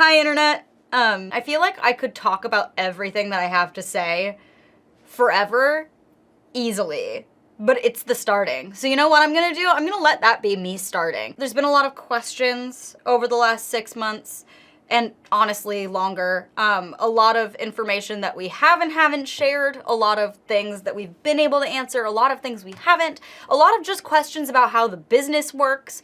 Hi, Internet. I feel like I could talk about everything that I have to say forever, easily, but it's the starting. So you know what I'm gonna do? I'm gonna let that be me starting. There's been a lot of questions over the last 6 months, and honestly, longer. A lot of information that we haven't shared, a lot of things that we've been able to answer, a lot of things we haven't, a lot of just questions about how the business works,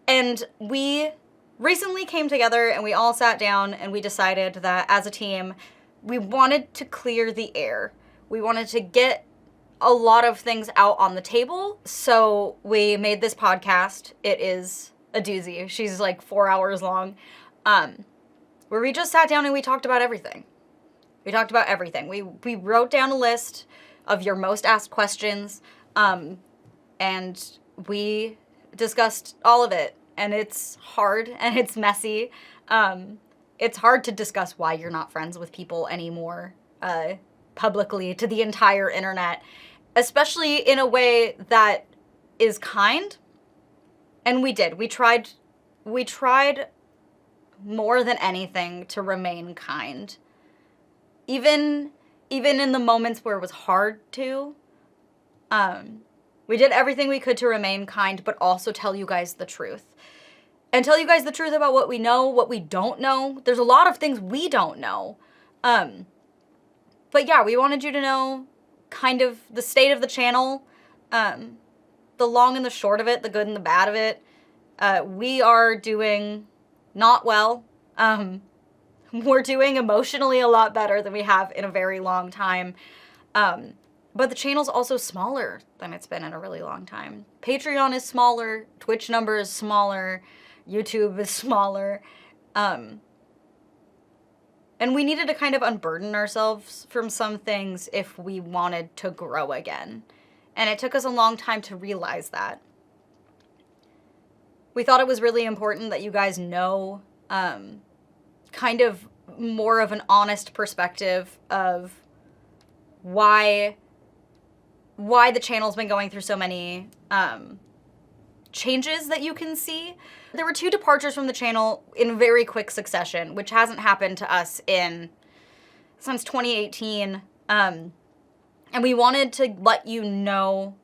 and we recently came together and we all sat down and we decided that as a team, we wanted to clear the air. We wanted to get a lot of things out on the table. So we made this podcast. It is a doozy. She's like 4 hours long, where we just sat down and we talked about everything. We talked about everything. We wrote down a list of your most asked questions, and we discussed all of it. And it's hard and it's messy. It's hard to discuss why you're not friends with people anymore publicly to the entire internet, especially in a way that is kind. And we did. We tried more than anything to remain kind. Even in the moments where it was hard to. We did everything we could to remain kind, but also tell you guys the truth. And tell you guys the truth about what we know, what we don't know. There's a lot of things we don't know. But yeah, we wanted you to know kind of the state of the channel, the long and the short of it, the good and the bad of it. We are doing not well. We're doing emotionally a lot better than we have in a very long time. But the channel's also smaller than it's been in a really long time. Patreon is smaller, Twitch number is smaller, YouTube is smaller. And we needed to kind of unburden ourselves from some things if we wanted to grow again. And it took us a long time to realize that. We thought it was really important that you guys know kind of more of an honest perspective of why the channel's been going through so many changes that you can see. There were 2 departures from the channel in very quick succession, which hasn't happened to us since 2018. And we wanted to let you know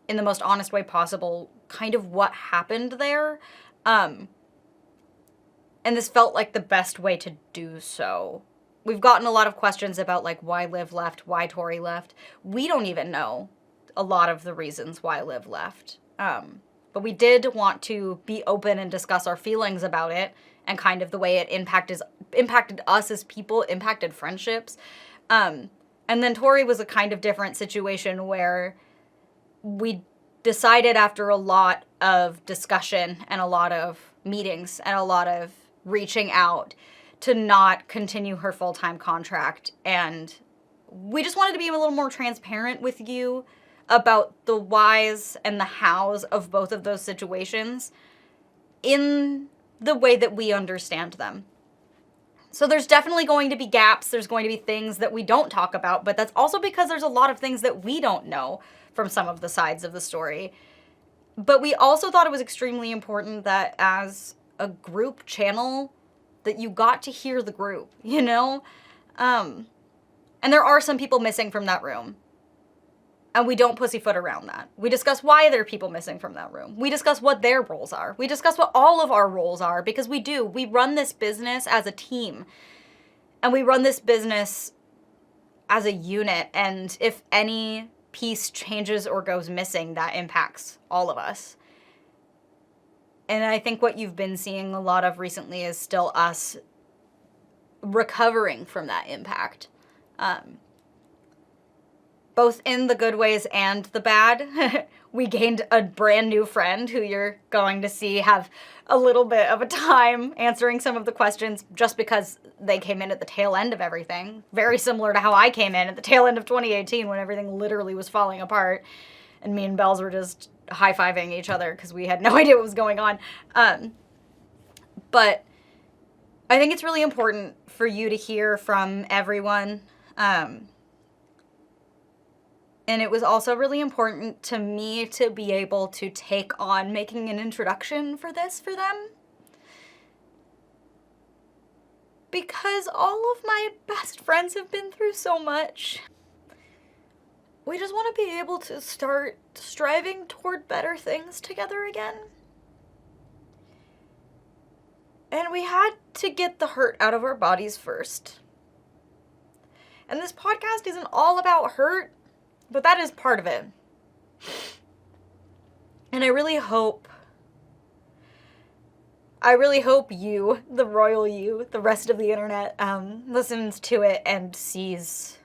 in the most honest way possible kind of what happened there. And this felt like the best way to do so. We've gotten a lot of questions about like why Liv left, why Tori left. We don't even know a lot of the reasons why Liv left. But we did want to be open and discuss our feelings about it and kind of the way it impacted us as people, impacted friendships. And then Tori was a kind of different situation where we decided after a lot of discussion and a lot of meetings and a lot of reaching out to not continue her full-time contract. And we just wanted to be a little more transparent with you about the whys and the hows of both of those situations in the way that we understand them. So there's definitely going to be gaps. There's going to be things that we don't talk about, but that's also because there's a lot of things that we don't know from some of the sides of the story. But we also thought it was extremely important that as a group channel that you got to hear the group, you know? And there are some people missing from that room. And we don't pussyfoot around that. We discuss why there are people missing from that room. We discuss what their roles are. We discuss what all of our roles are, because we do. We run this business as a team. And we run this business as a unit. And if any piece changes or goes missing, that impacts all of us. And I think what you've been seeing a lot of recently is still us recovering from that impact. Both in the good ways and the bad. We gained a brand new friend who you're going to see have a little bit of a time answering some of the questions just because they came in at the tail end of everything. Very similar to how I came in at the tail end of 2018 when everything literally was falling apart and me and Bells were just high-fiving each other because we had no idea what was going on. But I think it's really important for you to hear from everyone. And it was also really important to me to be able to take on making an introduction for this for them. because all of my best friends have been through so much. We just want to be able to start striving toward better things together again. And we had to get the hurt out of our bodies first. And this podcast isn't all about hurt, but that is part of it. And I really hope you, the royal you, the rest of the internet, listens to it and sees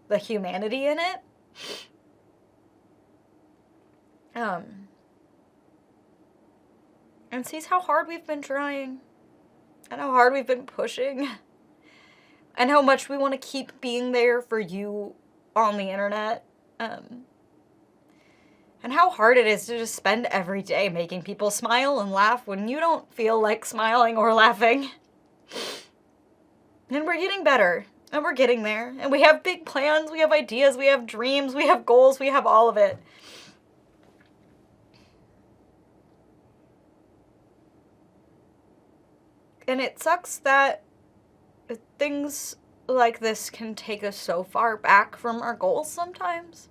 the humanity in it. And sees how hard we've been trying, and how hard we've been pushing, and how much we want to keep being there for you on the internet, and how hard it is to just spend every day making people smile and laugh when you don't feel like smiling or laughing. And we're getting better, and we're getting there, and we have big plans, we have ideas, we have dreams, we have goals, we have all of it. And it sucks that things like this can take us so far back from our goals sometimes.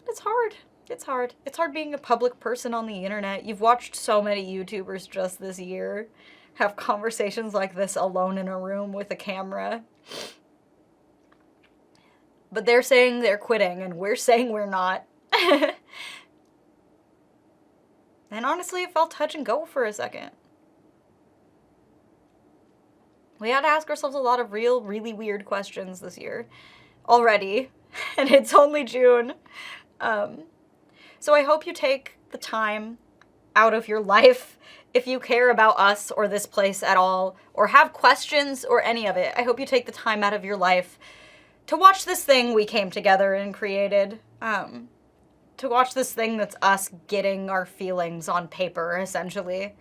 It's hard. It's hard. It's hard being a public person on the internet. You've watched so many YouTubers just this year have conversations like this alone in a room with a camera. But they're saying they're quitting, and we're saying we're not. And honestly, it felt touch and go for a second. We had to ask ourselves a lot of really weird questions this year already, and it's only June. So I hope you take the time out of your life if you care about us or this place at all, or have questions or any of it. I hope you take the time out of your life to watch this thing we came together and created. To watch this thing that's us getting our feelings on paper, essentially,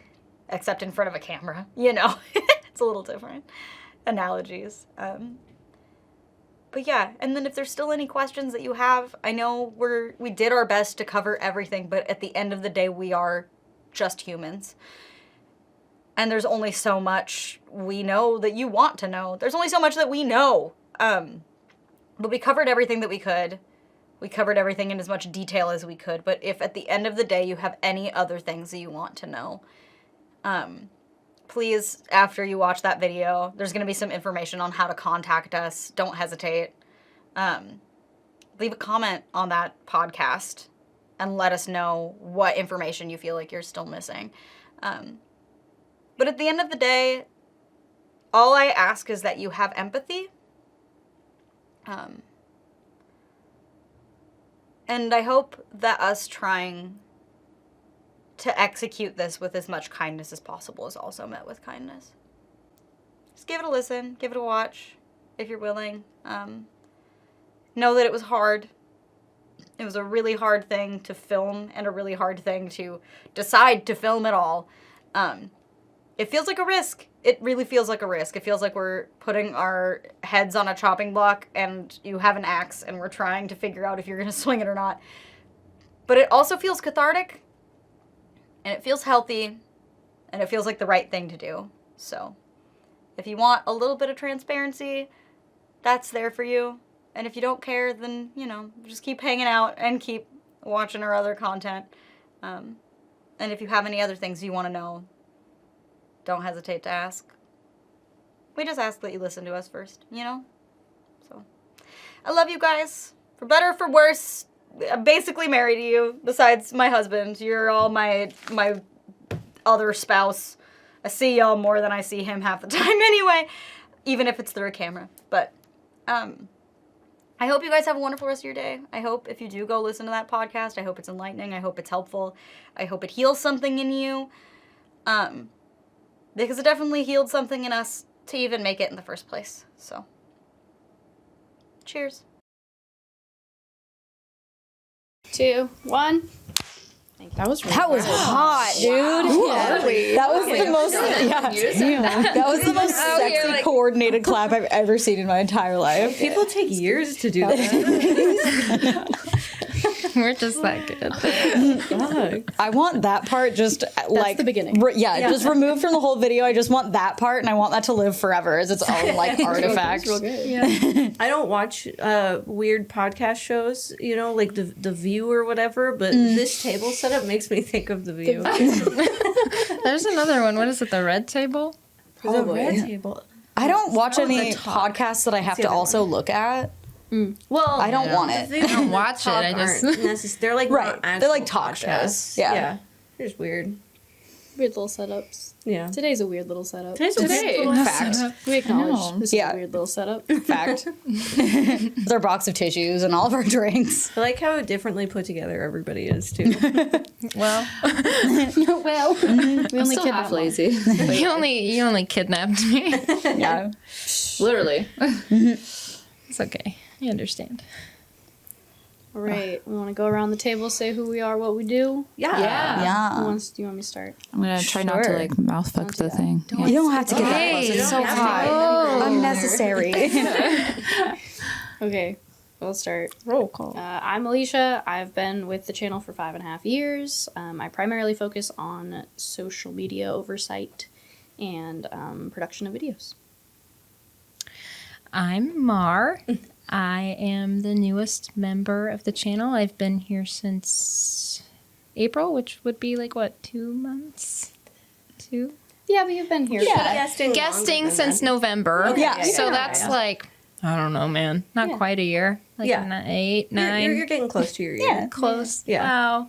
except in front of a camera, you know. It's a little different analogies. But yeah, and then if there's still any questions that you have, I know we did our best to cover everything, but at the end of the day, we are just humans. And there's only so much we know that you want to know. There's only so much that we know. But we covered everything that we could. We covered everything in as much detail as we could, but if at the end of the day you have any other things that you want to know, please, after you watch that video, there's going to be some information on how to contact us. Don't hesitate. Leave a comment on that podcast and let us know what information you feel like you're still missing. But at the end of the day, all I ask is that you have empathy. And I hope that us trying to execute this with as much kindness as possible is also met with kindness. Just give it a listen, give it a watch, if you're willing. Know that it was hard. It was a really hard thing to film and a really hard thing to decide to film at all. It feels like a risk. It really feels like a risk. It feels like we're putting our heads on a chopping block and you have an axe and we're trying to figure out if you're going to swing it or not. But it also feels cathartic and it feels healthy and it feels like the right thing to do. So if you want a little bit of transparency, that's there for you. And if you don't care, then, you know, just keep hanging out and keep watching our other content. And if you have any other things you want to know, don't hesitate to ask. We just ask that you listen to us first, you know? So, I love you guys. For better or for worse, I'm basically married to you, besides my husband. You're all my other spouse. I see y'all more than I see him half the time anyway, even if it's through a camera. But, I hope you guys have a wonderful rest of your day. I hope if you do go listen to that podcast, I hope it's enlightening. I hope it's helpful. I hope it heals something in you. Because it definitely healed something in us to even make it in the first place. So, cheers. 2, 1. That was hot, dude. That was the most. That was the most sexy coordinated clap I've ever seen in my entire life. People take years to do that. We're just that good. I want that part just like the beginning. Just removed from the whole video. I just want that part, and I want that to live forever as its own like artifact. Real good. I don't watch weird podcast shows, like the View or whatever, but this table setup makes me think of the View. There's another one. What is it? The Red Table? The Red Table. I don't watch any the talk. podcasts that I have the to other also look at. Well, I don't want it. I don't watch it, I just- they're like Right. not They're like actual talk podcasts. shows. Yeah. They're just weird. Weird little setups. Yeah. Today's a weird little setup. Today's a weird little Fact. We acknowledge know. this is Yeah. a weird little setup. Fact. There's our box of tissues and all of our drinks. I like how differently put together everybody is too. Well, Well, we only Still kidnapped half one. lazy. you only kidnapped me. Yeah. Literally. It's okay. I understand. All right, we want to go around the table, say who we are, what we do. Yeah. Yeah. Do you want me to start? I'm gonna try not to Sure. like mouth fuck the thing. You don't have to get that Hey, close. It's you so don't have to hot. get Unnecessary. Okay, we'll start. Roll call. I'm Alicia. I've been with the channel for 5.5 years. I primarily focus on social media oversight and production of videos. I'm Mar. I am the newest member of the channel. I've been here since April, which would be like, what, 2 months? 2? Yeah, but you've been here. Guesting since November. Okay, Yeah. So yeah, that's yeah. like, I don't know, man. Not Yeah. quite a year. Like Yeah. 8, 9. You're getting close to your year. Yeah. Close. Yeah.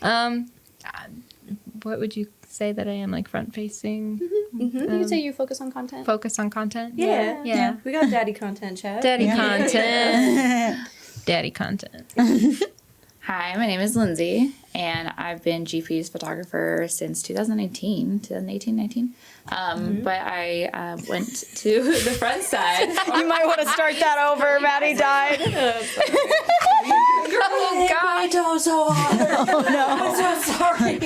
Wow. What would you say that I am, like front facing? You can say you focus on content. Focus on content? Yeah. Yeah. We got daddy content, chat. Daddy content. Daddy content. Hi, my name is Lindsay, and I've been GP's photographer since 2018, 19. But I went to the front side. You might want to start that over. Maddie died. Oh, God. so hard. Oh, no. I'm so sorry.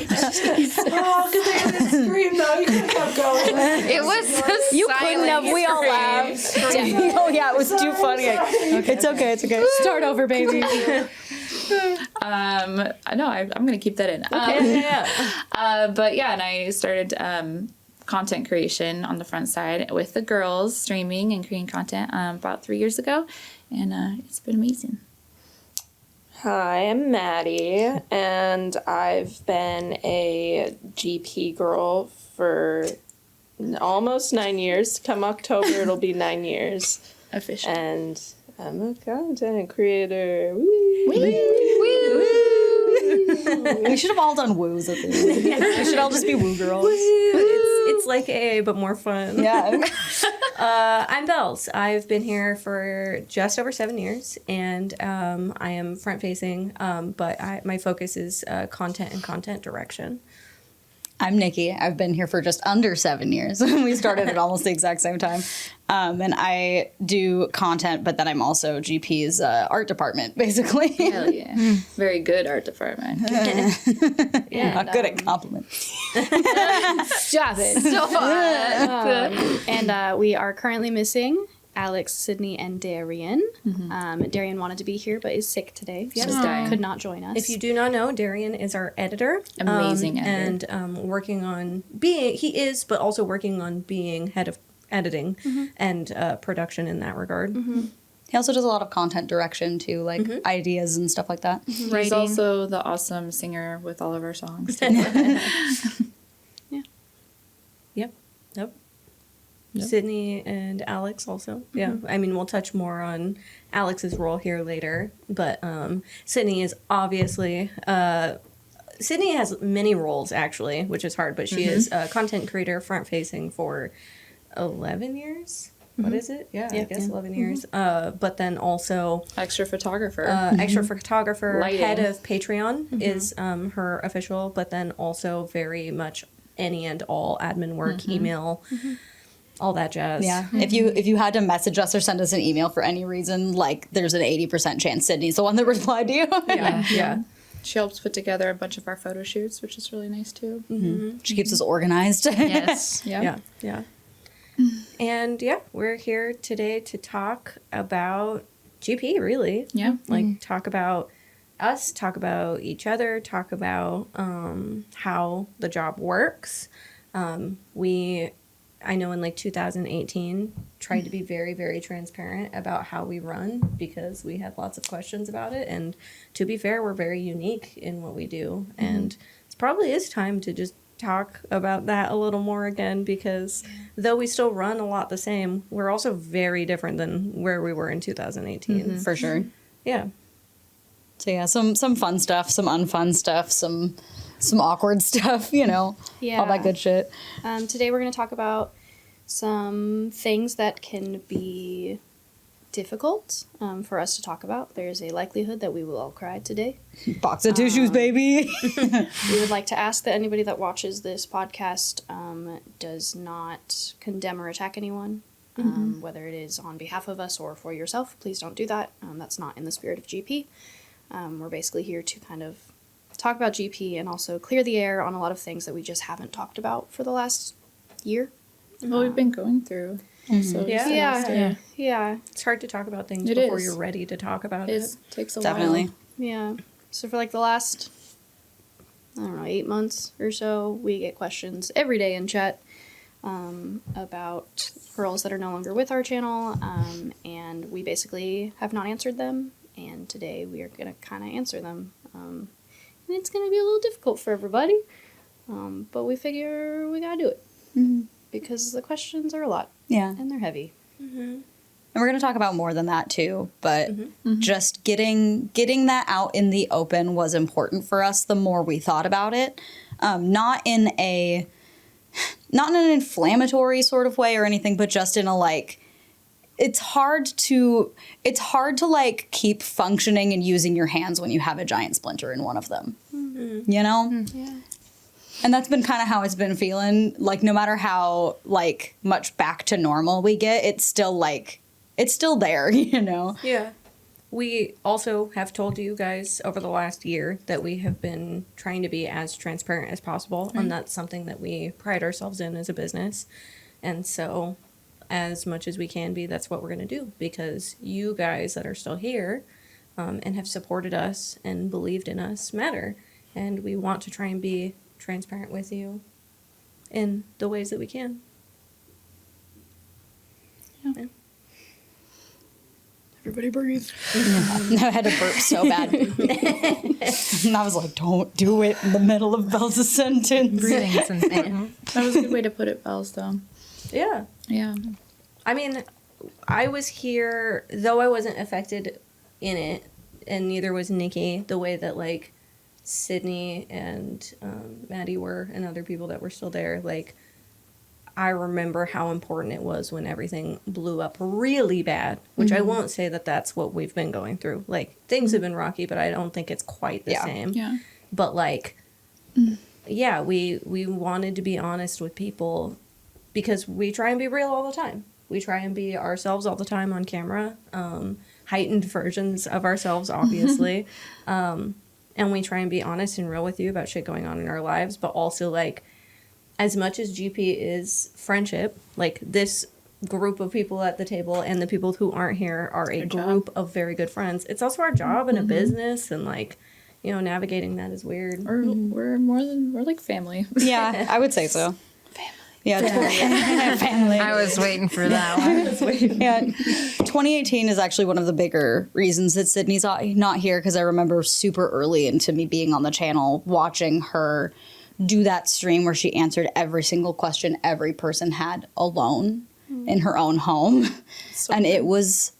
Oh, because they had this scream though. You could have kept going. It was a You couldn't have. We all laughed. Oh, yeah, it was too funny. It's okay. It's okay. Start over, baby. No, I'm gonna keep that in. But yeah, and I started content creation on the front side with the girls, streaming and creating content about 3 years ago, and it's been amazing. Hi, I'm Maddie, and I've been a GP girl for almost 9 years. Come October, it'll be 9 years. Officially. And I'm a content creator. Woo. We should have all done woos at this. We should all just be woo girls. It's like AA, but more fun. Yeah. I'm Bells. I've been here for just over 7 years, and I am front facing, but my focus is content and content direction. I'm Nikki. I've been here for just under 7 years. We started at almost the exact same time. And I do content, but then I'm also GP's art department, basically. Hell yeah. Very good art department. Not good at compliments. Stop it. And we are currently missing Alex, Sydney, and Darian. Darian wanted to be here, but is sick today. Yes. So Dying. could not join us. If you do not know, Darian is our editor. Amazing editor. And working on but also working on being head of editing and production in that regard. He also does a lot of content direction too, like ideas and stuff like that. He's also the awesome singer with all of our songs. Yep. Sydney and Alex also. Yeah. I mean, we'll touch more on Alex's role here later, but Sydney is obviously Sydney has many roles actually, which is hard, but she is a content creator front facing for 11 years. What is it? Yeah, I guess 11 years. But then also Extra photographer. extra photographer, Lighting. head of Patreon is her official, but then also very much any and all admin work, email, all that jazz. Yeah. If you had to message us or send us an email for any reason, like there's an 80% chance Sydney's the one that replied to you. Yeah. She helps put together a bunch of our photo shoots, which is really nice too. She keeps us organized. Yes. Yeah. And yeah, we're here today to talk about GP, really. Yeah. Like, talk about us, talk about each other, talk about how the job works. I know in like 2018, tried to be very, very transparent about how we run because we had lots of questions about it. And to be fair, we're very unique in what we do. And it probably is time to just talk about that a little more again because though we still run a lot the same, we're also very different than where we were in 2018. For sure. Yeah. So yeah, some fun stuff, some unfun stuff, some awkward stuff, you know, all that good shit. Today we're going to talk about some things that can be difficult for us to talk about. There's a likelihood that we will all cry today. Box of tissues, baby. We would like to ask that anybody that watches this podcast does not condemn or attack anyone, whether it is on behalf of us or for yourself. Please don't do that. That's not in the spirit of GP. We're basically here to kind of talk about GP and also clear the air on a lot of things that we just haven't talked about for the last year. Well, we've been going through. Also, Yeah. It's hard to talk about things It before is. you're ready to talk about It it. takes a Definitely. while. Yeah. So for like the last, 8 months or so, we get questions every day in chat about girls that are no longer with our channel, and we basically have not answered them, and today we are going to kind of answer them. And it's going to be a little difficult for everybody, but we figure we got to do it. Because the questions are a lot. Yeah. And they're heavy. And we're going to talk about more than that too, but just getting that out in the open was important for us the more we thought about it. Not in an inflammatory sort of way or anything, but just in a like, it's hard to like keep functioning and using your hands when you have a giant splinter in one of them. You know? Yeah. And that's been kind of how it's been feeling. Like, no matter how, like, much back to normal we get, it's still there, you know? Yeah. We also have told you guys over the last year that we have been trying to be as transparent as possible. And that's something that we pride ourselves in as a business. And so, as much as we can be, that's what we're going to do. Because you guys that are still here and have supported us and believed in us matter. And we want to try and be transparent with you in the ways that we can. Yeah. Everybody breathe. I had to burp so bad. And I was like, don't do it in the middle of Belle's sentence. Breathing's important. That was a good way to put it, Bells, though. Yeah. Yeah. I mean, I was here, though I wasn't affected in it, and neither was Nikki, the way that, like, Sydney and Maddie were, and other people that were still there. Like, I remember how important it was when everything blew up really bad, which I won't say that that's what we've been going through. Like, things have been rocky, but I don't think it's quite the same. Yeah. But, like, yeah, we wanted to be honest with people because we try and be real all the time. We try and be ourselves all the time on camera, heightened versions of ourselves, obviously. And we try and be honest and real with you about shit going on in our lives, but also, like, as much as GP is friendship, like, this group of people at the table and the people who aren't here are a group of very good friends. It's also our job and a business, and, like, you know, navigating that is weird. We're like family. Yeah, I would say so. Yeah, family. I was waiting for that one. Yeah, 2018 is actually one of the bigger reasons that Sydney's not here, because I remember super early into me being on the channel watching her do that stream where she answered every single question every person had alone in her own home. And it was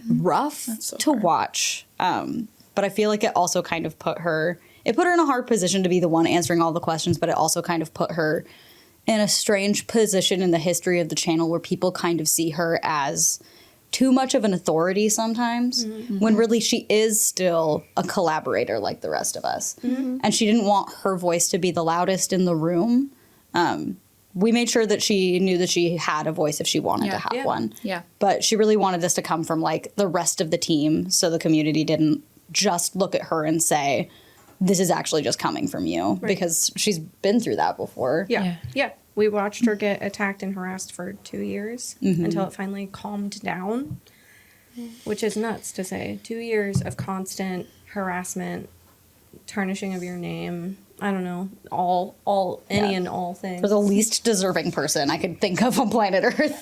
rough to watch. But I feel like it also kind of put her in a hard position to be the one answering all the questions, but it also kind of put her in a strange position in the history of the channel where people kind of see her as too much of an authority sometimes, when really she is still a collaborator like the rest of us. And she didn't want her voice to be the loudest in the room. We made sure that she knew that she had a voice if she wanted to have one. Yeah. But she really wanted this to come from, like, the rest of the team, so the community didn't just look at her and say, this is actually just coming from you, because she's been through that before. Yeah. We watched her get attacked and harassed for 2 years until it finally calmed down. which is nuts to say. 2 years of constant harassment, tarnishing of your name. I don't know, all things. For the least deserving person I could think of on planet Earth.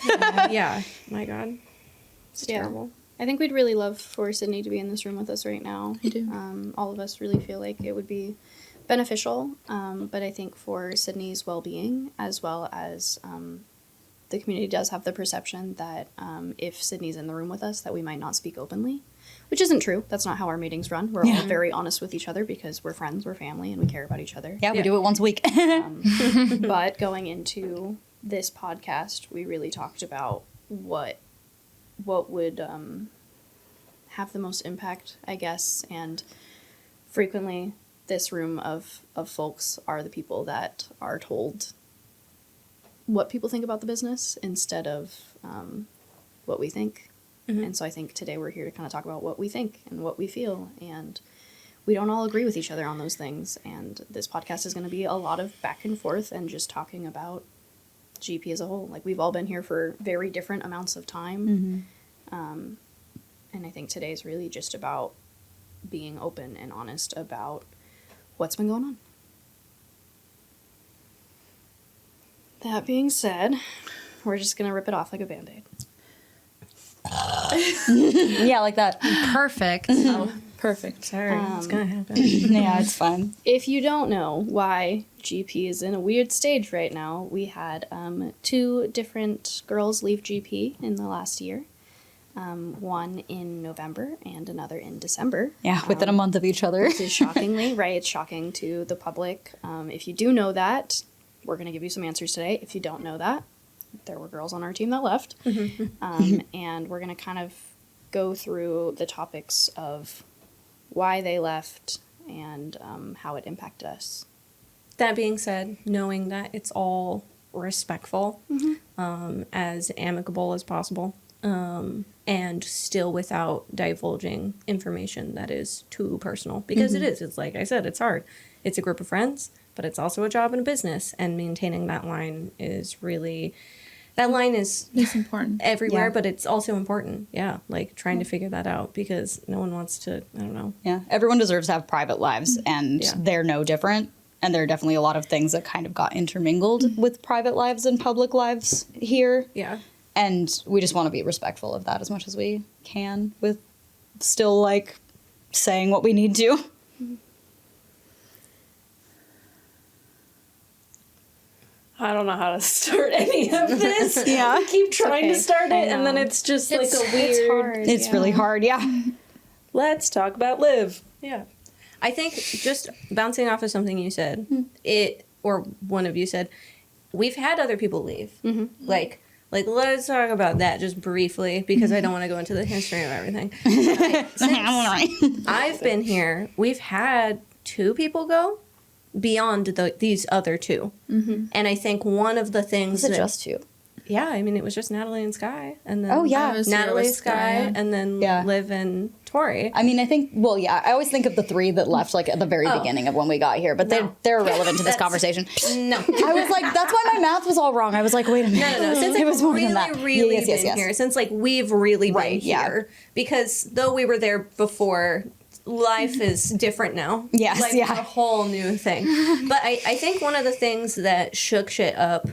Yeah, my God. It's terrible. I think we'd really love for Sydney to be in this room with us right now. I do. All of us really feel like it would be beneficial, but I think for Sydney's well-being, as well as the community does have the perception that if Sydney's in the room with us, that we might not speak openly, which isn't true. That's not how our meetings run. We're all very honest with each other because we're friends, we're family, and we care about each other. Yeah, we do it once a week. But going into this podcast, we really talked about what would have the most impact, I guess, and frequently this room of folks are the people that are told what people think about the business instead of what we think. And so I think today we're here to kind of talk about what we think and what we feel, and we don't all agree with each other on those things, and this podcast is going to be a lot of back and forth and just talking about GP as a whole. Like, we've all been here for very different amounts of time, and I think today's really just about being open and honest about what's been going on. That being said, we're just going to rip it off like a Band-Aid. Yeah, like that. Perfect. Perfect. Sorry, it's gonna happen. Yeah, it's fun. If you don't know why GP is in a weird stage right now, we had 2 different girls leave GP in the last year. One in November and another in December. Yeah, within a month of each other. Which is shockingly, right? It's shocking to the public. If you do know that, we're going to give you some answers today. If you don't know that, there were girls on our team that left. And we're going to kind of go through the topics of why they left and how it impacted us. That being said, knowing that it's all respectful, as amicable as possible, and still without divulging information that is too personal. Because it is. It's like I said, it's hard. It's a group of friends, but it's also a job and a business. And maintaining that line is really... That line is It's important. everywhere, Yeah. but it's also important. Yeah, like trying to figure that out because no one wants to, I don't know. Yeah, everyone deserves to have private lives, and Yeah. they're no different. And there are definitely a lot of things that kind of got intermingled with private lives and public lives here. Yeah. And we just want to be respectful of that as much as we can, with still, like, saying what we need to. I don't know how to start any of this. Yeah. I keep trying okay. to start I it, and then know. it's just It's like a weird. It's hard. It's really hard, yeah. Let's talk about Liv. Yeah. I think just bouncing off of something you said, or one of you said, we've had other people leave. Like, let's talk about that just briefly because I don't want to go into the history of everything. Since I've been here, we've had 2 people go beyond these other 2. And I think one of the things Is it that, just you? yeah, I mean, it was just Natalie and Sky. And then Oh, yeah. I was here Natalie, with Sky, Sky. and then Yeah. Liv and Tori. I mean, I think, well, yeah, I always think of the 3 that left, like, at the very beginning of when we got here, but they're irrelevant to this conversation. No. I was like, that's why my math was all wrong. I was like, wait a minute. No. Since it I've was more really, than that. really Yes, been yes. here, since like we've really been Right, yeah. here, because though we were there before, life is different now. Yes, Life yeah. is a whole new thing. But I think one of the things that shook shit up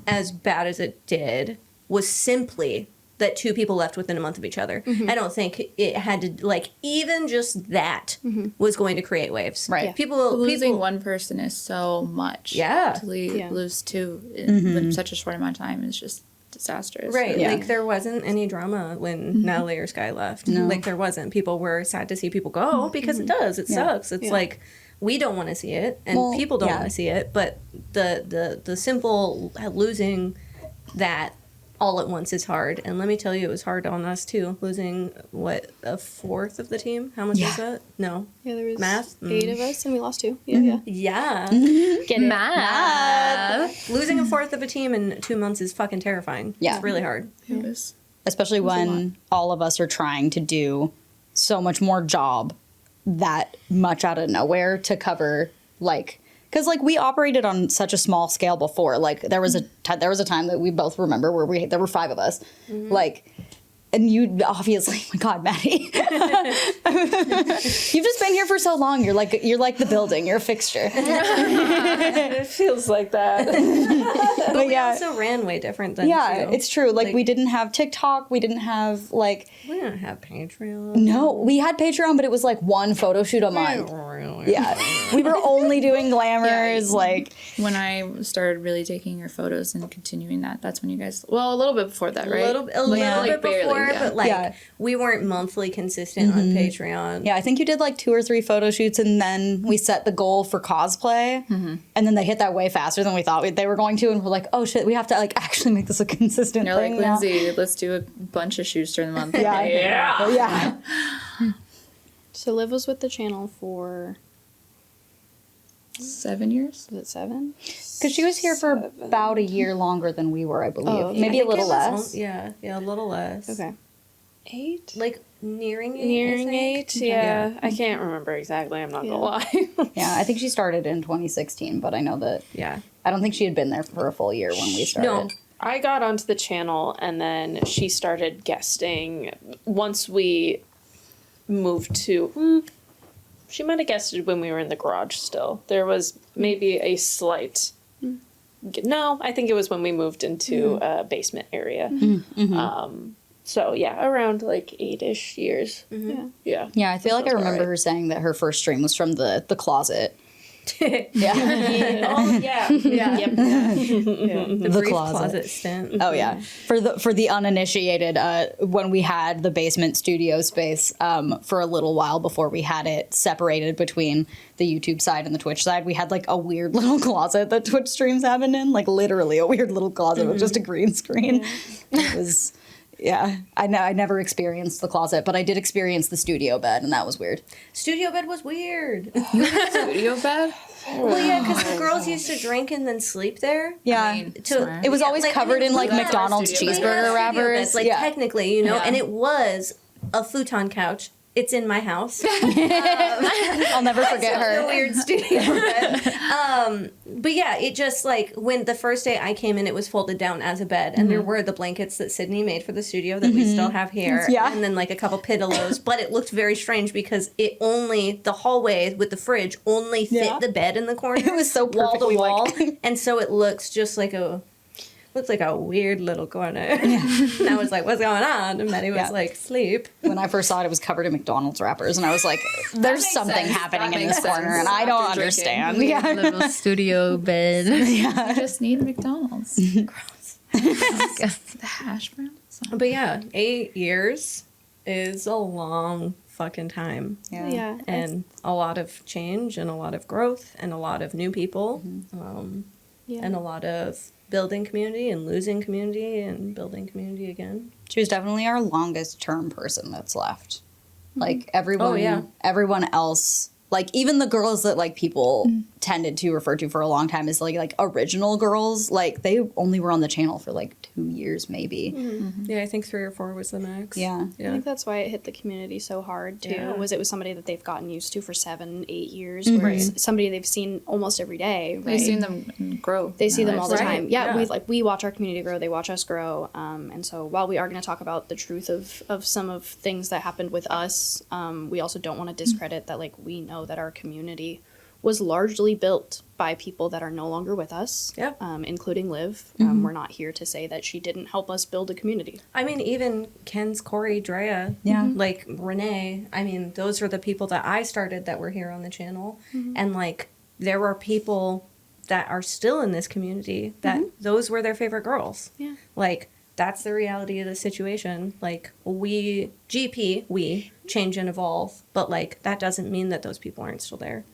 as bad as it did was simply that 2 people left within a month of each other. I don't think it had to, like, even just that was going to create waves. Right. Yeah. People Losing one person is so much. Yeah. To Yeah. lose 2 in such a short amount of time is just disastrous. Right. Yeah. Like, there wasn't any drama when Natalie or Sky left. No. Like, there wasn't. People were sad to see people go because it does. It sucks. It's Yeah. like, we don't want to see it, and Well, people don't yeah. want to see it, but the simple losing that all at once is hard. And let me tell you, it was hard on us, too. Losing, what, a fourth of the team? How much Yeah. was that? No. Yeah, there was Math? 8 of us, and we lost 2. Yeah. Yeah. Get it. Math. Losing a fourth of a team in 2 months is fucking terrifying. Yeah. It's really hard. It was. Especially when all of us are trying to do so much more job that much out of nowhere to cover, like, because, like, we operated on such a small scale before. Like, there was a time that we both remember where there were 5 of us. Like, And you obviously, oh my God, Maddie. You've just been here for so long. You're like the building. You're a fixture. It feels like that. But We also ran way different than yeah, you. it's true. Like we didn't have TikTok. We didn't have like, We didn't have Patreon. no, we had Patreon, but it was like one photo shoot a month. Yeah. We were only doing glamours. Like, When I started really taking your photos and continuing that, that's when you guys, well, a little bit before that, right? A little bit Like, barely, before, yeah. but like Yeah. we weren't monthly consistent on Patreon. yeah, I think you did like 2 or 3 photo shoots, and then we set the goal for cosplay, and then they hit that way faster than we thought they were going to, and we're like, oh shit, we have to like actually make this a consistent You're thing like, now. Lindsay, let's do a bunch of shoots during the month. Yeah. Yeah. So Liv was with the channel for, 7 years? was it 7? Because she was here for about a year longer than we were, I believe. Oh, okay. Maybe I a think little it was less. Yeah, a little less. Okay. 8? Like nearing 8. I Nearing think. 8, yeah. I can't remember exactly, I'm not gonna lie. Yeah, I think she started in 2016, but I know that Yeah. I don't think she had been there for a full year when we started. No. I got onto the channel and then she started guesting once we moved to. She might have guested when we were in the garage still. There was maybe a slight. No, I think it was when we moved into a basement area. So yeah, around like 8-ish years. Yeah. Yeah, I feel like I sounds remember right. her saying that her first stream was from the closet. Yeah. Oh yeah. Yeah. Yep. The brief closet. closet stint. Oh yeah, for the uninitiated, when we had the basement studio space for a little while before we had it separated between the YouTube side and the Twitch side, we had like a weird little closet that Twitch streams happened in, like literally a weird little closet with just a green screen. It was. Yeah, I never experienced the closet, but I did experience the studio bed, and that was weird. Studio bed was weird. Studio bed? Well, yeah, because the girls used to drink and then sleep there. Yeah, I mean, To- smart. it was always like, covered in like we got our McDonald's studio bed. We had cheeseburger studio wrappers. beds, like yeah. technically, you know, Yeah. and it was a futon couch. It's in my house. I'll never forget A her. weird studio bed. But yeah, it just like when the first day I came in, it was folded down as a bed, and there were the blankets that Sydney made for the studio that we still have here, Yeah. and then like a couple pillows. But it looked very strange because the hallway with the fridge only fit Yeah. the bed in the corner. It was so wall to perfectly, wall, like- and so it looks just like a. Looks like a weird little corner. And I was like, what's going on? And Maddie was Yeah. like, sleep. When I first saw it, it was covered in McDonald's wrappers, and I was like, "There's makes something sense. happening That in this makes corner, sense. and I don't After drinking. understand." Yeah, Little studio bed. You just need McDonald's. The hash browns. But yeah, 8 years is a long fucking time. Yeah. And a lot of change and a lot of growth and a lot of new people Yeah. and a lot of building community and losing community and building community again. she was definitely our longest term person that's left. Like everyone, Oh, yeah. everyone else, like even the girls that like people tended to refer to for a long time as like original girls, like they only were on the channel for like 2 years maybe. Yeah, I think 3 or 4 was the max. Yeah. I think that's why it hit the community so hard too. Yeah. Was somebody that they've gotten used to for 7-8 years, whereas somebody they've seen almost every day. Right? We've seen them grow. They see in them their all the lives. time. Yeah, yeah. we watch our community grow. They watch us grow. And so while we are going to talk about the truth of some of things that happened with us, we also don't want to discredit that. Like we know that our community was largely built by people that are no longer with us. Yep. Including Liv. We're not here to say that she didn't help us build a community. I mean, even Ken's, Corey, Drea, Yeah. like Renee, I mean, those are the people that I started that were here on the channel. And like, there are people that are still in this community that those were their favorite girls. Yeah. Like, that's the reality of the situation. Like, we change and evolve, but like, that doesn't mean that those people aren't still there.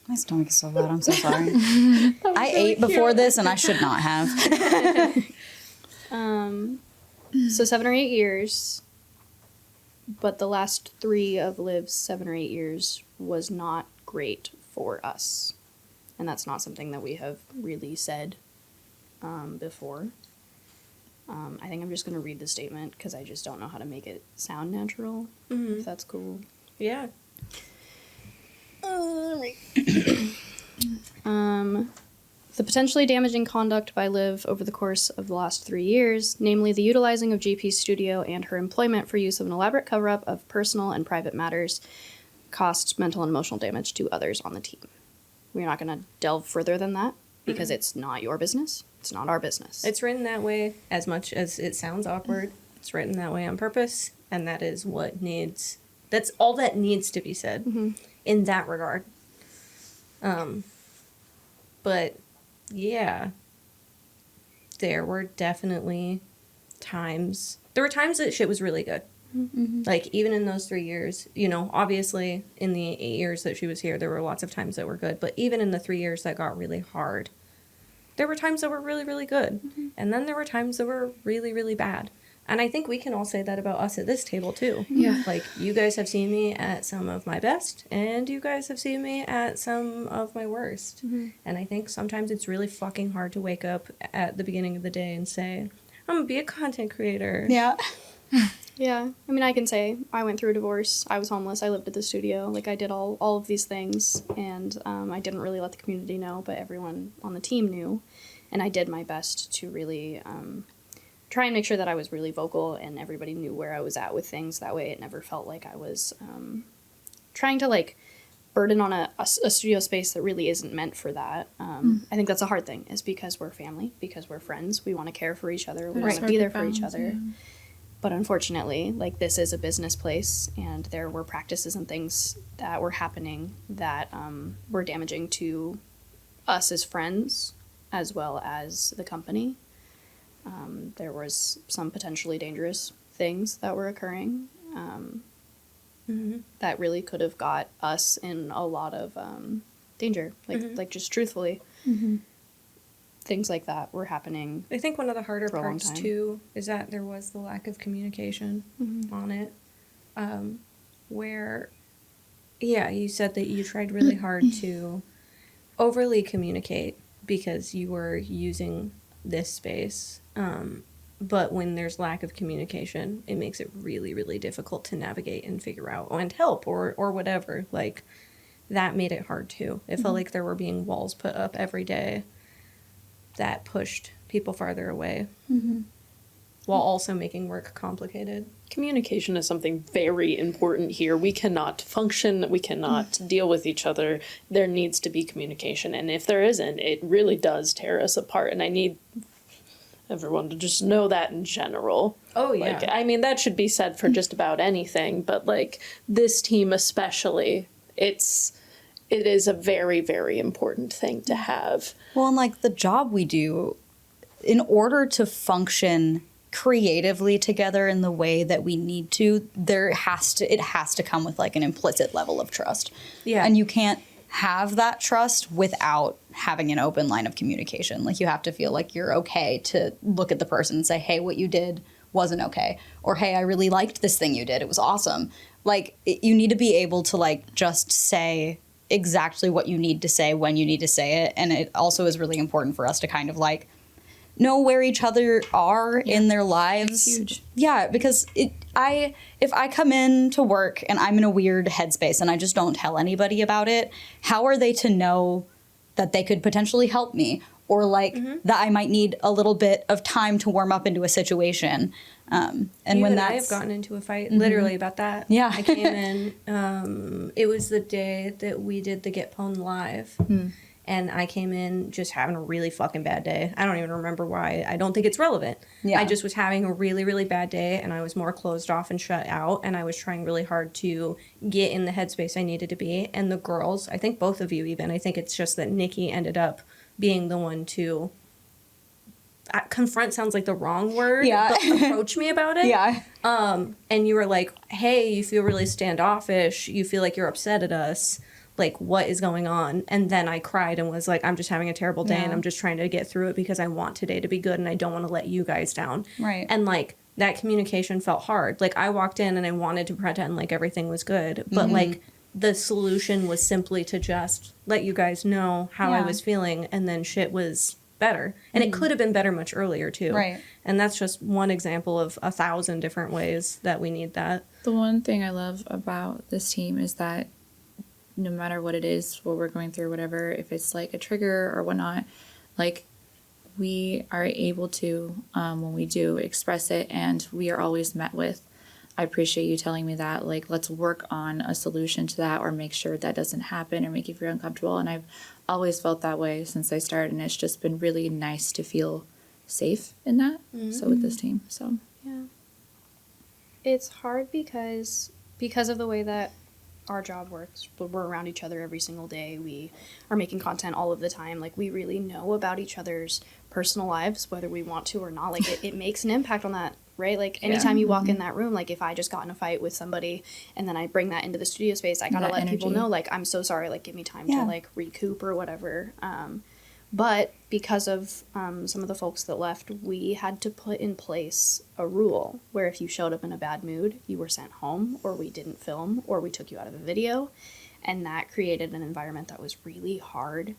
My stomach is so loud. I'm so sorry. I ate before this, and I should not have. So 7 or 8 years, but the last 3 of Liv's 7 or 8 years was not great for us. And that's not something that we have really said before. I think I'm just going to read the statement because I just don't know how to make it sound natural, if that's cool. Yeah. The potentially damaging conduct by Liv over the course of the last 3 years, namely the utilizing of GP's studio and her employment for use of an elaborate cover-up of personal and private matters, caused mental and emotional damage to others on the team. We're not going to delve further than that because it's not your business. It's not our business. It's written that way as much as it sounds awkward. It's written that way on purpose, and that is what needs... That's all that needs to be said in that regard. But... yeah, there were definitely times. There were times that shit was really good. Mm-hmm. Like, even in those 3 years, you know, obviously in the 8 years that she was here, there were lots of times that were good. But even in the 3 years that got really hard, there were times that were really, really good. Mm-hmm. And then there were times that were really, really bad. And I think we can all say that about us at this table, too. Yeah. Like, you guys have seen me at some of my best, and you guys have seen me at some of my worst. Mm-hmm. And I think sometimes it's really fucking hard to wake up at the beginning of the day and say, I'm gonna be a content creator. Yeah. Yeah. I mean, I can say I went through a divorce. I was homeless. I lived at the studio. Like, I did all of these things, and I didn't really let the community know, but everyone on the team knew. And I did my best to really... try and make sure that I was really vocal and everybody knew where I was at with things. That way it never felt like I was trying to, like, burden on a studio space that really isn't meant for that. I think that's a hard thing, is because we're family, because we're friends. We want to care for each other. We want to be there for each other. Yeah. But unfortunately, like, this is a business place, and there were practices and things that were happening that were damaging to us as friends as well as the company. There was some potentially dangerous things that were occurring that really could have got us in a lot of danger. Like just truthfully, things like that were happening. I think one of the harder parts too is that there was the lack of communication on it, where, yeah, you said that you tried really hard to overly communicate because you were using this space. But when there's lack of communication, it makes it really, really difficult to navigate and figure out and help or whatever. Like, that made it hard too. It felt like there were being walls put up every day that pushed people farther away while also making work complicated. Communication is something very important here. We cannot function, we cannot deal with each other. There needs to be communication, and if there isn't, it really does tear us apart, and I need everyone to just know that in general. Oh, yeah. Like, I mean, that should be said for just about anything, but, like, this team especially, it is a very, very important thing to have. Well, and, like, the job we do, in order to function creatively together in the way that we need to, it has to come with, like, an implicit level of trust. Yeah. And you can't have that trust without having an open line of communication. Like, you have to feel like you're okay to look at the person and say, hey, what you did wasn't okay. Or, hey, I really liked this thing you did. It was awesome. Like, you need to be able to, like, just say exactly what you need to say when you need to say it. And it also is really important for us to kind of, like, know where each other are in their lives. That's huge. Yeah, because if I come in to work and I'm in a weird headspace and I just don't tell anybody about it, how are they to know that they could potentially help me? Or, like, that I might need a little bit of time to warm up into a situation. And when I have gotten into a fight literally about that. Yeah. I came in, it was the day that we did the Get Pwned live. And I came in just having a really fucking bad day. I don't even remember why. I don't think it's relevant. Yeah. I just was having a really, really bad day, and I was more closed off and shut out, and I was trying really hard to get in the headspace I needed to be. And the girls, I think both of you even, I think it's just that Nikki ended up being the one to... confront sounds like the wrong word, but approach me about it. Yeah. And you were like, hey, you feel really standoffish. You feel like you're upset at us. Like, what is going on? And then I cried and was like, I'm just having a terrible day and I'm just trying to get through it because I want today to be good and I don't want to let you guys down. Right. And, like, that communication felt hard. Like, I walked in and I wanted to pretend like everything was good, but, like, the solution was simply to just let you guys know how I was feeling, and then shit was better. And it could have been better much earlier, too. Right. And that's just one example of 1,000 different ways that we need that. The one thing I love about this team is that no matter what it is, what we're going through, whatever, if it's like a trigger or whatnot, like, we are able to, when we do, express it, and we are always met with, I appreciate you telling me that, like, let's work on a solution to that, or make sure that doesn't happen or make you feel uncomfortable. And I've always felt that way since I started, and it's just been really nice to feel safe in that. So with this team, so. Yeah. It's hard because of the way that our job works. We're around each other every single day. We are making content all of the time. Like, we really know about each other's personal lives, whether we want to or not. Like, it makes an impact on that, right? Like, anytime you walk in that room, like, if I just got in a fight with somebody and then I bring that into the studio space, I gotta let people know, like, I'm so sorry, like, give me time to, like, recoup or whatever. But because of some of the folks that left, we had to put in place a rule where if you showed up in a bad mood, you were sent home, or we didn't film, or we took you out of the video. And that created an environment that was really hard,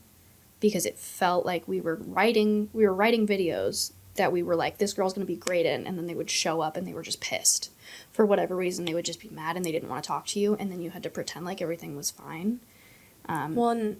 because it felt like we were writing videos that we were like, this girl's going to be great in, and then they would show up and they were just pissed. For whatever reason, they would just be mad and they didn't want to talk to you, and then you had to pretend like everything was fine. Well,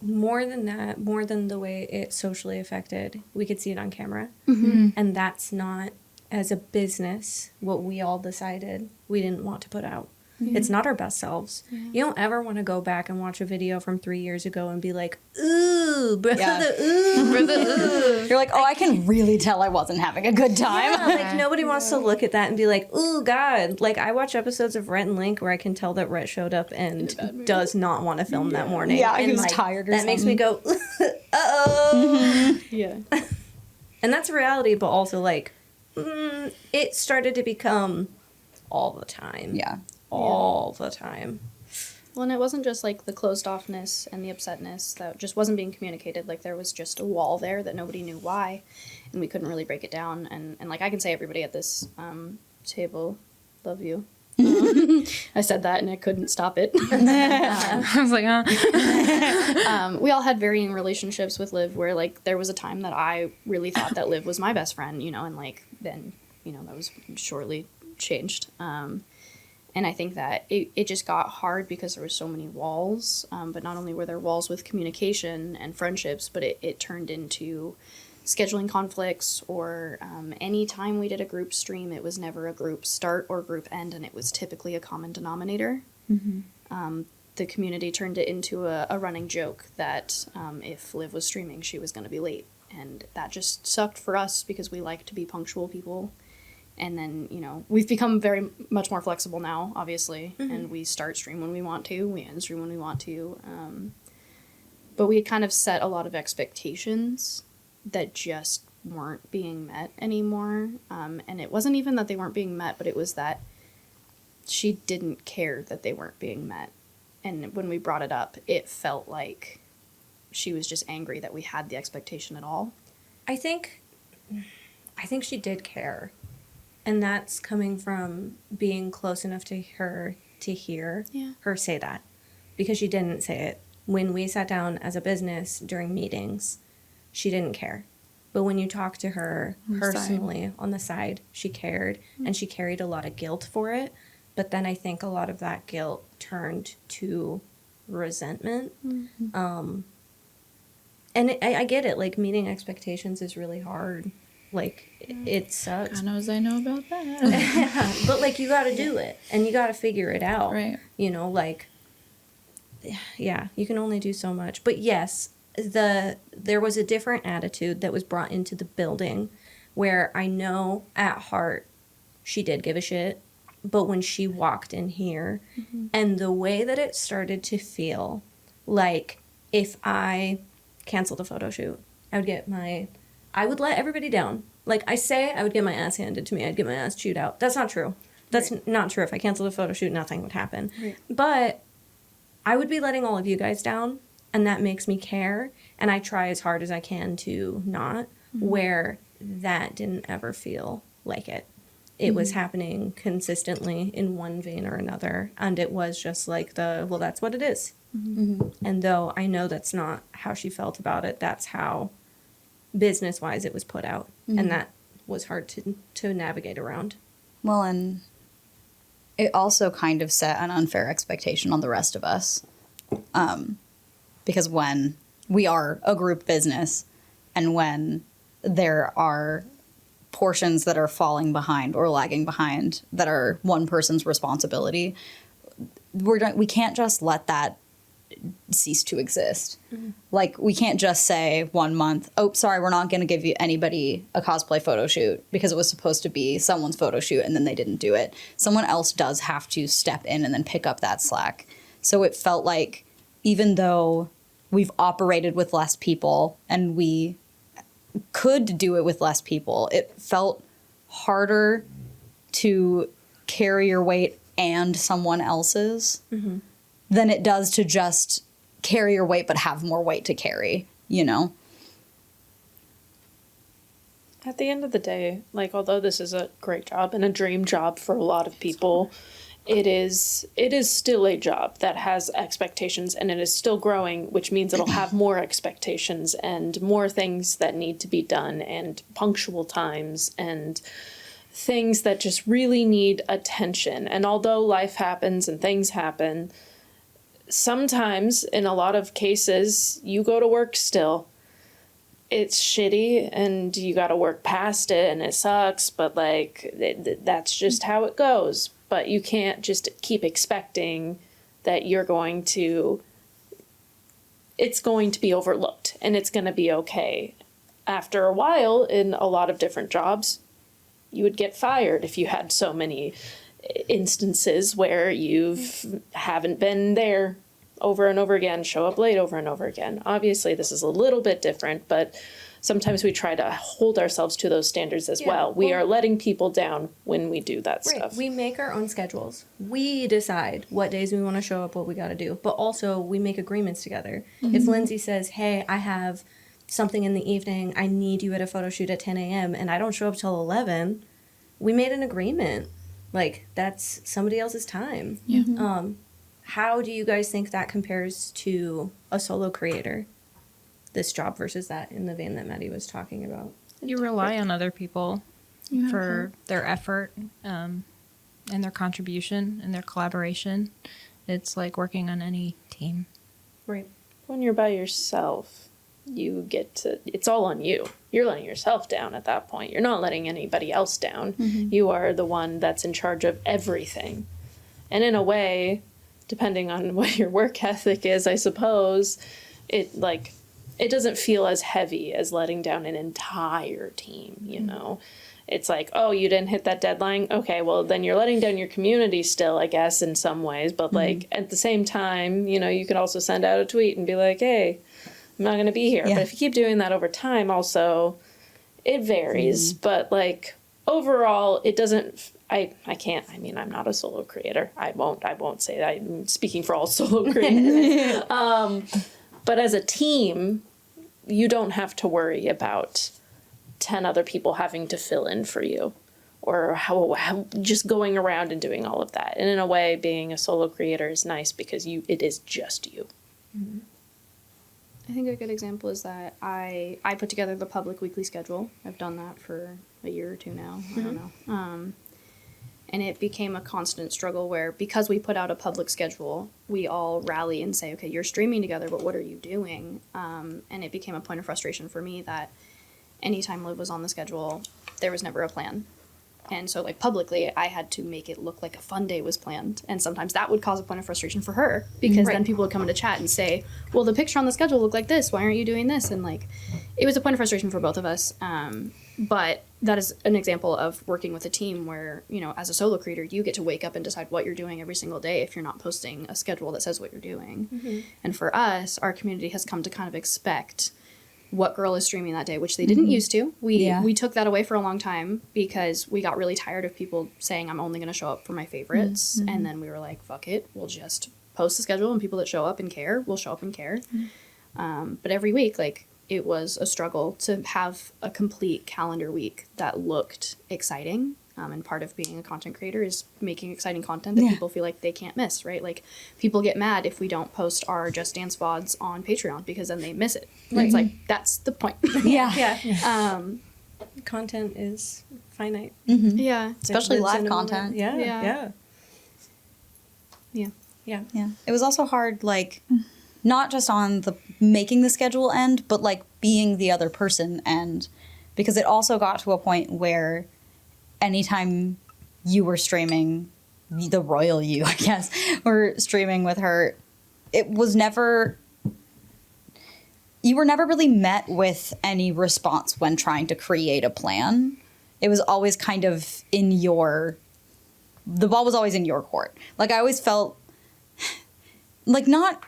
more than that, more than the way it socially affected, we could see it on camera. And that's not, as a business, what we all decided we didn't want to put out. It's not our best selves. You don't ever want to go back and watch a video from 3 years ago and be like, ooh, brother, ooh. You're like, oh, I can really tell I wasn't having a good time. Yeah, like, nobody wants to look at that and be like, ooh, God. Like, I watch episodes of Rhett and Link where I can tell that Rhett showed up and does not want to film that morning. Yeah, and he was like, tired or that makes me go, uh-oh. Yeah. And that's reality, but also, like, it started to become all the time. Yeah. All the time. Well, and it wasn't just, like, the closed offness and the upsetness that just wasn't being communicated. Like, there was just a wall there that nobody knew why, and we couldn't really break it down. And like, I can say everybody at this table, love you. I said that and I couldn't stop it. I was like, We all had varying relationships with Liv, where, like, there was a time that I really thought that Liv was my best friend, you know, and, like, then, you know, that was shortly changed. And I think that it just got hard because there were so many walls, but not only were there walls with communication and friendships, but it turned into scheduling conflicts, or any time we did a group stream, it was never a group start or group end, and it was typically a common denominator. The community turned it into a running joke that if Liv was streaming, she was going to be late. And that just sucked for us because we like to be punctual people. And then, you know, we've become very much more flexible now, obviously, and we start stream when we want to, we end stream when we want to. But we had kind of set a lot of expectations that just weren't being met anymore. And it wasn't even that they weren't being met, but it was that she didn't care that they weren't being met. And when we brought it up, it felt like she was just angry that we had the expectation at all. I think she did care. And that's coming from being close enough to her to hear her say that. Because she didn't say it. When we sat down as a business during meetings, she didn't care. But when you talk to her personally on the side, she cared. And she carried a lot of guilt for it. But then I think a lot of that guilt turned to resentment. And I get it. Like, meeting expectations is really hard. Like, it sucks. God knows I know about that. Yeah, but, like, you got to do it. And you got to figure it out. Right. You know, like, yeah, you can only do so much. But, yes, there was a different attitude that was brought into the building where I know at heart she did give a shit. But when she walked in here, and the way that it started to feel, like, if I canceled a photo shoot, I would let everybody down. Like, I would get my ass handed to me. I'd get my ass chewed out. That's not true. That's not true. If I canceled a photo shoot, nothing would happen. Right. But I would be letting all of you guys down, and that makes me care. And I try as hard as I can to not, where that didn't ever feel like it. It was happening consistently in one vein or another. And it was just like well, that's what it is. And though I know that's not how she felt about it, that's how business-wise it was put out. And that was hard to navigate around. Well, and it also kind of set an unfair expectation on the rest of us. Because when we are a group business, and when there are portions that are falling behind or lagging behind that are one person's responsibility, we can't just let that cease to exist. Like, we can't just say 1 month, oh, sorry, we're not going to give you anybody a cosplay photo shoot because it was supposed to be someone's photo shoot and then they didn't do it. Someone else does have to step in and then pick up that slack. So it felt like, even though we've operated with less people and we could do it with less people, it felt harder to carry your weight and someone else's than it does to just carry your weight but have more weight to carry, you know? At the end of the day, like, although this is a great job and a dream job for a lot of people, it is still a job that has expectations, and it is still growing, which means it'll have more expectations and more things that need to be done, and punctual times and things that just really need attention. And although life happens and things happen, sometimes, in a lot of cases, you go to work still. It's shitty and you got to work past it and it sucks, but like, that's just how it goes. But you can't just keep expecting that it's going to be overlooked and it's going to be okay. After a while, in a lot of different jobs, you would get fired if you had so many instances where haven't been there over and over again, show up late over and over again. Obviously, this is a little bit different, but sometimes we try to hold ourselves to those standards as well. We are letting people down when we do that stuff. We make our own schedules. We decide what days we want to show up, what we got to do. But also, we make agreements together. If Lindsay says, hey, I have something in the evening, I need you at a photo shoot at 10 a.m., and I don't show up till 11, we made an agreement. Like, that's somebody else's time. Yeah. How do you guys think that compares to a solo creator? This job versus that, in the vein that Maddie was talking about. You rely on other people for their effort and their contribution and their collaboration. It's like working on any team. Right. When you're by yourself, it's all on you. You're letting yourself down at that point. You're not letting anybody else down. You are the one that's in charge of everything. And in a way, depending on what your work ethic is, I suppose, it doesn't feel as heavy as letting down an entire team, you know? It's like, oh, you didn't hit that deadline? Okay, well, then you're letting down your community still, I guess, in some ways. But, like, at the same time, you know, you could also send out a tweet and be like, hey, I'm not going to be here. Yeah. But if you keep doing that over time, also, it varies. But, like, overall, it doesn't... I can't. I mean, I'm not a solo creator. I won't say that. I'm speaking for all solo creators. But as a team, you don't have to worry about 10 other people having to fill in for you, or how just going around and doing all of that. And in a way, being a solo creator is nice because it is just you. I think a good example is that I put together the public weekly schedule. I've done that for a year or two now. I don't know. And it became a constant struggle where, because we put out a public schedule, we all rally and say, okay, you're streaming together, but what are you doing? And it became a point of frustration for me that anytime Liv was on the schedule, there was never a plan. And so, like, publicly, I had to make it look like a fun day was planned. And sometimes that would cause a point of frustration for her, because then people would come into chat and say, well, the picture on the schedule looked like this. Why aren't you doing this? And, like, it was a point of frustration for both of us. But that is an example of working with a team where, you know, as a solo creator, you get to wake up and decide what you're doing every single day if you're not posting a schedule that says what you're doing. And for us, our community has come to kind of expect what girl is streaming that day, which they didn't used to. We took that away for a long time because we got really tired of people saying, I'm only going to show up for my favorites. And then we were like, fuck it, we'll just post the schedule, and people that show up and care will show up and care. But every week, like, it was a struggle to have a complete calendar week that looked exciting. And part of being a content creator is making exciting content that people feel like they can't miss, right? Like, people get mad if we don't post our Just Dance VODs on Patreon because then they miss it. Right. It's like, that's the point. Content is finite. Yeah. Especially It lives live in a moment. content. Yeah. Yeah. It was also hard, like, not just on the making the schedule end, but like being the other person end. Because it also got to a point where anytime you were streaming, the royal you, I guess, or streaming with her, it was never, you were never really met with any response when trying to create a plan. It was always kind of the ball was always in your court. Like, I always felt like not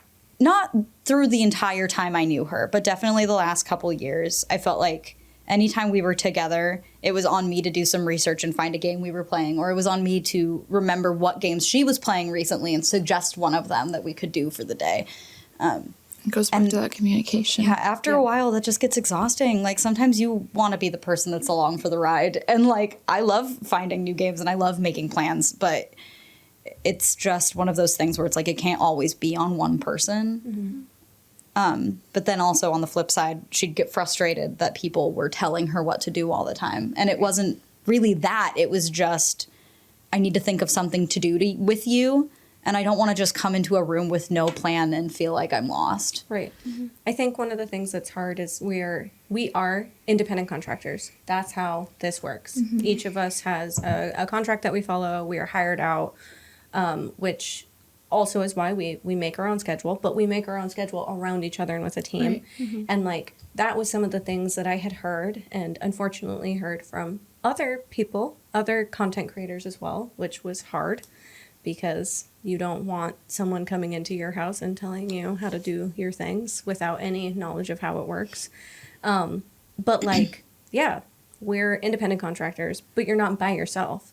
through the entire time I knew her, but definitely the last couple years, I felt like anytime we were together, it was on me to do some research and find a game we were playing, or it was on me to remember what games she was playing recently and suggest one of them that we could do for the day. It goes back to that communication. Yeah, after a while, that just gets exhausting. Like, sometimes you want to be the person that's along for the ride. And, like, I love finding new games and I love making plans, but it's just one of those things where it's like it can't always be on one person. But then also on the flip side, she'd get frustrated that people were telling her what to do all the time. And it wasn't really that. It was just, I need to think of something to do with you. And I don't want to just come into a room with no plan and feel like I'm lost. Right. I think one of the things that's hard is we are independent contractors. That's how this works. Each of us has a contract that we follow. We are hired out, which also is why we make our own schedule, but we make our own schedule around each other and with a team. Right. And like, that was some of the things that I had heard and unfortunately heard from other people, other content creators as well, which was hard because you don't want someone coming into your house and telling you how to do your things without any knowledge of how it works. But like, yeah, we're independent contractors, but you're not by yourself.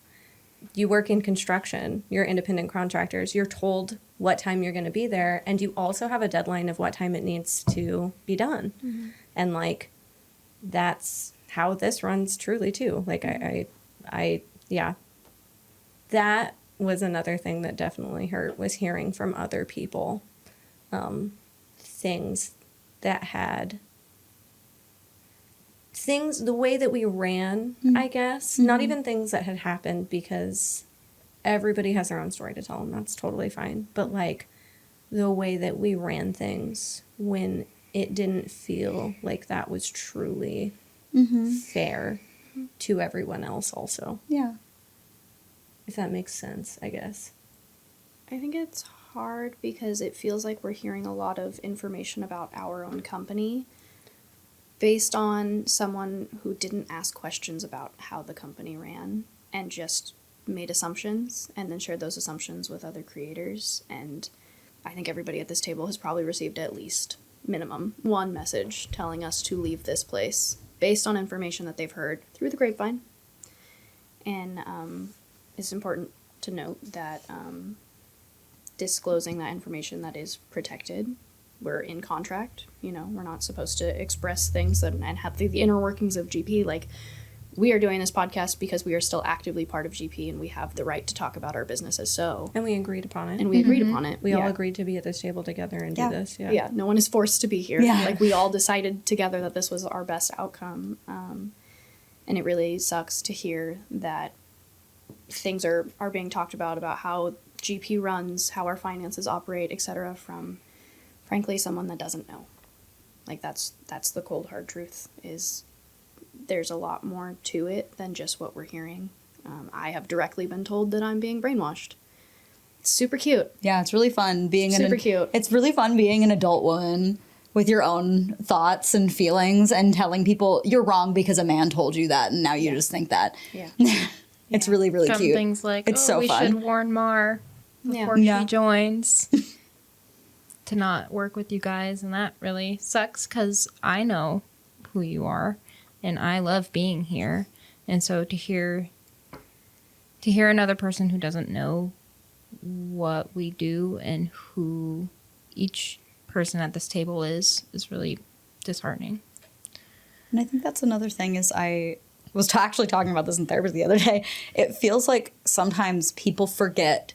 You work in construction, you're independent contractors, you're told what time you're going to be there, and you also have a deadline of what time it needs to be done. And like, that's how this runs truly too. Like I yeah, that was another thing that definitely hurt, was hearing from other people, things that had things, the way that we ran, I guess, not even things that had happened, because everybody has their own story to tell, and that's totally fine. But like, the way that we ran things when it didn't feel like that was truly fair to everyone else also. Yeah. If that makes sense, I guess. I think it's hard because it feels like we're hearing a lot of information about our own company based on someone who didn't ask questions about how the company ran and just made assumptions and then shared those assumptions with other creators. And I think everybody at this table has probably received at least minimum one message telling us to leave this place based on information that they've heard through the grapevine. And it's important to note that disclosing that information that is protected, we're in contract, you know, we're not supposed to express things and have the inner workings of GP. Like, we are doing this podcast because we are still actively part of GP and we have the right to talk about our businesses. So, And we agreed upon it. and we agreed upon it. We all agreed to be at this table together and do this. Yeah. Yeah, no one is forced to be here. Yeah. Like, we all decided together that this was our best outcome. And it really sucks to hear that things are being talked about how GP runs, how our finances operate, etc., from, frankly, someone that doesn't know. Like, that's the cold, hard truth, is there's a lot more to it than just what we're hearing. I have directly been told that I'm being brainwashed. It's super cute. Yeah, it's really fun being Super cute. It's really fun being an adult woman with your own thoughts and feelings and telling people you're wrong because a man told you that and now you just think that. Yeah. It's really, really Some cute. things like, it's so we fun. should warn Mar before Yeah. she joins to not work with you guys. And that really sucks because I know who you are and I love being here. And so to hear another person who doesn't know what we do and who each person at this table is really disheartening. And I think that's another thing is I was actually talking about this in therapy the other day. It feels like sometimes people forget,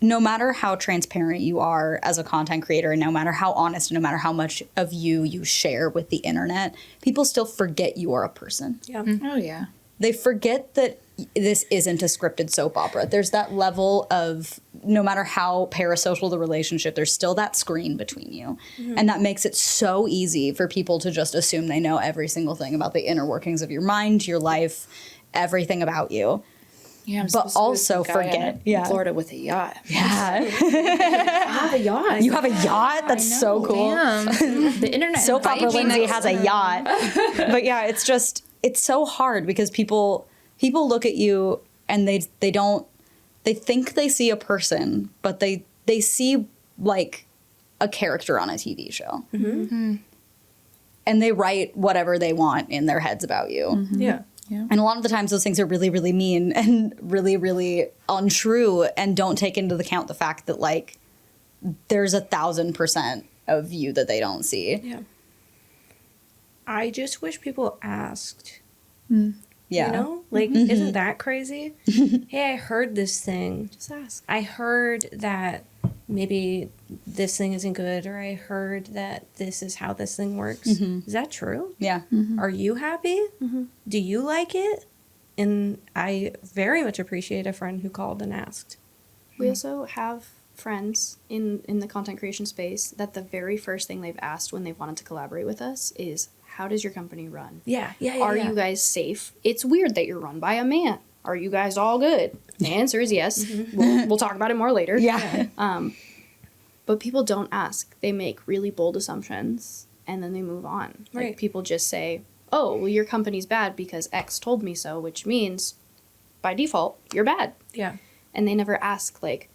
no matter how transparent you are as a content creator, and no matter how honest, and no matter how much of you share with the internet, people still forget you are a person. Yeah. Oh, yeah. They forget that this isn't a scripted soap opera. There's that level of, no matter how parasocial the relationship, there's still that screen between you. And that makes it so easy for people to just assume they know every single thing about the inner workings of your mind, your life, everything about you. Yeah, I'm But supposed to be also with some guy forget- in yeah. Florida with a yacht. Yeah. I have a yacht. You have a yacht? That's so cool. Damn. The internet. Soap opera Vikings. Lindsay has a yacht. But yeah, it's so hard because people look at you and they think they see a person, but they see like a character on a TV show. And they write whatever they want in their heads about you. Yeah. Yeah. And a lot of the times those things are really, really mean and really, really untrue and don't take into account the fact that like there's 1,000% of you that they don't see. Yeah. I just wish people asked. Yeah. You know? Like, isn't that crazy? Hey, I heard this thing. Just ask. I heard that maybe this thing isn't good, or I heard that this is how this thing works. Is that true? Yeah. Are you happy? Do you like it? And I very much appreciate a friend who called and asked. We also have friends in the content creation space that the very first thing they've asked when they've wanted to collaborate with us is, how does your company run? Yeah. Are you guys safe? It's weird that you're run by a man. Are you guys all good? The answer is yes. We'll talk about it more later. Yeah. But people don't ask. They make really bold assumptions and then they move on. Right. Like people just say, oh, well, your company's bad because X told me so, which means by default, you're bad. Yeah. And they never ask, like,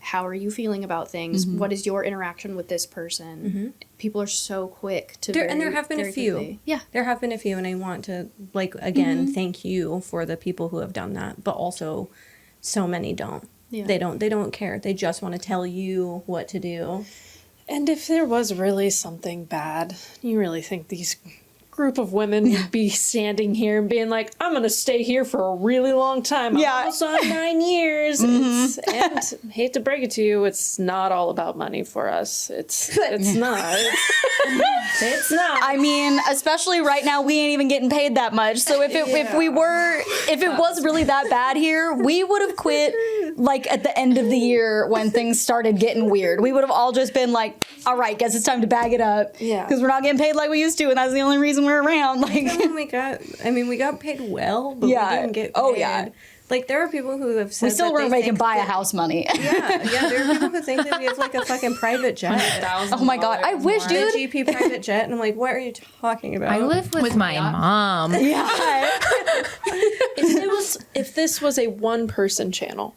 how are you feeling about things? What is your interaction with this person? People are so quick to And there have been a very few. quickly- Yeah. There have been a few, and I want to, like, again, thank you for the people who have done that. But also, so many don't. Yeah. They don't care. They just want to tell you what to do. And if there was really something bad, you really think these group of women would be standing here and being like, I'm going to stay here for a really long time. Yeah. I'm almost on 9 years. And hate to break it to you, it's not all about money for us. It's not. It's not. I mean, especially right now, we ain't even getting paid that much. So if it was really that bad here, we would have quit like at the end of the year when things started getting weird. We would have all just been like, all right, guess it's time to bag it up. Yeah. Because we're not getting paid like we used to, and that's the only reason we're around. Like, And we got paid well, but Yeah. we didn't get paid. Oh, yeah. Like, there are people who have said we still that weren't they making think buy a that- house money. Yeah, there are people who think that we have, like, a fucking private jet. Oh my God, I wish, The dude. GP private jet, and I'm like, what are you talking about? I live with my mom. Yeah. If this was a one-person channel,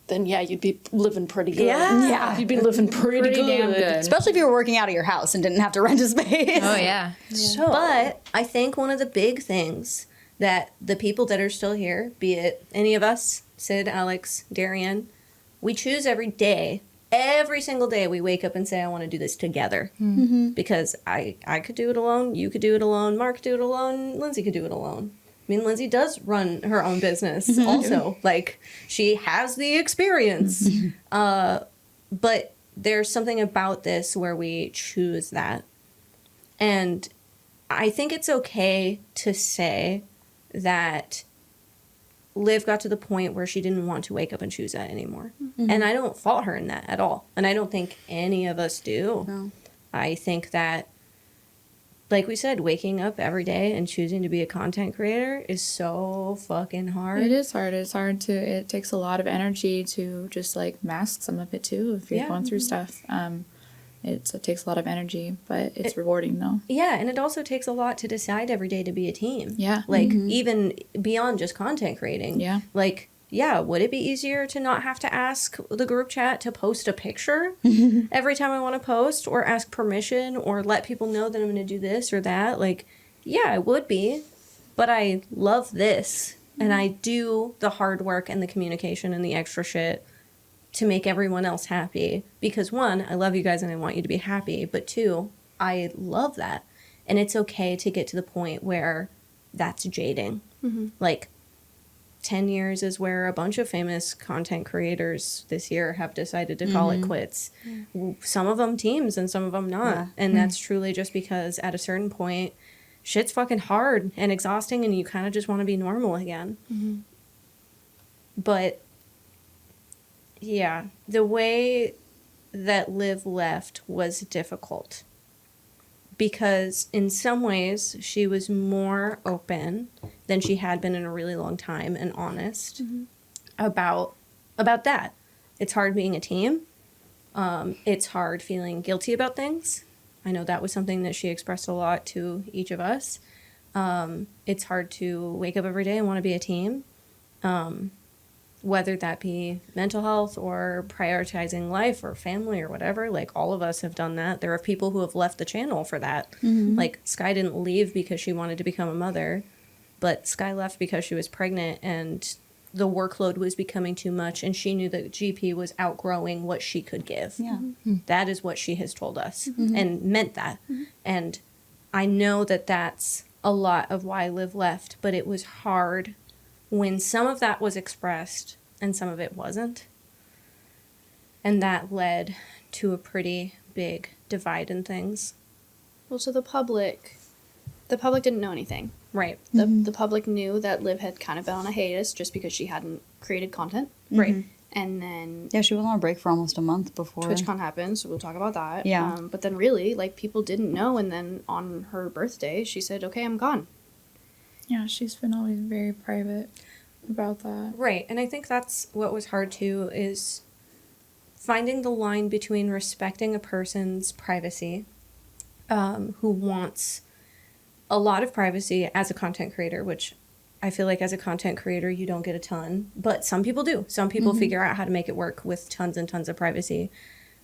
then yeah, you'd be living pretty good. Yeah. You'd be living pretty good. damn good. Especially if you were working out of your house and didn't have to rent a space. Oh yeah. So, But I think one of the big things that the people that are still here, be it any of us, Sid, Alex, Darian, we choose every single day we wake up and say, I want to do this together. Because I could do it alone, you could do it alone, Mark could do it alone, Lindsay could do it alone. I mean, Lindsay does run her own business also. Like, she has the experience. But there's something about this where we choose that. And I think it's okay to say that Liv got to the point where she didn't want to wake up and choose that anymore. And I don't fault her in that at all. And I don't think any of us do. No. I think that, like we said, waking up every day and choosing to be a content creator is so fucking hard. It is hard. It's hard to. It takes a lot of energy to just like mask some of it too. If you're Yeah. going through stuff, it takes a lot of energy, but it's rewarding though. Yeah, and it also takes a lot to decide every day to be a team. Yeah. Like, even beyond just content creating. Yeah. Like, yeah, would it be easier to not have to ask the group chat to post a picture every time I want to post, or ask permission, or let people know that I'm going to do this or that? Like, yeah, it would be. But I love this, and I do the hard work and the communication and the extra shit to make everyone else happy. Because one, I love you guys and I want you to be happy. But two, I love that. And it's okay to get to the point where that's jading. Like, 10 years is where a bunch of famous content creators this year have decided to call it quits. Some of them teams and some of them not. Yeah. And that's truly just because at a certain point, shit's fucking hard and exhausting, and you kind of just want to be normal again. But yeah, the way that Liv left was difficult because in some ways she was more open than she had been in a really long time and honest about that. It's hard being a team. It's hard feeling guilty about things. I know that was something that she expressed a lot to each of us. It's hard to wake up every day and want to be a team, whether that be mental health or prioritizing life or family or whatever. Like, all of us have done that. There are people who have left the channel for that. Like, Sky didn't leave because she wanted to become a mother, but Sky left because she was pregnant and the workload was becoming too much, and she knew that GP was outgrowing what she could give. Yeah. That is what she has told us and meant that. And I know that that's a lot of why Liv left, but it was hard when some of that was expressed and some of it wasn't. And that led to a pretty big divide in things. Well, so the public didn't know anything. Right. The public knew that Liv had kind of been on a hiatus just because she hadn't created content. Right. And then Yeah, she was on a break for almost a month before. TwitchCon happened, so we'll talk about that. Yeah. But then really, like, people didn't know, and then on her birthday, she said, okay, I'm gone. Yeah, she's been always very private about that. Right. And I think that's what was hard too, is finding the line between respecting a person's privacy, who wants a lot of privacy as a content creator, which I feel like as a content creator, you don't get a ton, but some people do. Some people figure out how to make it work with tons and tons of privacy,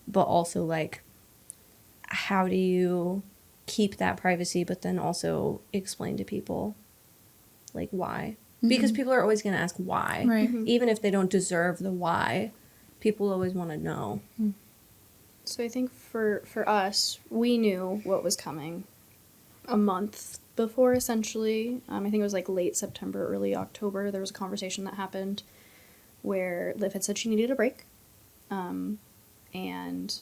but also, like, how do you keep that privacy, but then also explain to people, like, why? Because people are always going to ask why. Right. Even if they don't deserve the why, people always want to know. So I think for us, we knew what was coming a month before, essentially. I think it was like late September, early October. There was a conversation that happened where Liv had said she needed a break. And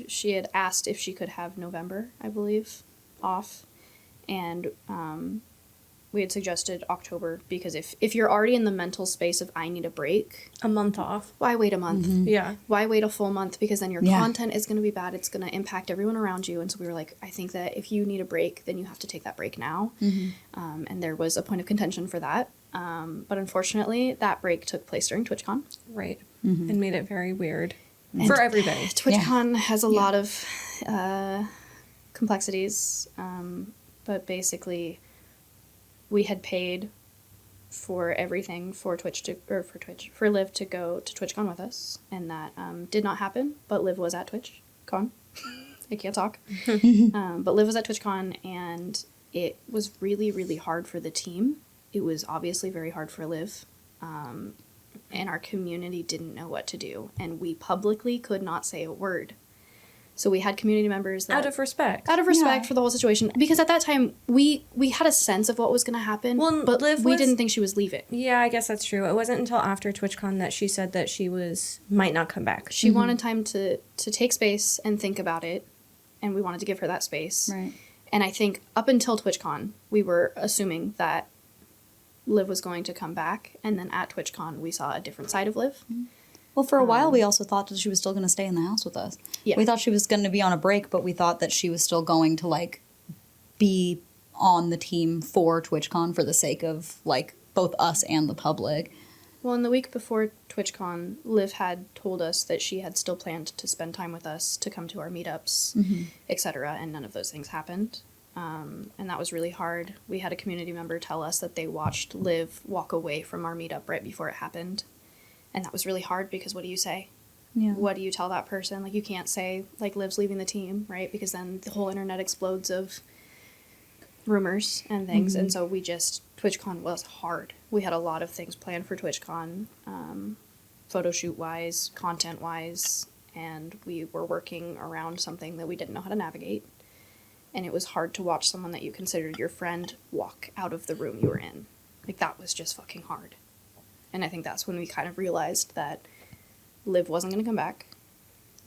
she had asked if she could have November, I believe, off. And we had suggested October because if you're already in the mental space of I need a break, A month off. why wait a month? Yeah. Why wait a full month? Because then your Yeah. content is going to be bad. It's going to impact everyone around you. And so we were like, I think that if you need a break, then you have to take that break now. And there was a point of contention for that. But unfortunately, that break took place during TwitchCon. Right. And made it very weird for everybody. TwitchCon has a lot of complexities. But basically, we had paid for everything for Liv to go to TwitchCon with us, and that did not happen. But Liv was at TwitchCon. I can't talk. But Liv was at TwitchCon, and it was really, really hard for the team. It was obviously very hard for Liv, and our community didn't know what to do, and we publicly could not say a word. So we had community members that... Out of respect. for the whole situation. Because at that time, we had a sense of what was going to happen, Well, but Liv we was- didn't think she was leaving. Yeah, I guess that's true. It wasn't until after TwitchCon that she said that she might not come back. She wanted time to take space and think about it, and we wanted to give her that space. Right. And I think up until TwitchCon, we were assuming that Liv was going to come back, and then at TwitchCon, we saw a different side of Liv. Well, for a while, we also thought that she was still going to stay in the house with us. Yeah. We thought she was going to be on a break, but we thought that she was still going to, like, be on the team for TwitchCon for the sake of, like, both us and the public. Well, in the week before TwitchCon, Liv had told us that she had still planned to spend time with us, to come to our meetups, etc., and none of those things happened. And that was really hard. We had a community member tell us that they watched Liv walk away from our meetup right before it happened. And that was really hard because what do you say? Yeah. What do you tell that person? Like, you can't say, like, Liv's leaving the team, right? Because then the whole internet explodes of rumors and things. And so TwitchCon was hard. We had a lot of things planned for TwitchCon, photo shoot-wise, content-wise, and we were working around something that we didn't know how to navigate. And it was hard to watch someone that you considered your friend walk out of the room you were in. Like, that was just fucking hard. And I think that's when we kind of realized that Liv wasn't going to come back,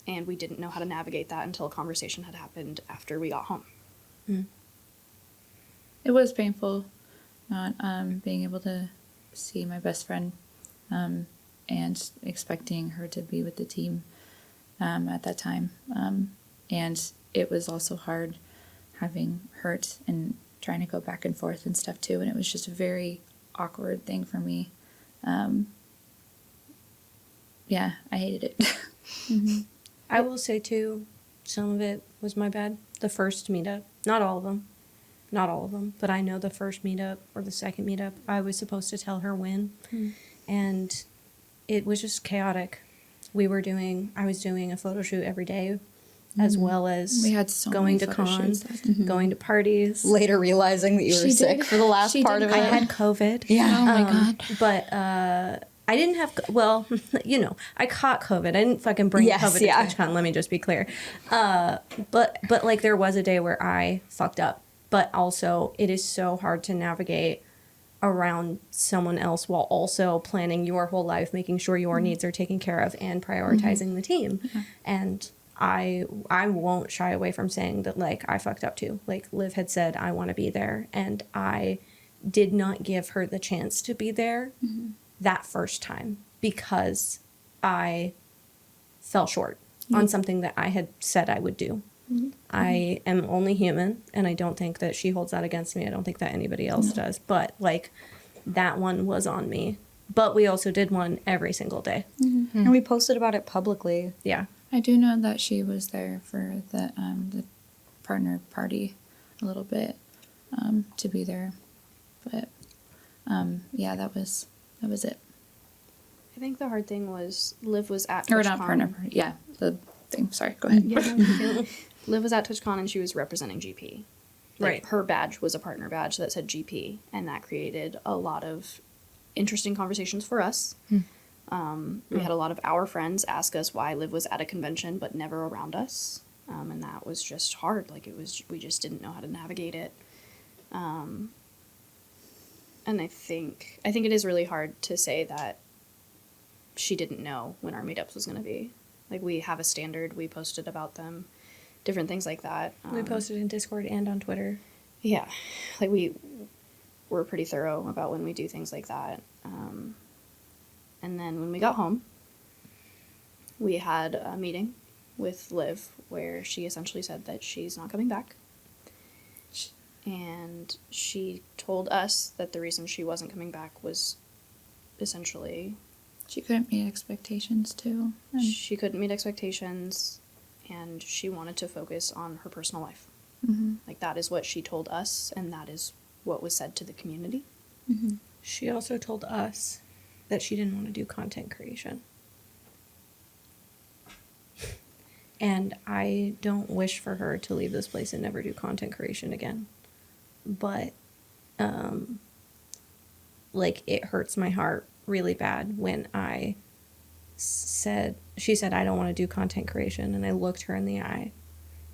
and we didn't know how to navigate that until a conversation had happened after we got home. It was painful not being able to see my best friend and expecting her to be with the team at that time. And it was also hard having Hurt and trying to go back and forth and stuff too. And it was just a very awkward thing for me. Yeah, I hated it. I will say too, some of it was my bad. The first meetup, not all of them, but I know the first meetup or the second meetup, I was supposed to tell her when, and it was just chaotic. I was doing a photo shoot every day, as well as We had so going many to photo shoots cons, going to parties. Later realizing that you were sick for the last part of it. I had COVID. Yeah. Oh my God. But I didn't have, I caught COVID. I didn't fucking bring Yes, COVID to yeah. TwitchCon, let me just be clear. But like there was a day where I fucked up. But also it is so hard to navigate around someone else while also planning your whole life, making sure your needs are taken care of and prioritizing the team. And I won't shy away from saying that, like, I fucked up too. Like Liv had said, I want to be there. And I did not give her the chance to be there that first time because I fell short on something that I had said I would do. I am only human, and I don't think that she holds that against me. I don't think that anybody else does. But, like, that one was on me. But we also did one every single day. And we posted about it publicly. Yeah. I do know that she was there for the partner party a little bit to be there, but yeah, that was it. I think the hard thing was Liv was at Or not TwitchCon. partner party. Yeah, the thing. Sorry, go ahead. Liv was at TwitchCon and she was representing GP. Like, Right. her badge was a partner badge that said GP, and that created a lot of interesting conversations for us. We had a lot of our friends ask us why Liv was at a convention but never around us, and that was just hard. Like, we just didn't know how to navigate it. And I think it is really hard to say that she didn't know when our meetups was going to be. Like, we have a standard, we posted about them, different things like that. We posted in Discord and on Twitter. Yeah, like we're pretty thorough about when we do things like that. And then when we got home, we had a meeting with Liv where she essentially said that she's not coming back. And she told us that the reason she wasn't coming back was essentially She couldn't meet expectations too. And she couldn't meet expectations and she wanted to focus on her personal life. Like, that is what she told us, and that is what was said to the community. She also told us that she didn't want to do content creation. And I don't wish for her to leave this place and never do content creation again. But, like, it hurts my heart really bad when she said, I don't want to do content creation. And I looked her in the eye,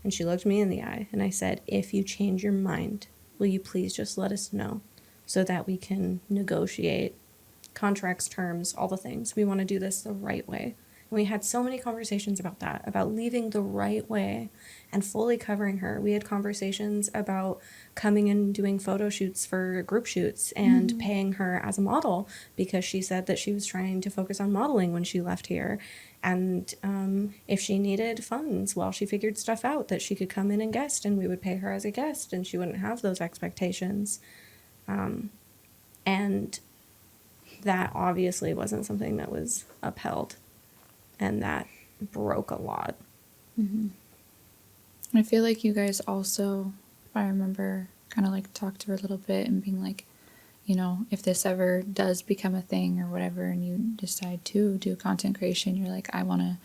and she looked me in the eye, and I said, if you change your mind, will you please just let us know so that we can negotiate contracts, terms, all the things. We want to do this the right way. And we had so many conversations about that, about leaving the right way and fully covering her. We had conversations about coming and doing photo shoots for group shoots and paying her as a model because she said that she was trying to focus on modeling when she left here. And if she needed funds while she figured stuff out, that she could come in and guest and we would pay her as a guest and she wouldn't have those expectations. And that obviously wasn't something that was upheld. And that broke a lot. I feel like you guys also, if I remember, kind of like talked to her a little bit and being like, you know, if this ever does become a thing or whatever and you decide to do content creation, you're like, I want to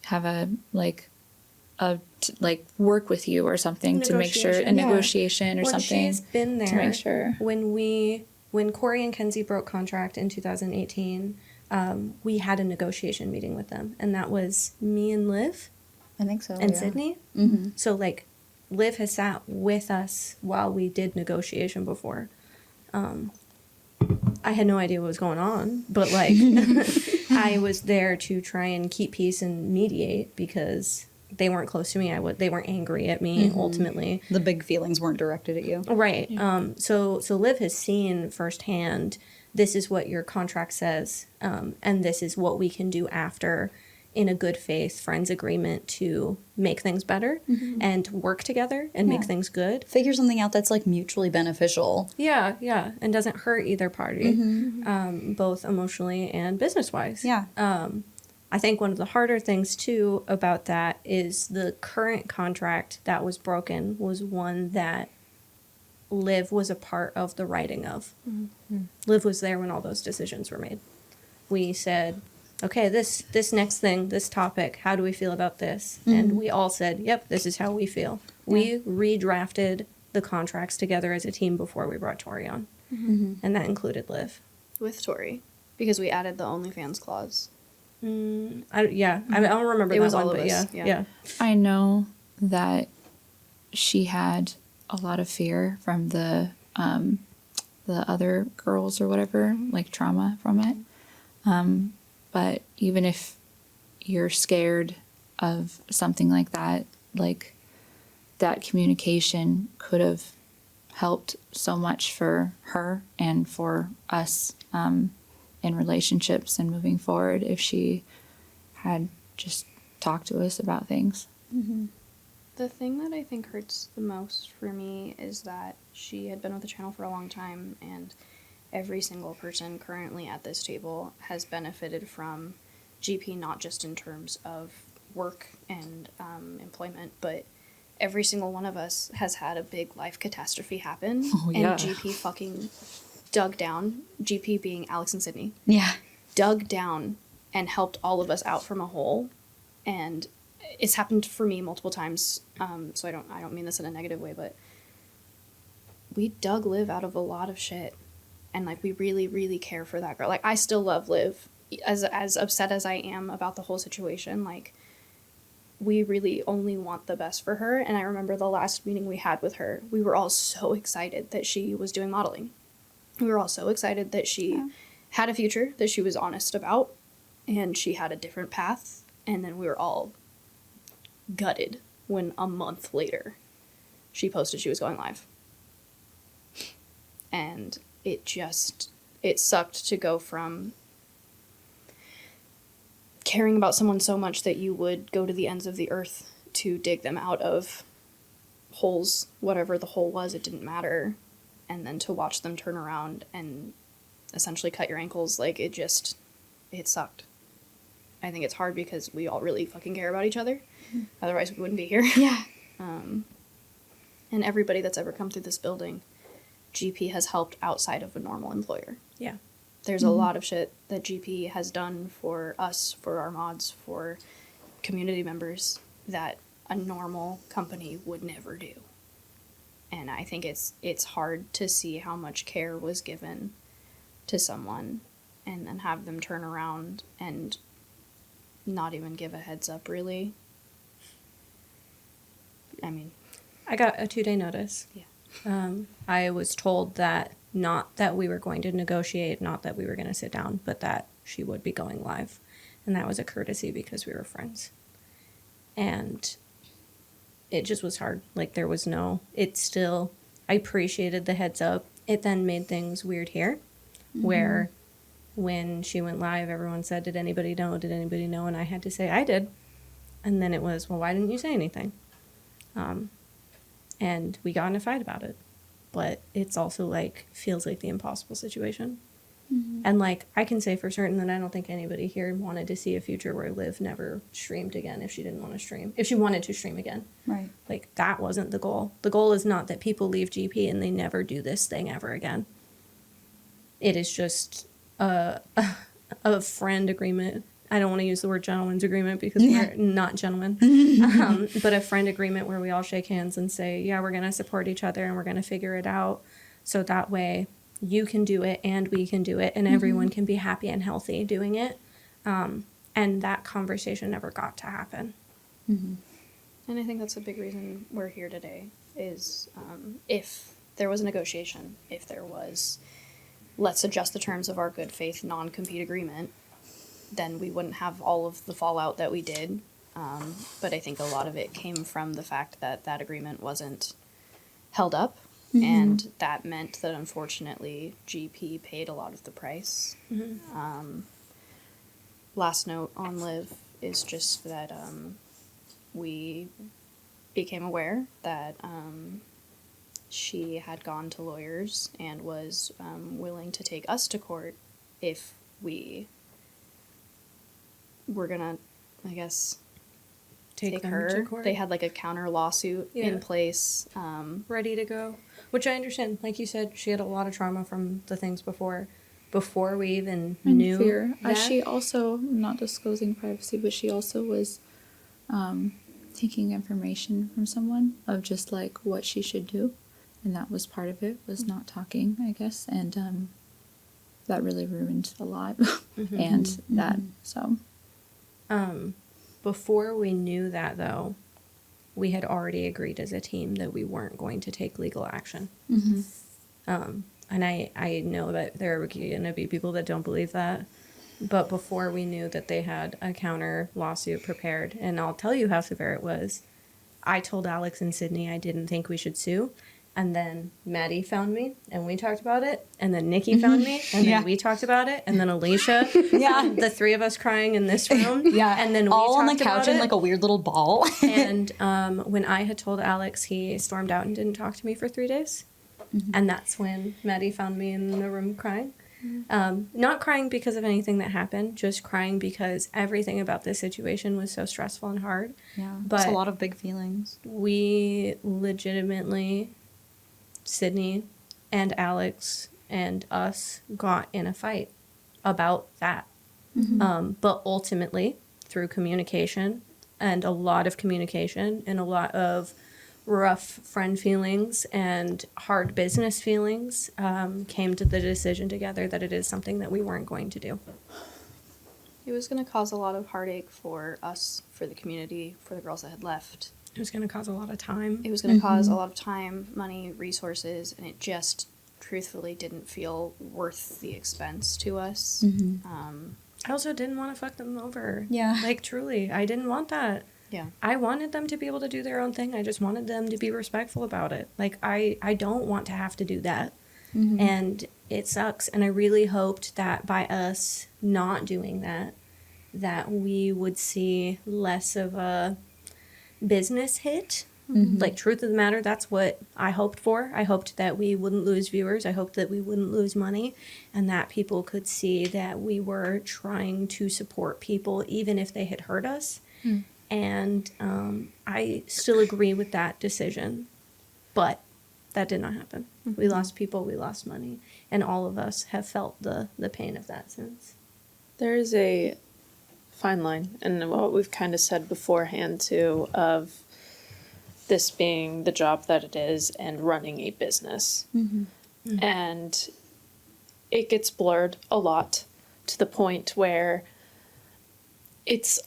have work with you or something to make sure, a negotiation or something. She's been there to make sure. When Corey and Kenzie broke contract in 2018, we had a negotiation meeting with them, and that was me and Liv. I think so. And Sydney. So, like, Liv has sat with us while we did negotiation before. I had no idea what was going on, but, like, I was there to try and keep peace and mediate because they weren't close to me. They weren't angry at me ultimately. The big feelings weren't directed at you. Right. So Liv has seen firsthand, this is what your contract says, and this is what we can do after, in a good faith friends agreement to make things better and work together and make things good. Figure something out that's like mutually beneficial. Yeah, and doesn't hurt either party, both emotionally and business-wise. Yeah. I think one of the harder things, too, about that is the current contract that was broken was one that Liv was a part of the writing of. Liv was there when all those decisions were made. We said, okay, this next thing, this topic, how do we feel about this? And we all said, yep, this is how we feel. We redrafted the contracts together as a team before we brought Tori on. And that included Liv. With Tori, because we added the OnlyFans clause. I don't remember It that was one, all of but us, yeah. yeah. I know that she had a lot of fear from the other girls or whatever, like trauma from it. But even if you're scared of something like that communication could have helped so much for her and for us in relationships and moving forward if she had just talked to us about things. The thing that I think hurts the most for me is that she had been with the channel for a long time, and every single person currently at this table has benefited from GP, not just in terms of work and employment, but every single one of us has had a big life catastrophe happen, and GP fucking dug down, GP being Alex and Sydney, dug down and helped all of us out from a hole. And it's happened for me multiple times, so I don't mean this in a negative way, but we dug Liv out of a lot of shit, and like we really, really care for that girl. Like, I still love Liv, as upset as I am about the whole situation. Like, we really only want the best for her. And I remember the last meeting we had with her, we were all so excited that she was doing modeling. We were all so excited that she had a future that she was honest about, and she had a different path. And then we were all gutted when a month later she posted she was going live. And it sucked to go from caring about someone so much that you would go to the ends of the earth to dig them out of holes, whatever the hole was, it didn't matter, and then to watch them turn around and essentially cut your ankles. Like, it sucked. I think it's hard because we all really fucking care about each other. Otherwise we wouldn't be here. And everybody that's ever come through this building, GP has helped outside of a normal employer. There's a lot of shit that GP has done for us, for our mods, for community members that a normal company would never do. And I think it's hard to see how much care was given to someone and then have them turn around and not even give a heads up, really. I mean, I got a 2-day notice. I was told that not that we were going to negotiate, not that we were going to sit down, but that she would be going live. And that was a courtesy because we were friends. And it just was hard. Like, there was I appreciated the heads up. It then made things weird here, where when she went live, everyone said, did anybody know? Did anybody know? And I had to say, I did. And then it was, well, why didn't you say anything? And we got in a fight about it. But it's also, like, feels like the impossible situation. And, like, I can say for certain that I don't think anybody here wanted to see a future where Liv never streamed again if she didn't want to stream. If she wanted to stream again. Right. Like, that wasn't the goal. The goal is not that people leave GP and they never do this thing ever again. It is just a friend agreement. I don't want to use the word gentleman's agreement because we're not gentlemen. But a friend agreement where we all shake hands and say, yeah, we're going to support each other and we're going to figure it out. So that way you can do it and we can do it and everyone can be happy and healthy doing it. And that conversation never got to happen. And I think that's a big reason we're here today is if there was a negotiation, if there was, let's adjust the terms of our good faith non-compete agreement, then we wouldn't have all of the fallout that we did. But I think a lot of it came from the fact that that agreement wasn't held up. And that meant that, unfortunately, GP paid a lot of the price. Last note on Liv is just that we became aware that she had gone to lawyers and was willing to take us to court if we were gonna, I guess, take them her. to court. They had like a counter lawsuit in place. Ready to go, which I understand. Like you said, she had a lot of trauma from the things before we even knew Fear. that. She also, not disclosing privacy, but she also was taking information from someone of just like what she should do, and that was part of it, was not talking, I guess, and that really ruined a lot. And that, so Before we knew that, though, we had already agreed as a team that we weren't going to take legal action. And I know that there are going to be people that don't believe that. But before we knew that they had a counter lawsuit prepared, and I'll tell you how severe it was, I told Alex and Sydney I didn't think we should sue. And then Maddie found me, and we talked about it. And then Nikki found me, and then we talked about it. And then Alicia, the three of us crying in this room. And then we all on the talked about couch in it. like a weird little ball. And when I had told Alex, he stormed out and didn't talk to me for 3 days. And that's when Maddie found me in the room crying. Not crying because of anything that happened, just crying because everything about this situation was so stressful and hard. But it's a lot of big feelings. We legitimately, Sydney and Alex and us, got in a fight about that. But ultimately, through communication and a lot of communication and a lot of rough friend feelings and hard business feelings, came to the decision together that it is something that we weren't going to do. It was going to cause a lot of heartache for us, for the community, for the girls that had left. It was going to cause a lot of time. It was going to cause a lot of time, money, resources, and it just truthfully didn't feel worth the expense to us. I also didn't want to fuck them over. Yeah. Like, truly, I didn't want that. Yeah. I wanted them to be able to do their own thing. I just wanted them to be respectful about it. Like, I don't want to have to do that. And it sucks. And I really hoped that by us not doing that, that we would see less of a business hit. Like, truth of the matter, that's what I hoped for. I hoped that we wouldn't lose viewers. I hoped that we wouldn't lose money, and that people could see that we were trying to support people even if they had hurt us. And I still agree with that decision, but that did not happen. We lost people, we lost money, and all of us have felt the pain of that since. There is a fine line, and what we've kind of said beforehand too, of this being the job that it is and running a business. And it gets blurred a lot to the point where it's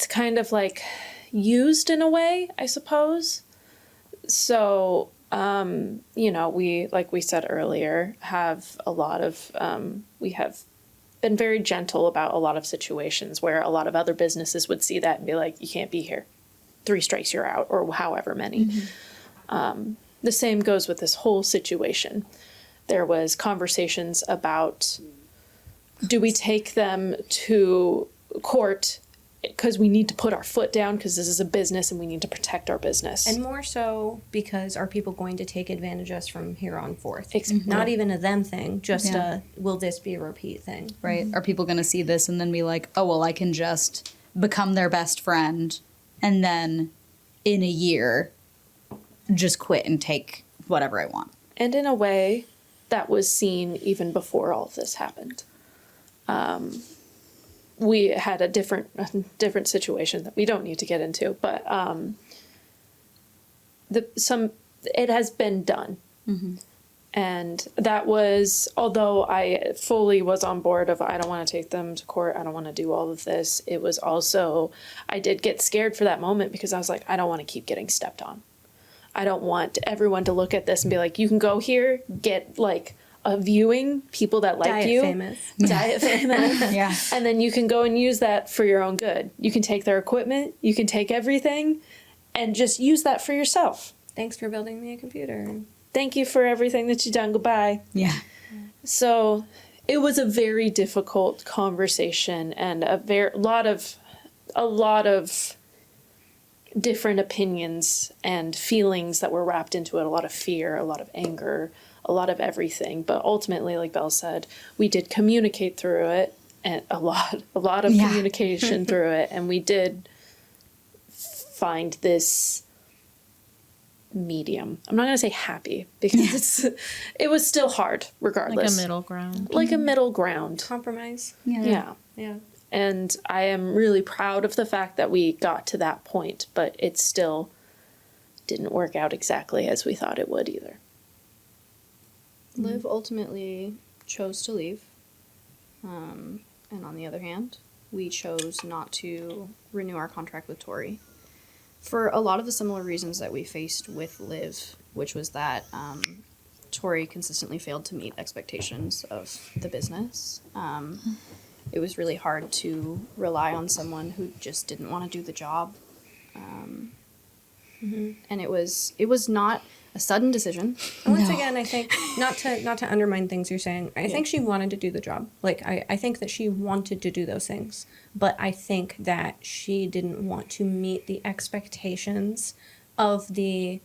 kind of like used in a way, I suppose. So, we, like we said earlier, have a lot of, we have been very gentle about a lot of situations where a lot of other businesses would see that and be like, you can't be here. 3 strikes, you're out, or however many. The same goes with this whole situation. There was conversations about, do we take them to court because we need to put our foot down because this is a business and we need to protect our business. And more so because are people going to take advantage of us from here on forth? Exactly. Not even a them thing, just a will this be a repeat thing. Right? Are people going to see this and then be like, oh, well, I can just become their best friend and then in a year just quit and take whatever I want? And in a way, that was seen even before all of this happened. We had a different situation that we don't need to get into, but it has been done. And that was, although I fully was on board of I don't want to take them to court, I don't want to do all of this, it was also, I did get scared for that moment because I was like, I don't want to keep getting stepped on. I don't want everyone to look at this and be like, you can go here, get like viewing people that like Diet you. famous. Diet famous. Yeah. And then you can go and use that for your own good. You can take their equipment, you can take everything, and just use that for yourself. Thanks for building me a computer. Thank you for everything that you've done. Goodbye. Yeah. So it was a very difficult conversation and a lot of different opinions and feelings that were wrapped into it. A lot of fear, a lot of anger, a lot of everything. But ultimately, like Belle said, we did communicate through it, and a lot of Yeah. communication through it, and we did find this medium. I'm not going to say happy because it was still hard regardless. Like a middle ground. Like a middle ground. Compromise. Yeah. Yeah. And I am really proud of the fact that we got to that point, but it still didn't work out exactly as we thought it would either. Liv ultimately chose to leave. And on the other hand, we chose not to renew our contract with Tori for a lot of the similar reasons that we faced with Liv, which was that Tori consistently failed to meet expectations of the business. It was really hard to rely on someone who just didn't want to do the job. And it was not a sudden decision. And once again, I think not to undermine things you're saying. I think she wanted to do the job. Like I think that she wanted to do those things, but I think that she didn't want to meet the expectations of the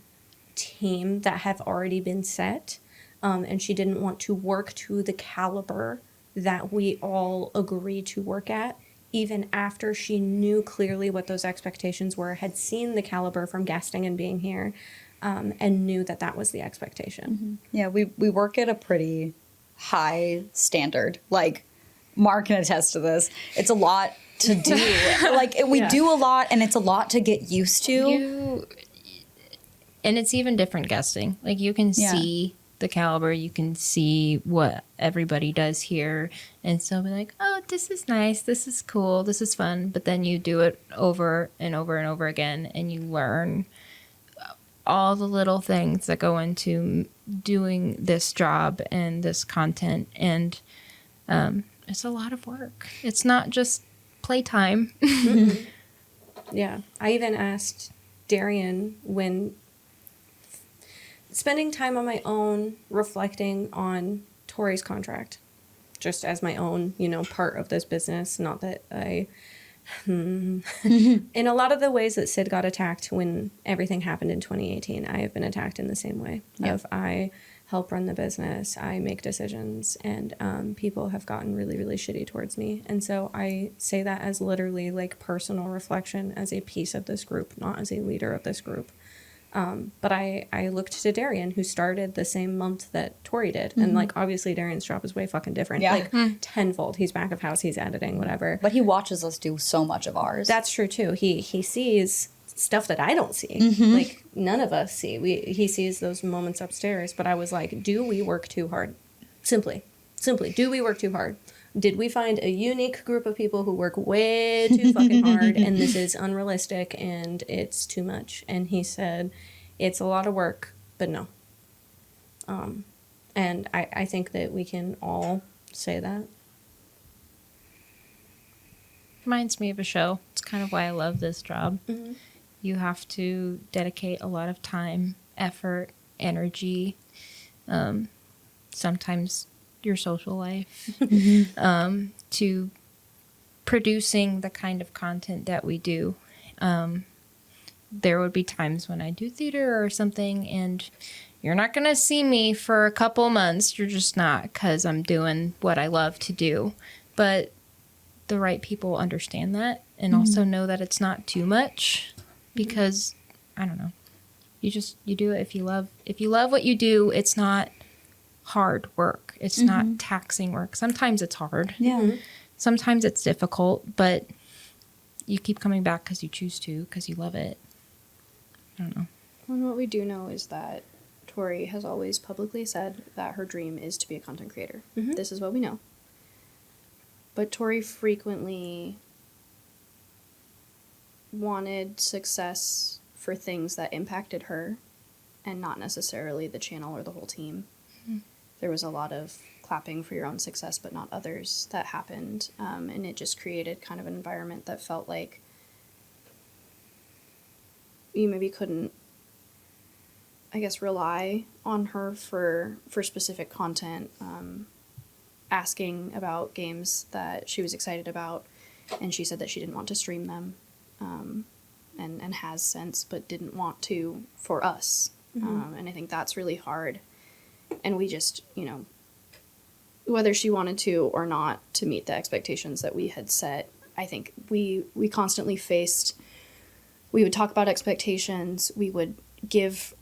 team that have already been set, and she didn't want to work to the caliber that we all agree to work at. Even after she knew clearly what those expectations were, had seen the caliber from guesting and being here, and knew that that was the expectation. Yeah, we work at a pretty high standard. Like, Mark can attest to this. It's a lot to do. We do a lot, and it's a lot to get used to. And it's even different guesting. Like, you can see the caliber, you can see what everybody does here, and so be like, oh, this is nice, this is cool, this is fun. But then you do it over and over and over again, and you learn all the little things that go into doing this job and this content, and it's a lot of work. It's not just playtime. Yeah. I even asked Darian when spending time on my own, reflecting on Tori's contract, just as my own, part of this business. Not that I, in a lot of the ways that Sid got attacked when everything happened in 2018, I have been attacked in the same way. Of I help run the business, I make decisions, and people have gotten really, really shitty towards me. And so I say that as literally like personal reflection as a piece of this group, not as a leader of this group. But I looked to Darian, who started the same month that Tori did. And, obviously Darian's job is way fucking different. Yeah. Tenfold. He's back of house, he's editing, whatever. But he watches us do so much of ours. That's true, too. He sees stuff that I don't see. Like, none of us see. He sees those moments upstairs. But I was like, do we work too hard? Simply, do we work too hard? Did we find a unique group of people who work way too fucking hard, and this is unrealistic and it's too much? And he said, it's a lot of work, but no. And I think that we can all say that. Reminds me of a show. It's kind of why I love this job. You have to dedicate a lot of time, effort, energy, sometimes your social life, to producing the kind of content that we do. There would be times when I do theater or something, and you're not going to see me for a couple months. You're just not, because I'm doing what I love to do. But the right people understand that, and also know that it's not too much, because, I don't know, you do it if you love what you do. It's not hard work. It's not taxing work. Sometimes it's hard. Yeah. Sometimes it's difficult, but you keep coming back because you choose to, because you love it. I don't know. And what we do know is that Tori has always publicly said that her dream is to be a content creator. This is what we know. But Tori frequently wanted success for things that impacted her and not necessarily the channel or the whole team. there was a lot of clapping for your own success but not others that happened, and it just created kind of an environment that felt like you maybe couldn't, I guess, rely on her for specific content, asking about games that she was excited about, and she said that she didn't want to stream them, and has since, but didn't want to for us. And I think that's really hard. And we just, whether she wanted to or not to meet the expectations that we had set, I think we constantly we would talk about expectations, we would give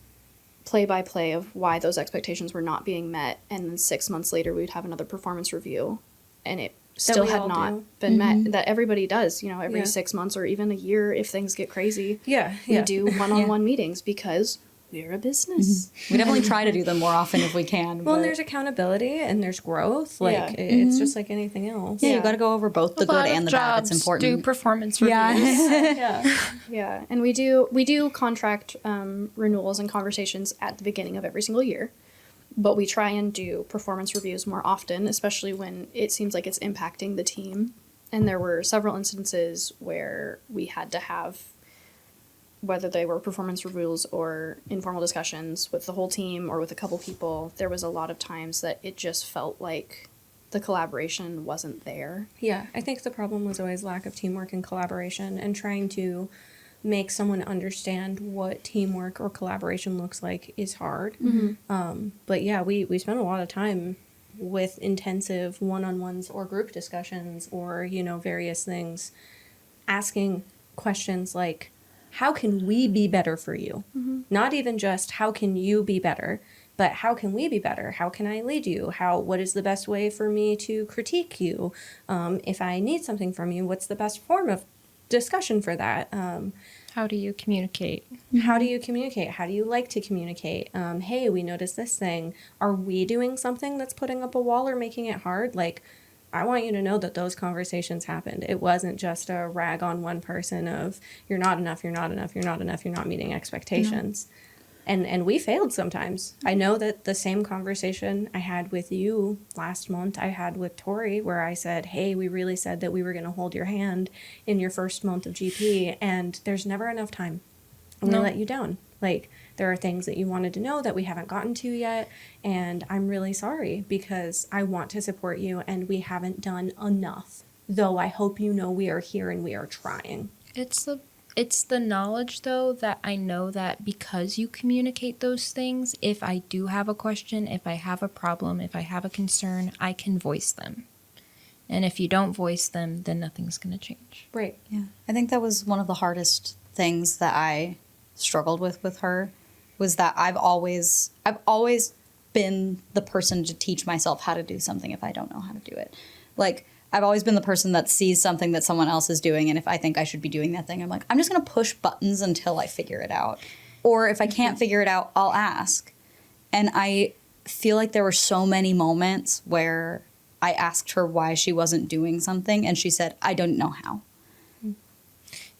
play-by-play of why those expectations were not being met, and then 6 months later we would have another performance review, and it still had not been met. That everybody does, every 6 months or even a year if things get crazy. We do one-on-one meetings because we're a business. We definitely try to do them more often if we can. Well, and there's accountability and there's growth. Like, it's just like anything else. Yeah, you got to go over both the good and the bad. It's important. Do performance reviews. Yeah, and we do contract renewals and conversations at the beginning of every single year, but we try and do performance reviews more often, especially when it seems like it's impacting the team. And there were several instances where we had to have, whether they were performance reviews or informal discussions with the whole team or with a couple people, there was a lot of times that it just felt like the collaboration wasn't there. Yeah, I think the problem was always lack of teamwork and collaboration, and trying to make someone understand what teamwork or collaboration looks like is hard. But yeah, we spent a lot of time with intensive one-on-ones or group discussions or, various things, asking questions like, how can we be better for you? Not even just how can you be better, but how can we be better? How can I lead you? What is the best way for me to critique you? If I need something from you, what's the best form of discussion for that? How do you communicate? How do you communicate? How do you like to communicate? Hey, we noticed this thing. Are we doing something that's putting up a wall or making it hard? Like, I want you to know that those conversations happened. It wasn't just a rag on one person of you're not enough, you're not enough, you're not enough, you're not meeting expectations. And we failed sometimes. I know that the same conversation I had with you last month, I had with Tori, where I said, hey, we really said that we were going to hold your hand in your first month of GP, and there's never enough time. And we let you down. Like, there are things that you wanted to know that we haven't gotten to yet, and I'm really sorry because I want to support you and we haven't done enough. Though I hope you know we are here and we are trying. It's the knowledge, though, that I know that because you communicate those things, if I do have a question, if I have a problem, if I have a concern, I can voice them. And if you don't voice them, then nothing's going to change. Right. Yeah. I think that was one of the hardest things that I struggled with her, was that I've always been the person to teach myself how to do something if I don't know how to do it. Like, I've always been the person that sees something that someone else is doing, and if I think I should be doing that thing, I'm like, I'm just going to push buttons until I figure it out. Or if I can't figure it out, I'll ask. And I feel like there were so many moments where I asked her why she wasn't doing something, and she said, I don't know how.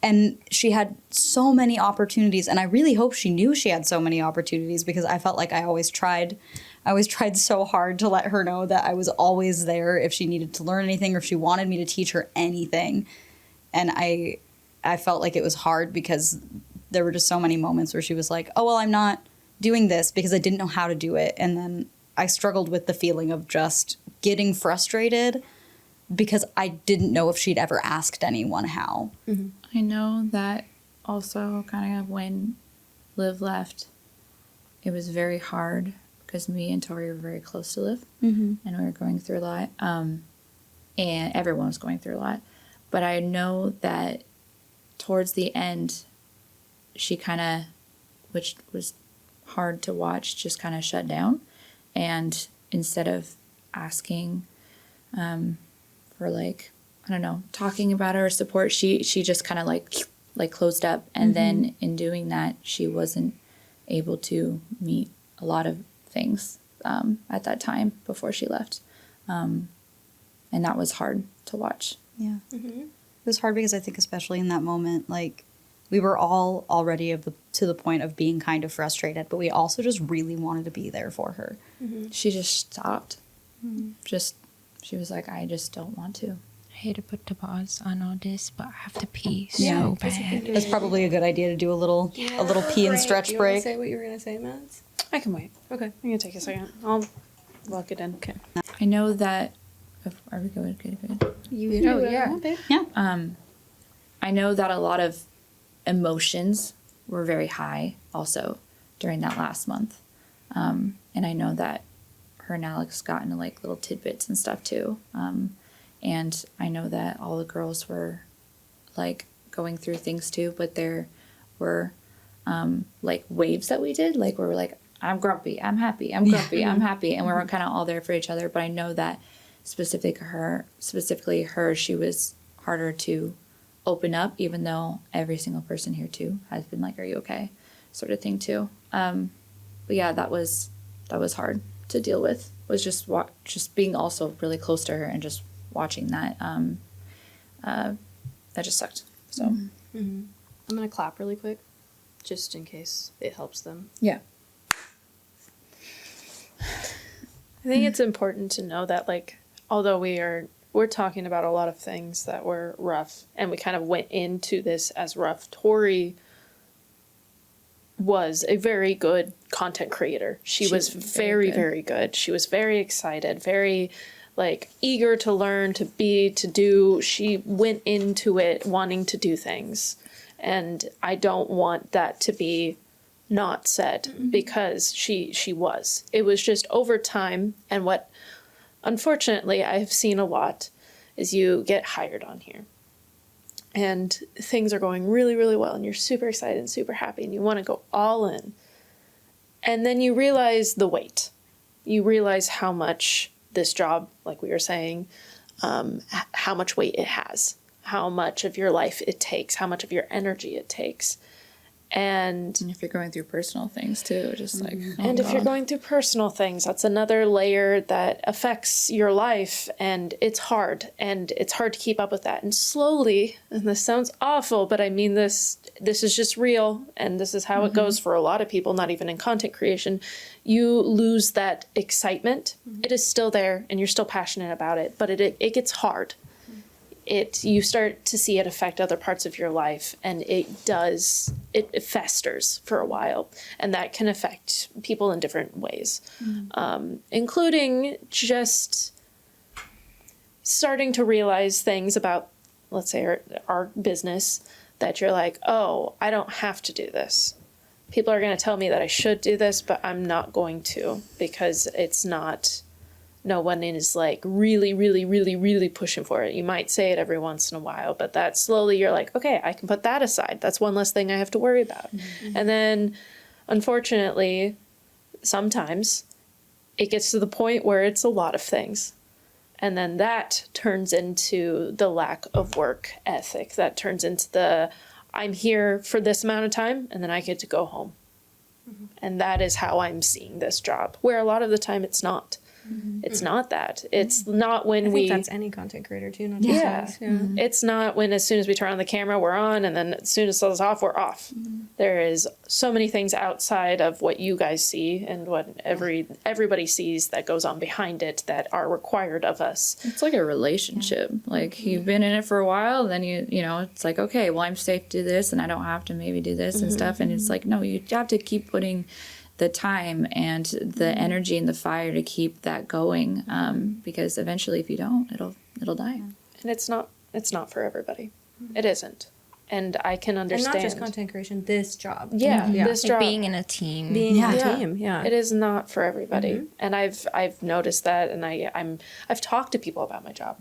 And she had so many opportunities, and I really hope she knew she had so many opportunities, because I felt like I always tried so hard to let her know that I was always there if she needed to learn anything or if she wanted me to teach her anything. And I felt like it was hard because there were just so many moments where she was like, oh, well, I'm not doing this because I didn't know how to do it. And then I struggled with the feeling of just getting frustrated because I didn't know if she'd ever asked anyone how. Mm-hmm. I know that also kind of when Liv left, it was very hard because me and Tori were very close to Liv, and we were going through a lot, and everyone was going through a lot. But I know that towards the end, she kind of, which was hard to watch, just kind of shut down. And instead of asking for, like, I don't know, talking about her support, she just kind of like closed up. And then in doing that, she wasn't able to meet a lot of things at that time before she left. And that was hard to watch. Yeah. It was hard because I think especially in that moment, like, we were all already to the point of being kind of frustrated, but we also just really wanted to be there for her. She just stopped. She was like, I just don't want to. I hate to put the pause on all this, but I have to pee Yeah. so bad. That's probably a good idea to do a little pee and stretch Do you want break. to say what you were going to say, Matt? I can wait. Okay. I'm gonna take a second. I'll lock it in. Okay. I know that. Are we going? Good. Yeah. I know that a lot of emotions were very high also during that last month. And I know that her and Alex got into like little tidbits and stuff too. And I know that all the girls were like going through things too, but there were like waves that we did, like where we're like, I'm grumpy, I'm happy, I'm grumpy, I'm happy. And we were kind of all there for each other. But I know that specifically her, she was harder to open up, even though every single person here too has been like, are you okay? Sort of thing too. But yeah, that was hard to deal with, was just being also really close to her and just watching that. That just sucked. So I'm gonna clap really quick, just in case it helps them. yeah. I think it's important to know that, like, although we're talking about a lot of things that were rough, and we kind of went into this as rough, Tori was a very good content creator. She was very, very good. She was very excited, very, like, eager to learn, to do. She went into it wanting to do things. And I don't want that to be not said, because she was. It was just over time, and what unfortunately I've seen a lot is you get hired on here and things are going really, really well and you're super excited and super happy and you want to go all in, and then you realize the weight. You realize how much this job, like we were saying, how much weight it has, how much of your life it takes, how much of your energy it takes. And if you're going through personal things too, just like, and if you're going through personal things, that's another layer that affects your life, and it's hard to keep up with that. And slowly, and this sounds awful, but I mean this is just real, and this is how it goes for a lot of people, not even in content creation. You lose that excitement. It is still there and you're still passionate about it, but it gets hard. You start to see it affect other parts of your life, and it festers for a while, and that can affect people in different ways, including just starting to realize things about, let's say, our business, that you're like, oh, I don't have to do this. People are going to tell me that I should do this, but I'm not going to, because it's not... No one is like really, really, really, really pushing for it. You might say it every once in a while, but that slowly you're like, okay, I can put that aside. That's one less thing I have to worry about. And then, unfortunately, sometimes it gets to the point where it's a lot of things. And then that turns into the lack of work ethic. That turns into the, I'm here for this amount of time and then I get to go home. And that is how I'm seeing this job, where a lot of the time it's not. It's not that. It's not when I think that's any content creator too, not just us. Yeah. It's not when as soon as we turn on the camera, we're on, and then as soon as it's off, we're off. There is so many things outside of what you guys see and what everybody sees that goes on behind it that are required of us. it's like a relationship. Like you've been in it for a while, then you know, it's like, okay, well, I'm safe to do this and I don't have to maybe do this and stuff. And it's like, no, you have to keep putting the time and the energy and the fire to keep that going, because eventually if you don't, it'll die. And it's not for everybody. It isn't. And I can understand. And not just content creation, this job. Yeah, this Like job. being in a team. Being on a team, yeah. It is not for everybody. And I've noticed that, and I've talked to people about my job,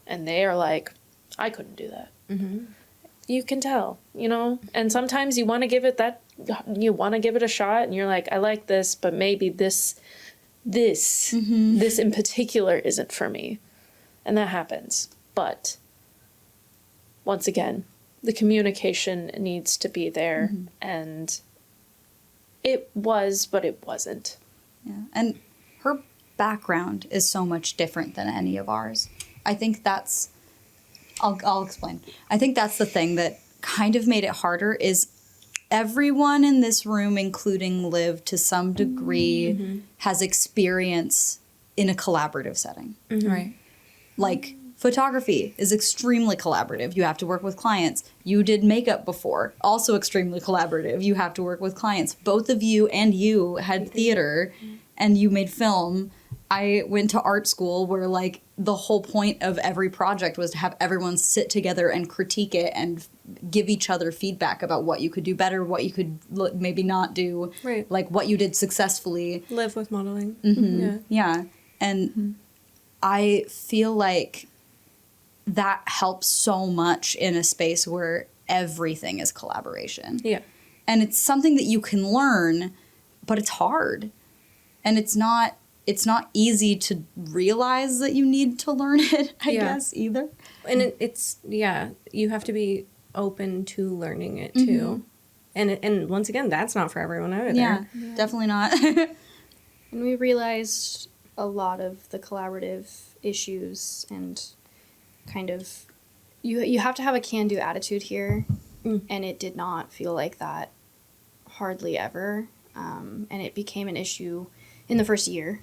and they are like, I couldn't do that. You can tell, you know? And sometimes you want to give it a shot, and you're like, I like this, but maybe this in particular isn't for me. And that happens. But once again, the communication needs to be there, and it was, but it wasn't. Yeah. And her background is so much different than any of ours. I think that's... I'll explain. I think that's the thing that kind of made it harder is everyone in this room, including Liv, to some degree, has experience in a collaborative setting. Right. Like, photography is extremely collaborative. You have to work with clients. You did makeup before, also extremely collaborative. You have to work with clients. Both of you and you had theater, and you made film. I went to art school where, like, the whole point of every project was to have everyone sit together and critique it and give each other feedback about what you could do better, what you could maybe not do, Right. like what you did successfully. Live with modeling. Yeah. And I feel like that helps so much in a space where everything is collaboration. Yeah. And it's something that you can learn, but it's hard. And it's not easy to realize that you need to learn it, I guess, either. And it's you have to be open to learning it too. And once again, that's not for everyone either. Yeah, definitely not. And we realized a lot of the collaborative issues and kind of you have to have a can-do attitude here, and it did not feel like that hardly ever. And it became an issue in the first year,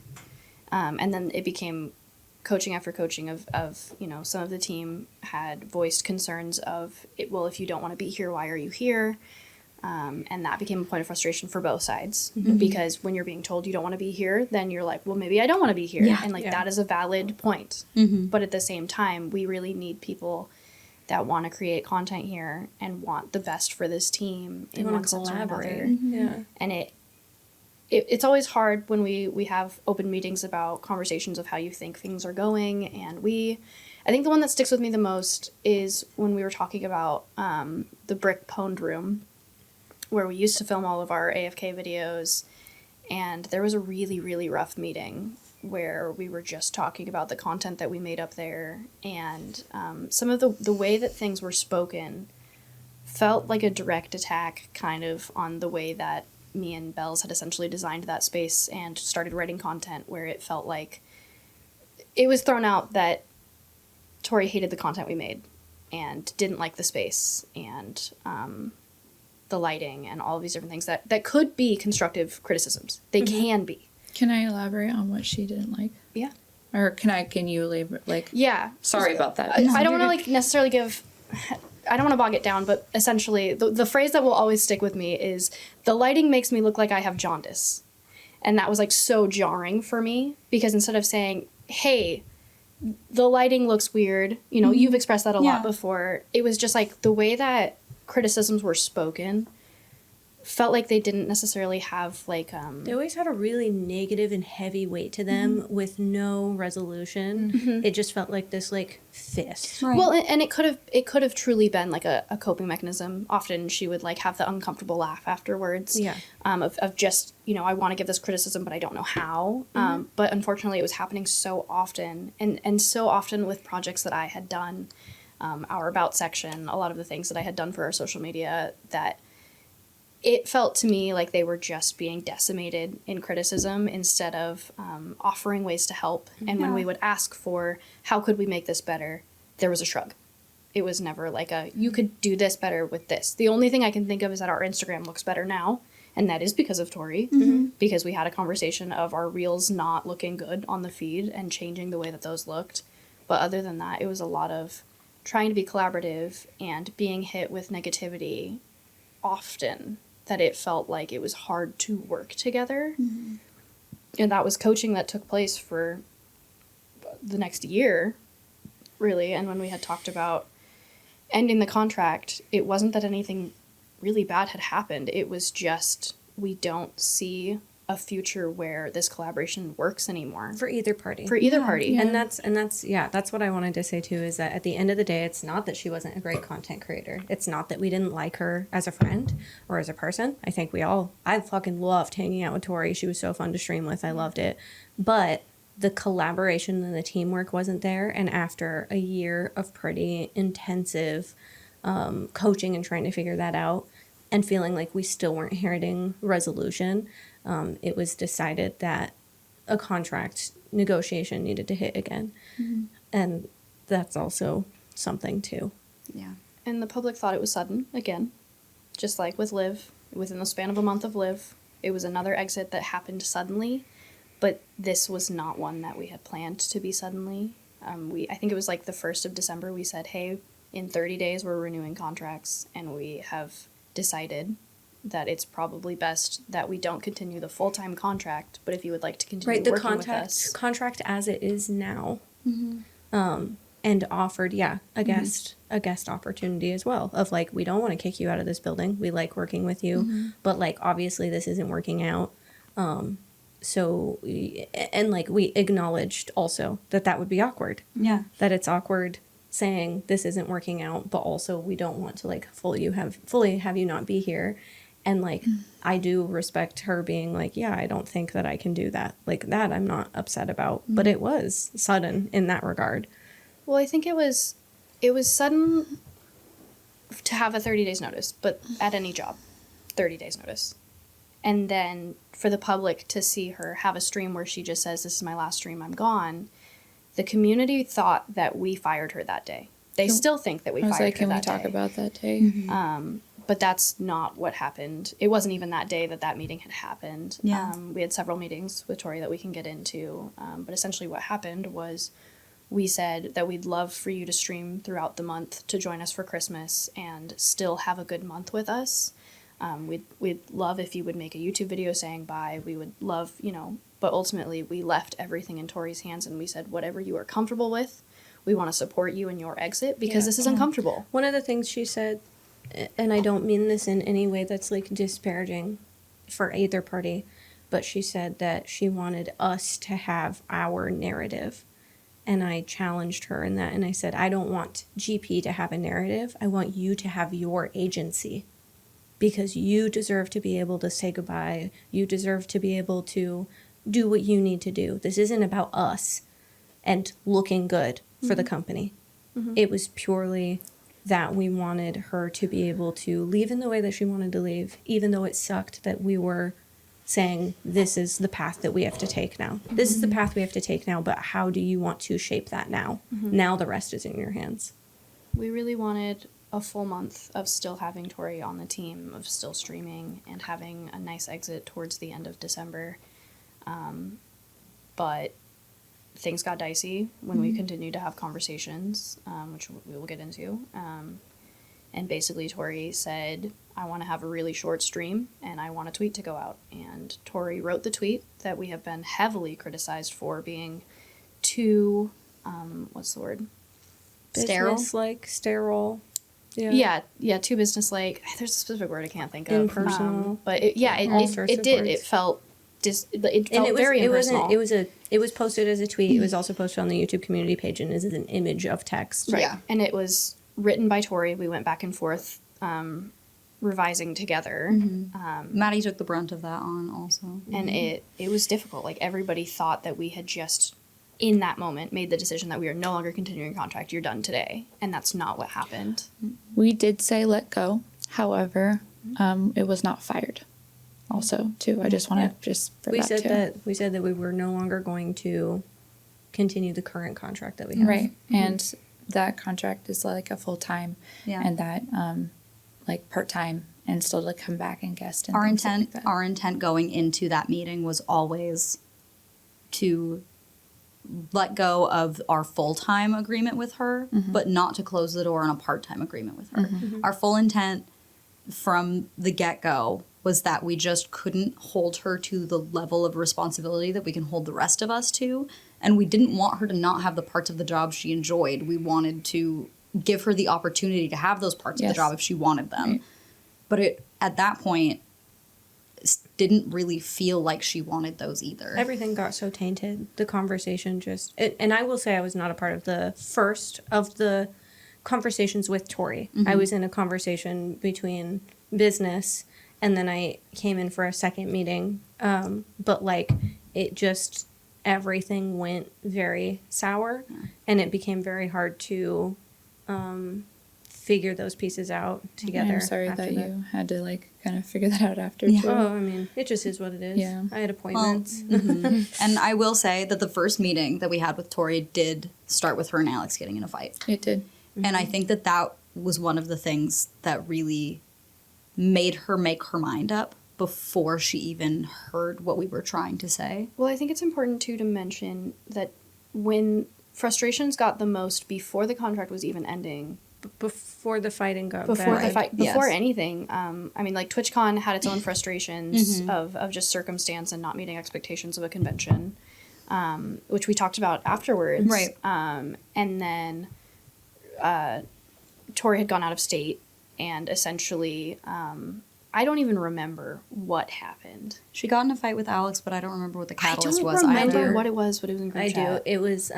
and then it became coaching after coaching of some of the team had voiced concerns of well, if you don't want to be here, why are you here? And that became a point of frustration for both sides, because when you're being told you don't want to be here, then you're like, well, maybe I don't want to be here. And that is a valid point. But at the same time, we really need people that want to create content here and want the best for this team in one sense or another. Yeah. And it's always hard when we have open meetings about conversations of how you think things are going. And I think the one that sticks with me the most is when we were talking about the brick pwned room, where we used to film all of our AFK videos, and there was a really, really rough meeting where we were just talking about the content that we made up there, and some of the way that things were spoken felt like a direct attack kind of on the way that me and Bells had essentially designed that space and started writing content, where it felt like it was thrown out that Tori hated the content we made and didn't like the space and the lighting and all of these different things that could be constructive criticisms. They can be. Can I elaborate on what she didn't like? Yeah. Or can you Yeah. Sorry about that. I don't want to necessarily I don't want to bog it down, but essentially the phrase that will always stick with me is the lighting makes me look like I have jaundice. And that was so jarring for me, because instead of saying, hey, the lighting looks weird, you've expressed that a lot before, it was just the way that criticisms were spoken felt like they didn't necessarily have they always had a really negative and heavy weight to them with no resolution. It just felt like this fist. Right. Well, and it could have truly been a coping mechanism. Often she would have the uncomfortable laugh afterwards. Yeah. Of just I want to give this criticism, but I don't know how. But unfortunately, it was happening so often, and so often with projects that I had done, our about section, a lot of the things that I had done for our social media, that it felt to me like they were just being decimated in criticism instead of offering ways to help. And when we would ask for, how could we make this better, there was a shrug. It was never you could do this better with this. The only thing I can think of is that our Instagram looks better now. And that is because of Tori, because we had a conversation of our reels not looking good on the feed and changing the way that those looked. But other than that, it was a lot of trying to be collaborative and being hit with negativity often, that it felt like it was hard to work together. And that was coaching that took place for the next year, really. And when we had talked about ending the contract, it wasn't that anything really bad had happened. It was just, we don't see a future where this collaboration works anymore. For either party. Party. And that's what I wanted to say too, is that at the end of the day, it's not that she wasn't a great content creator. It's not that we didn't like her as a friend or as a person. I think I fucking loved hanging out with Tori. She was so fun to stream with. I loved it. But the collaboration and the teamwork wasn't there. And after a year of pretty intensive coaching and trying to figure that out, and feeling like we still weren't hearing resolution, it was decided that a contract negotiation needed to hit again. And that's also something too. Yeah. And the public thought it was sudden, again. Just like with Liv, within the span of a month of Liv, it was another exit that happened suddenly, but this was not one that we had planned to be suddenly. I think it was like the 1st of December, we said, hey, in 30 days we're renewing contracts, and we have decided that it's probably best that we don't continue the full-time contract, but if you would like to continue working with us. Contract as it is now. And offered, a guest opportunity as well of like, we don't want to kick you out of this building. We like working with you, but like, obviously this isn't working out. So, and like, we acknowledged also that would be awkward. Yeah. That it's awkward saying this isn't working out, but also we don't want to like fully have you not be here. And like, I do respect her being like, yeah, I don't think that I can do that. Like that I'm not upset about, but it was sudden in that regard. Well, I think it was sudden to have a 30 days notice, but at any job, 30 days notice. And then for the public to see her have a stream where she just says, this is my last stream, I'm gone. The community thought that we fired her that day. They still think that we fired her that day. Can we talk about that day? But that's not what happened. It wasn't even that day that meeting had happened. Yeah. We had several meetings with Tori that we can get into. But essentially what happened was we said that we'd love for you to stream throughout the month to join us for Christmas and still have a good month with us. We'd love if you would make a YouTube video saying bye. We would love, but ultimately we left everything in Tori's hands and we said, whatever you are comfortable with, we want to support you in your exit because this is uncomfortable. One of the things she said, and I don't mean this in any way that's like disparaging for either party, but she said that she wanted us to have our narrative. And I challenged her in that, and I said, I don't want GP to have a narrative. I want you to have your agency because you deserve to be able to say goodbye. You deserve to be able to do what you need to do. This isn't about us and looking good for the company. It was purely that we wanted her to be able to leave in the way that she wanted to leave, even though it sucked that we were saying, this is the path that we have to take now. This is the path we have to take now, but how do you want to shape that now? Now the rest is in your hands. We really wanted a full month of still having Tori on the team, of still streaming and having a nice exit towards the end of December. But things got dicey when we continued to have conversations, which we will get into. And basically Tori said, I want to have a really short stream and I want a tweet to go out. And Tori wrote the tweet that we have been heavily criticized for being too, what's the word? Sterile? Sterile. Yeah, too businesslike. There's a specific word I can't think of. Impersonal. But it did. Words. It felt very impersonal. It was posted as a tweet. It was also posted on the YouTube community page and is an image of text. Right. Yeah. And it was written by Tori. We went back and forth revising together. Maddie took the brunt of that on also. And it was difficult. Like, everybody thought that we had just, in that moment, made the decision that we are no longer continuing contract. You're done today. And that's not what happened. We did say let go. However, it was not fired. Also, too, I just want to We said that we were no longer going to continue the current contract that we have. Right, and that contract is like a full time, and that like part time, and still to come back and guest. And Our intent going into that meeting was always to let go of our full-time agreement with her, but not to close the door on a part-time agreement with her. Our full intent from the get-go was that we just couldn't hold her to the level of responsibility that we can hold the rest of us to, and we didn't want her to not have the parts of the job she enjoyed. We wanted to give her the opportunity to have those parts of the job if she wanted them. Right. But at that point, didn't really feel like she wanted those either. Everything got so tainted. The conversation and I will say I was not a part of the first of the conversations with Tori. I was in a conversation between business, and then I came in for a second meeting. But like, it just, everything went very sour, and it became very hard to figure those pieces out together. I'm sorry that you had to like kind of figure that out after too. Oh, I mean, it just is what it is. Yeah. I had appointments. Well, and I will say that the first meeting that we had with Tori did start with her and Alex getting in a fight. It did. And I think that was one of the things that really made her make her mind up before she even heard what we were trying to say. Well, I think it's important, too, to mention that when frustrations got the most before the contract was even ending, Before the fighting got before bad. the fight, before Yes. anything, I mean, like, TwitchCon had its own frustrations of just circumstance and not meeting expectations of a convention, which we talked about afterwards. Right. And then Tori had gone out of state, and essentially, I don't even remember what happened. She got in a fight with Alex, but I don't remember what the I catalyst don't was remember either. what it was, but it was in group I chat. do. It was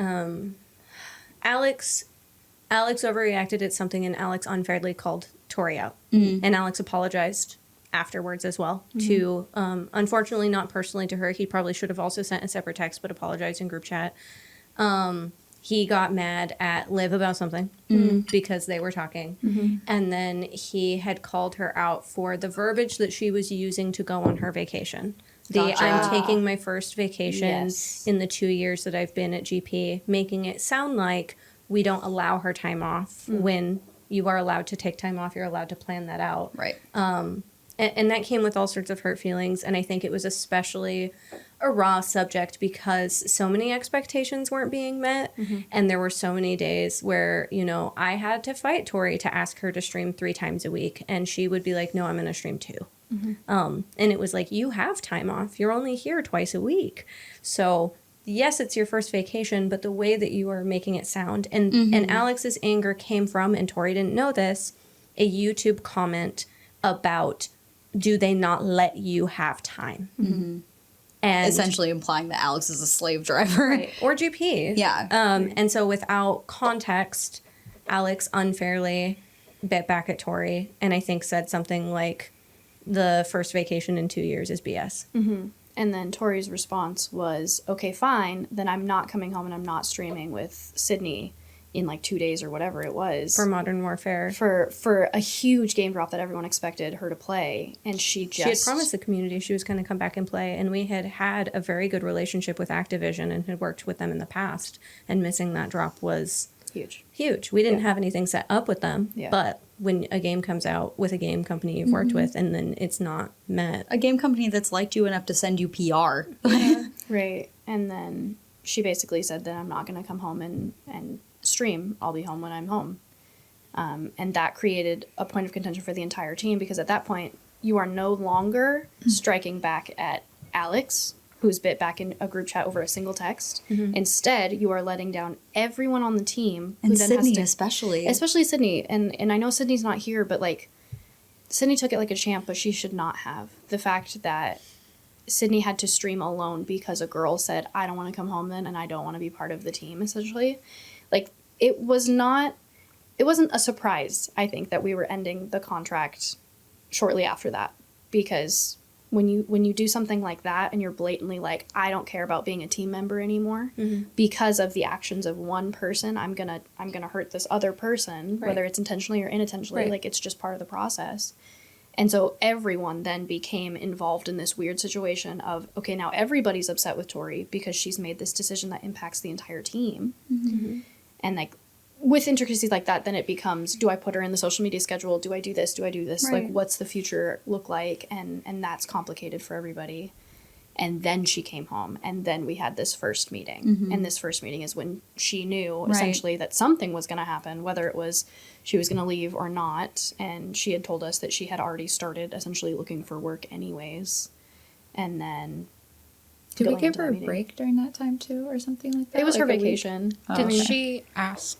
Alex overreacted at something, and Alex unfairly called Tori out. And Alex apologized afterwards as well to, unfortunately, not personally to her. He probably should have also sent a separate text, but apologized in group chat. He got mad at Liv about something because they were talking. And then he had called her out for the verbiage that she was using to go on her vacation. Gotcha. I'm taking my first vacation Yes. in the 2 years that I've been at GP, making it sound like we don't allow her time off when you are allowed to take time off. You're allowed to plan that out. Right. And that came with all sorts of hurt feelings. And I think it was especially a raw subject because so many expectations weren't being met. And there were so many days where, you know, I had to fight Tori to ask her to stream 3 times a week. And she would be like, no, I'm going to stream 2. And it was like, you have time off. You're only here twice a week. So yes, it's your first vacation, but the way that you are making it sound. And Alex's anger came from, and Tori didn't know this, a YouTube comment about, do they not let you have time? And Essentially implying that Alex is a slave driver. Right. Or GP. Yeah. And so without context, Alex unfairly bit back at Tori and I think said something like, the first vacation in 2 years is BS. And then Tori's response was, okay, fine, then I'm not coming home and I'm not streaming with Sydney in like 2 days or whatever it was. For Modern Warfare. For a huge game drop that everyone expected her to play. And she just... She had promised the community she was going to come back and play, and we had a very good relationship with Activision and had worked with them in the past, and missing that drop was huge. We didn't have anything set up with them, Yeah. but when a game comes out with a game company you've worked with and then it's not met. A game company that's liked you enough to send you PR. Right. And then she basically said that I'm not going to come home and stream. I'll be home when I'm home. And that created a point of contention for the entire team because at that point, you are no longer striking back at Alex, who's bit back in a group chat over a single text. Instead, you are letting down everyone on the team. And who then Sydney has to, especially. Especially Sydney. And I know Sydney's not here, but like, Sydney took it like a champ, but she should not have. The fact that Sydney had to stream alone because a girl said, I don't want to come home then, and I don't want to be part of the team, essentially. Like, it wasn't a surprise, I think, that we were ending the contract shortly after that. Because when you do something like that and you're blatantly like, I don't care about being a team member anymore because of the actions of one person, I'm gonna hurt this other person, whether it's intentionally or unintentionally. Like, it's just part of the process. And so everyone then became involved in this weird situation of, okay, now everybody's upset with Tori because she's made this decision that impacts the entire team. And like, with intricacies like that, then it becomes, do I put her in the social media schedule? Do I do this? Do I do this? Right. Like, what's the future look like? And that's complicated for everybody. And then she came home, and then we had this first meeting. And this first meeting is when she knew, essentially, that something was going to happen, whether it was she was going to leave or not. And she had told us that she had already started, essentially, looking for work anyways. And then... Did we going give into her that a meeting. break during that time, too, or something like that? It was Like her a week? vacation. Did okay. she ask?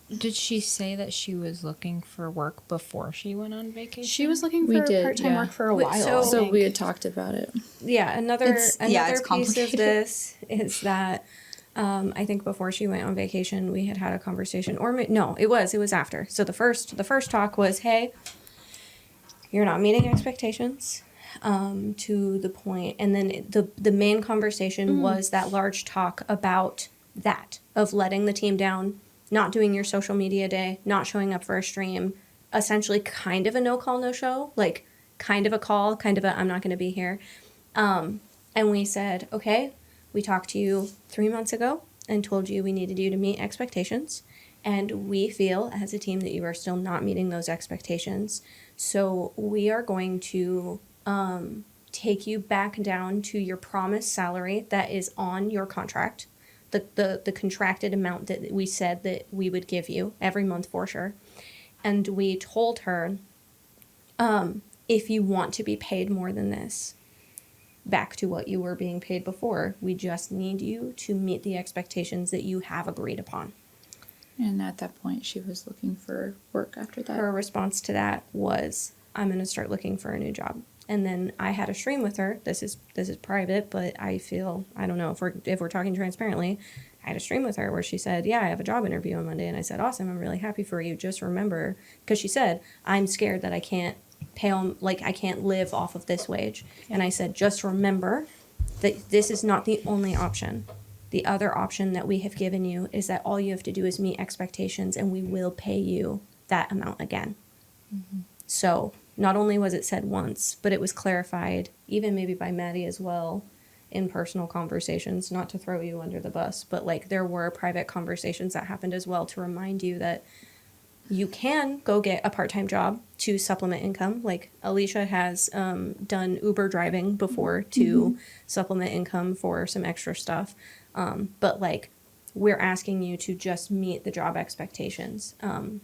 Did she say that she was looking for work before she went on vacation? She was looking We for did, part-time yeah. work for a Wait, while. so- I So think. we had talked about it. Yeah, another it's piece complicated. of this is that I think before she went on vacation, we had a conversation, or no, it was after. So the first talk was, hey, you're not meeting expectations, to the point, and then the main conversation was that large talk about that of letting the team down, not doing your social media day, not showing up for a stream, essentially kind of a no call no show, like kind of a call, kind of a I'm not going to be here. And we said, okay, we talked to you 3 months ago and told you we needed you to meet expectations. And we feel as a team that you are still not meeting those expectations. So we are going to take you back down to your promised salary that is on your contract, the contracted amount that we said that we would give you every month for sure. And we told her, if you want to be paid more than this, back to what you were being paid before, we just need you to meet the expectations that you have agreed upon. And at that point, she was looking for work after that. Her response to that was, I'm going to start looking for a new job. And then I had a stream with her. This is private, but I feel, I don't know if we're talking transparently, I had a stream with her where she said, yeah, I have a job interview on Monday. And I said, awesome, I'm really happy for you. Just remember, because she said, I'm scared that I can't pay on, like, I can't live off of this wage. And I said, just remember that this is not the only option. The other option that we have given you is that all you have to do is meet expectations and we will pay you that amount again. Mm-hmm. So not only was it said once, but it was clarified, even maybe by Maddie as well, in personal conversations, not to throw you under the bus, but like there were private conversations that happened as well to remind you that you can go get a part-time job to supplement income. Like Alicia has done Uber driving before to supplement income for some extra stuff. But like we're asking you to just meet the job expectations. And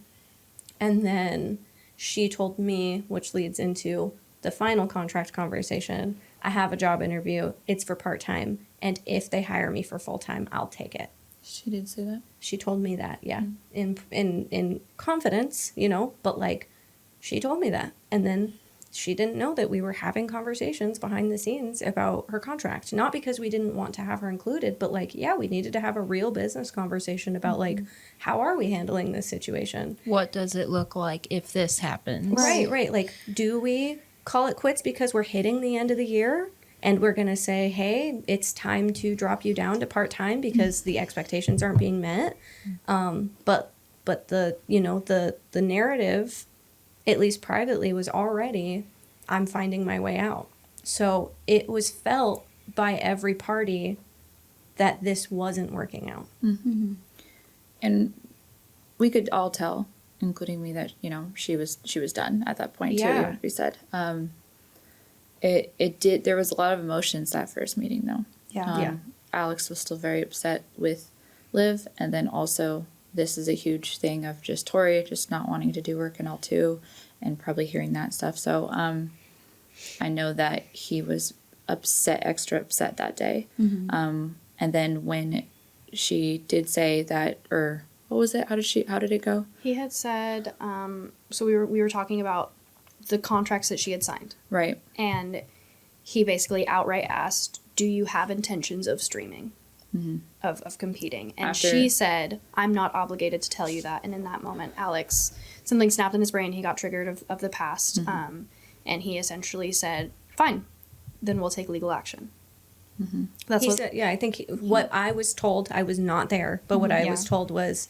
then she told me, which leads into the final contract conversation, I have a job interview. It's for part-time. And if they hire me for full-time, I'll take it. She did say that? She told me that, yeah. In confidence, you know, but like she told me that. And then she didn't know that we were having conversations behind the scenes about her contract. Not because we didn't want to have her included, but like, yeah, we needed to have a real business conversation about like, how are we handling this situation? What does it look like if this happens? Right. Like, do we call it quits because we're hitting the end of the year? And we're going to say, hey, it's time to drop you down to part-time because the expectations aren't being met. But the, you know, the narrative, at least privately, was already, I'm finding my way out. So it was felt by every party that this wasn't working out. Mm-hmm. And we could all tell, including me, that, you know, she was done at that point, too, like we said. There was a lot of emotions that first meeting, though. Yeah. Alex was still very upset with Liv, and then also this is a huge thing of just Tori just not wanting to do work and all too, and probably hearing that stuff. So I know that he was extra upset that day. Mm-hmm. And then when she did say that, or what was it? How did it go? He had said, so we were talking about the contracts that she had signed. Right. And he basically outright asked, do you have intentions of streaming, of competing? And she said, I'm not obligated to tell you that. And in that moment, Alex, something snapped in his brain. He got triggered of the past. And he essentially said, fine, then we'll take legal action. Mm-hmm. That's what said, yeah, I think what I was told, I was not there, but what I was told was,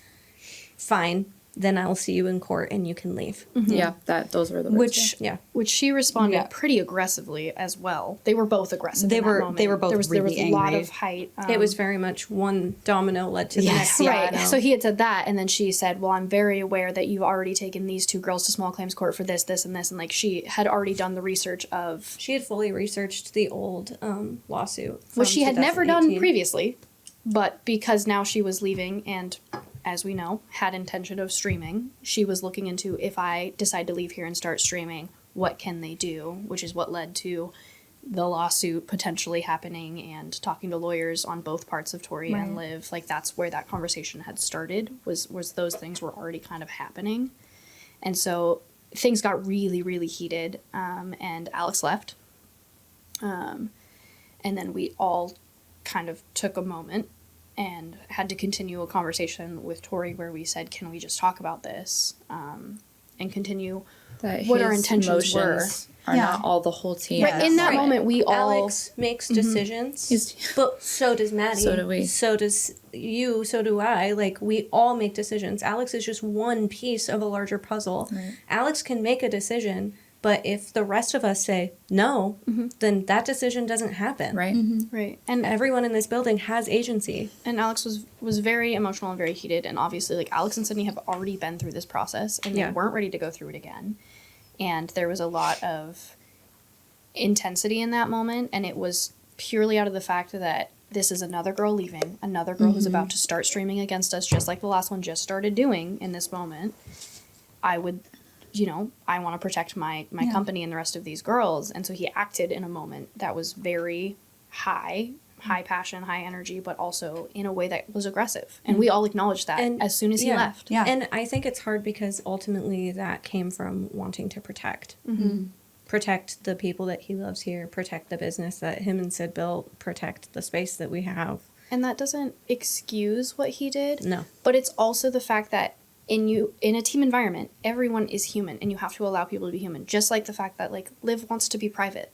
fine, then I'll see you in court and you can leave. Mm-hmm. Yeah, those were the words. Which she responded pretty aggressively as well. They were both aggressive. They were both really there was angry. a lot of height. It was very much one domino led to the next. Right. So he had said that, and then she said, well, I'm very aware that you've already taken these two girls to small claims court for this, and this, and like she had already done the research of. She had fully researched the old lawsuit, which she had never done previously, but because now she was leaving and, as we know, had intention of streaming, she was looking into, if I decide to leave here and start streaming, what can they do? Which is what led to the lawsuit potentially happening and talking to lawyers on both parts of Tori and Liv. Like, that's where that conversation had started, was those things were already kind of happening. And so things got really, really heated, and Alex left. And then we all kind of took a moment and had to continue a conversation with Tori where we said, can we just talk about this and continue what our intentions were. Are not all the whole team. Right. In that moment, we all... Alex makes decisions, but so does Maddie. So do we. So does you, so do I. Like, we all make decisions. Alex is just one piece of a larger puzzle. Right. Alex can make a decision, But if the rest of us say no, then that decision doesn't happen. Right. Right. And Everyone in this building has agency. And Alex was very emotional and very heated, and obviously, like, Alex and Sydney have already been through this process, and they weren't ready to go through it again. And there was a lot of intensity in that moment, and it was purely out of the fact that this is another girl leaving, another girl who's about to start streaming against us, just like the last one just started doing in this moment. I would, I want to protect my company and the rest of these girls, and so he acted in a moment that was very high passion, high energy, but also in a way that was aggressive. And we all acknowledged that as soon as he left. Yeah. And I think it's hard because ultimately that came from wanting to protect. Protect the people that he loves here, protect the business that him and Sid built, protect the space that we have. And that doesn't excuse what he did. No. But it's also the fact that in a team environment, everyone is human, and you have to allow people to be human. Just like the fact that, like, Liv wants to be private.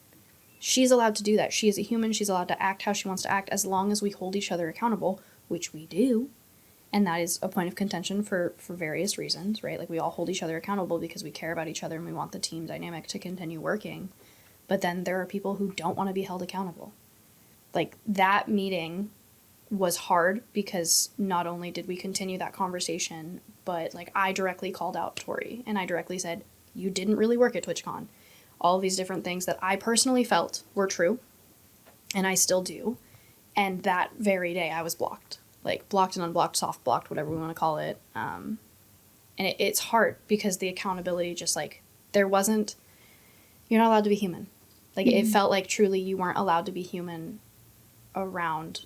She's allowed to do that. She is a human. She's allowed to act how she wants to act as long as we hold each other accountable, which we do. And that is a point of contention for various reasons, right? Like, we all hold each other accountable because we care about each other and we want the team dynamic to continue working. But then there are people who don't want to be held accountable. Like, that meeting was hard because not only did we continue that conversation, but, like, I directly called out Tori and I directly said, you didn't really work at TwitchCon. All of these different things that I personally felt were true, and I still do. And that very day I was blocked. Like, blocked and unblocked, soft blocked, whatever we want to call it. And it's hard because the accountability just, like, you're not allowed to be human. Like, it felt like truly you weren't allowed to be human around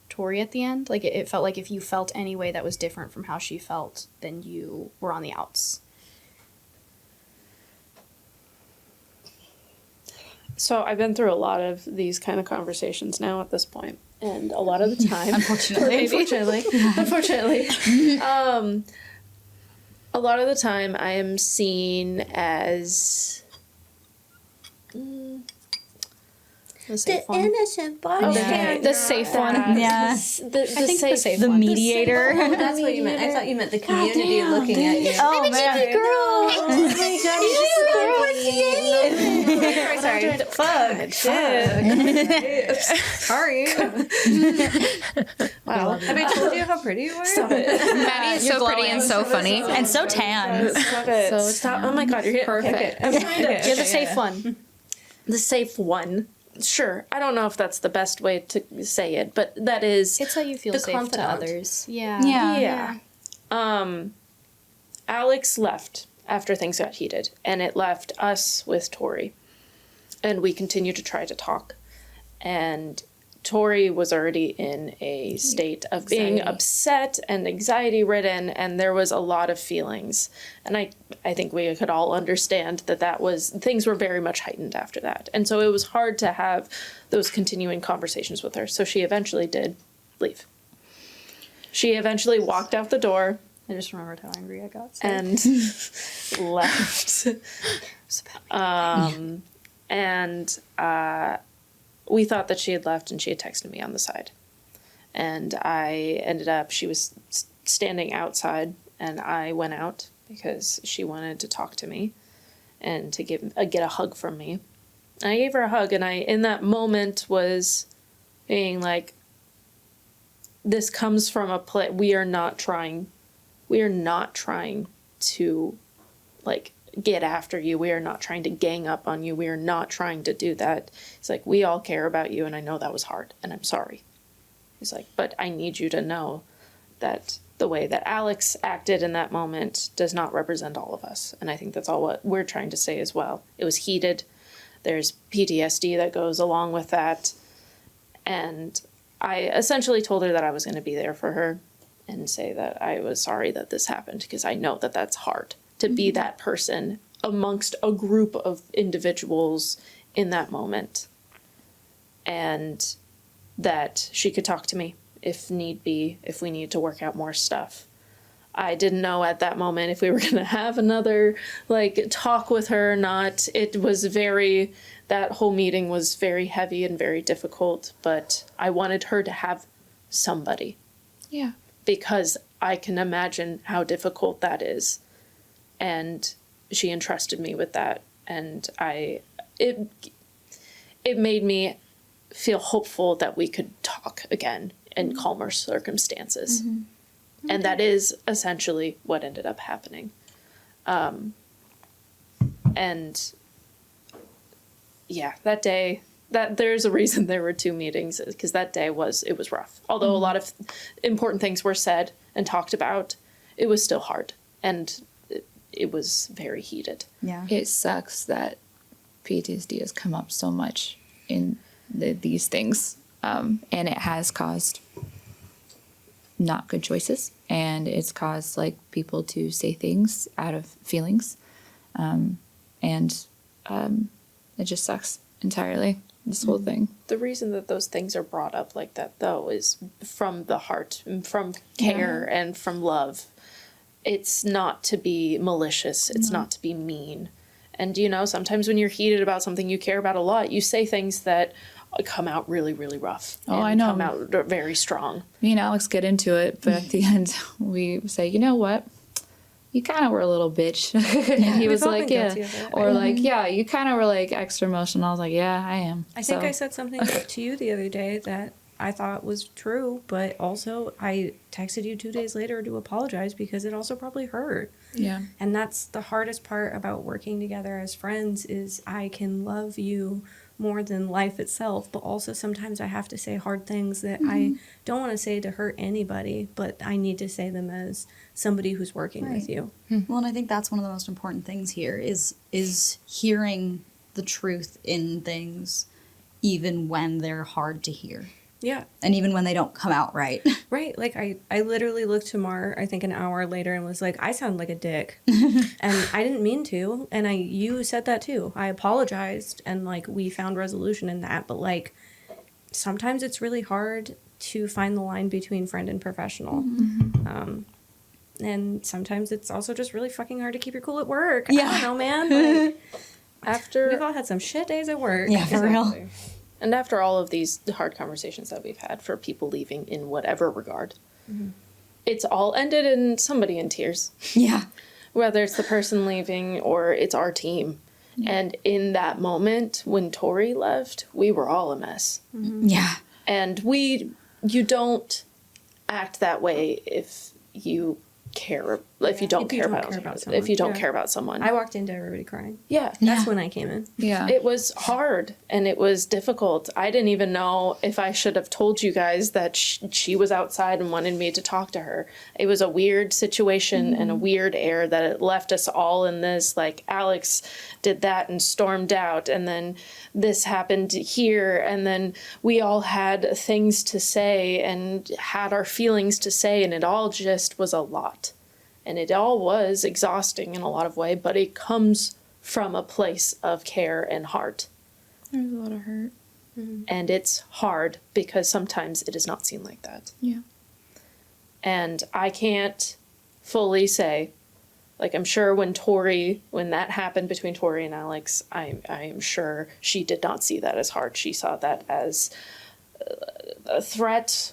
Tori at the end. Like, it felt like if you felt any way that was different from how she felt, then you were on the outs. So I've been through a lot of these kind of conversations now at this point, and a lot of the time, unfortunately, a lot of the time I am seen as The safe one. innocent bystander. The safe one. Yeah. I think the safe The one. mediator. Oh, that's what you meant. I thought you meant the community looking at you. Oh, man. Sorry. Fuck. Shit. Sorry. Wow. Have I told you how pretty you are? Stop it. Maddie is so pretty and so funny. And so tan. Stop it. So Stop. Oh my god, you're perfect. I'm trying to. You're the safe one. The safe one. Sure. I don't know if that's the best way to say it, but that is. It's how you feel The safe confidant. to others. Yeah. Yeah. Alex left after things got heated, and it left us with Tori. And we continued to try to talk. And Tori was already in a state of being upset and anxiety ridden, and there was a lot of feelings. And I think we could all understand that things were very much heightened after that. And so it was hard to have those continuing conversations with her. So she eventually did leave. She eventually walked out the door I just remembered how angry I got. So. and left. And we thought that she had left, and she had texted me on the side. And I ended up, she was standing outside, and I went out because she wanted to talk to me and to get a hug from me. And I gave her a hug, and I, in that moment, was being like, this comes from a place, we are not trying to, like, get after you. We are not trying to gang up on you. We are not trying to do that. It's like, we all care about you, and I know that was hard, and I'm sorry. He's like, but I need you to know that the way that Alex acted in that moment does not represent all of us. And I think that's all what we're trying to say as well. It was heated. There's PTSD that goes along with that. And I essentially told her that I was going to be there for her and say that I was sorry that this happened, because I know that that's hard to be that person amongst a group of individuals in that moment. And that she could talk to me if need be, if we need to work out more stuff. I didn't know at that moment if we were going to have another, like, talk with her or not. It was that whole meeting was very heavy and very difficult, but I wanted her to have somebody. Yeah. Because I can imagine how difficult that is. And she entrusted me with that, and it made me feel hopeful that we could talk again in calmer circumstances. And that is essentially what ended up happening. And yeah, that day, that there's a reason there were 2 meetings, because that day it was rough. Although a lot of important things were said and talked about, it was still hard, and it was very heated. Yeah. It sucks that PTSD has come up so much in these things, and it has caused not good choices, and it's caused like people to say things out of feelings, and it just sucks entirely, this whole thing. The reason that those things are brought up like that, though, is from the heart, and from care, and from love. It's not to be malicious. It's not to be mean. And, you know, sometimes when you're heated about something you care about a lot, you say things that come out really, really rough. Oh, and I know. come out very strong. Me and Alex get into it, but at the end we say, you know what? You kind of were a little bitch. And he was all like, been yeah. guilty of it. Or like, yeah, you kind of were like extra emotional. I was like, yeah, I am. I think I said something to you the other day that I thought was true, but also I texted you 2 days later to apologize because it also probably hurt. Yeah. And that's the hardest part about working together as friends is I can love you more than life itself, but also sometimes I have to say hard things that I don't want to say to hurt anybody, but I need to say them as somebody who's working with you. Well, and I think that's one of the most important things here is hearing the truth in things even when they're hard to hear. Yeah. And even when they don't come out right. Right. Like I literally looked to Mar, I think an hour later, and was like, I sound like a dick. And I didn't mean to. And you said that too. I apologized, and like we found resolution in that. But like sometimes it's really hard to find the line between friend and professional. And sometimes it's also just really fucking hard to keep your cool at work. Yeah. I don't know, man. Like, After we've all had some shit days at work. Yeah, for real. And after all of these hard conversations that we've had for people leaving in whatever regard, it's all ended in somebody in tears. Yeah. Whether it's the person leaving or it's our team. And in that moment, when Tori left, we were all a mess. Yeah. And you don't act that way if you care, if you don't care about someone. if you don't Yeah. care about someone. I walked into everybody crying. Yeah. That's when I came in. Yeah. It was hard and it was difficult. I didn't even know if I should have told you guys that she was outside and wanted me to talk to her. It was a weird situation and a weird air that it left us all in this, like, Alex did that and stormed out, and then this happened here, and then we all had things to say and had our feelings to say, and it all just was a lot. And it all was exhausting in a lot of way, but it comes from a place of care and heart. There's a lot of hurt. And it's hard because sometimes it does not seem like that. Yeah. And I can't fully say, like, I'm sure when that happened between Tori and Alex, I am sure she did not see that as hard. She saw that as a threat,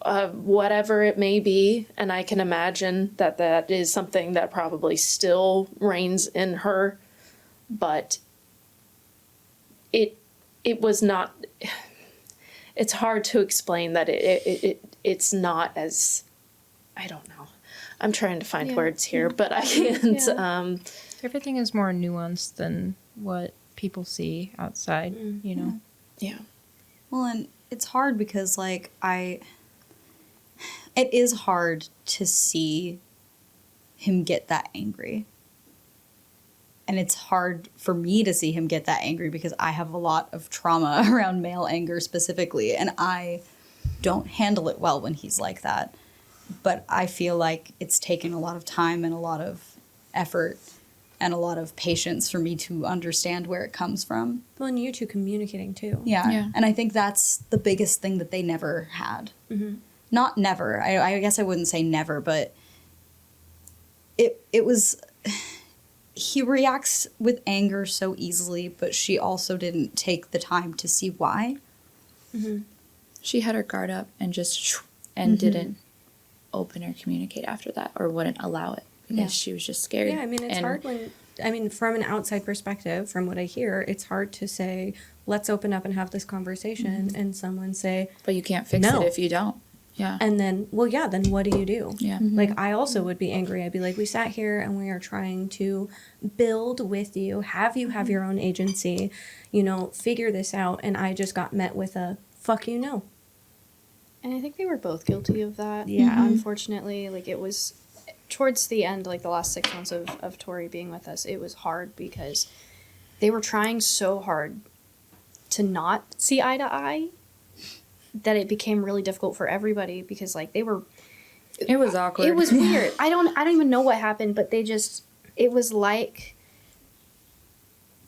whatever it may be. And I can imagine that that is something that probably still reigns in her. But it was not, it's hard to explain that it's not as, I don't know. I'm trying to find words here, but I can't. Everything is more nuanced than what people see outside, you know? Yeah. Well, and it's hard because, like, it is hard to see him get that angry. And it's hard for me to see him get that angry because I have a lot of trauma around male anger specifically, and I don't handle it well when he's like that. But I feel like it's taken a lot of time and a lot of effort and a lot of patience for me to understand where it comes from. Well, and you two communicating too. Yeah. And I think that's the biggest thing that they never had. Not never. I guess I wouldn't say never, but it was... He reacts with anger so easily, but she also didn't take the time to see why. She had her guard up and just didn't open or communicate after that, or wouldn't allow it because she was just scared. Yeah, I mean, it's hard when I mean, from an outside perspective, from what I hear, it's hard to say, let's open up and have this conversation, and someone say, But you can't fix No. it if you don't. Yeah. and then, well, yeah, then what do you do? Yeah. Like, I also would be angry. I'd be like, we sat here and we are trying to build with you, have you have your own agency, you know, figure this out. And I just got met with a, fuck you, no. And I think they were both guilty of that. Yeah. Unfortunately, like it was towards the end, like the last 6 months of Tori being with us, it was hard because they were trying so hard to not see eye to eye that it became really difficult for everybody because like they were. It was awkward. It was weird. I don't even know what happened, but it was like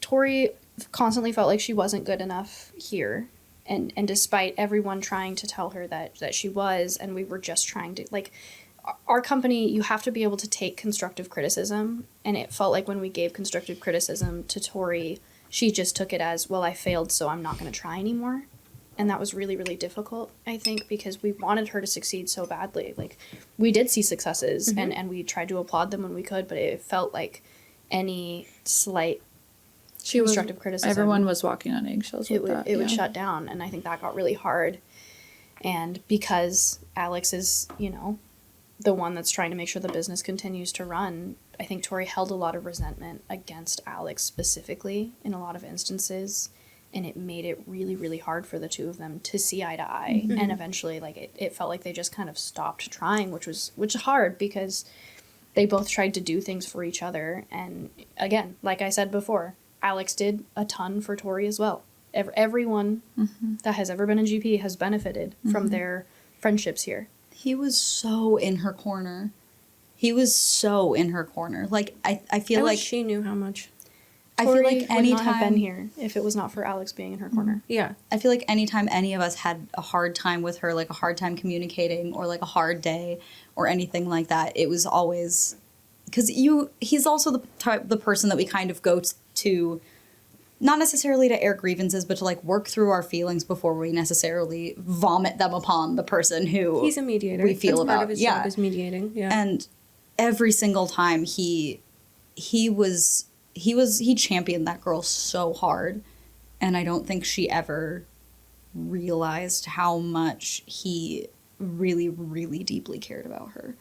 Tori constantly felt like she wasn't good enough here. And despite everyone trying to tell her that she was, and we were just trying to, like, our company, you have to be able to take constructive criticism. And it felt like when we gave constructive criticism to Tori, she just took it as, well, I failed, so I'm not going to try anymore. And that was really, really difficult, I think, because we wanted her to succeed so badly. Like, we did see successes, and we tried to applaud them when we could, but it felt like any slight constructive criticism. Everyone was walking on eggshells with that. It would shut down, and I think that got really hard. And because Alex is, you know, the one that's trying to make sure the business continues to run, I think Tori held a lot of resentment against Alex specifically in a lot of instances, and it made it really, really hard for the two of them to see eye to eye. And eventually, like, it felt like they just kind of stopped trying, which is hard because they both tried to do things for each other. And again, like I said before, Alex did a ton for Tori as well. Everyone that has ever been in GP has benefited from their friendships here. He was so in her corner. Like, I feel like she knew how much. I feel Tori like would not have anytime been here if it was not for Alex being in her corner. Yeah. I feel like anytime any of us had a hard time with her, like a hard time communicating or like a hard day or anything like that, it was always because he's also the person that we kind of go to, not necessarily to air grievances, but to like work through our feelings before we necessarily vomit them upon the person who He's a mediator. we feel That's about. part of his job is mediating. Yeah. And every single time he championed that girl so hard, and I don't think she ever realized how much he really, really deeply cared about her.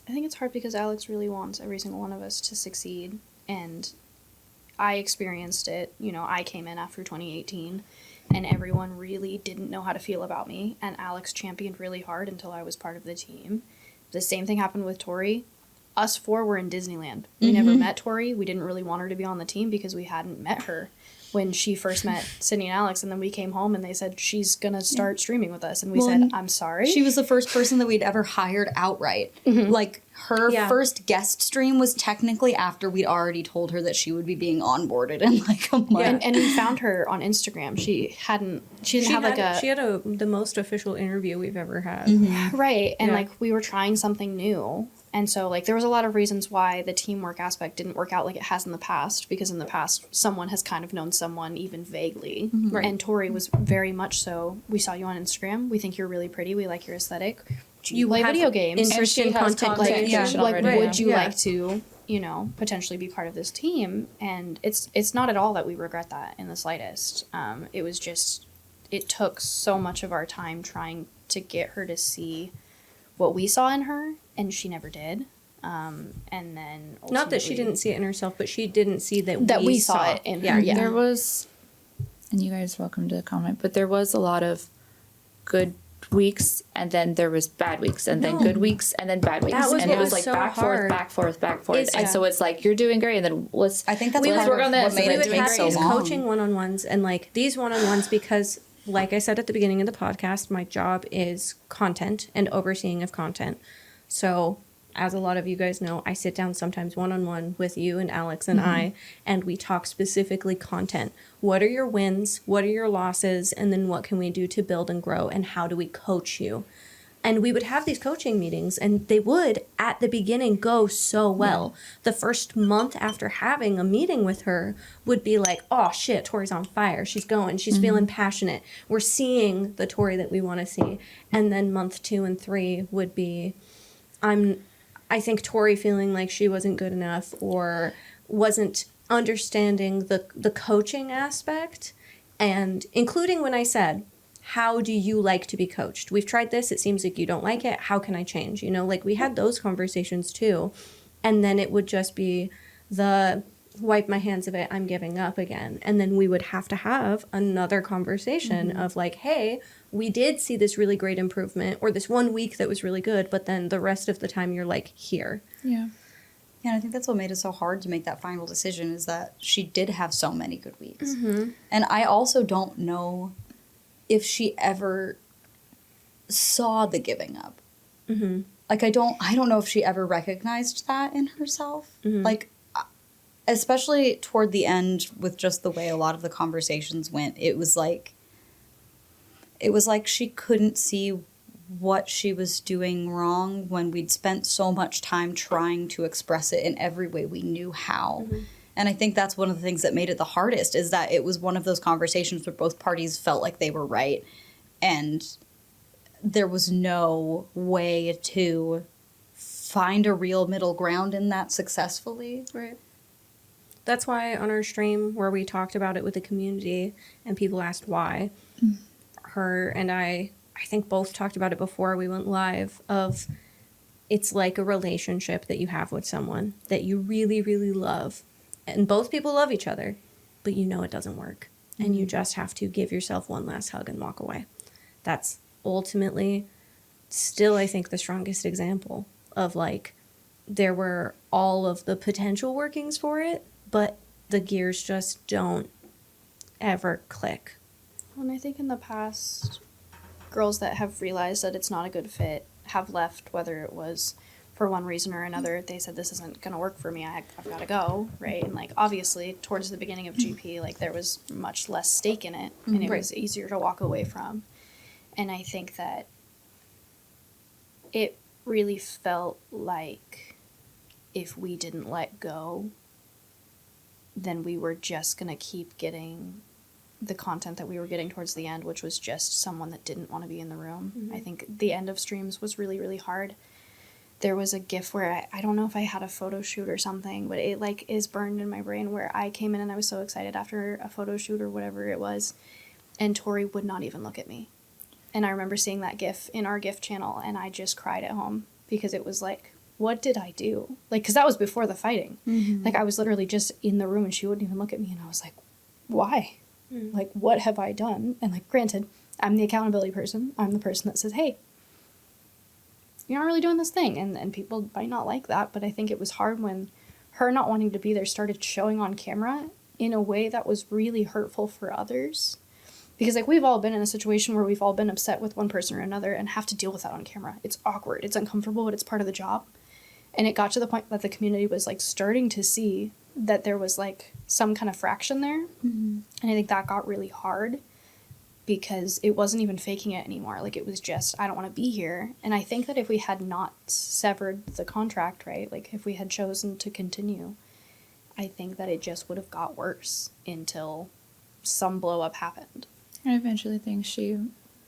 I think it's hard because Alex really wants every single one of us to succeed, and I experienced it. You know, I came in after 2018, and everyone really didn't know how to feel about me, and Alex championed really hard until I was part of the team. The same thing happened with Tori. Us four were in Disneyland. We never met Tori. We didn't really want her to be on the team because we hadn't met her when she first met Sydney and Alex, and then we came home and they said she's gonna start streaming with us, and we said, I'm sorry. She was the first person that we'd ever hired outright. Like, her first guest stream was technically after we'd already told her that she would be being onboarded in like a month. And we found her on Instagram. She didn't have she had the most official interview we've ever had. right, and Yeah. like we were trying something new. And so, like, there was a lot of reasons why the teamwork aspect didn't work out like it has in the past, because in the past, someone has kind of known someone even vaguely. Right. And Tori was very much so. We saw you on Instagram. We think you're really pretty. We like your aesthetic. You play have video games. interest And she in has content content creation. creation Like, already. would you Yeah. like to, you know, potentially be part of this team? And it's not at all that we regret that in the slightest. It was just, it took so much of our time trying to get her to see what we saw in her, and she never did. And then Not that she ultimately- didn't see it in herself, but she didn't see that we saw it in her. Yeah. Yeah. There was, and you guys are welcome to comment, but there was a lot of good weeks, and then there was bad weeks, and then good weeks, and then bad weeks. That was and what it was was like so back, hard. back, forth. It's- And so it's like, you're doing great, and then I think that's let's kind work of on what this. made and it then We would doing have so these great. long. coaching one-on-ones, and like these one-on-ones, because like I said at the beginning of the podcast, my job is content and overseeing of content. So as a lot of you guys know, I sit down sometimes one-on-one with you and Alex and I, and we talk specifically content. What are your wins? What are your losses? And then what can we do to build and grow? And how do we coach you? And we would have these coaching meetings, and they would, at the beginning, go so well. The first month after having a meeting with her would be like, oh shit, Tori's on fire. She's going. She's feeling passionate. We're seeing the Tori that we want to see. And then month 2 and 3 would be, I think Tori feeling like she wasn't good enough, or wasn't understanding the coaching aspect, and including when I said, how do you like to be coached? We've tried this. It seems like you don't like it. How can I change? You know, like we had those conversations too. And then it would just be the wipe my hands of it, I'm giving up again. And then we would have to have another conversation of like, hey, we did see this really great improvement, or this 1 week that was really good, but then the rest of the time you're like here. Yeah. Yeah, and I think that's what made it so hard to make that final decision, is that she did have so many good weeks. And I also don't know if she ever saw the giving up. Like, I don't know if she ever recognized that in herself. Like, especially toward the end, with just the way a lot of the conversations went, it was like she couldn't see what she was doing wrong when we'd spent so much time trying to express it in every way we knew how. And I think that's one of the things that made it the hardest, is that it was one of those conversations where both parties felt like they were right, and there was no way to find a real middle ground in that successfully. Right. That's why on our stream where we talked about it with the community and people asked why, her and I think both talked about it before we went live, of it's like a relationship that you have with someone that you really, really love. And both people love each other, but you know it doesn't work. And you just have to give yourself one last hug and walk away. That's ultimately still, I think, the strongest example of like, there were all of the potential workings for it, but the gears just don't ever click. And I think in the past, girls that have realized that it's not a good fit have left, whether it was for one reason or another. They said, this isn't going to work for me. I've got to go, right? And like, obviously, towards the beginning of GP, like there was much less stake in it, and it was easier to walk away from. And I think that it really felt like if we didn't let go, then we were just going to keep getting the content that we were getting towards the end, which was just someone that didn't want to be in the room. I think the end of streams was really, really hard. There was a GIF where I don't know if I had a photo shoot or something, but it like is burned in my brain, where I came in and I was so excited after a photo shoot or whatever it was, and Tori would not even look at me. And I remember seeing that GIF in our GIF channel, and I just cried at home, because it was like, what did I do? Like, because that was before the fighting. Like, I was literally just in the room and she wouldn't even look at me, and I was like, why? Like, what have I done? And like, granted, I'm the accountability person. I'm the person that says, hey, you're not really doing this thing. And people might not like that, but I think it was hard when her not wanting to be there started showing on camera in a way that was really hurtful for others. Because like, we've all been in a situation where we've all been upset with one person or another and have to deal with that on camera. It's awkward, it's uncomfortable, but it's part of the job. And it got to the point that the community was like starting to see that there was like some kind of fraction there. And I think that got really hard, because it wasn't even faking it anymore. Like, it was just, I don't want to be here. And I think that if we had not severed the contract, right, like if we had chosen to continue, I think that it just would have got worse until some blow up happened. I eventually think she,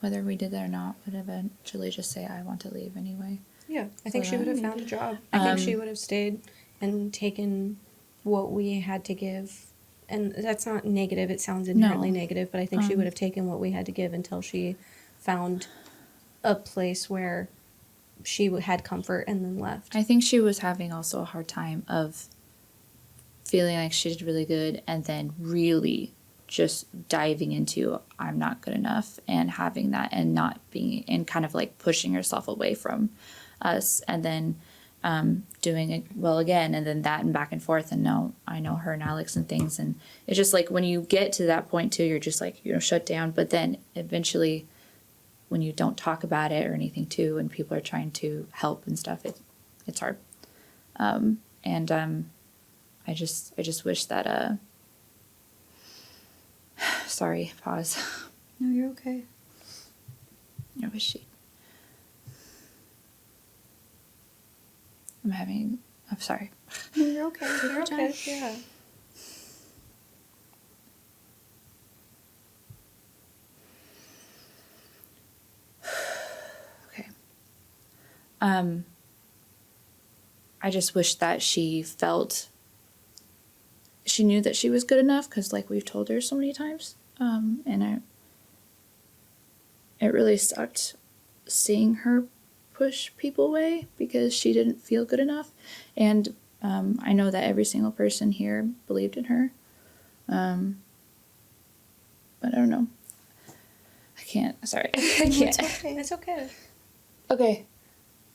whether we did that or not, would eventually just say, I want to leave anyway. Yeah, I think she would have found a job. I think she would have stayed and taken what we had to give. And that's not negative. It sounds inherently negative, but I think she would have taken what we had to give until she found a place where she had comfort and then left. I think she was having also a hard time of feeling like she did really good and then really just diving into I'm not good enough, and having that and not being, and kind of like pushing herself away from us, and then doing it well again, and then that and back and forth. And no, I know her and Alex and things, and it's just like when you get to that point too, you're just like, shut down. But then eventually when you don't talk about it or anything too, and people are trying to help and stuff, it's hard. I just wish that sorry, pause. No, you're okay. I wish she. I'm sorry. No, you're okay. You're okay. Yeah. Okay. I just wish that she felt she knew that she was good enough because, like, we've told her so many times. It really sucked seeing her push people away because she didn't feel good enough. And I know that every single person here believed in her. But I don't know. I can't. Sorry. I can't. It's okay. Okay.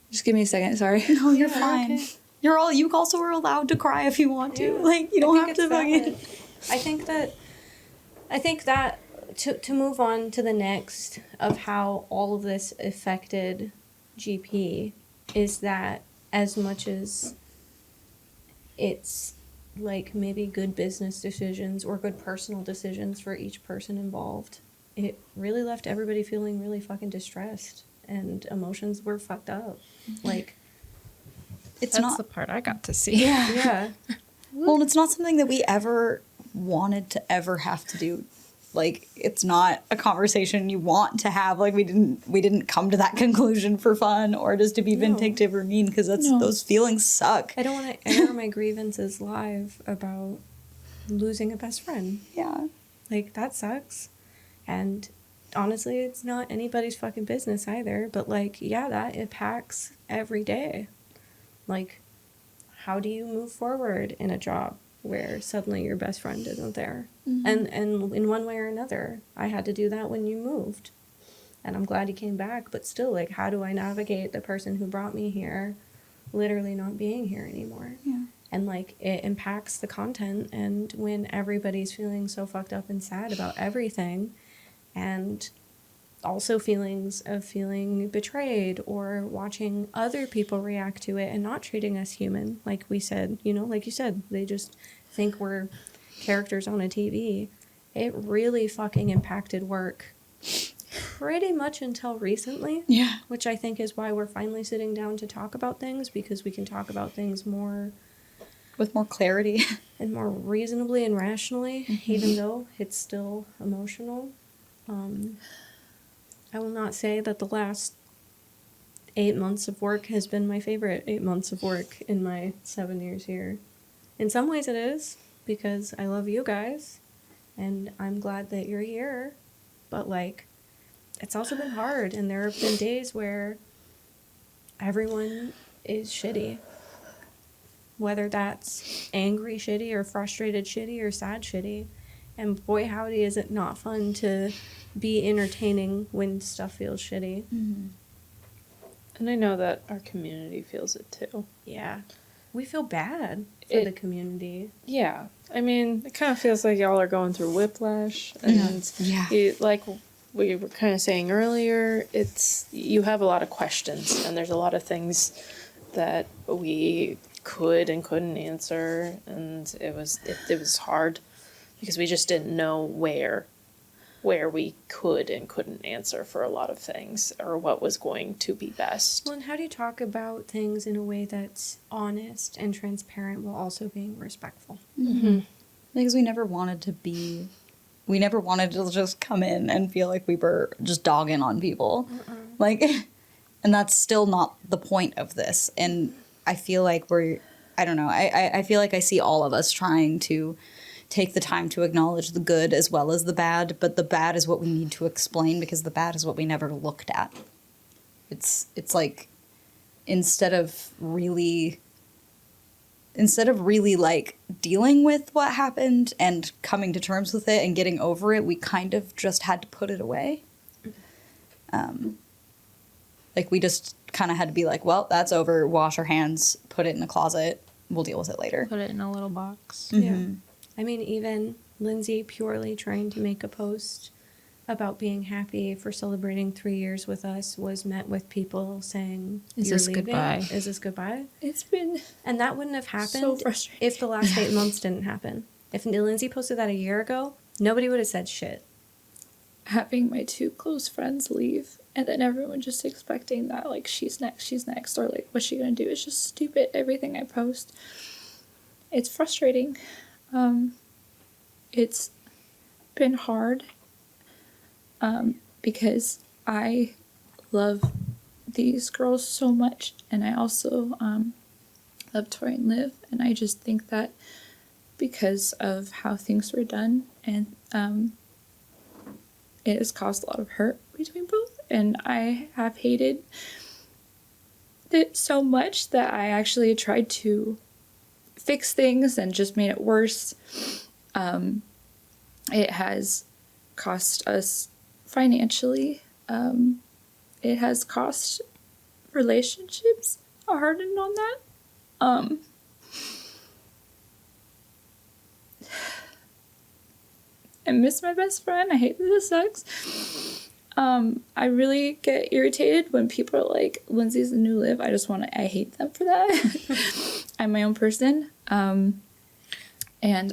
Just give me a second. Sorry. No, you're fine. Okay. You also are allowed to cry if you want to. Like, you don't have to fucking... I think that to move on to the next of how all of this affected GP is that as much as it's like maybe good business decisions or good personal decisions for each person involved, it really left everybody feeling really fucking distressed and emotions were fucked up. Like, That's the part I got to see. yeah. Well, it's not something that we ever wanted to ever have to do. Like, it's not a conversation you want to have. Like, we didn't come to that conclusion for fun or just to be vindictive or mean, because those feelings suck. I don't want to air my grievances live about losing a best friend. Yeah. Like, that sucks. And honestly, it's not anybody's fucking business either. But, like, yeah, that impacts every day. Like, how do you move forward in a job where suddenly your best friend isn't there? Mm-hmm. And in one way or another, I had to do that when you moved. And I'm glad you came back. But still, like, how do I navigate the person who brought me here literally not being here anymore? Yeah. And, like, it impacts the content. And when everybody's feeling so fucked up and sad about everything, and also feelings of feeling betrayed or watching other people react to it and not treating us human, like we said, like you said, they just think we're characters on a TV. It really fucking impacted work pretty much until recently. Yeah. Which I think is why we're finally sitting down to talk about things, because we can talk about things more with more clarity and more reasonably and rationally, even though it's still emotional. I will not say that the last 8 months of work has been my favorite 8 months of work in my 7 years here. In some ways it is, because I love you guys, and I'm glad that you're here. But, like, it's also been hard, and there have been days where everyone is shitty. Whether that's angry shitty or frustrated shitty or sad shitty. And boy, howdy, is it not fun to be entertaining when stuff feels shitty. Mm-hmm. And I know that our community feels it too. Yeah. We feel bad for the community. Yeah. I mean, it kind of feels like y'all are going through whiplash. And like we were kind of saying earlier, you have a lot of questions. And there's a lot of things that we could and couldn't answer. And it was hard. Because we just didn't know where we could and couldn't answer for a lot of things, or what was going to be best. Well, and how do you talk about things in a way that's honest and transparent while also being respectful? Mm-hmm. Because we never wanted to just come in and feel like we were just dogging on people. Like, and that's still not the point of this. And I feel like I don't know, I feel like I see all of us trying to take the time to acknowledge the good as well as the bad, but the bad is what we need to explain, because the bad is what we never looked at. It's like instead of really like dealing with what happened and coming to terms with it and getting over it, we kind of just had to put it away. Like, we just kind of had to be like, well, that's over, wash our hands, put it in a closet, we'll deal with it later. Put it in a little box. Mm-hmm. Yeah. I mean, even Lindsay purely trying to make a post about being happy for celebrating 3 years with us was met with people saying, Is "You're this leaving? goodbye?" Is this goodbye?" It's been And that wouldn't have so happened frustrating. if the last 8 months didn't happen. If Lindsay posted that a year ago, nobody would have said shit. Having my two close friends leave, and then everyone just expecting that, like, she's next, or like, what's she gonna do? It's just stupid, everything I post. It's frustrating. It's been hard because I love these girls so much, and I also love Tori and Liv, and I just think that because of how things were done, and it has caused a lot of hurt between both, and I have hated it so much that I actually tried to fix things and just made it worse. It has cost us financially. It has cost relationships. I hardened on that. I miss my best friend. I hate that this sucks. I really get irritated when people are like, Lindsay's the new Liv. I hate them for that. I'm my own person. And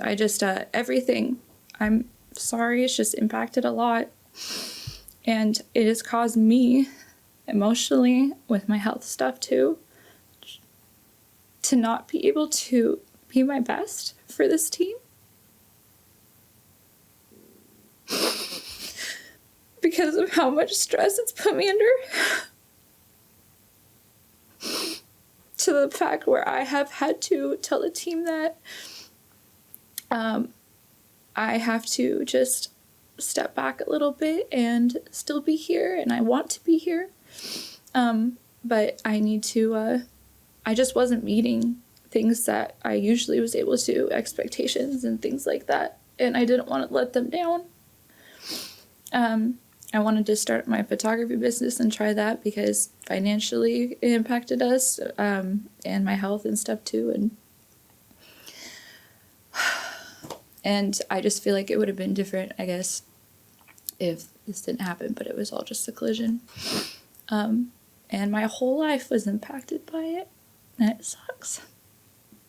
I just, everything, I'm sorry, it's just impacted a lot. And it has caused me emotionally, with my health stuff too, to not be able to be my best for this team. Because of how much stress it's put me under. To the fact where I have had to tell the team that I have to just step back a little bit and still be here, and I want to be here. But I need to, I just wasn't meeting things that I usually was able to, expectations and things like that, and I didn't want to let them down. I wanted to start my photography business and try that because financially it impacted us, and my health and stuff too. And I just feel like it would have been different, I guess, if this didn't happen, but it was all just a collision. And my whole life was impacted by it, and it sucks.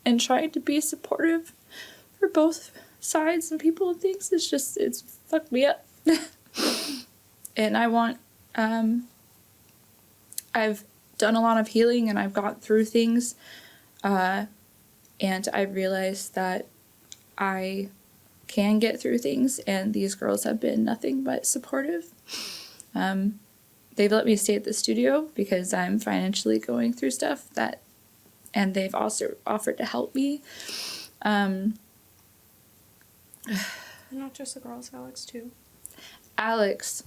And trying to be supportive for both sides and people and things, it's fucked me up. And I want, I've done a lot of healing and I've got through things, and I've realized that I can get through things, and these girls have been nothing but supportive. They've let me stay at the studio because I'm financially going through stuff and they've also offered to help me. Not just the girls, Alex too. Alex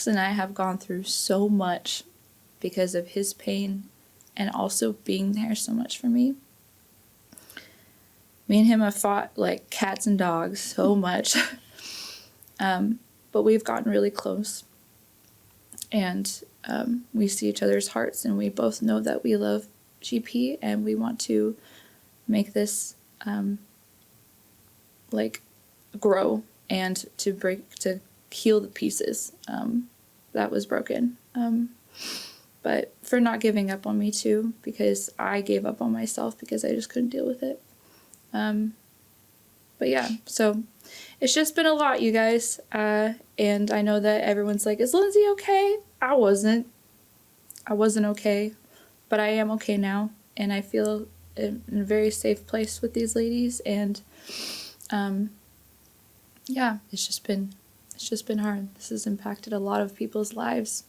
and I have gone through so much because of his pain and also being there so much for me. Me and him have fought like cats and dogs so much. But we've gotten really close. And we see each other's hearts, and we both know that we love GP, and we want to make this grow and to heal the pieces that was broken. But for not giving up on me too, because I gave up on myself because I just couldn't deal with it. But yeah, so it's just been a lot, you guys. And I know that everyone's like, is Lindsay okay? I wasn't okay, but I am okay now. And I feel in a very safe place with these ladies. And yeah, it's just been hard. This has impacted a lot of people's lives.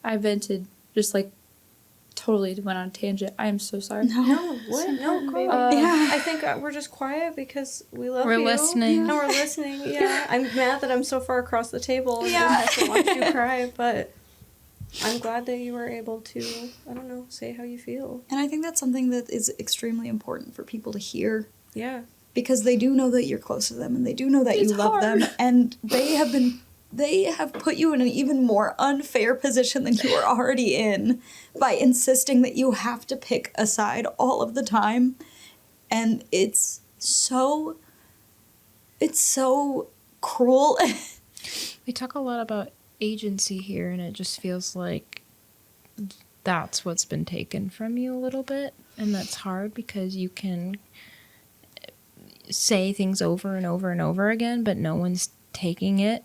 I vented, just like totally went on a tangent. I am so sorry. No, what? No, cool. Yeah. I think we're just quiet because we love We're you. listening. And we're listening, yeah. I'm mad that I'm so far across the table and didn't have to watch you cry, but I'm glad that you were able to, I don't know, say how you feel. And I think that's something that is extremely important for people to hear. Yeah. Because they do know that you're close to them, and they do know that It's you love hard. them, and they have put you in an even more unfair position than you were already in by insisting that you have to pick a side all of the time. And it's so cruel. We talk a lot about agency here, and it just feels like that's what's been taken from you a little bit. And that's hard because you can say things over and over and over again, but no one's taking it.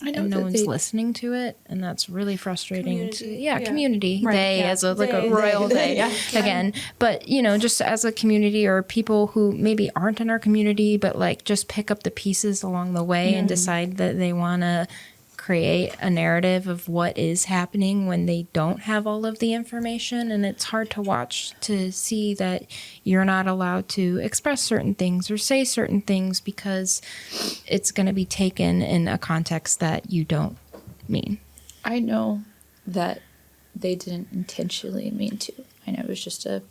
I know And no that one's they- listening to it, and that's really frustrating. Community, Yeah, yeah. community Right, day yeah. as a Day, royal day, day yeah. again. But just as a community, or people who maybe aren't in our community, but like just pick up the pieces along the way and decide that they want to create a narrative of what is happening when they don't have all of the information, and it's hard to watch to see that you're not allowed to express certain things or say certain things because it's going to be taken in a context that you don't mean. I know that they didn't intentionally mean to. I know it was just a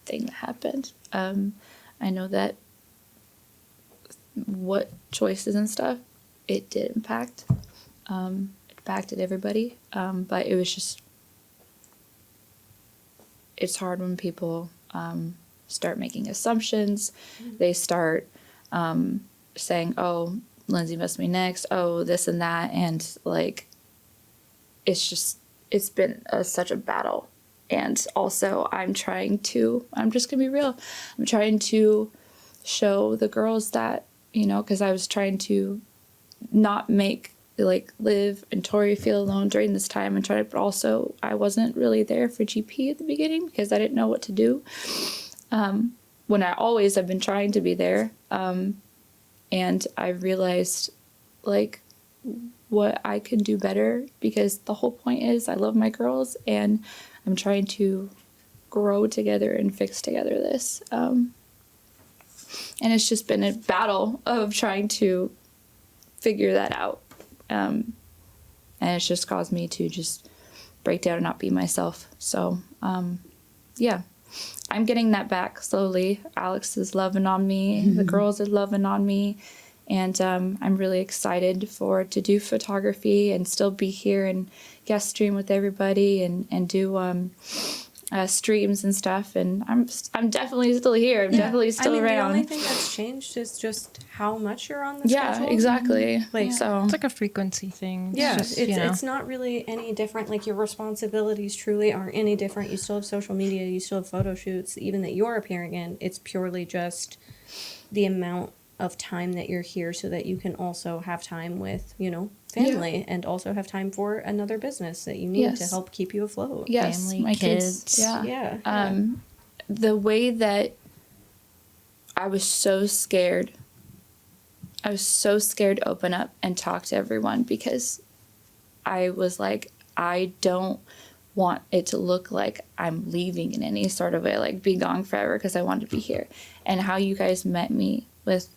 thing that happened. I know that what choices and stuff, it did impact. It impacted everybody. But it was just, it's hard when people start making assumptions. They start saying, oh, Lindsay must be next. Oh, this and that. And like, it's been such a battle. And also I'm just going to be real. I'm trying to show the girls that, you know, because I was trying to not make, like, Liv and Tori feel alone during this time but also I wasn't really there for GP at the beginning because I didn't know what to do. When I always have been trying to be there. And I realized, like, what I can do better because the whole point is I love my girls and I'm trying to grow together and fix together this. And it's just been a battle of trying to figure that out. And it's just caused me to just break down and not be myself. So, yeah, I'm getting that back slowly. Alex is loving on me. Mm-hmm. The girls are loving on me. And I'm really excited to do photography and still be here and guest stream with everybody and do streams and stuff. And I'm definitely still here. I'm definitely still around. The only thing that's changed is just how much you're on the schedule. Yeah, exactly. Like, so it's like a frequency thing. Yeah, it's not really any different. Like, your responsibilities truly aren't any different. You still have social media. You still have photo shoots, even that you're appearing in. It's purely just the amount of time that you're here so that you can also have time with, you know, family and also have time for another business that you need to help keep you afloat. Yes, family, my kids. Yeah. The way that I was so scared to open up and talk to everyone because I was like, I don't want it to look like I'm leaving in any sort of way, like be gone forever, because I want to be here. And how you guys met me with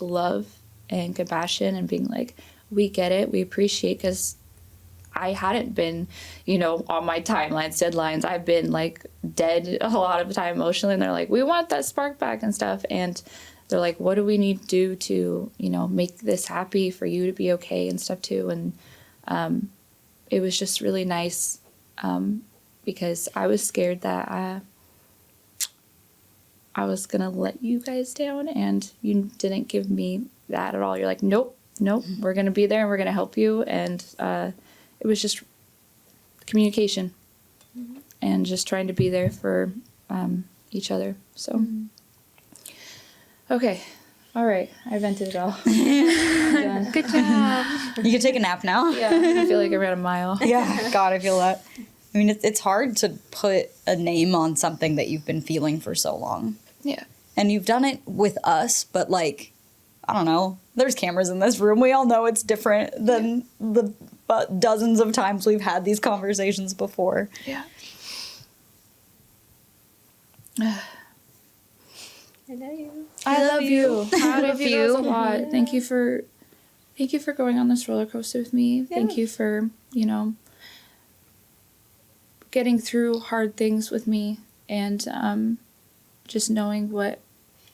love and compassion and being like, we get it, we appreciate, because I hadn't been, you know, on my timelines, deadlines. I've been like dead a lot of the time emotionally, and they're like, we want that spark back and stuff. And they're like, what do we need to do to, you know, make this happy for you to be okay and stuff too. And it was just really nice because I was scared that I was going to let you guys down, and you didn't give me that at all. You're like, nope, we're going to be there and we're going to help you. And it was just communication and just trying to be there for each other. So, okay. All right. I vented it all. I'm done. Good job. You can take a nap now. Yeah, I feel like I ran a mile. Yeah, God, I feel that. I mean, it's hard to put a name on something that you've been feeling for so long. Yeah. And you've done it with us, but, like, I don't know. There's cameras in this room. We all know it's different than the dozens of times we've had these conversations before. Yeah. I know you. I love you. Proud of you. A lot. Thank you for going on this roller coaster with me. Yeah. Thank you for, you know, getting through hard things with me, and just knowing what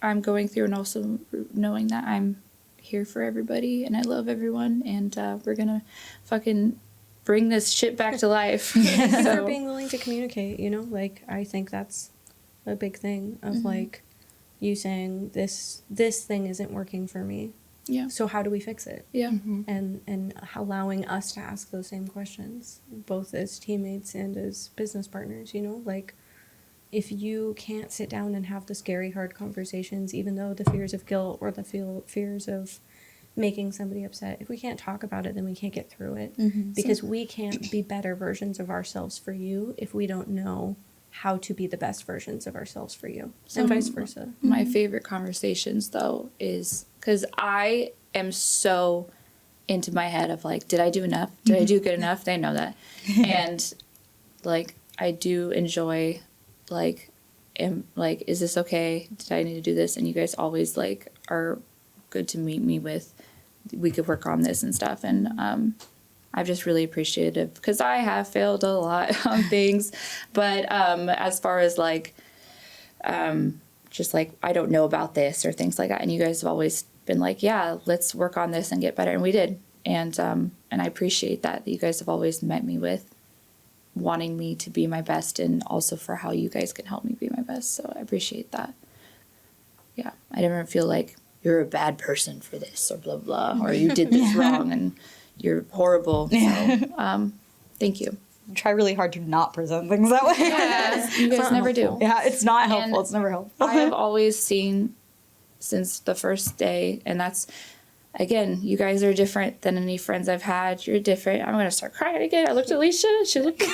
I'm going through, and also knowing that I'm here for everybody and I love everyone, and we're gonna fucking bring this shit back to life. Thank you for being willing to communicate, you know, like, I think that's a big thing of like you saying this thing isn't working for me. Yeah. So how do we fix it? Yeah. And allowing us to ask those same questions, both as teammates and as business partners, you know, like, if you can't sit down and have the scary, hard conversations, even though the fears of guilt or the fears of making somebody upset, if we can't talk about it, then we can't get through it. Because we can't be better versions of ourselves for you if we don't know how to be the best versions of ourselves for you, and vice versa. My favorite conversations, though, is because I am so into my head of like, did I do enough? Did I do good enough? They know that. And like, I do enjoy like, is this okay? Did I need to do this? And you guys always like are good to meet me with, we could work on this and stuff. And I've just really appreciated, because I have failed a lot on things. But as far as like, just like, I don't know about this or things like that. And you guys have always been like, yeah, let's work on this and get better. And we did. And I appreciate that you guys have always met me with wanting me to be my best, and also for how you guys can help me be my best. So I appreciate that. Yeah. I never feel like you're a bad person for this or blah, blah, or you did this wrong and you're horrible. So thank you. Try really hard to not present things that way. Yeah, you guys never do. Yeah, it's not helpful. And it's never helpful. I have always seen since the first day, and that's, again, you guys are different than any friends I've had. You're different. I'm going to start crying again. I looked at Alicia. She looked at me.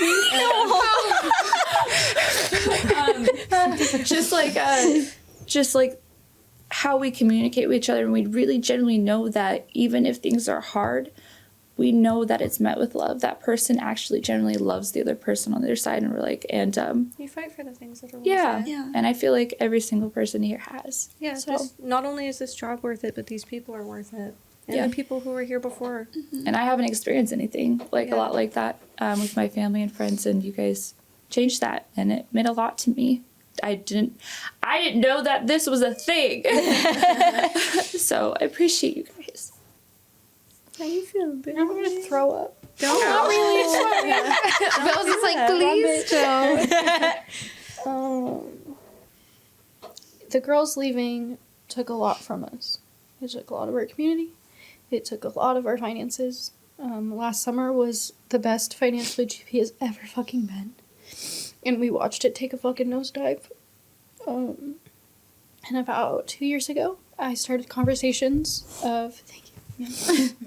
Just like how we communicate with each other. And we really genuinely know that even if things are hard, we know that it's met with love. That person actually generally loves the other person on their side. And we're like, and you fight for the things that are worth yeah. it. And I feel like every single person here has. Yeah, So, just, not only is this job worth it, but these people are worth it. And Yeah. the people who were here before. and I haven't experienced anything like Yeah. a lot like that with my family and friends, and you guys changed that, and it meant a lot to me. I didn't know that this was a thing. So I appreciate you guys. How you feeling, baby? I'm gonna throw up. Don't. Not really. But I was just like, please don't. The girls leaving took a lot from us. It took a lot of our community. It took a lot of our finances. Last summer was the best financially GP has ever fucking been. And we watched it take a fucking nosedive. And about 2 years ago, I started conversations of,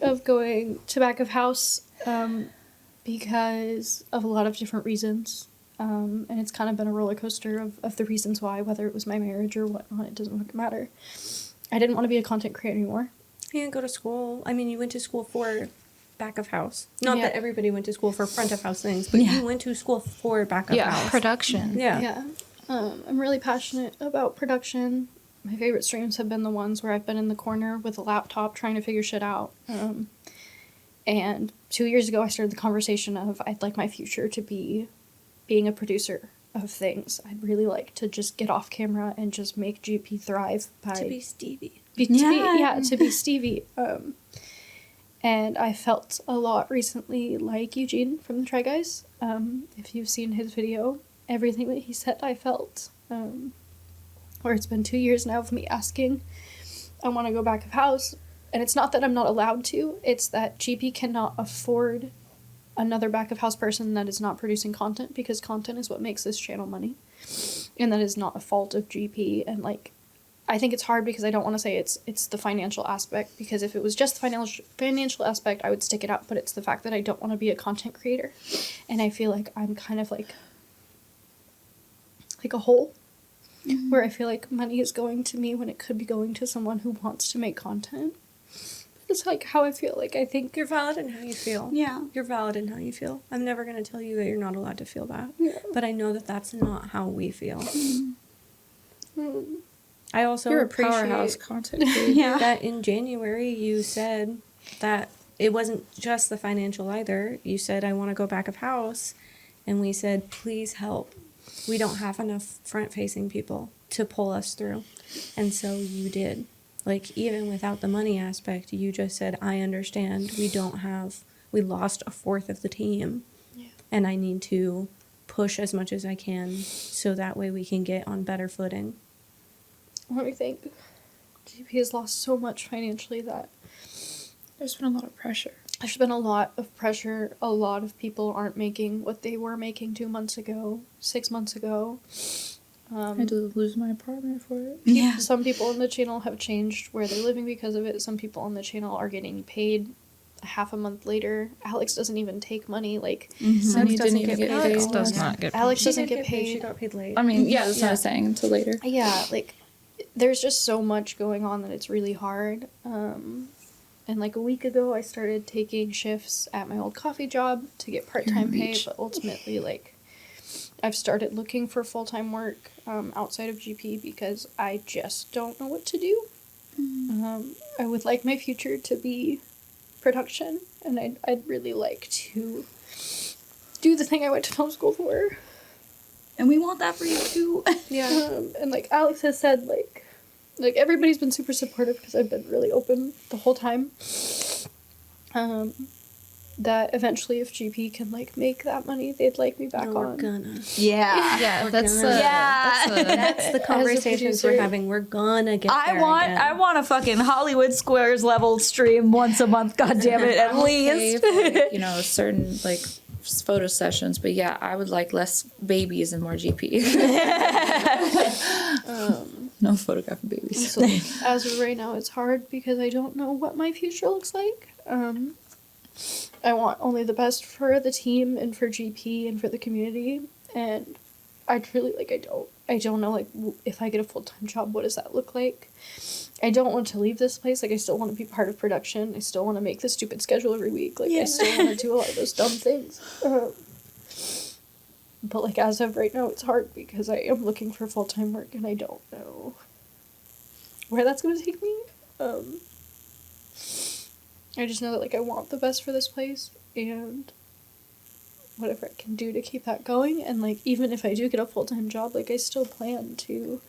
of going to back of house because of a lot of different reasons. And it's kind of been a roller coaster of the reasons why, whether it was my marriage or whatnot, it doesn't fucking matter. I didn't want to be a content creator anymore. You didn't go to school. I mean, you went to school for back of house. Not Yeah. that everybody went to school for front of house things, but you went to school for back of house. Production. Yeah. Yeah. I'm really passionate about production. My favorite streams have been the ones where I've been in the corner with a laptop trying to figure shit out. And 2 years ago, I started the conversation of I'd like my future to be being a producer of things. I'd really like to just get off camera and just make GP thrive by To be Stevie. to be Stevie. And I felt a lot recently like Eugene from the Try Guys. If you've seen his video, everything that he said I felt. Where it's been 2 years now of me asking, I want to go back of house. And it's not that I'm not allowed to, it's that GP cannot afford another back of house person that is not producing content, because content is what makes this channel money. And that is not a fault of GP. And like, I think it's hard because I don't want to say it's the financial aspect, because if it was just the financial aspect, I would stick it out, but it's the fact that I don't want to be a content creator. And I feel like I'm kind of like a hole where I feel like money is going to me when it could be going to someone who wants to make content. It's like how I feel. Like, I think You're valid in how you feel. Yeah. You're valid in how you feel. I'm never going to tell you that you're not allowed to feel that. Yeah. But I know that that's not how we feel. I also You're a appreciate powerhouse content creator. that in January you said that it wasn't just the financial either. You said, I want to go back of house. And we said, please help. We don't have enough front-facing people to pull us through. And so you did. Like, even without the money aspect, you just said, I understand. We lost a fourth of the team. Yeah. And I need to push as much as I can so that way we can get on better footing. I think GP has lost so much financially that There's been a lot of pressure. there's been a lot of pressure. A lot of people aren't making what they were making 2 months ago, 6 months ago. I had to lose my apartment for it. Yeah. Some people on the channel have changed where they're living because of it. Some people on the channel are getting paid half a month later. Alex doesn't even take money. Like, Sunny doesn't didn't even get get paid. paid. Does not get Alex She doesn't didn't get paid. She got paid late. I mean, yeah, that's what I was saying, until later. Yeah, like, there's just so much going on that it's really hard. And like a week ago, I started taking shifts at my old coffee job to get part-time pay, but ultimately, like, I've started looking for full-time work outside of GP because I just don't know what to do. I would like my future to be production, and I'd really like to do the thing I went to film school for. And we want that for you too. Yeah. And like Alex has said, like everybody's been super supportive because I've been really open the whole time. That eventually, if GP can like make that money, they'd like me back We're on. gonna. Yeah, that's That's the conversations we're producer. having. We're gonna get there again. I want a fucking Hollywood Squares level stream once a month. God damn it, at least. Okay for, certain like photo sessions, but yeah, I would like less babies and more GP. No photographing babies. So as of right now, it's hard because I don't know what my future looks like. I want only the best for the team and for GP and for the community, and I'd really I don't know like if I get a full-time job, what does that look like? I don't want to leave this place. Like, I still want to be part of production. I still want to make the stupid schedule every week. Like, I still want to do a lot of those dumb things. But like as of right now, it's hard because I am looking for full-time work and I don't know where that's going to take me. I just know that like I want the best for this place and whatever I can do to keep that going. And like even if I do get a full-time job, like I still plan to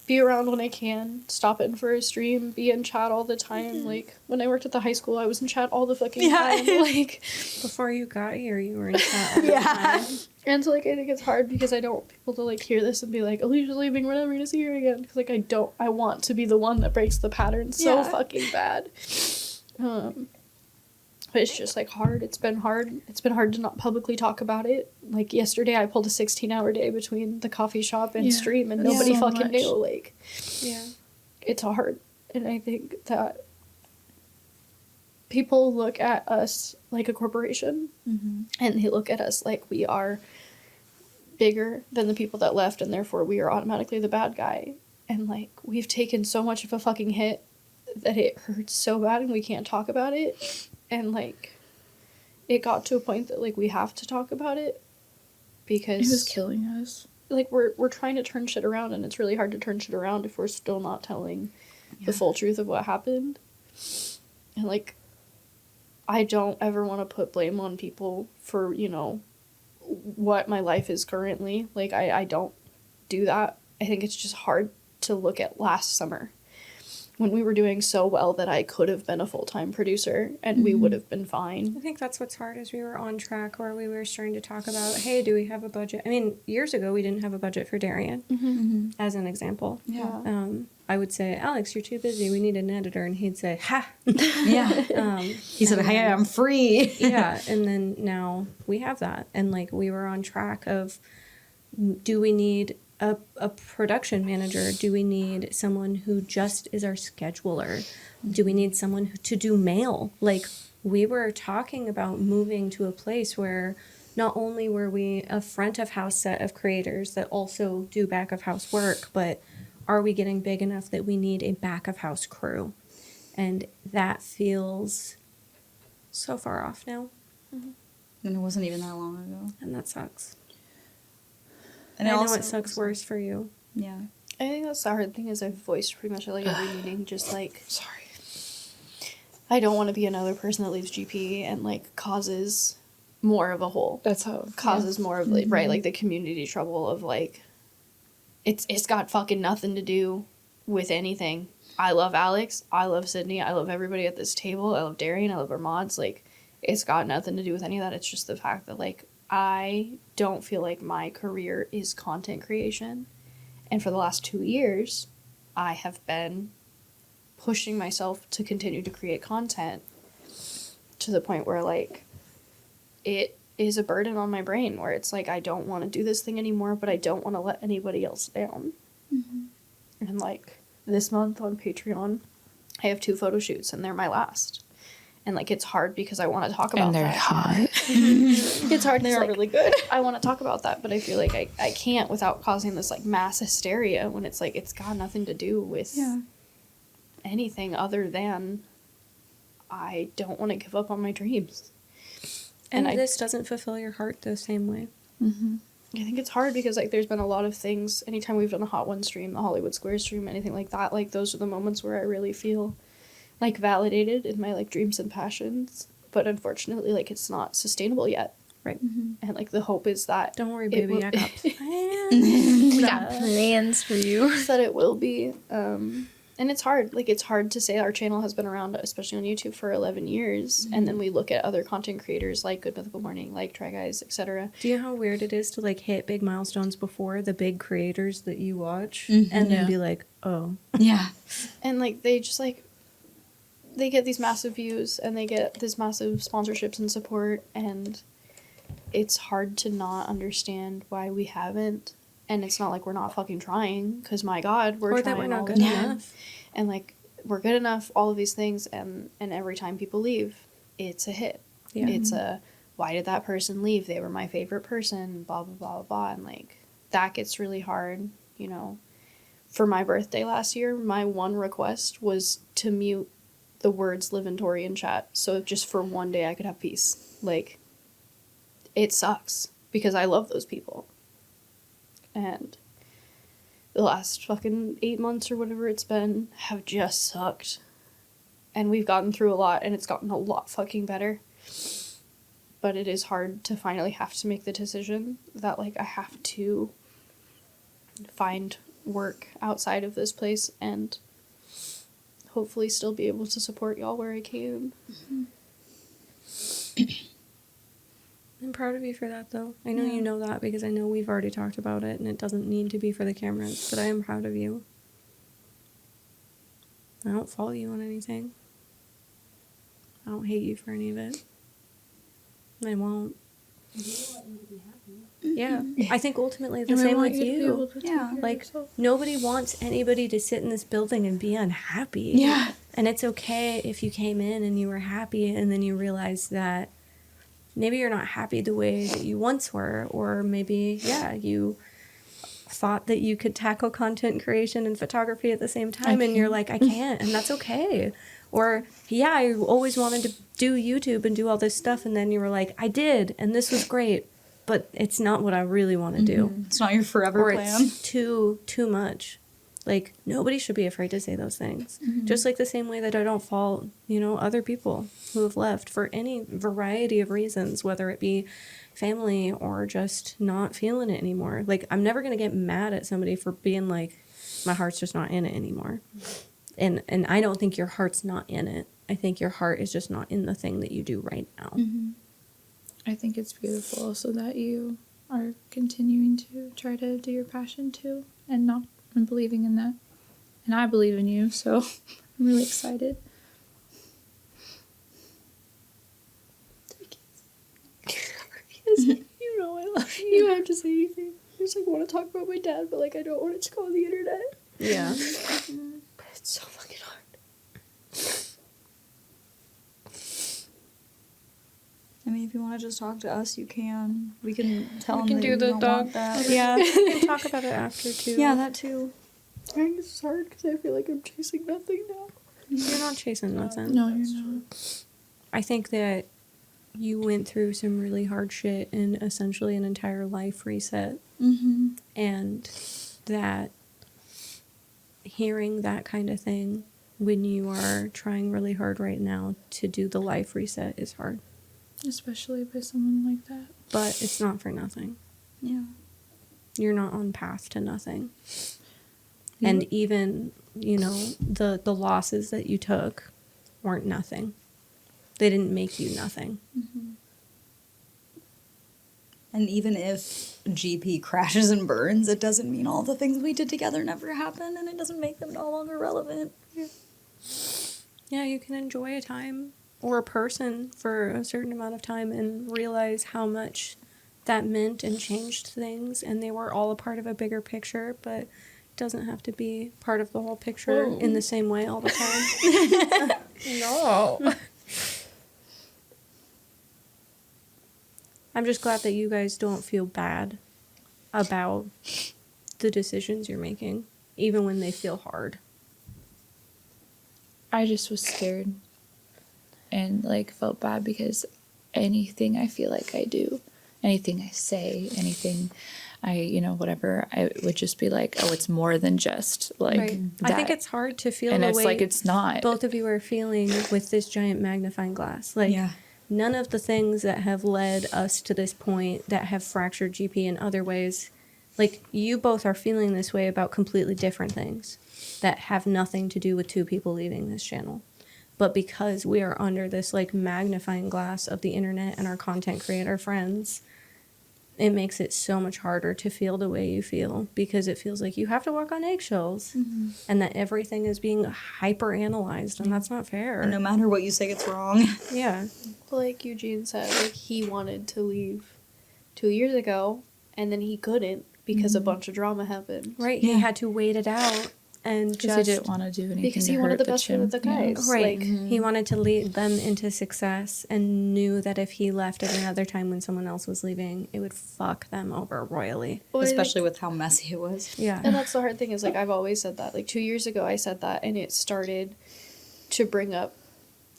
be around when I can, stop in for a stream, be in chat all the time. Like when I worked at the high school, I was in chat all the fucking time. Like Before you got here, you were in chat all the time. and so like I think it's hard because I don't want people to like hear this and be like, Alicia's leaving, we're never gonna see her again. Because like I want to be the one that breaks the pattern so fucking bad. But it's just like hard. It's been hard. It's been hard to not publicly talk about it. Like yesterday, I pulled a 16-hour day between the coffee shop and stream, and nobody so fucking much. knew. Like, Yeah. it's hard, and I think that people look at us like a corporation, and they look at us like we are bigger than the people that left, and therefore we are automatically the bad guy. And like we've taken so much of a fucking hit that it hurts so bad, and we can't talk about it. And like it got to a point that like we have to talk about it because It was killing us. like we're trying to turn shit around, and it's really hard to turn shit around if we're still not telling the full truth of what happened. And like I don't ever want to put blame on people for, you know, what my life is currently. Like I don't do that. I think it's just hard to look at last summer when we were doing so well that I could have been a full-time producer and we would have been fine. I think that's what's hard is we were on track where we were starting to talk about, hey, do we have a budget? I mean, years ago we didn't have a budget for Darian, as an example. Yeah. I would say, Alex, you're too busy. We need an editor. And he'd say, ha. Yeah. He said, hey, I'm free. Yeah. And then now we have that. And like we were on track of, do we need a production manager? Do we need someone who just is our scheduler? Do we need someone to do mail? Like we were talking about moving to a place where not only were we a front of house set of creators that also do back of house work, but are we getting big enough that we need a back of house crew? And that feels so far off now. And it wasn't even that long ago. And that sucks. And I know also, it sucks worse for you. Yeah. I think that's the hard thing is I've voiced pretty much at like every meeting, just like I don't want to be another person that leaves GP and like causes more of a hole. That's how Causes more of like right, like the community trouble of like it's got fucking nothing to do with anything. I love Alex, I love Sydney, I love everybody at this table, I love Darian, I love our mods, like it's got nothing to do with any of that. It's just the fact that like I don't feel like my career is content creation. And for the last 2 years, I have been pushing myself to continue to create content to the point where, like, it is a burden on my brain where it's like, I don't want to do this thing anymore, but I don't want to let anybody else down. And, like, this month on Patreon, I have 2 photo shoots, and they're my last. And, like, it's hard because I want to talk about and they're that. hot. It's hard. They're like, really good. I want to talk about that, but I feel like I can't without causing this like mass hysteria when it's like it's got nothing to do with anything other than I don't want to give up on my dreams. And I this doesn't fulfill your heart the same way. I think it's hard because, like, there's been a lot of things, anytime we've done a Hot One stream, the Hollywood Square stream, anything like that, like, those are the moments where I really feel, like, validated in my, like, dreams and passions. But unfortunately, like, it's not sustainable yet. Right. And, like, the hope is that... Don't worry, baby, I got plans. We got plans for you. that it will be. And it's hard. Like, it's hard to say our channel has been around, especially on YouTube, for 11 years. And then we look at other content creators like Good Mythical Morning, like Try Guys, etc. Do you know how weird it is to, like, hit big milestones before the big creators that you watch and then be like, oh. Yeah. And, like, they just, like, they get these massive views and they get this massive sponsorships and support. And it's hard to not understand why we haven't. And it's not like we're not fucking trying, because my God, we're Or trying that we're not all the good time. enough. And, like, we're good enough, all of these things, and every time people leave, it's a hit. Yeah. It's a, why did that person leave? They were my favorite person, blah, blah, blah, blah, blah. And, like, that gets really hard, you know. For my birthday last year, my one request was to mute the words "live in Tori" in chat, so just for one day I could have peace. Like, it sucks, because I love those people. And the last fucking 8 months or whatever it's been have just sucked. And we've gotten through a lot, and it's gotten a lot fucking better. But it is hard to finally have to make the decision that, like, I have to find work outside of this place and hopefully still be able to support y'all where I can. I'm proud of you for that, though. I know you know that because I know we've already talked about it and it doesn't need to be for the cameras, but I am proud of you. I don't follow you on anything. I don't hate you for any of it. I won't. Yeah. I think ultimately the same with you. Yeah. Like, nobody wants anybody to sit in this building and be unhappy. Yeah. And it's okay if you came in and you were happy and then you realized that maybe you're not happy the way that you once were, or maybe, you thought that you could tackle content creation and photography at the same time, and you're like, I can't, and that's okay. Or, I always wanted to do YouTube and do all this stuff, and then you were like, I did, and this was great, but it's not what I really want to do. It's not your forever Or plan. it's too much. Like, nobody should be afraid to say those things. Just like the same way that I don't fault, other people who have left for any variety of reasons, whether it be family or just not feeling it anymore. Like, I'm never going to get mad at somebody for being like, my heart's just not in it anymore. And I don't think your heart's not in it. I think your heart is just not in the thing that you do right now. I think it's beautiful so that you are continuing to try to do your passion too and believing in that. And I believe in you, so I'm really excited. You know I love you. You don't have to say anything. I just, like, want to talk about my dad, but, like, I don't want it to go on the internet. Yeah. But it's so fucking hard. I mean, if you want to just talk to us, you can. We can tell them can that do you the don't dog. want that. Yeah, we can talk about it after, too. Yeah, that too. I think it's hard because I feel like I'm chasing nothing now. You're not chasing nothing. No, you're not. I think that you went through some really hard shit and essentially an entire life reset. Mm-hmm. And that hearing that kind of thing when you are trying really hard right now to do the life reset is hard. Especially by someone like that. But it's not for nothing. Yeah. You're not on path to nothing. And even, the losses that you took weren't nothing. They didn't make you nothing. And even if GP crashes and burns, it doesn't mean all the things we did together never happened, and it doesn't make them no longer relevant. Yeah, you can enjoy a time or a person for a certain amount of time and realize how much that meant and changed things, and they were all a part of a bigger picture, but it doesn't have to be part of the whole picture in the same way all the time. No. I'm just glad that you guys don't feel bad about the decisions you're making, even when they feel hard. I just was scared. and like felt bad because anything I feel like I do, anything I say, anything whatever, I would just be like, oh, it's more than just like Right. that. I think it's hard to feel and the it's way like it's not. both of you are feeling with this giant magnifying glass. Like, Yeah. none of the things that have led us to this point that have fractured GP in other ways, like, you both are feeling this way about completely different things that have nothing to do with two people leaving this channel. But because we are under this, like, magnifying glass of the internet and our content creator friends, it makes it so much harder to feel the way you feel, because it feels like you have to walk on eggshells and that everything is being hyper analyzed, and that's not fair. And no matter what you say, it's wrong. Yeah. Like Eugene said, like he wanted to leave 2 years ago, and then he couldn't because a bunch of drama happened. Right. Yeah. He had to wait it out and Because just he didn't want to do anything Because to he wanted hurt the best for chin, the you know? guys. right. Like, He wanted to lead them into success and knew that if he left at another time when someone else was leaving, it would fuck them over royally. Especially with how messy it was. Yeah. and that's the hard thing is like I've always said that. Like 2 years ago, I said that, and it started to bring up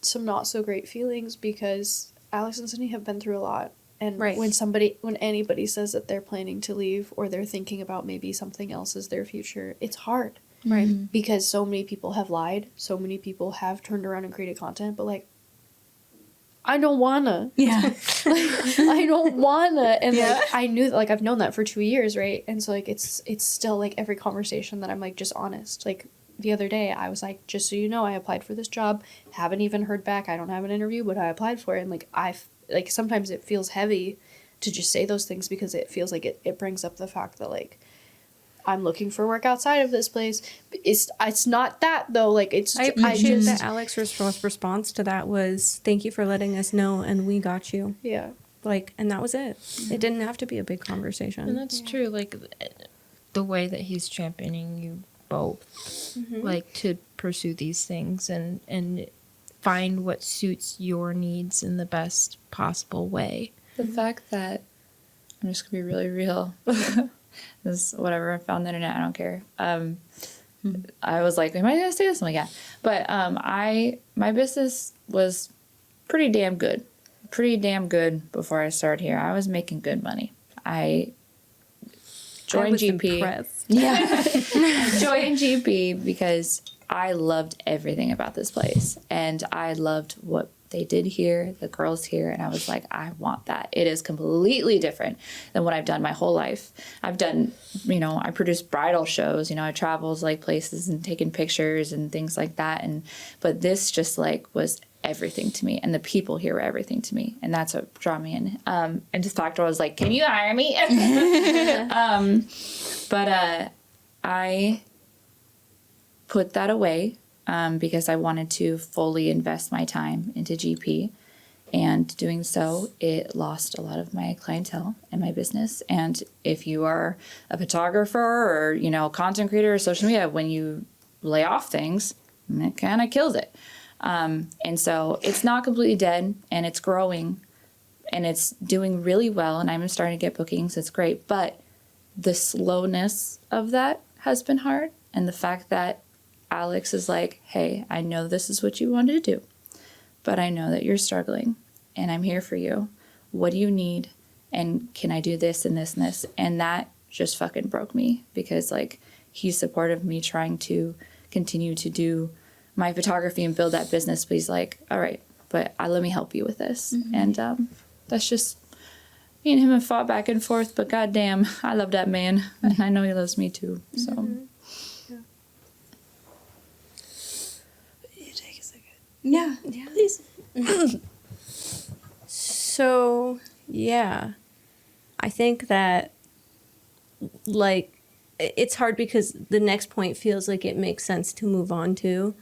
some not so great feelings because Alex and Sydney have been through a lot. And Right. when anybody says that they're planning to leave or they're thinking about maybe something else as their future, it's hard. Right. Because so many people have lied, so many people have turned around and created content, but like I don't wanna. Yeah. I don't wanna. And like I knew that, like I've known that for 2 years, right? And so like it's still like every conversation that I'm like just honest. Like the other day I was like, just so you know, I applied for this job, haven't even heard back, I don't have an interview, but I applied for it. And like sometimes it feels heavy to just say those things because it feels like it brings up the fact that like I'm looking for work outside of this place. It's not that though. Like it's I appreciate that Alex's response to that was, thank you for letting us know and we got you. yeah. Like, and that was it. It didn't have to be a big conversation. And that's true. Like the way that he's championing you both, like to pursue these things and find what suits your needs in the best possible way. The fact that I'm just gonna be really real. This whatever I found on the internet, I don't care. I was like, am I gonna say this? I'm like, yeah. But my business was pretty damn good before I started here. I was making good money. I joined GP. Impressed. I joined GP because I loved everything about this place, and I loved what they did here, the girls here, and I was like, I want that. It is completely different than what I've done my whole life. I've done, I produced bridal shows, I traveled like places and taken pictures and things like that, but this just like was everything to me, and the people here were everything to me, and that's what drew me in. And the fact I was like, can you hire me? But I put that away because I wanted to fully invest my time into GP. And doing so, it lost a lot of my clientele and my business. And if you are a photographer or, content creator or social media, when you lay off things, it kind of kills it. And so it's not completely dead, and it's growing, and it's doing really well, and I'm starting to get bookings. It's great. But the slowness of that has been hard. And the fact that Alex is like, hey, I know this is what you wanted to do, but I know that you're struggling, and I'm here for you. What do you need? And can I do this and this and this? And that just fucking broke me, because like he's supportive of me trying to continue to do my photography and build that business. But he's like, all right, but let me help you with this. And that's just, me and him have fought back and forth, but goddamn, I love that man, and I know he loves me too. So. Yeah. Please. So, yeah. I think that, like, it's hard because the next point feels like it makes sense to move on to,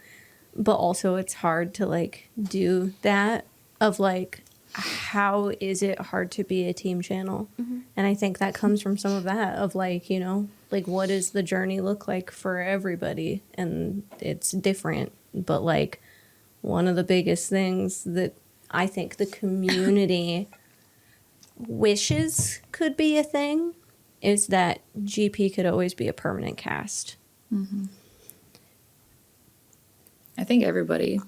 but also it's hard to, like, do that of, like, how is it hard to be a team channel? And I think that comes from some of that of, like, like, what does the journey look like for everybody? And it's different, but, like, one of the biggest things that I think the community wishes could be a thing is that GP could always be a permanent cast. I think everybody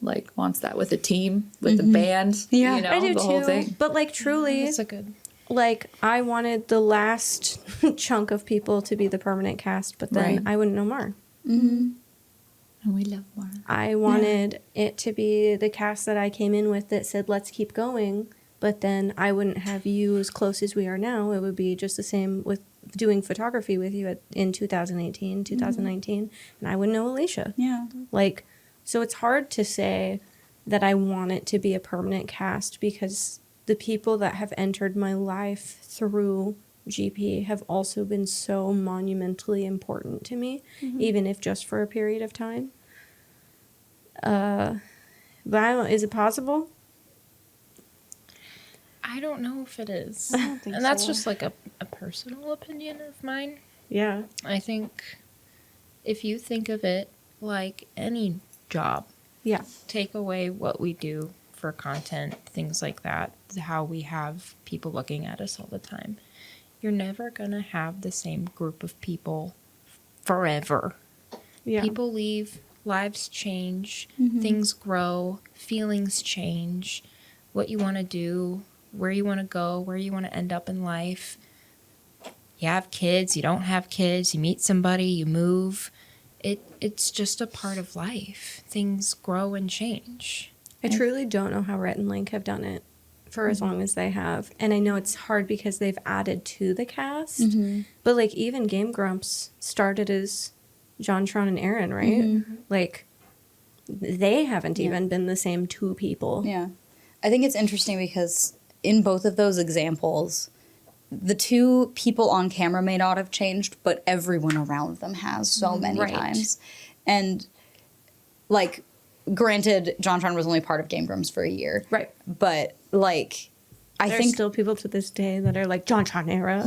like wants that with a team, with a band. Yeah, you know, I do the too. whole thing. But like truly, That's a good. like I wanted the last chunk of people to be the permanent cast, but then Right. I wouldn't know more. And we love more. I wanted it to be the cast that I came in with that said, let's keep going. But then I wouldn't have you as close as we are now. It would be just the same with doing photography with you in 2018, 2019. And I wouldn't know Alicia. Yeah. Like, so it's hard to say that I want it to be a permanent cast because the people that have entered my life through GP have also been so monumentally important to me, even if just for a period of time. But I don't, is it possible? I don't know if it is. I don't think And that's so. just like a personal opinion of mine. Yeah. I think if you think of it like any job, Yeah. take away what we do for content, things like that, how we have people looking at us all the time, you're never going to have the same group of people forever. Yeah. People leave, lives change, things grow, feelings change, what you want to do, where you want to go, where you want to end up in life. You have kids, you don't have kids, you meet somebody, you move. It's just a part of life. Things grow and change. I truly don't know how Rhett and Link have done it for as long as they have. And I know it's hard because they've added to the cast. But like even Game Grumps started as John, Tron, and Aaron, right? Like they haven't even been the same two people. Yeah. I think it's interesting because in both of those examples, the two people on camera may not have changed, but everyone around them has so many Right. times. And, like, granted, JonTron was only part of Game Grumps for a year. Right. But, like, I There's think still people to this day that are like John Tron era.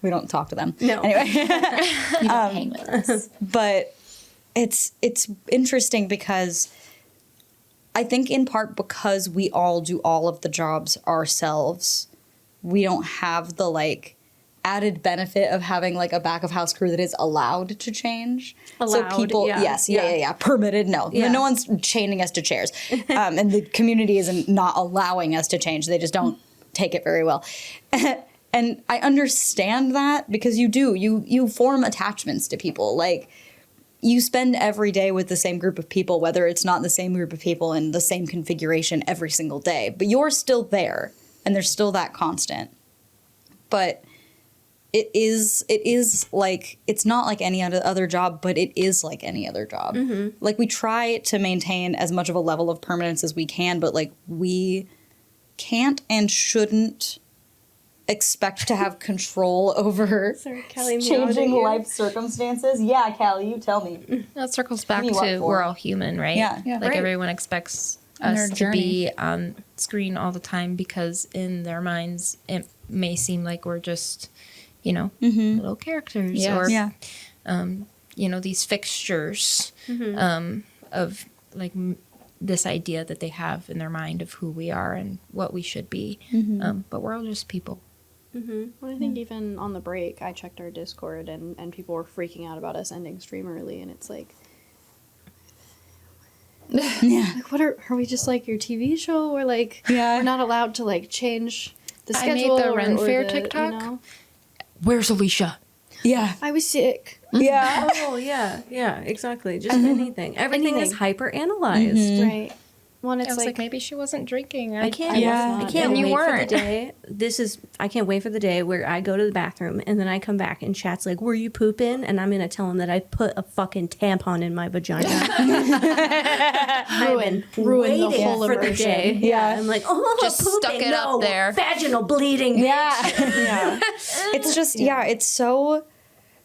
we don't talk to them. No. Anyway. You don't hang with us. But it's interesting because I think in part because we all do all of the jobs ourselves, we don't have the like added benefit of having like a back of house crew that is allowed to change. Allowed, so people, yeah. yes, yeah. Permitted, no. Yeah. No one's chaining us to chairs. And the community isn't not allowing us to change. They just don't take it very well. And I understand that because you form attachments to people. Like, you spend every day with the same group of people, whether it's not the same group of people in the same configuration every single day. But you're still there, and there's still that constant. But it is like, it's not like any other job, but it is like any other job. Like, we try to maintain as much of a level of permanence as we can, but like, we can't and shouldn't expect to have control over Sorry, Callie, meowed at changing you. life circumstances. Yeah, Callie, you tell me. That circles back Give me what to for? we're all human, right? Yeah. Yeah. Like Right. everyone expects On their us to journey. be on screen all the time because in their minds it may seem like we're just, little characters Yes. or, Yeah. these fixtures of like this idea that they have in their mind of who we are and what we should be. But we're all just people. Well, I think even on the break, I checked our Discord and people were freaking out about us ending stream early, and it's like, like what are we just like your TV show, or like we're not allowed to like change the I made schedule the or Ren Fair the, TikTok. Where's Alicia? Yeah. I was sick. Yeah. Oh, yeah, exactly. Just anything. Everything is hyper analyzed. Right. Well, and I it's was like, like maybe she wasn't drinking. I can't. Yeah. I can't And you wait for the weren't. day. I can't wait for the day where I go to the bathroom and then I come back and chat's like, "Were you pooping?" And I'm gonna tell him that I put a fucking tampon in my vagina. ruin the Waiting whole for the immersion. day. Yeah, I'm like, oh, Just pooping, stuck it up no, there. vaginal bleeding. Yeah. Yeah. It's just, it's so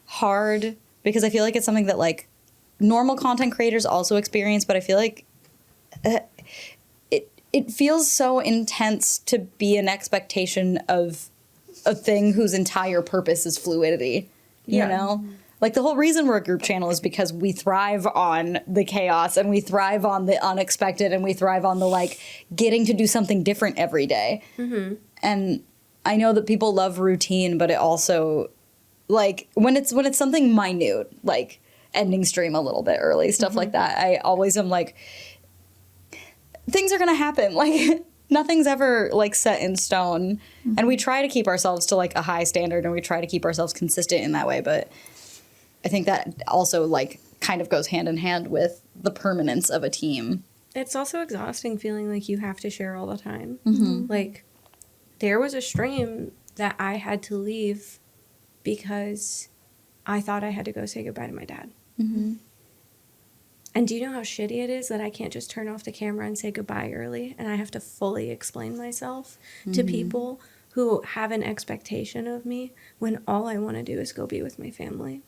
hard because I feel like it's something that like normal content creators also experience, but I feel like it feels so intense to be an expectation of a thing whose entire purpose is fluidity, you know? Like, the whole reason we're a group channel is because we thrive on the chaos and we thrive on the unexpected and we thrive on the, like, getting to do something different every day. And I know that people love routine, but it also, like, when it's something minute, like ending stream a little bit early, stuff like that. I always am like, things are gonna happen. Like, nothing's ever like set in stone, and we try to keep ourselves to like a high standard, and we try to keep ourselves consistent in that way. But I think that also like kind of goes hand in hand with the permanence of a team. It's also exhausting feeling like you have to share all the time. Like, there was a stream that I had to leave because I thought I had to go say goodbye to my dad. And do you know how shitty it is that I can't just turn off the camera and say goodbye early, and I have to fully explain myself to people who have an expectation of me when all I want to do is go be with my family?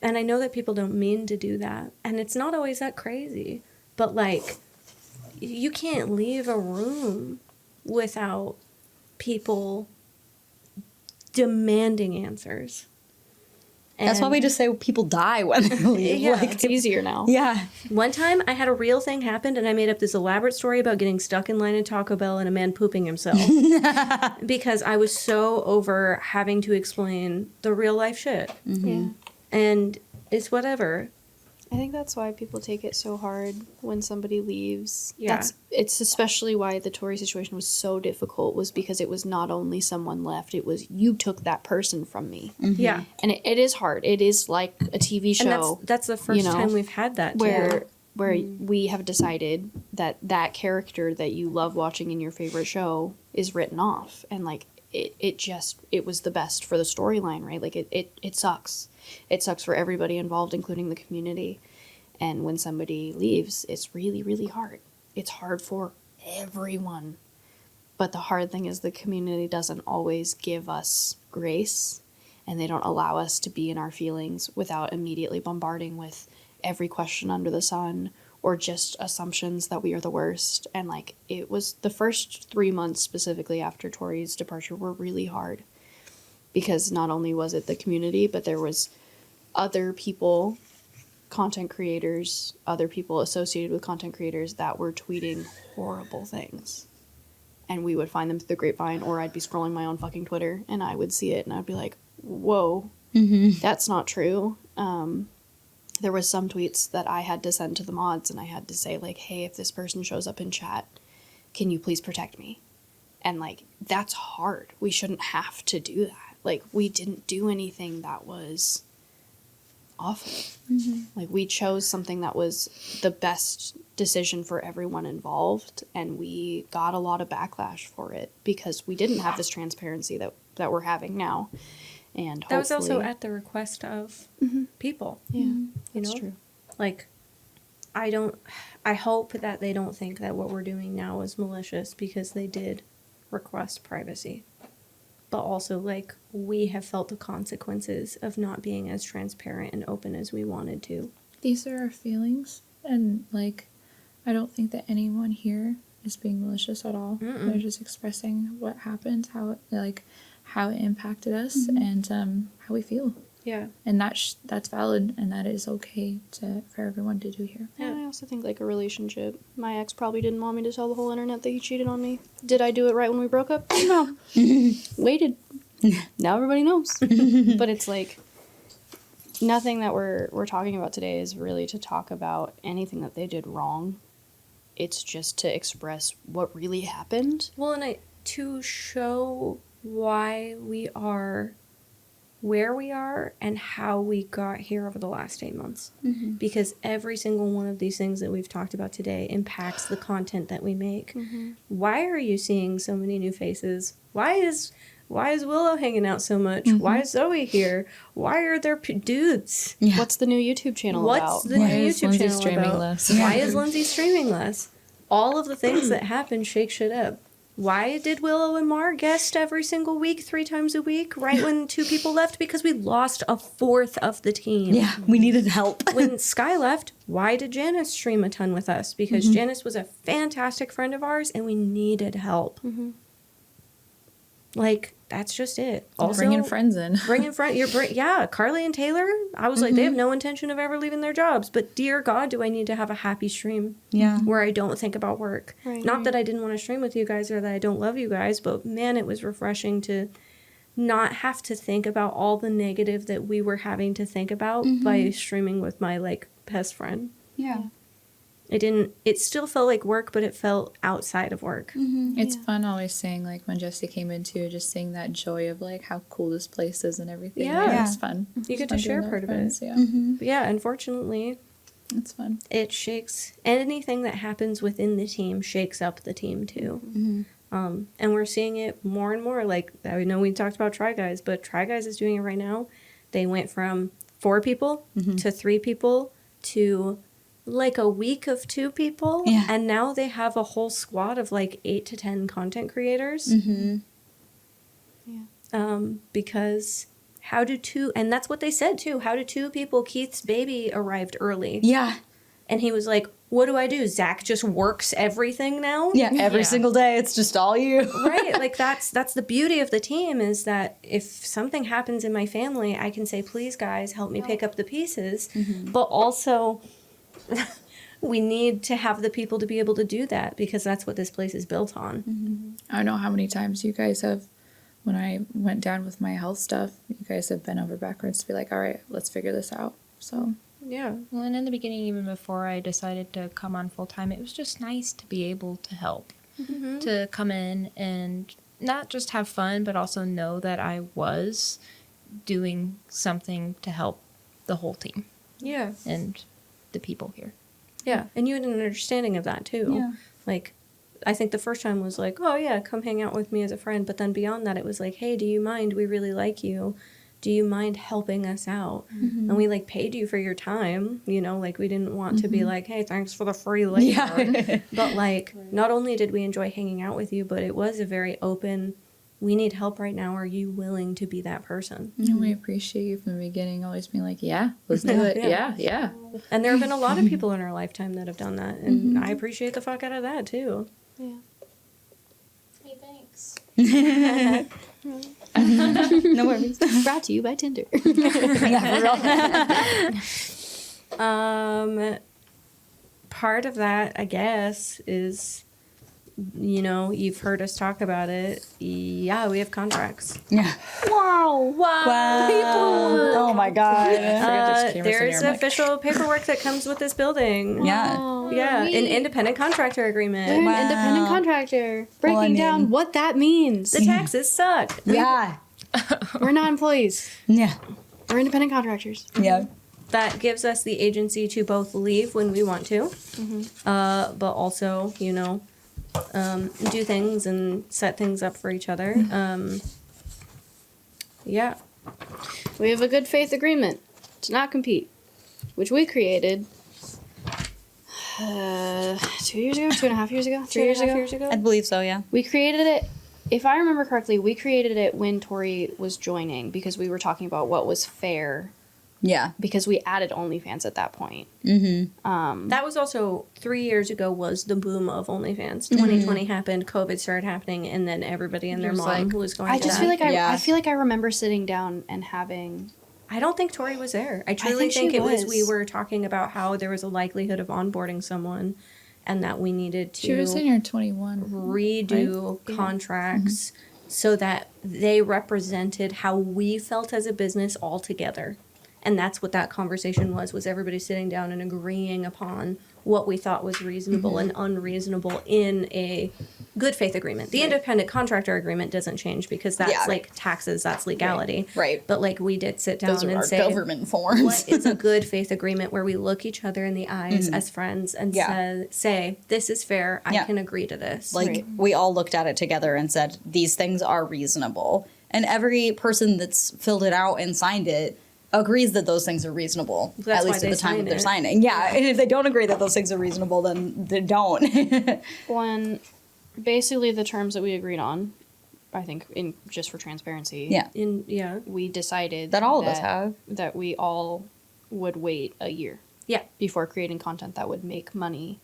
And I know that people don't mean to do that, and it's not always that crazy, but like, you can't leave a room without people demanding answers. That's why we just say people die when they leave. Yeah. Like, It's easier now. yeah. One time, I had a real thing happen, and I made up this elaborate story about getting stuck in line at Taco Bell and a man pooping himself because I was so over having to explain the real life shit. Yeah. And it's whatever. I think that's why people take it so hard when somebody leaves. Yeah. It's especially why the Tori situation was so difficult, was because it was not only someone left, it was you took that person from me. Yeah. And it is hard. It is like a TV And show that's the first you know, time we've had that, where too. we have decided that character that you love watching in your favorite show is written off. And like it was the best for the storyline, right? Like it sucks. It sucks for everybody involved, including the community. And when somebody leaves, it's really, really hard. It's hard for everyone. But the hard thing is the community doesn't always give us grace, and they don't allow us to be in our feelings without immediately bombarding with every question under the sun or just assumptions that we are the worst. And like, it was the first 3 months specifically after Tori's departure were really hard, because not only was it the community, but there was other people, content creators, other people associated with content creators that were tweeting horrible things. And we would find them through the grapevine, or I'd be scrolling my own fucking Twitter and I would see it and I'd be like, whoa, that's not true. There was some tweets that I had to send to the mods, and I had to say like, hey, if this person shows up in chat, can you please protect me? And like, that's hard. We shouldn't have to do that. Like, we didn't do anything that was awful. Like, we chose something that was the best decision for everyone involved, and we got a lot of backlash for it because we didn't have this transparency that we're having now. And That was also hopefully- at the request of people. yeah, You that's know? true. Like, I hope that they don't think that what we're doing now is malicious, because they did request privacy. But also, like, we have felt the consequences of not being as transparent and open as we wanted to. These are our feelings, and like, I don't think that anyone here is being malicious at all. They're just expressing what happened, how it impacted us, and how we feel. Yeah. And that's valid, and that is okay for everyone to do here. Yeah, I also think like a relationship. My ex probably didn't want me to tell the whole internet that he cheated on me. Did I do it right when we broke up? No. Waited. Now everybody knows. But it's like, nothing that we're talking about today is really to talk about anything that they did wrong. It's just to express what really happened. Well, and to show why we are where we are and how we got here over the last 8 months. Because every single one of these things that we've talked about today impacts the content that we make. Why are you seeing so many new faces? Why is Willow hanging out so much? Why is Zoe here? Why are there dudes? Yeah. What's the new YouTube channel What's about? the new YouTube channel streaming about? less? Why is Lindsay streaming less? All of the things that happen shake shit up. Why did Willow and Mar guest every single week, 3 times a week, right when 2 people left? Because we lost a fourth of the team. Yeah, we needed help. When Sky left, why did Janice stream a ton with us? Because Janice was a fantastic friend of ours, and we needed help. Like, that's just it. Also, Bringing friends in. Carly and Taylor, I was like, they have no intention of ever leaving their jobs. But dear God, do I need to have a happy stream Yeah. where I don't think about work. Right. Not that I didn't want to stream with you guys or that I don't love you guys, but man, it was refreshing to not have to think about all the negative that we were having to think about by streaming with my like best friend. Yeah. It still felt like work, but it felt outside of work. It's fun always saying, like, when Jesse came into, just seeing that joy of, like, how cool this place is and everything. Yeah. Like, it's fun. You get to share part of it. Yeah. But yeah, unfortunately, It's fun. it shakes anything that happens within the team shakes up the team too. And we're seeing it more and more. Like, I know we talked about Try Guys, but Try Guys is doing it right now. They went from 4 people to 3 people to like a week of 2 people. Yeah. And now they have a whole squad of like 8 to 10 content creators. Because how do 2, and that's what they said too, how do 2 people, Keith's baby arrived early. Yeah. And he was like, what do I do? Zach just works everything now? Yeah. Every single day, it's just all you. Right. Like that's the beauty of the team, is that if something happens in my family, I can say, please guys, help me pick up the pieces. But also we need to have the people to be able to do that, because that's what this place is built on. I don't know how many times you guys have, when I went down with my health stuff, you guys have bent over backwards to be like, all right, let's figure this out. So Yeah. Well, and in the beginning, even before I decided to come on full time, it was just nice to be able to help, to come in and not just have fun, but also know that I was doing something to help the whole team Yeah. and the people here. Yeah. And you had an understanding of that too. Yeah. Like, I think the first time was like, oh yeah, come hang out with me as a friend. But then beyond that, it was like, hey, do you mind? We really like you. Do you mind helping us out? And we like paid you for your time, you know, like we didn't want to be like, hey, thanks for the free labor. But like, not only did we enjoy hanging out with you, but it was a very open, we need help right now. Are you willing to be that person? and we appreciate you from the beginning, always being like, yeah, let's do it. Yeah. Yeah. And there have been a lot of people in our lifetime that have done that. And I appreciate the fuck out of that too. Yeah. Hey, thanks. No worries. Brought to you by Tinder. Part of that, I guess, is, you know, you've heard us talk about it. Yeah, we have contracts. Yeah. Wow. Oh my God. There's official paperwork that comes with this building. Yeah. Yeah, an independent contractor agreement. We're an independent contractor. Breaking I mean- down what that means. The taxes suck. Yeah. We're not employees. Yeah. We're independent contractors. Yeah. That gives us the agency to both leave when we want to, but also, you know, do things and set things up for each other. Yeah. We have a good faith agreement to not compete, which we created 2 years ago, 2.5 years ago, 3 years ago. I believe so, yeah. We created it, if I remember correctly, we created it when Tori was joining, because we were talking about what was fair, Yeah. because we added OnlyFans at that point. That was also 3 years ago was the boom of OnlyFans. 2020 happened, COVID started happening, and then everybody and their was mom like- was going I to just that. feel like Yeah. I feel like I remember sitting down and having. I don't think Tori was there. I truly think she think it was was. we were talking about how there was a likelihood of onboarding someone and that we needed to She was in your 21. redo contracts so that they represented how we felt as a business all together. And that's what that conversation was everybody sitting down and agreeing upon what we thought was reasonable and unreasonable in a good faith agreement. The independent contractor agreement doesn't change because that's like taxes, that's legality. Right. But like we did sit down Those are and our say, government forms. what is a good faith agreement where we look each other in the eyes as friends and say, this is fair, I can agree to this. Like, we all looked at it together and said, these things are reasonable. And every person that's filled it out and signed it agrees that those things are reasonable, That's at least why at they the time sign that they're it. signing. Yeah, and if they don't agree that those things are reasonable, then they don't. When basically the terms that we agreed on, I think, in just for transparency, Yeah. we decided That all of us have. that we all would wait a year Yeah. before creating content that would make money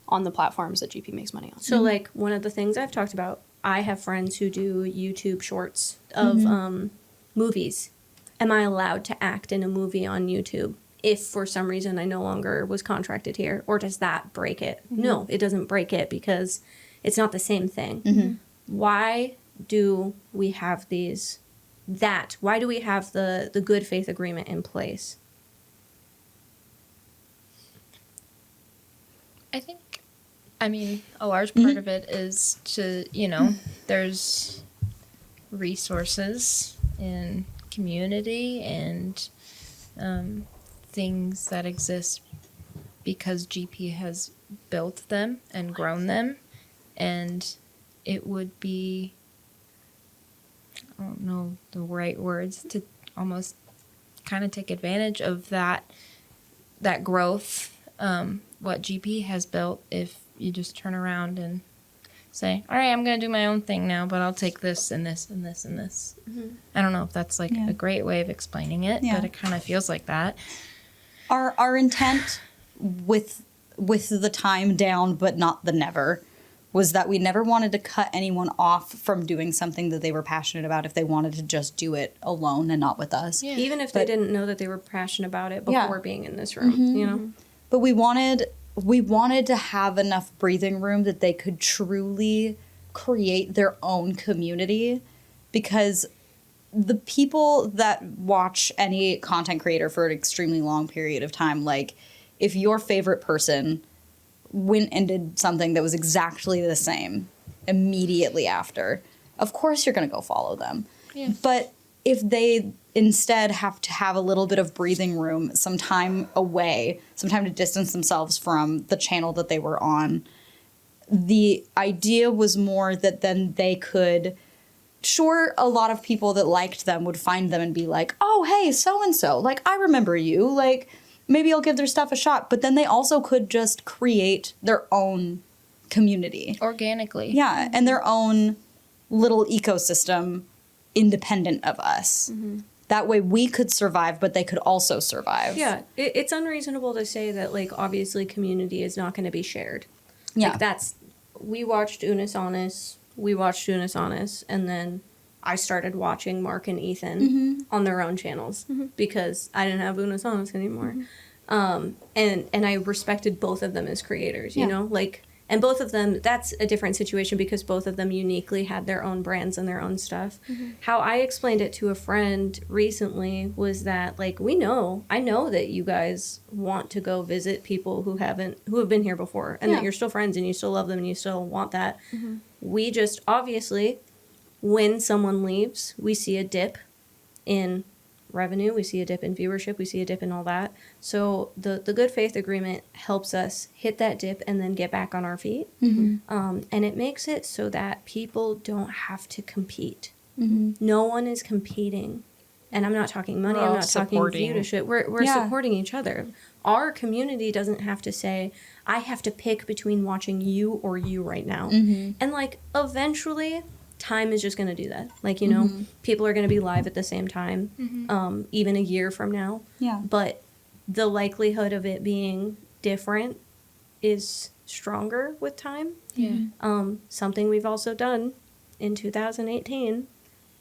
on the platforms that GP makes money on. So, like, one of the things I've talked about, I have friends who do YouTube shorts of movies. Am I allowed to act in a movie on YouTube if for some reason I no longer was contracted here? Or does that break it? No, it doesn't break it because it's not the same thing. Why do we have these why do we have the good faith agreement in place? I think, I mean, a large part of it is to, there's resources and community and things that exist because GP has built them and grown them. And it would be, I don't know the right words, to almost kind of take advantage of that growth, what GP has built, if you just turn around and say, all right, I'm going to do my own thing now, but I'll take this and this and this and this. I don't know if that's like a great way of explaining it, but it kind of feels like that. Our intent with the time down, but not the never, was that we never wanted to cut anyone off from doing something that they were passionate about if they wanted to just do it alone and not with us. Yeah. Even if they didn't know that they were passionate about it before being in this room, But we wanted to have enough breathing room that they could truly create their own community, because the people that watch any content creator for an extremely long period of time, like, if your favorite person went and did something that was exactly the same immediately after, of course you're going to go follow them. Yeah. But if they instead have to have a little bit of breathing room, some time away, some time to distance themselves from the channel that they were on, the idea was more that then they could, sure, a lot of people that liked them would find them and be like, oh, hey, so-and-so, like, I remember you, like, maybe I'll give their stuff a shot. But then they also could just create their own community. Organically. Yeah, and their own little ecosystem independent of us. That way we could survive, but they could also survive. Yeah, it's unreasonable to say that, like, obviously community is not going to be shared. Yeah. Like, we watched Unis Honest, and then I started watching Mark and Ethan on their own channels because I didn't have Unis Honest anymore. And I respected both of them as creators, you know? Like, and both of them, that's a different situation because both of them uniquely had their own brands and their own stuff. How I explained it to a friend recently was that, like, I know that you guys want to go visit people who have been here before, and that you're still friends and you still love them and you still want that. We just, obviously, when someone leaves, we see a dip in revenue, we see a dip in viewership, we see a dip in all that. So the good faith agreement helps us hit that dip and then get back on our feet. And it makes it so that people don't have to compete. No one is competing. And I'm not talking money, I'm not talking viewership. We're supporting each other. Our community doesn't have to say, I have to pick between watching you or you right now. And, like, eventually time is just going to do that. Like, you know, people are going to be live at the same time, even a year from now. Yeah. But the likelihood of it being different is stronger with time. Yeah. Something we've also done in 2018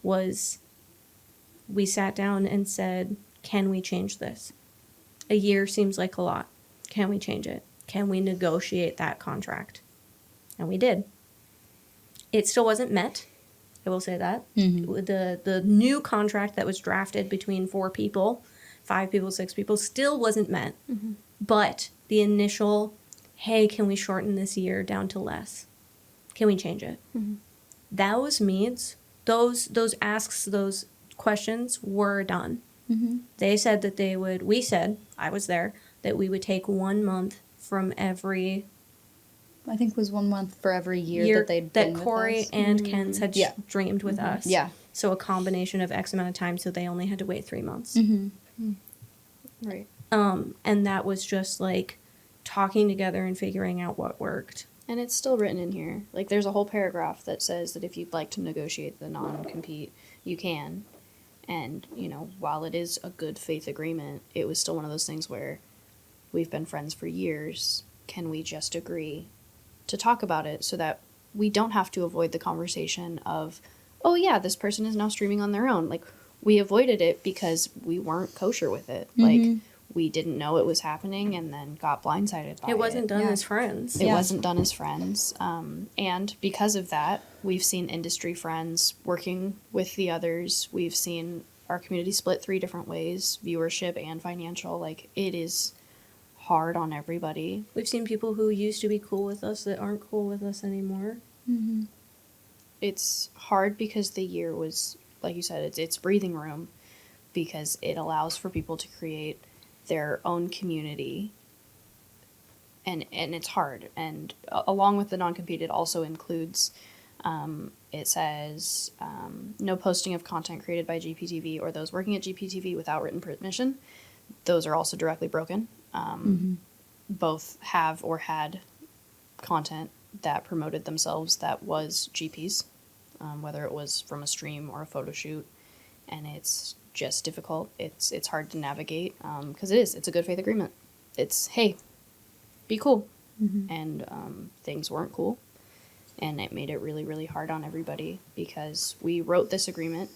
was we sat down and said, can we change this? A year seems like a lot. Can we change it? Can we negotiate that contract? And we did. It still wasn't met. I will say that. The new contract that was drafted between 4 people, 5 people, 6 people, still wasn't met. But the initial, hey, can we shorten this year down to less? Can we change it? Those needs, those asks, those questions were done. They said that they would, we said, I was there, that we would take 1 month from every... I think it was 1 month for every year that they'd been with Corey us. and Ken's had streamed with us. Yeah. So a combination of X amount of time, so they only had to wait 3 months. Right. And that was just, like, talking together and figuring out what worked. And it's still written in here. Like, there's a whole paragraph that says that if you'd like to negotiate the non-compete, you can. And, you know, while it is a good faith agreement, it was still one of those things where we've been friends for years. Can we just agree to talk about it so that we don't have to avoid the conversation of, oh yeah, this person is now streaming on their own. Like, we avoided it because we weren't kosher with it. Like, we didn't know it was happening and then got blindsided by it. It wasn't done as friends. It wasn't done as friends. And because of that, we've seen industry friends working with the others. We've seen our community split 3 different ways, viewership and financial. Like, it is hard on everybody. We've seen people who used to be cool with us that aren't cool with us anymore. It's hard because the year was, like you said, it's breathing room, because it allows for people to create their own community, and it's hard. And along with the non-compete, it also includes, it says, no posting of content created by GPTV or those working at GPTV without written permission. Those are also directly broken. Both have or had content that promoted themselves that was GP's, whether it was from a stream or a photo shoot, and it's just difficult. It's hard to navigate, because it's a good faith agreement. It's, hey, be cool. And things weren't cool, and it made it really, really hard on everybody, because we wrote this agreement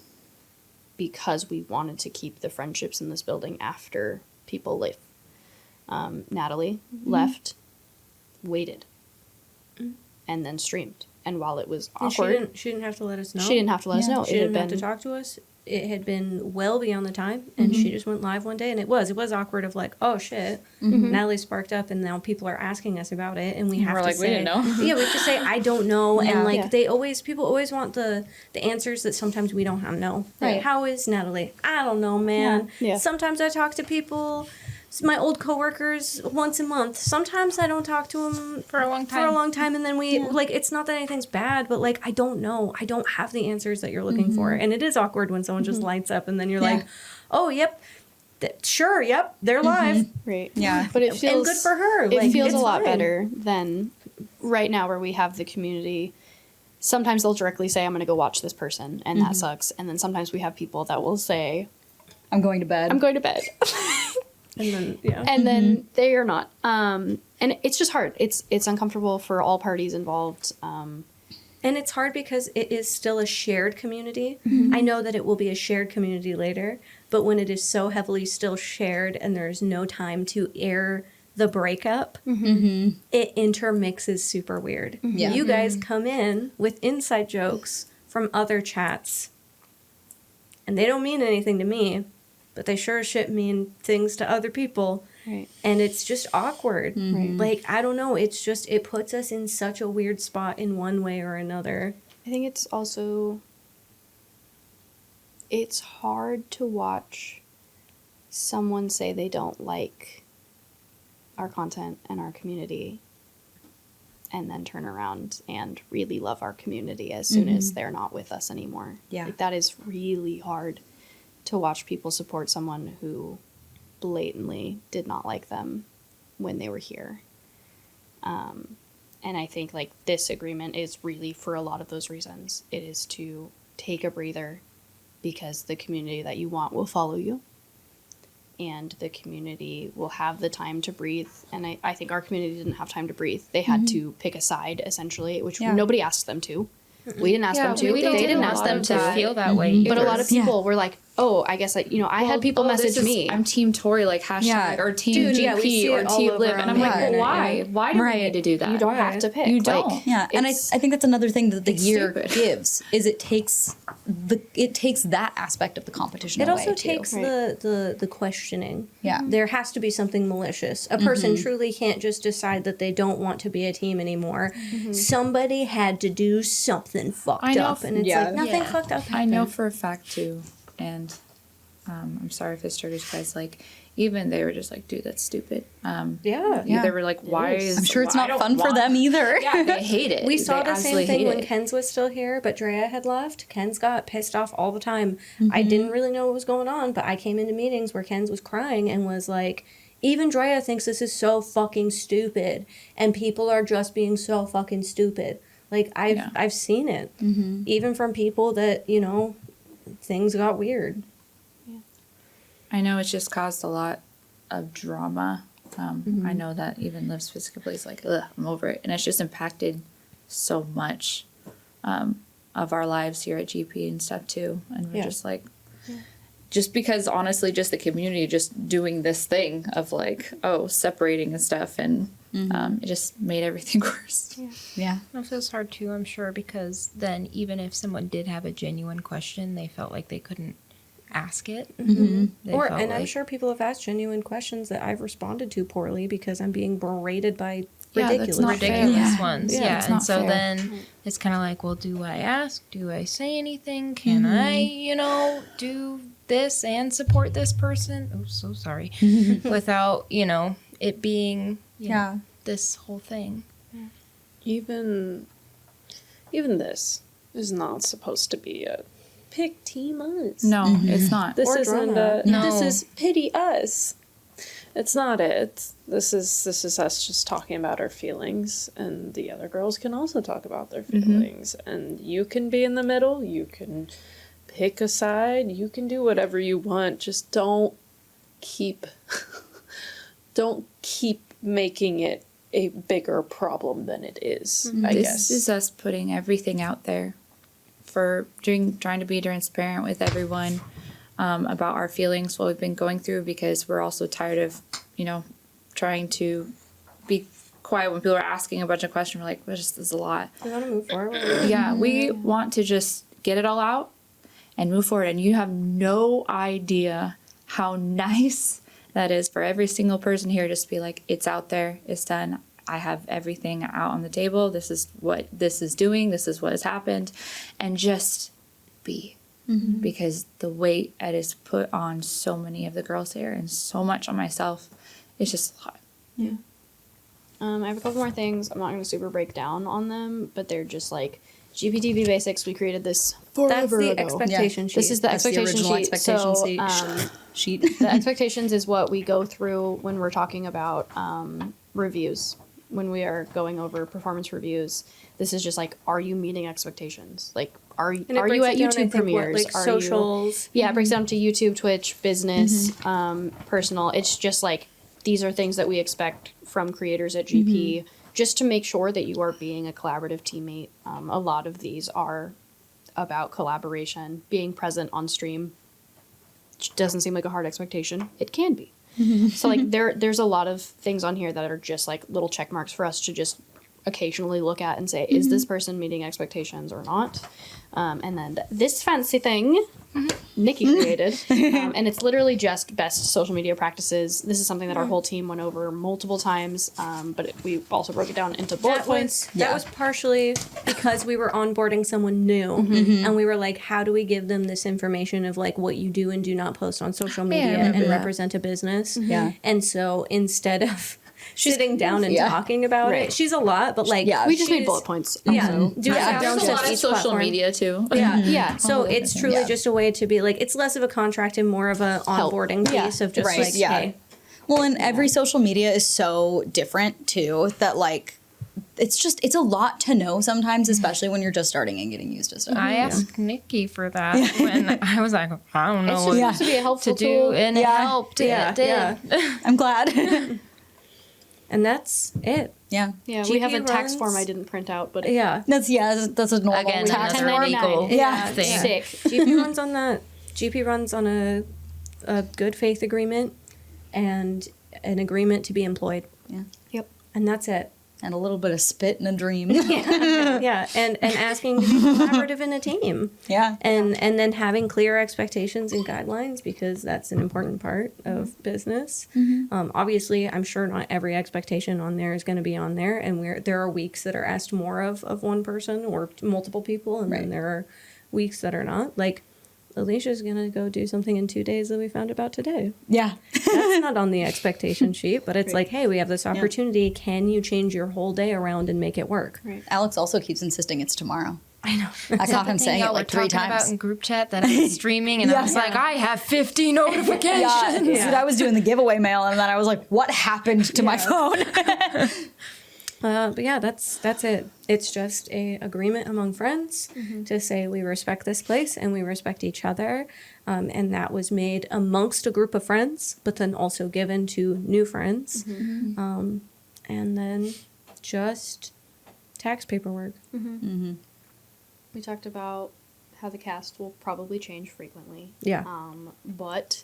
because we wanted to keep the friendships in this building after people leave. Natalie left, waited, and then streamed. And while it was awkward, She didn't have to let us know. she didn't have to let us know. She didn't have to talk to us. It had been well beyond the time, and she just went live one day, and it was awkward of like, oh shit, Natalie sparked up, and now people are asking us about it, and we have We're to like, say, we didn't know. yeah, we have to say I don't know, and like Yeah. people always want the answers that sometimes we don't know. Like, Right. how is Natalie? I don't know, man. Yeah. Sometimes I talk to people. My old coworkers once a month. Sometimes I don't talk to them For a long time. and then we like. It's not that anything's bad, but like I don't know. I don't have the answers that you're looking for, and it is awkward when someone just lights up, and then you're like, "Oh, yep, sure, yep, they're live." Right. Yeah. But it feels, And good for her. It Like, feels a it's lot fine. better than right now, where we have the community. Sometimes they'll directly say, I'm going to go watch this person, and that sucks. And then sometimes we have people that will say, I'm going to bed. I'm going to bed. And then And then they are not. And it's just hard. It's uncomfortable for all parties involved. and it's hard because it is still a shared community. I know that it will be a shared community later, but when it is so heavily still shared and there's no time to air the breakup, it intermixes super weird. Yeah. You guys come in with inside jokes from other chats, and they don't mean anything to me, but they sure as shit mean things to other people. Right. And it's just awkward. Like, I don't know. It's just, it puts us in such a weird spot in one way or another. I think it's also, it's hard to watch someone say they don't like our content and our community, and then turn around and really love our community as soon as they're not with us anymore. Yeah. Like, that is really hard to watch people support someone who blatantly did not like them when they were here. And I think, like, this agreement is really for a lot of those reasons. It is to take a breather, because the community that you want will follow you, and the community will have the time to breathe. And I think our community didn't have time to breathe. They had to pick a side, essentially, which nobody asked them to. We didn't ask them to. We They didn't a ask lot them of to. that. Feel that way. But a either. lot of people were like, oh, I guess, I had people message me. I'm Team Tory, like hashtag, Yeah. or Team Dude, GP, yeah, we see or it all Team over Live, and I'm on like, the well, internet, why? yeah. Why do we Right. need to do that? You don't have to pick. You Like, don't. Yeah, and I think that's another thing that the It's year stupid. gives is it takes that aspect of the competition It away also too. takes the questioning. Yeah. There has to be something malicious. A person truly can't just decide that they don't want to be a team anymore. Somebody had to do something fucked I know up. And it's Yeah. like, nothing Yeah. fucked up I happened. know for a fact too, and I'm sorry if this triggers you guys. Like, even they were just like, "Dude, that's stupid." Yeah. They were like, "Why is?" I'm sure it's I not don't fun for want- them either. Yeah, they hate it. We saw They the same absolutely thing hate when it. Ken's was still here, but Drea had left. Ken's got pissed off all the time. I didn't really know what was going on, but I came into meetings where Ken's was crying and was like, even Drea thinks this is so fucking stupid, and people are just being so fucking stupid. Like, I've seen it. Even from people that, things got weird. I know it's just caused a lot of drama. I know that even Liv's physical is like, ugh, I'm over it. And it's just impacted so much of our lives here at GP and stuff too. And we're just like, just because honestly, just the community just doing this thing of like, separating and stuff, and it just made everything worse. Yeah. It feels hard too, I'm sure, because then even if someone did have a genuine question, they felt like they couldn't ask it. And Felt I'm like- sure people have asked genuine questions that I've responded to poorly because I'm being berated by Yeah, that's ridiculous, not fair. ridiculous Yeah. ones. Yeah, Yeah, it's and not so fair. then it's kind of like, well, do I ask? Do I say anything? Can I, do this and support this person? Oh, so sorry. Without, it being this whole thing. Even this is not supposed to be a pick team us. No, it's not. This Or isn't drama. No. this is pity us. It's not it. This is us just talking about our feelings, and the other girls can also talk about their feelings. And you can be in the middle, you can pick a side, you can do whatever you want. Just don't keep making it a bigger problem than it is, I This guess. is us putting everything out there for trying to be transparent with everyone about our feelings, what we've been going through, because we're also tired of, trying to be quiet when people are asking a bunch of questions. We're like, this is a lot. We want to move forward. Yeah, we want to just get it all out and move forward. And you have no idea how nice that is for every single person here, just to be like, it's out there, it's done. I have everything out on the table. This is what this is doing. This is what has happened. And just be. Because the weight that is put on so many of the girls here and so much on myself, it's just a lot. I have a couple more things. I'm not going to super break down on them, but they're just like GPTV basics. We created this That's forever the ago. expectation sheet. This is the That's the expectation original sheet. expectation So, sheet. the expectations is what we go through when we're talking about reviews. When we are going over performance reviews, this is just like, are you meeting expectations? Like, are And it you breaks at it down, I YouTube think, premieres? like Are socials. You, yeah, it breaks down to YouTube, Twitch, business, personal. It's just like, these are things that we expect from creators at GP, just to make sure that you are being a collaborative teammate. A lot of these are about collaboration, being present on stream. Which doesn't seem like a hard expectation. It can be. So like there's a lot of things on here that are just like little check marks for us to just occasionally look at and say, is this person meeting expectations or not? And then this fancy thing Nikki created, and it's literally just best social media practices. This is something that our whole team went over multiple times, but we also broke it down into bullet points. That was partially because we were onboarding someone new, and we were like, how do we give them this information of like what you do and do not post on social media and represent a business? Yeah. And so instead of sitting down and talking about Right. it, she's a lot, but like Yeah. We just made she's- bullet points. Yeah, Also. do Yeah. it There's a down lot to of each social platform. media too. Yeah, Yeah. So it's truly Yeah. just a way to be like, it's less of a contract and more of a onboarding Yeah. piece of just Right. like, Yeah. hey, Well, and every social media is so different too that like it's a lot to know sometimes, especially when you're just starting and getting used to stuff. I asked Nikki for that when I was like, I don't know It's what just supposed to be a helpful to do, tool. and it Yeah. helped. Yeah, It did. yeah. I'm glad. and that's it. Yeah. Yeah, we have a GP tax runs- form I didn't print out, but Yeah. That's a normal Again, tax another form. 1099. legal Yeah. thing. sick. GP runs on that. GP runs on a good faith agreement and an agreement to be employed. Yeah. Yep. And that's it. And a little bit of spit and a dream. Yeah. And asking to be collaborative in a team. Yeah. And then having clear expectations and guidelines, because that's an important part of business. Obviously, I'm sure not every expectation on there is going to be on there, and there are weeks that are asked more of one person or multiple people, and Right. then there are weeks that are not. Like, Alicia's going to go do something in 2 days that we found about today. Yeah. That's not on the expectation sheet, but it's like, hey, we have this opportunity. Can you change your whole day around and make it work? Alex also keeps insisting it's tomorrow. I know. I caught him Thing saying it y'all like were 3 talking about times. in group chat that I was streaming, and I was like, I have 50 notifications. Yeah, I was doing the giveaway mail, and then I was like, "What happened to my phone?" But yeah, that's it. It's just a agreement among friends to say we respect this place and we respect each other, and that was made amongst a group of friends, but then also given to new friends, and then just tax paperwork. We talked about how the cast will probably change frequently. Yeah. But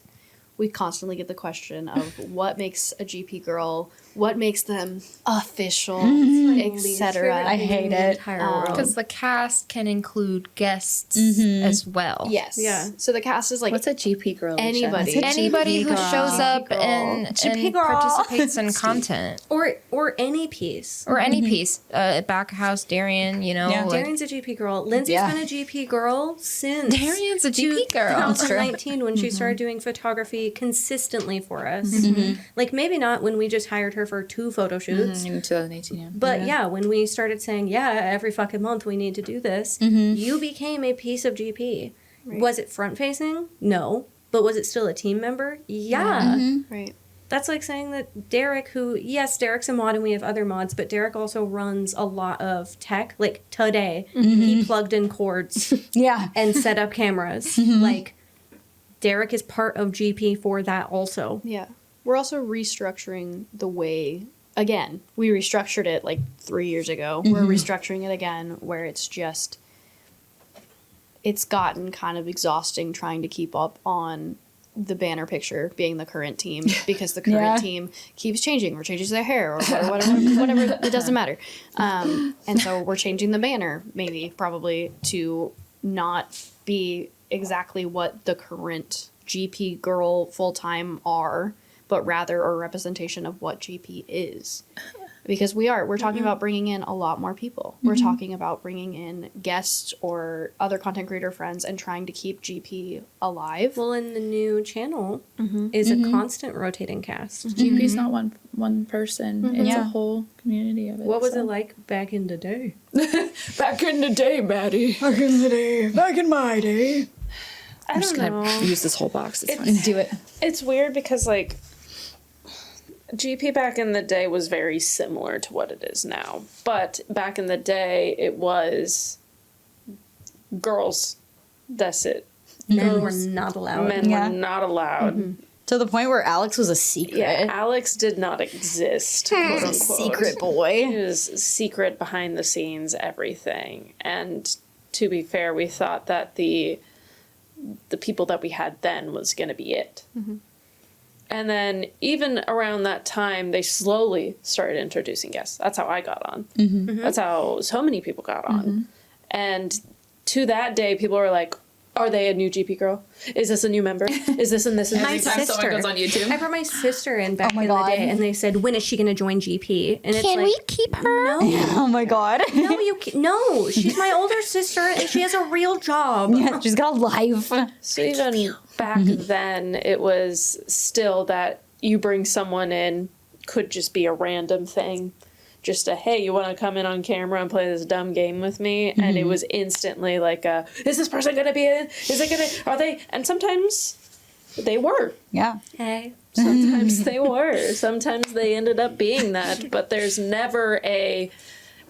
we constantly get the question of what makes a GP girl, what makes them official, etc. I hate it. Because the cast can include guests as well. Yes. Yeah. So the cast is like What's a GP girl? Alicia? anybody. Anybody who shows up girl. and participates in content. Or any piece. Or any piece. Backhouse, Darian, you know. Yeah. like- Darren's a GP girl. Lindsay's Yeah. been a GP girl since Darian's a GP girl. 2019 when she started doing photography consistently for us. Like maybe not when we just hired her for 2 photo shoots. In 2018, yeah. But yeah, when we started saying, yeah, every fucking month we need to do this, you became a piece of GP. Was it front facing? No. But was it still a team member? Yeah. Right. That's like saying that Derek, who, yes, Derek's a mod and we have other mods, but Derek also runs a lot of tech. Like today, he plugged in cords Yeah. and set up cameras. Like, Derek is part of GP for that also. Yeah. We're also restructuring the way, again, we restructured it like 3 years ago. We're restructuring it again where it's just, it's gotten kind of exhausting trying to keep up on the banner picture being the current team because the current team keeps changing or changes their hair or whatever it doesn't matter. And so we're changing the banner maybe probably to not be exactly what the current GP girl full-time are, but rather a representation of what GP is. Because we're talking about bringing in a lot more people. We're talking about bringing in guests or other content creator friends and trying to keep GP alive. Well, in the new channel is a constant rotating cast. GP's not one person. It's a whole community of it. What was it like back in the day? Back in the day, Maddie? Back in the day. Back in my day. I'm just don't gonna know. use this whole box. It's fine. Do it. It's weird because, like, GP back in the day was very similar to what it is now. But back in the day, it was girls. That's it. Men were not allowed. Men Yeah. were not allowed. To the point where Alex was a secret. Yeah, Alex did not exist. quote unquote. Secret boy. He was secret, behind the scenes, everything. And to be fair, we thought that the people that we had then was going to be it. And then even around that time, they slowly started introducing guests. That's how I got on. That's how so many people got on. And to that day, people were like, are they a new GP girl? Is this a new member? Is this and this and My this? Every time someone sister. goes on YouTube. I brought my sister in back my in God. the day, and they said, "When is she going to join GP?" And it's Can like, we keep her? No, Oh my god. no, she's my older sister, and she has a real job. Yeah, she's got a life. So even back then, it was still that you bring someone in, could just be a random thing. Just a, hey, you want to come in on camera and play this dumb game with me? And it was instantly like, is this person going to be in? Is it going to, are they? And sometimes they were. Yeah. Hey, Sometimes they were. Sometimes they ended up being that. But there's never a,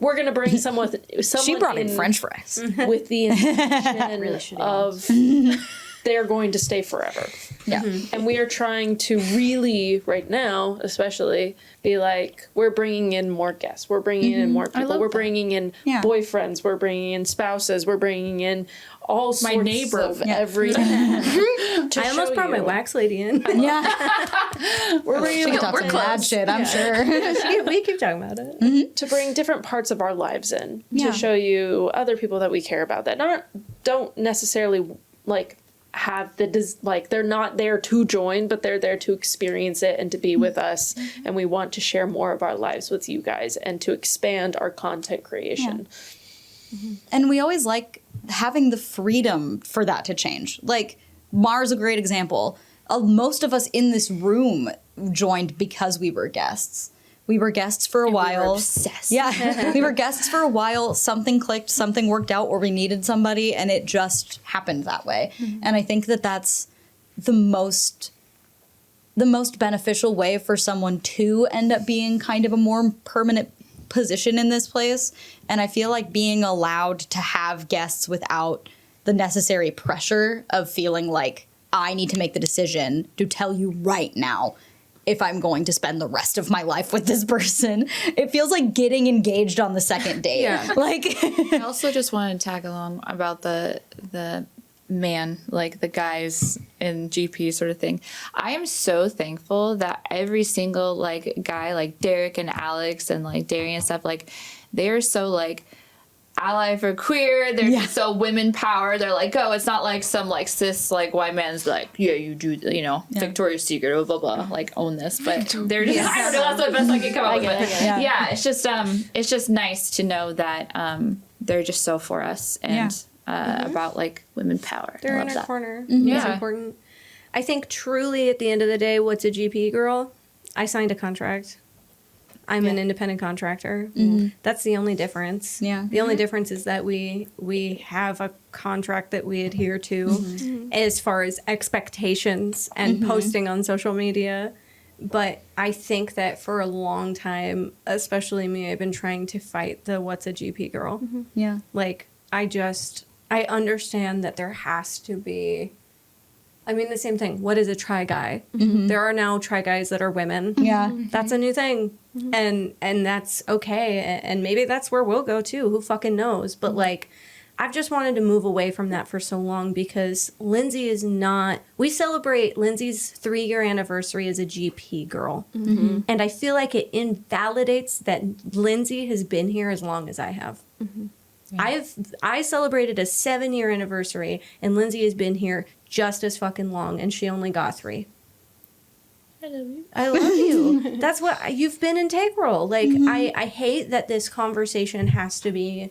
we're going to bring someone She brought in French fries. with the intention Really shitty of they're going to stay forever. Yeah. And we are trying to really, right now, especially, be like, we're bringing in more guests. We're bringing in more people. love We're that. bringing in Yeah. boyfriends. We're bringing in spouses. We're bringing in all sorts neighbor. of everything. I almost brought my wax lady in. Yeah. We're bringing She talks some bad shit, I'm sure. We keep talking about it. to bring different parts of our lives in Yeah. to show you other people that we care about that don't necessarily like have like they're not there to join, but they're there to experience it and to be with us, and we want to share more of our lives with you guys and to expand our content creation. And we always like having the freedom for that to change. Like, Mar's a great example. Most of us in this room joined because we were guests. We were guests for a while. obsessed. Yeah, we were guests for a while. Something clicked, something worked out, or we needed somebody, and it just happened that way. And I think that that's the most beneficial way for someone to end up being kind of a more permanent position in this place. And I feel like being allowed to have guests without the necessary pressure of feeling like I need to make the decision to tell you right now if I'm going to spend the rest of my life with this person. It feels like getting engaged on the second date. Yeah. Like, I also just wanted to tag along about the man, like the guys in GP sort of thing. I am so thankful that every single like guy, like Derek and Alex and like Darian and stuff, like they're so like ally for queer. They're just so women power. They're like, oh, it's not like some like cis like white man's like, yeah, you do, you know, Victoria's Secret, blah blah blah, like own this. But they're just, I don't know, that's the best I can come up with. Yeah, it's just nice to know that they're just so for us and about like women power. They're I in love our that. corner. Yeah. It's important. I think truly at the end of the day, what's a GP girl? I signed a contract. I'm an independent contractor. That's the only difference. Yeah. The only difference is that we have a contract that we adhere to as far as expectations and posting on social media. But I think that for a long time, especially me, I've been trying to fight the what's a GP girl. yeah. Like, I understand that there has to be, I mean, the same thing. What is a tri guy? There are now tri guys that are women. Yeah. That's a new thing. And that's okay. And maybe that's where we'll go too. Who fucking knows? But like, I've just wanted to move away from that for so long because Lindsay is not, we celebrate Lindsay's 3-year anniversary as a GP girl. And I feel like it invalidates that Lindsay has been here as long as I have. I celebrated a 7-year anniversary and Lindsay has been here just as fucking long and she only got 3. I love you. I love you. That's what you've been integral. Like I hate that this conversation has to be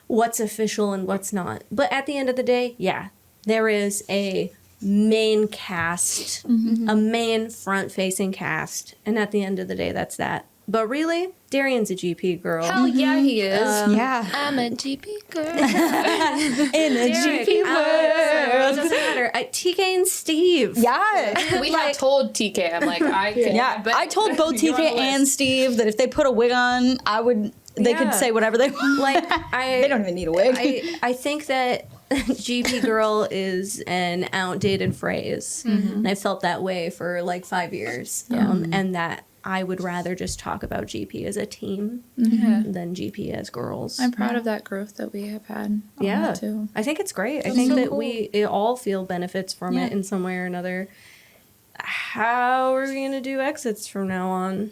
what's official and what's not. But at the end of the day, yeah, there is a main cast, a main front-facing cast, and at the end of the day, that's that. But really, Darian's a GP girl. Hell yeah, he is. Yeah. I'm a GP girl. In a Derek, GP Alex, world. it doesn't matter. TK and Steve. Yeah. We have told TK, I'm like, I can. Yeah. bet I told both you're on TK the and list. Steve that if they put a wig on, they Yeah. could say whatever they want. Like They don't even need a wig. I think that GP girl is an outdated phrase. And I felt that way for like 5 years. And that I would rather just talk about GP as a team than GP as girls. I'm proud of that growth that we have had. On that too. I think it's great. I think that we all feel benefits from it in some way or another. How are we going to do exits from now on?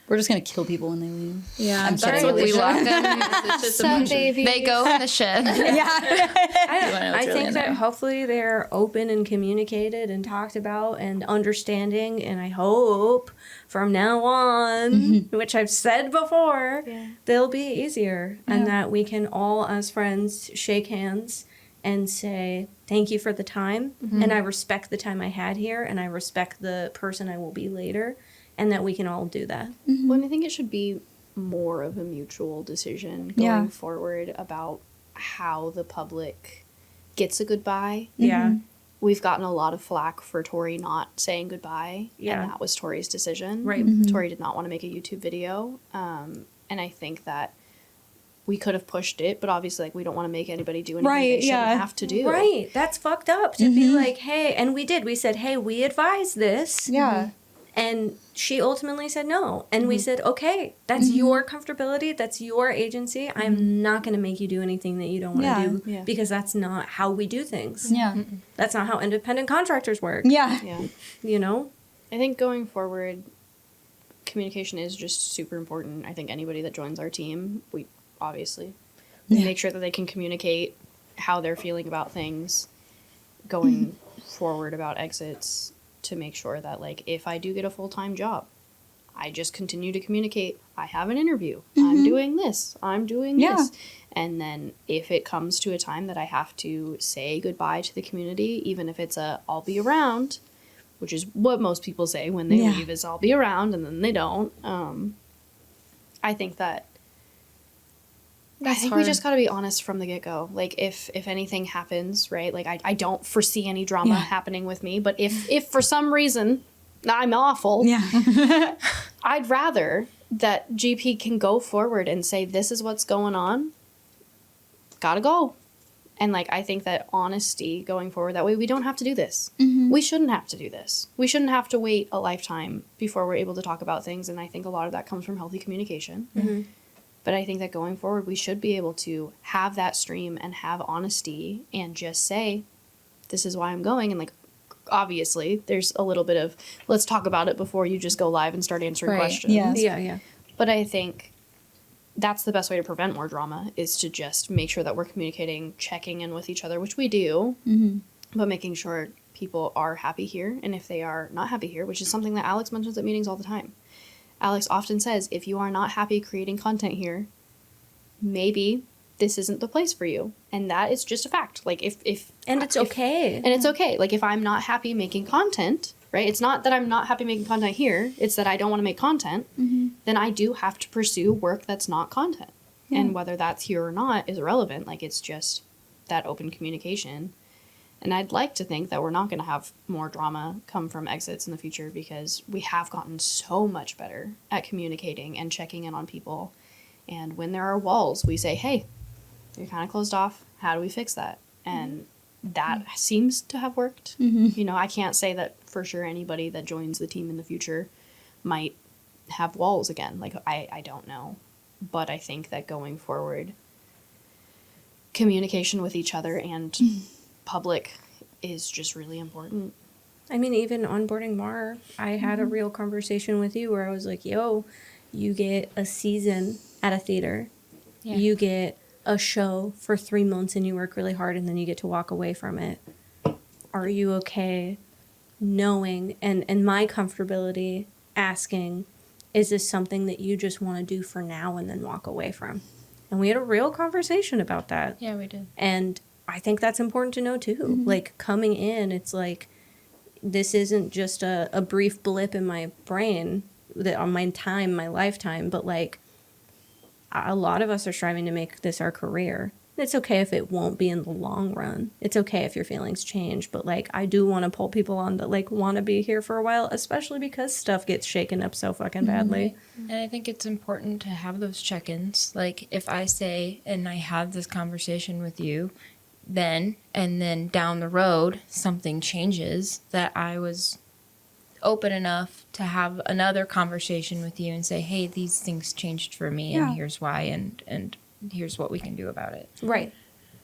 We're just going to kill people when they leave. Yeah, I'm that's kidding, what we Alicia. want them. It's just a bunch of- They go in the shed. Yeah. I really think in that there. hopefully they're open and communicated and talked about and understanding. And I hope from now on, which I've said before, they'll be easier and that we can all as friends shake hands and say, thank you for the time. And I respect the time I had here and I respect the person I will be later. And that we can all do that. Well, and I think it should be more of a mutual decision going forward about how the public gets a goodbye. Yeah. We've gotten a lot of flack for Tori not saying goodbye, Yeah. and that was Tori's decision. Right. Tori did not want to make a YouTube video, and I think that we could have pushed it, but obviously, like, we don't want to make anybody do anything Right, they shouldn't yeah. have to do. Right. That's fucked up to be like, hey, and we did. We said, hey, we advise this. Yeah. And she ultimately said no. And we said, okay, that's your comfortability. That's your agency. I'm not going to make you do anything that you don't want to do Yeah. because that's not how we do things. Yeah. That's not how independent contractors work. Yeah. Yeah. You know? I think going forward, communication is just super important. I think anybody that joins our team, we obviously make sure that they can communicate how they're feeling about things going forward about exits to make sure that, like, if I do get a full-time job, I just continue to communicate. I have an interview. I'm doing this. I'm doing this. And then if it comes to a time that I have to say goodbye to the community, even if it's I'll be around, which is what most people say when they leave is I'll be around and then they don't. I think that I think we just got to be honest from the get-go. Like, if anything happens, right, like, I don't foresee any drama happening with me, but if for some reason I'm awful, I'd rather that GP can go forward and say, this is what's going on, gotta go. And, like, I think that honesty going forward, that way we don't have to do this. We shouldn't have to do this. We shouldn't have to wait a lifetime before we're able to talk about things. And I think a lot of that comes from healthy communication. But I think that going forward, we should be able to have that stream and have honesty and just say, this is why I'm going. And, like, obviously, there's a little bit of, let's talk about it before you just go live and start answering questions. Yes. Yeah. But I think that's the best way to prevent more drama, is to just make sure that we're communicating, checking in with each other, which we do, but making sure people are happy here. And if they are not happy here, which is something that Alex mentions at meetings all the time, Alex often says, if you are not happy creating content here, maybe this isn't the place for you. And that is just a fact. Like, if It's okay. And it's okay. Like, if I'm not happy making content, right? It's not that I'm not happy making content here. It's that I don't want to make content. Then I do have to pursue work that's not content. And whether that's here or not is irrelevant. Like, it's just that open communication. And I'd like to think that we're not going to have more drama come from exits in the future, because we have gotten so much better at communicating and checking in on people. And when there are walls, we say, hey, you're kind of closed off. How do we fix that? And that seems to have worked. You know, I can't say that for sure anybody that joins the team in the future might have walls again. Like, I don't know. But I think that going forward, communication with each other and public is just really important. I mean, even onboarding Mar, I had a real conversation with you where I was like, yo, you get a season at a theater. Yeah. You get a show for 3 months and you work really hard and then you get to walk away from it. Are you okay knowing, and my comfortability asking, is this something that you just want to do for now and then walk away from? And we had a real conversation about that. Yeah, we did. And I think that's important to know too. Like, coming in, it's like, this isn't just a brief blip in my brain that on my time, my lifetime, but like, a lot of us are striving to make this our career. It's okay if it won't be in the long run. It's okay if your feelings change, but like, I do want to pull people on that like want to be here for a while, especially because stuff gets shaken up so fucking badly. And I think it's important to have those check-ins. Like, if I say, and I have this conversation with you, then, and then down the road, something changes, that I was open enough to have another conversation with you and say, hey, these things changed for me, and here's why, and here's what we can do about it. Right.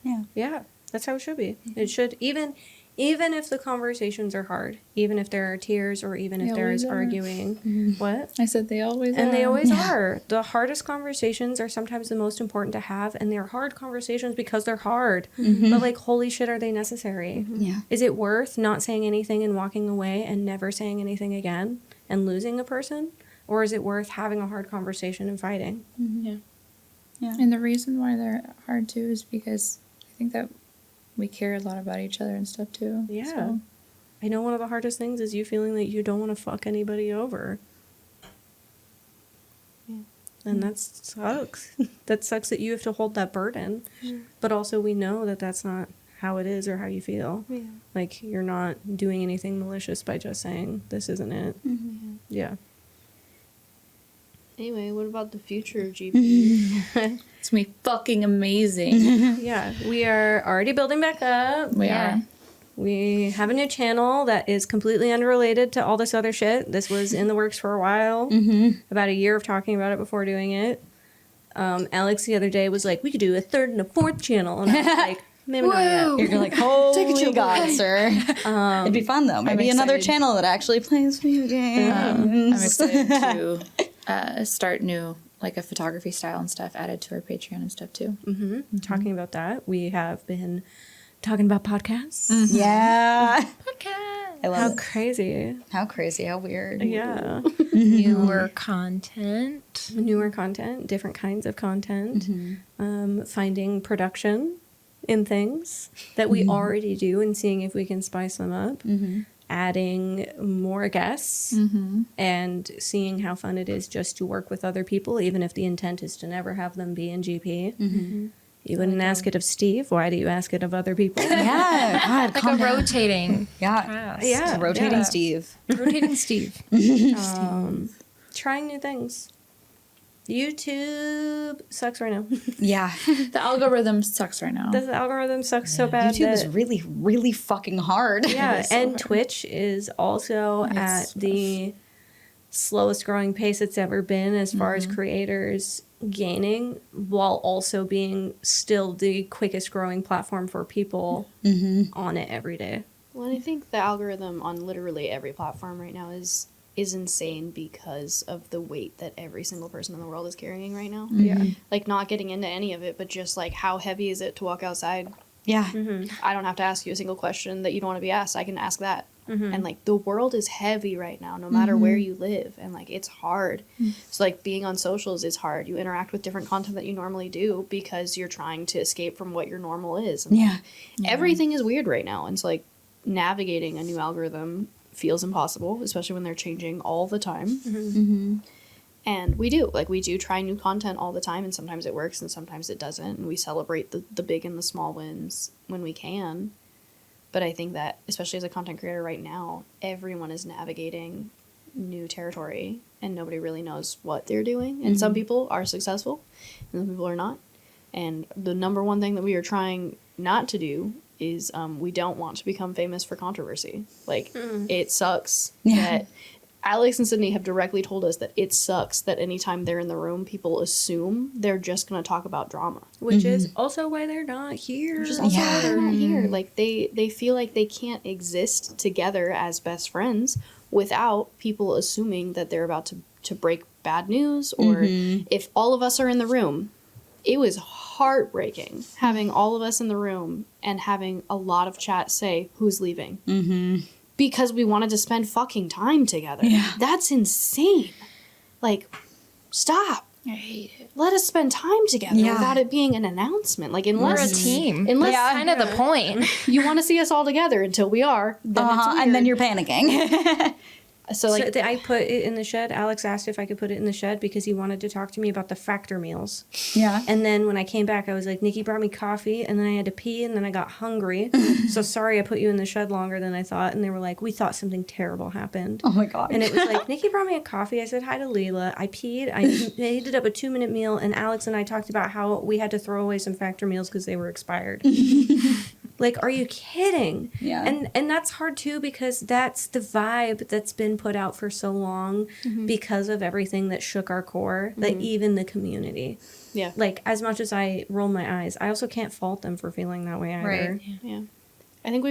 Yeah. Yeah. That's how it should be. It should, even if the conversations are hard, even if there are tears, or even if there is arguing. What? I said they always are. And they always are. The hardest conversations are sometimes the most important to have, and they're hard conversations because they're hard. But like, holy shit, are they necessary? Yeah. Is it worth not saying anything and walking away and never saying anything again and losing a person? Or is it worth having a hard conversation and fighting? And the reason why they're hard too is because I think that we care a lot about each other and stuff too. Yeah. So. I know one of the hardest things is you feeling that you don't want to fuck anybody over. And that sucks. That sucks that you have to hold that burden. But also, we know that that's not how it is or how you feel. Like, you're not doing anything malicious by just saying, this isn't it. Yeah. Anyway, what about the future of GP? It's gonna be fucking amazing. Yeah. We are already building back up. We are. We have a new channel that is completely unrelated to all this other shit. This was in the works for a while. About a year of talking about it before doing it. Alex the other day was like, we could do a third and a fourth channel. And I was like, maybe not yet. You're like, holy God, sir. It'd be fun, though. Maybe another excited. channel that actually plays video games. I'm excited to start new, like a photography style and stuff added to our Patreon and stuff too. Talking about that, we have been talking about podcasts. Yeah. I love How it. crazy. How crazy. How weird. Yeah. Newer content. Newer content, different kinds of content, finding production in things that we already do and seeing if we can spice them up, adding more guests, and seeing how fun it is just to work with other people, even if the intent is to never have them be in GP. You wouldn't ask it of Steve. Why do you ask it of other people? Yeah. God, Like calm a down. rotating Yeah. cast. Yeah. Rotating Steve. Rotating Steve. Trying new things. YouTube sucks right now. Yeah. The algorithm sucks right now. The algorithm sucks so bad. YouTube is that- really, really fucking hard. Yeah, so and hard. Twitch is also at It's the slowest growing pace it's ever been as far as creators gaining, while also being still the quickest growing platform for people on it every day. Well, I think the algorithm on literally every platform right now is insane because of the weight that every single person in the world is carrying right now. Yeah. Like, not getting into any of it, but just like, how heavy is it to walk outside? Yeah. I don't have to ask you a single question that you don't want to be asked. I can ask that. And like, the world is heavy right now, no matter where you live, and like, it's hard. So like, being on socials is hard. You interact with different content that you normally do because you're trying to escape from what your normal is. And Yeah. everything is weird right now, and so like, navigating a new algorithm feels impossible, especially when they're changing all the time. And we do try new content all the time, and sometimes it works and sometimes it doesn't, and we celebrate the big and the small wins when we can. But I think that, especially as a content creator right now, everyone is navigating new territory and nobody really knows what they're doing. And some people are successful and some people are not. And the number one thing that we are trying not to do is we don't want to become famous for controversy. Like, it sucks that Alex and Sydney have directly told us that it sucks that anytime they're in the room, people assume they're just going to talk about drama. Which is also why they're not here. Which is also why they're not here. Like, they feel like they can't exist together as best friends without people assuming that they're about to break bad news. Or if all of us are in the room, it was heartbreaking having all of us in the room and having a lot of chat say, who's leaving? Because we wanted to spend fucking time together. Yeah. That's insane. Like, stop. I hate it. Let us spend time together without it being an announcement. Like, We're a unless team. Unless That's kind of the point. you want to see us all together until we are, then it's weird. And then you're panicking. So like, I put it in the shed. Alex asked if I could put it in the shed because he wanted to talk to me about the factor meals. Yeah. And then when I came back, I was like, Nikki brought me coffee, and then I had to pee, and then I got hungry. So sorry I put you in the shed longer than I thought. And they were like, we thought something terrible happened. Oh my god. And it was like, Nikki brought me a coffee. I said hi to Leela. I peed. I heated up a 2-minute meal, and Alex and I talked about how we had to throw away some factor meals because they were expired. Like, are you kidding? Yeah. And that's hard too, because that's the vibe that's been put out for so long because of everything that shook our core, like even the community. yeah. Like, as much as I roll my eyes, I also can't fault them for feeling that way either. Right. Yeah. I think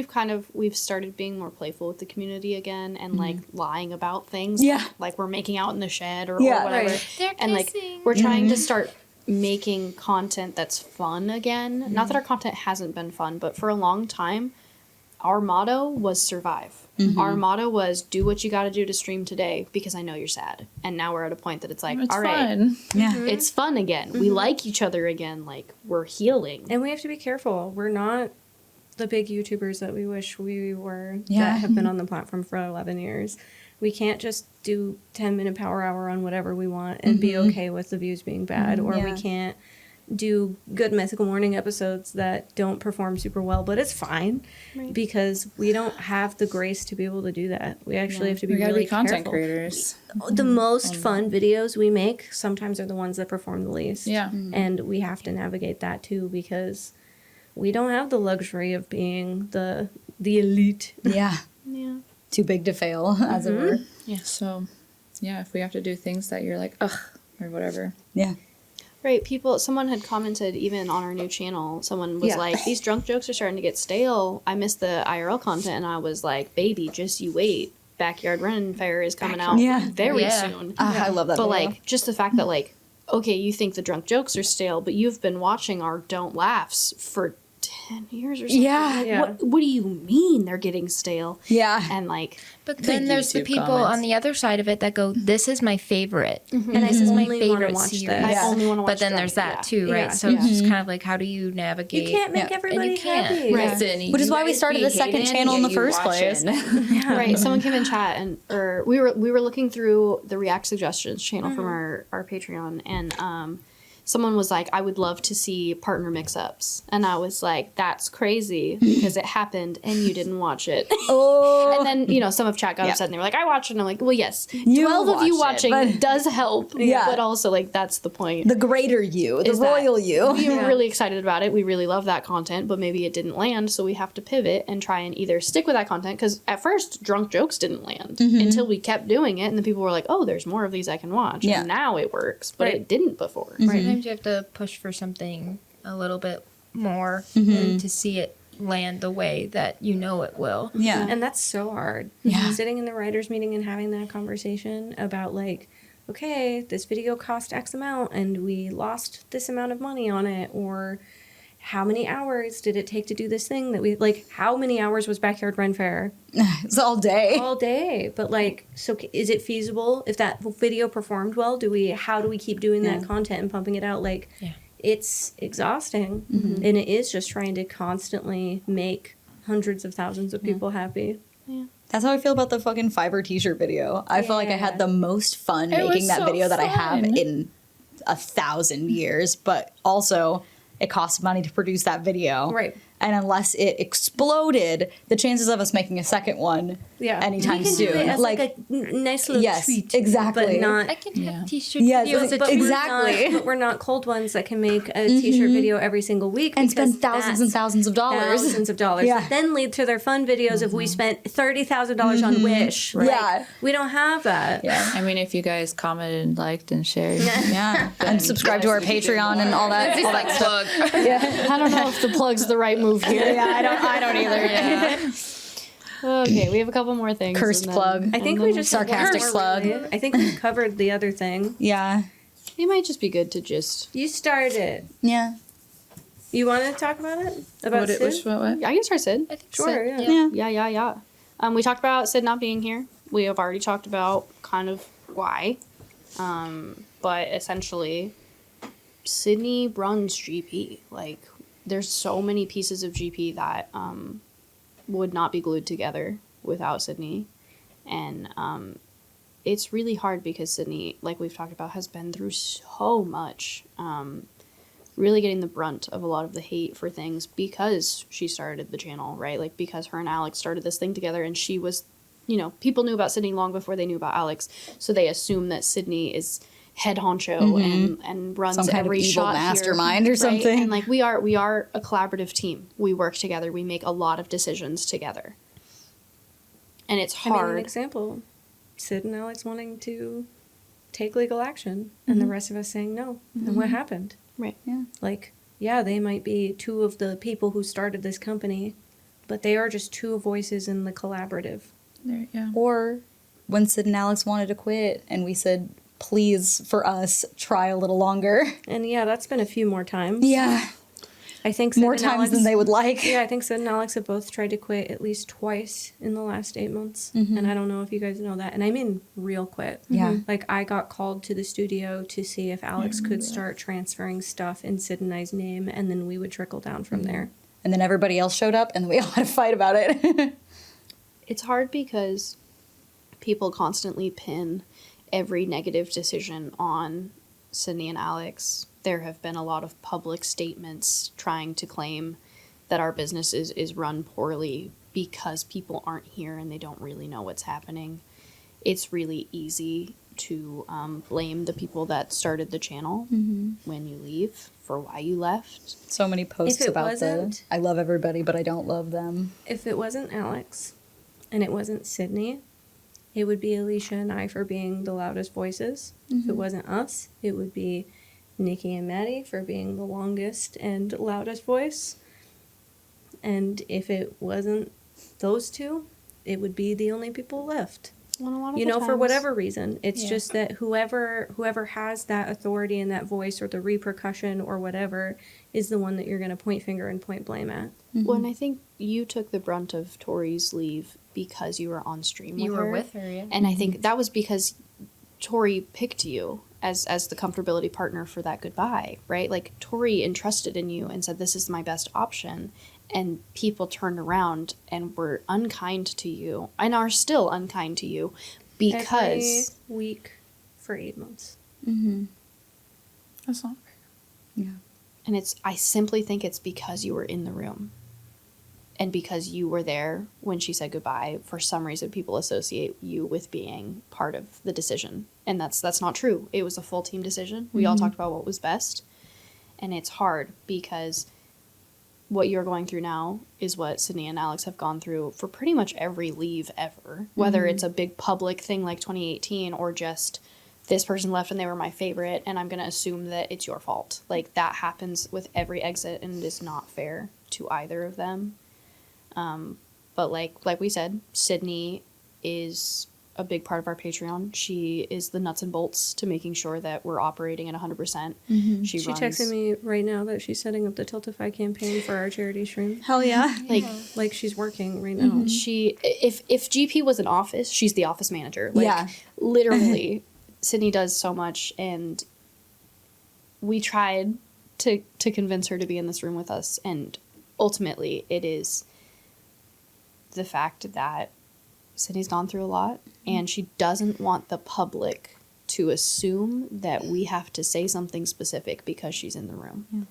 we've started being more playful with the community again and like lying about things. Yeah. Like we're making out in the shed or whatever. Right. They're And like kissing. we're trying to start making content that's fun again. Not that our content hasn't been fun, but for a long time, our motto was survive. Our motto was do what you got to do to stream today because I know you're sad. And now we're at a point that it's like, It's all right, fun. Yeah. it's fun again. We like each other again. Like we're healing. And we have to be careful. We're not the big YouTubers that we wish we were Yeah. that have been on the platform for 11 years. We can't just do 10-minute power hour on whatever we want and be okay with the views being bad. Or Yeah. we can't do good Mythical Morning episodes that don't perform super well, but it's fine because we don't have the grace to be able to do that. We actually have to be We gotta really be content careful. creators. The most fun videos we make sometimes are the ones that perform the least. Yeah. And we have to navigate that too because we don't have the luxury of being the elite. Yeah. Yeah. Too big to fail, as it were. So, yeah, if we have to do things that you're like, ugh, or whatever. Yeah. Right, someone had commented even on our new channel, someone was like, these drunk jokes are starting to get stale. I miss the IRL content, and I was like, baby, just you wait. Backyard Ren Fair is coming out very soon. I love that But video. like, just the fact that like, okay, you think the drunk jokes are stale, but you've been watching our Don't Laughs for 10 years or something. Yeah. Like, Yeah. What do you mean they're getting stale? Yeah. And like, But then there's the YouTube people comments. on the other side of it that go, "This is my favorite, And and this is my only wanna favorite watch series." this. I Yeah. only want to watch But then drunk. there's that Yeah. too, right? Yeah. So it's just kind of like, how do you navigate? You can't make And everybody you can't. happy. Right. Listen, Which is you why we guys started be the second hating, channel in yet the you first place. watching. Right. Someone came in chat or we were looking through the React Suggestions channel from our Patreon, and someone was like, I would love to see partner mix-ups. And I was like, that's crazy because it happened and you didn't watch it. Oh. And then, you know, some of chat got upset and they were like, I watched it. And I'm like, well, yes, You 12 of you watched it, watching but- does help. Yeah. But also, like, that's the point. The greater you, the is that royal you. We were really excited about it. We really love that content, but maybe it didn't land. So we have to pivot and try and either stick with that content. Because at first, drunk jokes didn't land until we kept doing it. And then people were like, oh, there's more of these I can watch. Yeah. And now it works. But it didn't before. Sometimes you have to push for something a little bit more and to see it land the way that you know it will. Yeah. And that's so hard. Yeah. Sitting in the writers' meeting and having that conversation about, like, okay, this video cost X amount and we lost this amount of money on it, or how many hours did it take to do this thing that we, like, how many hours was Backyard Ren Fair? It's all day. All day. But, like, so is it feasible? If that video performed well, how do we keep doing that content and pumping it out? Like, it's exhausting. And it is just trying to constantly make hundreds of thousands of people happy. That's how I feel about the fucking Fiverr t-shirt video. I feel like I had the most fun making was that so video that I have fun. in 1,000 years, but also it cost money to produce that video. Right. And unless it exploded, the chances of us making a second one anytime we can soon. do it as like a nice little yes, treat. exactly. But not... I can have t-shirt Yes, videos. but exactly. But we're not cold ones that can make a t-shirt video every single week And because spend thousands that's and thousands of dollars. thousands of dollars. Yeah. That then lead to their fun videos if we spent $30,000 on Wish. Like, Yeah. we don't have that. Yeah. I mean, if you guys commented, liked, and shared, Yeah. And subscribe to our Patreon and all that. All that stuff. I don't know if the plug's the right move here. Yeah, I don't either. Okay, we have a couple more things. Cursed and then- plug. I think we just Sarcastic plug. I think we covered the other thing. Yeah. It might just be good to just... You started. Yeah. You want to talk about it? About Sid? what? I can start Sid. I think Sure, so. yeah. Yeah. We talked about Sid not being here. We have already talked about kind of why. But essentially, Sydney runs GP. Like, there's so many pieces of GP that would not be glued together without Sydney. And it's really hard because Sydney, like we've talked about, has been through so much. Really getting the brunt of a lot of the hate for things because she started the channel, right? Like, because her and Alex started this thing together and she was, you know, people knew about Sydney long before they knew about Alex. So they assume that Sydney is head honcho and runs Some kind of every evil shot mastermind here, or something. Right? And like we are a collaborative team. We work together. We make a lot of decisions together. And it's I mean, hard. an example, Sid and Alex wanting to take legal action and the rest of us saying no. And what happened? Right. Yeah. Like, yeah, they might be two of the people who started this company, but they are just two voices in the collaborative. Yeah. Or when Sid and Alex wanted to quit and we said, please, for us, try a little longer. And yeah, that's been a few more times. Yeah. I think Sid More and times Alex, than they would like. Yeah, I think Sid and Alex have both tried to quit at least twice in the last 8 months. And I don't know if you guys know that. And I mean real quit. Yeah. Like, I got called to the studio to see if Alex could start transferring stuff in Sid and I's name, and then we would trickle down from there. And then everybody else showed up and we all had to fight about it. It's hard because people constantly pin every negative decision on Sydney and Alex. There have been a lot of public statements trying to claim that our business is run poorly because people aren't here and they don't really know what's happening. It's really easy to blame the people that started the channel when you leave for why you left. So many posts If it about wasn't- I love everybody, but I don't love them. If it wasn't Alex and it wasn't Sydney, it would be Alicia and I for being the loudest voices. If it wasn't us, it would be Nikki and Maddie for being the longest and loudest voice. And if it wasn't those two, it would be the only people left. And a lot of You the know, for times- whatever reason. It's just that whoever has that authority and that voice or the repercussion or whatever is the one that you're going to point finger and point blame at. Well, and I think you took the brunt of Tori's leave because you were on stream with You her. were with her, yeah. And I think that was because Tori picked you as the comfortability partner for that goodbye, right? Like, Tori entrusted in you and said, this is my best option. And people turned around and were unkind to you and are still unkind to you because... Every week for 8 months. That's not Yeah. And I simply think it's because you were in the room. And because you were there when she said goodbye, for some reason people associate you with being part of the decision. And that's not true. It was a full team decision. We all talked about what was best. And it's hard because what you're going through now is what Sydney and Alex have gone through for pretty much every leave ever. Whether it's a big public thing like 2018 or just this person left and they were my favorite and I'm going to assume that it's your fault. Like, that happens with every exit and it is not fair to either of them. But like we said, Sydney is a big part of our Patreon. She is the nuts and bolts to making sure that we're operating at 100%. She runs, texted me right now that she's setting up the Tiltify campaign for our charity stream. Hell yeah. Like she's working right now. She, if GP was an office, she's the office manager. Like, Yeah. literally, Sydney does so much, and we tried to convince her to be in this room with us, and ultimately it is the fact that Sydney's gone through a lot, and she doesn't want the public to assume that we have to say something specific because she's in the room,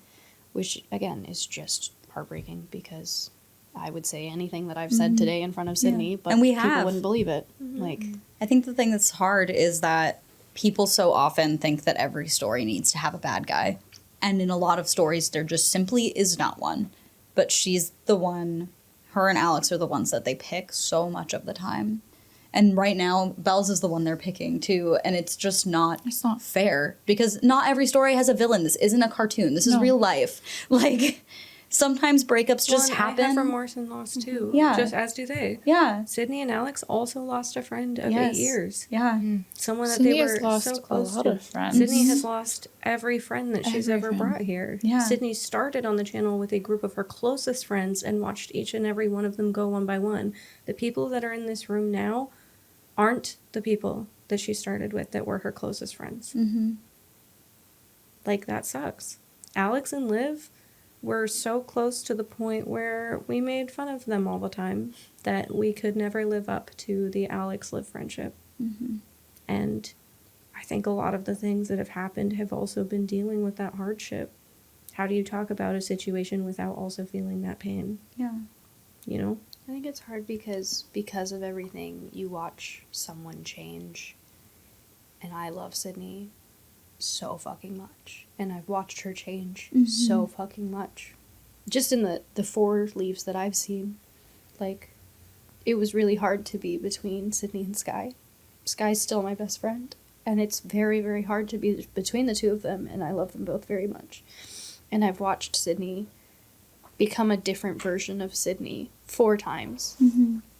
which, again, is just heartbreaking because I would say anything that I've said today in front of Sydney, but And we people have. wouldn't believe it. Like, I think the thing that's hard is that people so often think that every story needs to have a bad guy. And in a lot of stories, there just simply is not one. But she's the one, her and Alex are the ones that they pick so much of the time. And right now, Belle's is the one they're picking too. And it's just not fair because not every story has a villain. This isn't a cartoon. This is real life. Like, sometimes breakups just happen. I have remorse and loss too. Yeah. Just as do they. Yeah. Sydney and Alex also lost a friend of Yes. 8 years. Yeah. Someone that Sydney they has were lost so a close lot to. of friends. Sydney has lost every friend that she's Every ever friend. brought here. Yeah. Sydney started on the channel with a group of her closest friends and watched each and every one of them go one by one. The people that are in this room now aren't the people that she started with that were her closest friends. Mm-hmm. Like, that sucks. Alex and Liv were so close to the point where we made fun of them all the time that we could never live up to the Alex-Liv friendship. And I think a lot of the things that have happened have also been dealing with that hardship. How do you talk about a situation without also feeling that pain? Yeah. You know? I think it's hard because of everything, you watch someone change. And I love Sydney so fucking much. And I've watched her change so fucking much. Just in the 4 leaves that I've seen, like, it was really hard to be between Sydney and Sky. Sky's still my best friend. And it's very, very hard to be between the two of them, and I love them both very much. And I've watched Sydney become a different version of Sydney 4 times.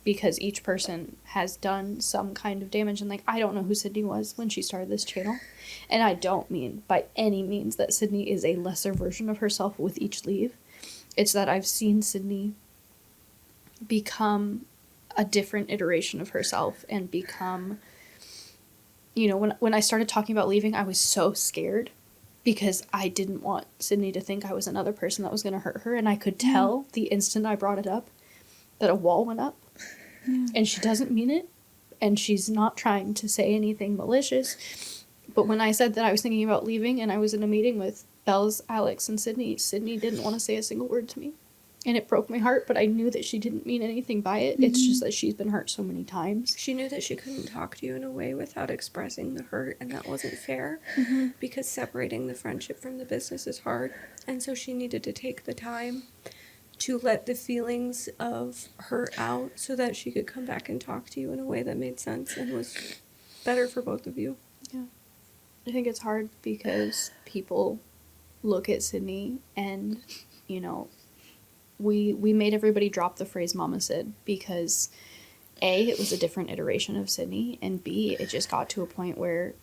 Because each person has done some kind of damage. And, like, I don't know who Sydney was when she started this channel. And I don't mean by any means that Sydney is a lesser version of herself with each leave. It's that I've seen Sydney become a different iteration of herself and become, you know, when I started talking about leaving, I was so scared because I didn't want Sydney to think I was another person that was going to hurt her. And I could tell the instant I brought it up that a wall went up. And she doesn't mean it. And she's not trying to say anything malicious. But when I said that I was thinking about leaving and I was in a meeting with Belle's, Alex, and Sydney didn't want to say a single word to me. And it broke my heart, but I knew that she didn't mean anything by it. It's just that she's been hurt so many times. She knew that she couldn't talk to you in a way without expressing the hurt, and that wasn't fair because separating the friendship from the business is hard. And so she needed to take the time to let the feelings of hurt out so that she could come back and talk to you in a way that made sense and was better for both of you. Yeah. I think it's hard because people look at Sydney and, you know, we made everybody drop the phrase Mama Sid because A, it was a different iteration of Sydney, and B, it just got to a point where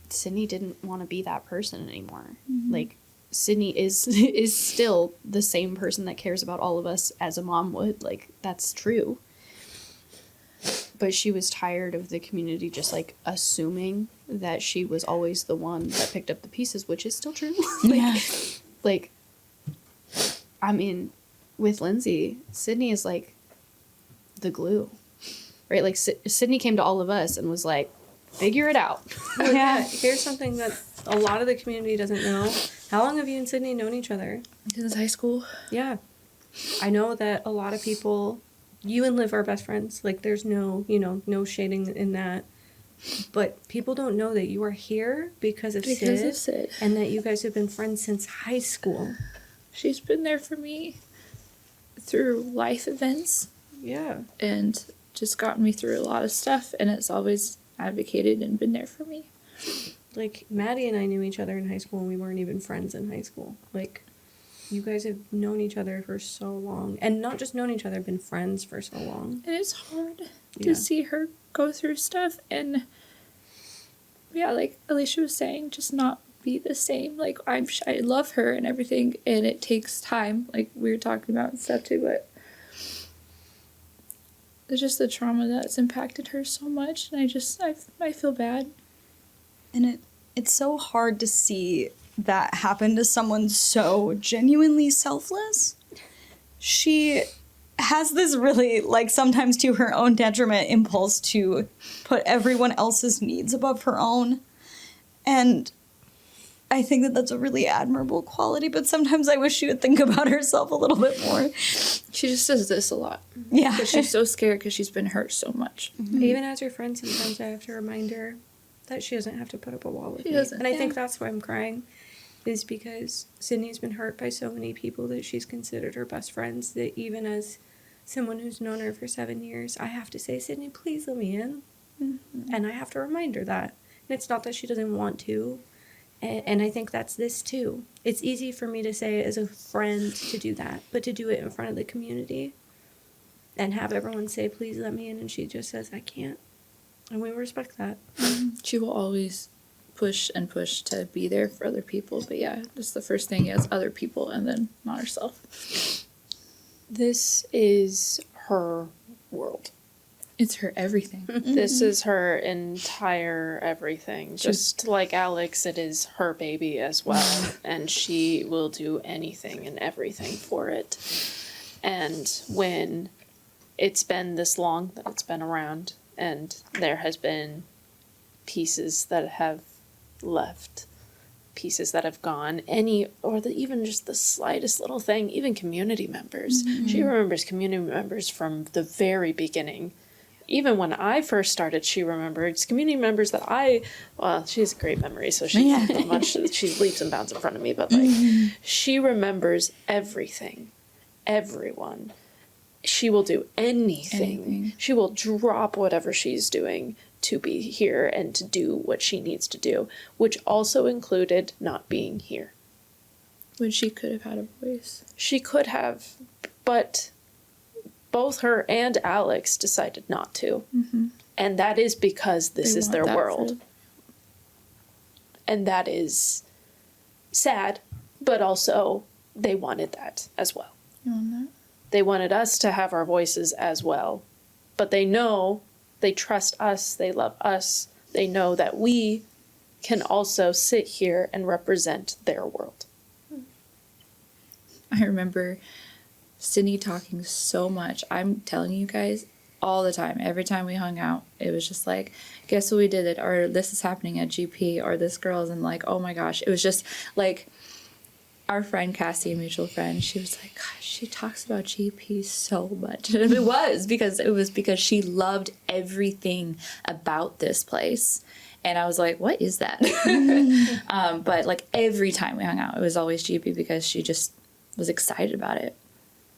Sydney didn't want to be that person anymore. Like, Sydney is still the same person that cares about all of us as a mom would. Like, that's true. But she was tired of the community just, like, assuming that she was always the one that picked up the pieces, which is still true. Like, I mean, with Lindsay, Sydney is, like, the glue. Right? Like, Sydney came to all of us and was like, figure it out. Well, yeah, here's something that a lot of the community doesn't know. How long have you and Sydney known each other? Since high school. Yeah. I know that a lot of people, you and Liv are best friends. Like, there's no, no shading in that. But people don't know that you are here because of Sid. And that you guys have been friends since high school. She's been there for me through life events. Yeah. And just gotten me through a lot of stuff. And it's always advocated and been there for me. Like, Maddie and I knew each other in high school and we weren't even friends in high school. Like, you guys have known each other for so long. And not just known each other, been friends for so long. And it's hard to see her go through stuff and, yeah, like Alicia was saying, just not be the same. Like, I love her and everything, and it takes time, like we were talking about and stuff too, but it's just the trauma that's impacted her so much, and I feel bad. And it's so hard to see that happen to someone so genuinely selfless. She has this really, like, sometimes to her own detriment, impulse to put everyone else's needs above her own. And I think that that's a really admirable quality, but sometimes I wish she would think about herself a little bit more. She just does this a lot. Yeah. Because she's so scared because she's been hurt so much. Mm-hmm. Even as your friend, sometimes I have to remind her that she doesn't have to put up a wall with me. And I think that's why I'm crying, is because Sydney's been hurt by so many people that she's considered her best friends, that even as someone who's known her for 7 years, I have to say, Sydney, please let me in. Mm-hmm. And I have to remind her that. And it's not that she doesn't want to. And I think that's this too. It's easy for me to say as a friend to do that, but to do it in front of the community and have everyone say, please let me in, and she just says, I can't. And we respect that. She will always push and push to be there for other people. But yeah, just the first thing is other people and then not herself. This is her world. It's her everything. This is her entire everything. Just like Alex, it is her baby as well. And she will do anything and everything for it. And when it's been this long that it's been around, and there has been pieces that have left, pieces that have gone, even just the slightest little thing, even community members. Mm-hmm. She remembers community members from the very beginning. Even when I first started, she remembers community members that she has a great memory, so she leaps and bounds in front of me, but she remembers everything, everyone. She will do anything. She will drop whatever she's doing to be here and to do what she needs to do, which also included not being here. When she could have had a voice. She could have, but both her and Alex decided not to. Mm-hmm. And that is because this is their world. And that is sad, but also they wanted that as well. You want that? They wanted us to have our voices as well. But they know, they trust us, they love us. They know that we can also sit here and represent their world. I remember Sydney talking so much. I'm telling you guys all the time. Every time we hung out, it was just like, guess what we did it, or this is happening at GP, or this girl's, and like, oh my gosh. It was just like, our friend Cassie, a mutual friend, she was like, gosh, she talks about GP so much. And it was because she loved everything about this place. And I was like, what is that? But like every time we hung out, it was always GP because she just was excited about it.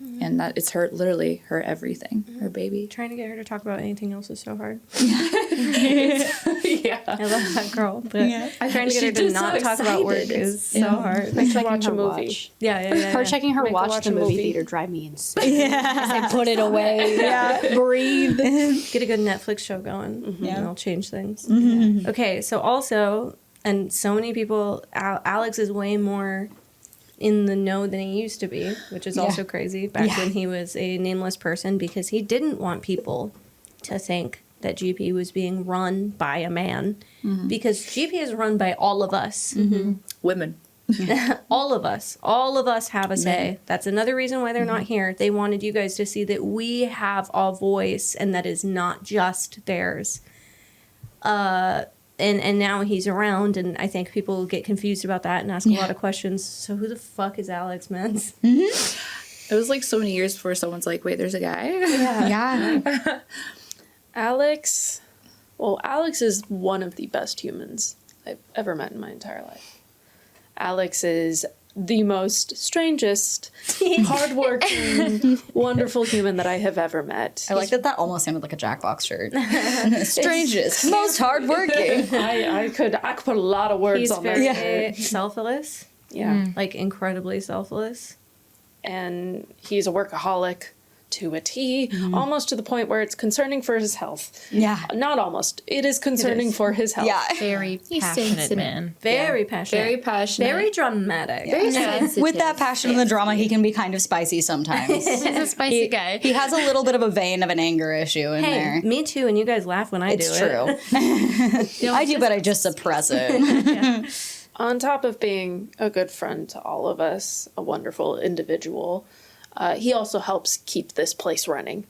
Mm-hmm. And that it's literally her everything, her baby. Trying to get her to talk about anything else is so hard. Yeah. I love that girl. But trying to get her to not talk about work is so hard. Like to watch a movie. Yeah. Her checking her watch the movie theater drive me insane. I put it away. Breathe. Get a good Netflix show going. And I'll change things. Mm-hmm. Okay, so also, and so many people, Alex is way more in the know than he used to be, which is also crazy back when he was a nameless person, because he didn't want people to think that GP was being run by a man, because GP is run by all of us. Mm-hmm. Women. All of us have a say. That's another reason why they're not here. They wanted you guys to see that we have a voice and that is not just theirs. And now he's around, and I think people get confused about that and ask a lot of questions. So who the fuck is Alex Mens? It was like so many years before someone's like, wait, there's a guy? Yeah. Alex is one of the best humans I've ever met in my entire life. Alex is the most strangest, hardworking, wonderful human that I have ever met. I like that almost sounded like a Jackbox shirt. Strangest, most hardworking. I could put a lot of words He's on very there. selfless, Yeah. like incredibly selfless. And he's a workaholic to a T, almost to the point where it's concerning for his health. Yeah. Not almost. It is concerning for his health. Yeah. Very passionate sensitive. man. Very passionate. Very passionate. Very dramatic. Very sensitive. With that passion and the drama, he can be kind of spicy sometimes. He's a spicy guy. He has a little bit of a vein of an anger issue in Hey, there. me too, and you guys laugh when I It's do it. true. I do, but I just suppress it. On top of being a good friend to all of us, a wonderful individual, he also helps keep this place running.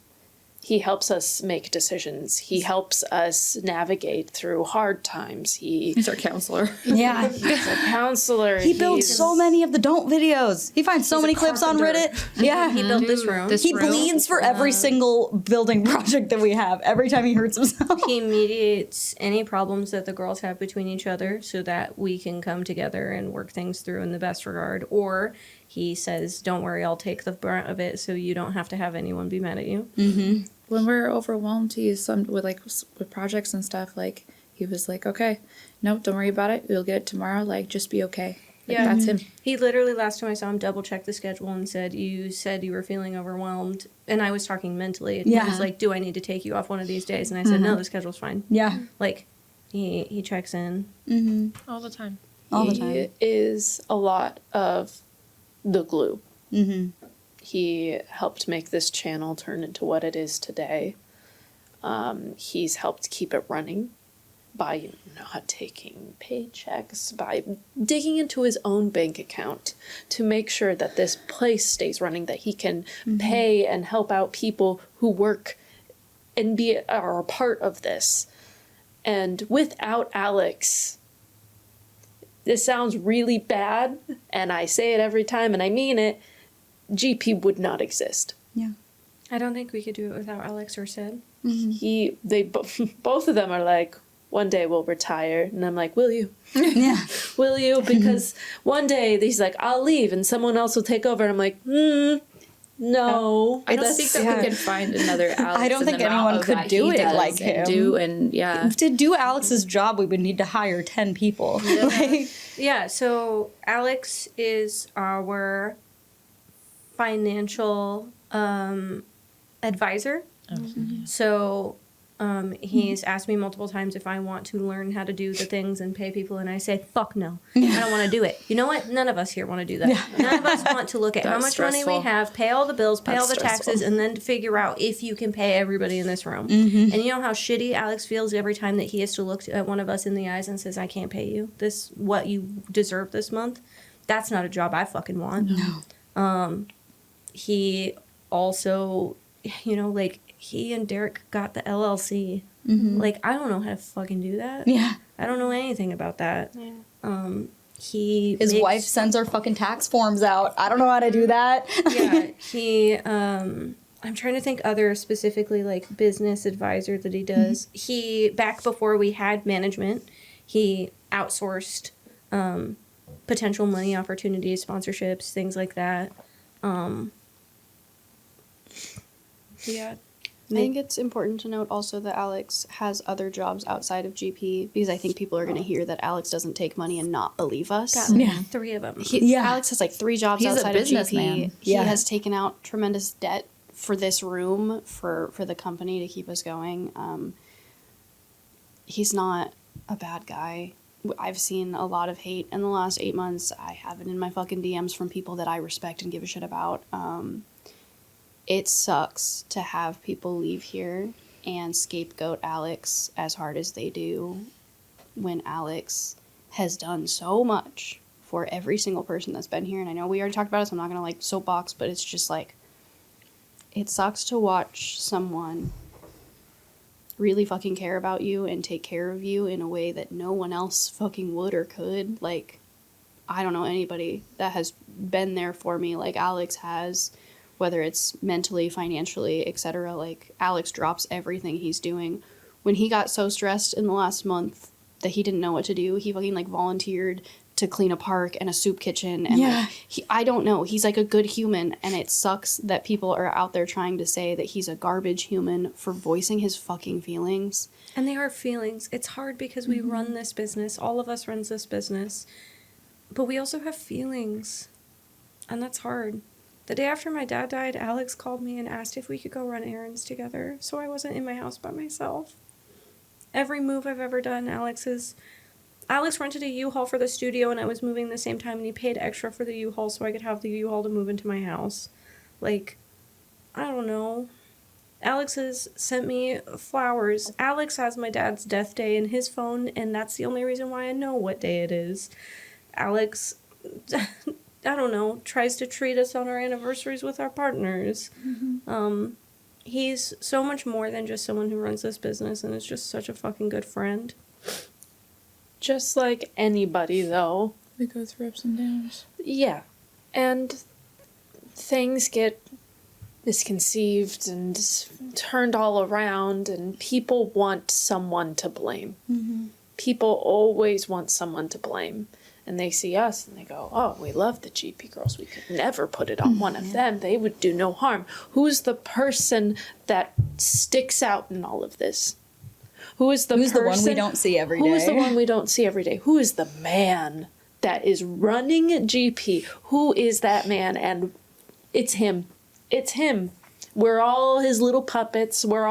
He helps us make decisions. He helps us navigate through hard times. He's our counselor. Yeah. He's a counselor. He builds so many of the don't videos. He finds so many clips on carpenter. Reddit. Yeah. He built this room. This He room. bleeds for every single building project that we have every time he hurts himself. He mediates any problems that the girls have between each other so that we can come together and work things through in the best regard. Or he says, don't worry, I'll take the brunt of it so you don't have to have anyone be mad at you. When we're overwhelmed, with projects and stuff, like, he was like, okay, nope, don't worry about it. We'll get it tomorrow. Like, just be okay. Like, Yeah. that's him. He literally, last time I saw him, double-checked the schedule and said you were feeling overwhelmed. And I was talking mentally. And Yeah. he was like, do I need to take you off one of these days? And I said, no, the schedule's fine. Yeah. Like, he checks in. All the time. All the He time. is a lot of the glue. Mm-hmm. He helped make this channel turn into what it is today. He's helped keep it running by not taking paychecks, by digging into his own bank account to make sure that this place stays running, that he can pay and help out people who work and are a part of this. And without Alex, this sounds really bad, and I say it every time, and I mean it, GP would not exist. Yeah. I don't think we could do it without Alex or Sid. Both of them are like, one day we'll retire, and I'm like, will you? Yeah. Will you? Because one day he's like, I'll leave, and someone else will take over, and I'm like, no. I don't think that we could find another Alex. I don't in think the anyone amount of could that do he it does like and him. Yeah. To do Alex's job, we would need to hire 10 people. Like, Yeah, so Alex is our financial advisor. So he's asked me multiple times if I want to learn how to do the things and pay people, and I say, fuck no. I don't want to do it. You know what? None of us here want to do that. None of us want to look at how That's much money we stressful. have, pay all the bills, pay That's all the taxes, stressful. and then to figure out if you can pay everybody in this room. And you know how shitty Alex feels every time that he has to look at one of us in the eyes and says, I can't pay you this, what you deserve this month? That's not a job I fucking want. No. He also, like, he and Derek got the LLC. Like, I don't know how to fucking do that. yeah. I don't know anything about that. Yeah. His wife sends our fucking tax forms out. I don't know how to do that. Yeah, he, I'm trying to think other specifically, like, business advisor that he does. He, back before we had management, he outsourced potential money opportunities, sponsorships, things like that. Yeah. I think it's important to note also that Alex has other jobs outside of GP because I think people are going to hear that Alex doesn't take money and not believe us. Got like 3 of them. Alex has like 3 jobs He's a outside of businessman. GP. He Yeah. has taken out tremendous debt for this room for the company to keep us going. He's not a bad guy. I've seen a lot of hate in the last 8 months. I have it in my fucking DMs from people that I respect and give a shit about. It sucks to have people leave here and scapegoat Alex as hard as they do when Alex has done so much for every single person that's been here. And I know we already talked about it, so I'm not going to like soapbox, but it's just like, it sucks to watch someone really fucking care about you and take care of you in a way that no one else fucking would or could. Like, I don't know anybody that has been there for me like Alex has, whether it's mentally, financially, etc. Like, Alex drops everything he's doing. When he got so stressed in the last month that he didn't know what to do, he fucking, like, volunteered to clean a park and a soup kitchen. And, like, I don't know. He's, like, a good human, and it sucks that people are out there trying to say that he's a garbage human for voicing his fucking feelings. And they are feelings. It's hard because we run this business. All of us runs this business. But we also have feelings. And that's hard. The day after my dad died, Alex called me and asked if we could go run errands together so I wasn't in my house by myself. Every move I've ever done, Alex rented a U-Haul for the studio and I was moving the same time, and he paid extra for the U-Haul so I could have the U-Haul to move into my house. Like, I don't know. Alex has sent me flowers. Alex has my dad's death day in his phone, and that's the only reason why I know what day it is. Alex, I don't know, tries to treat us on our anniversaries with our partners. He's so much more than just someone who runs this business, and is just such a fucking good friend. Just like anybody, though. We go through ups and downs. Yeah. And things get misconceived and turned all around, and people want someone to blame. People always want someone to blame. And they see us and they go, oh, we love the GP girls. We could never put it on one of them. They would do no harm. Who's the person that sticks out in all of this? Who's the one we don't see every day? Who is the one we don't see every day? Who is the man that is running GP? Who is that man? And it's him. It's him. We're all his little puppets. We're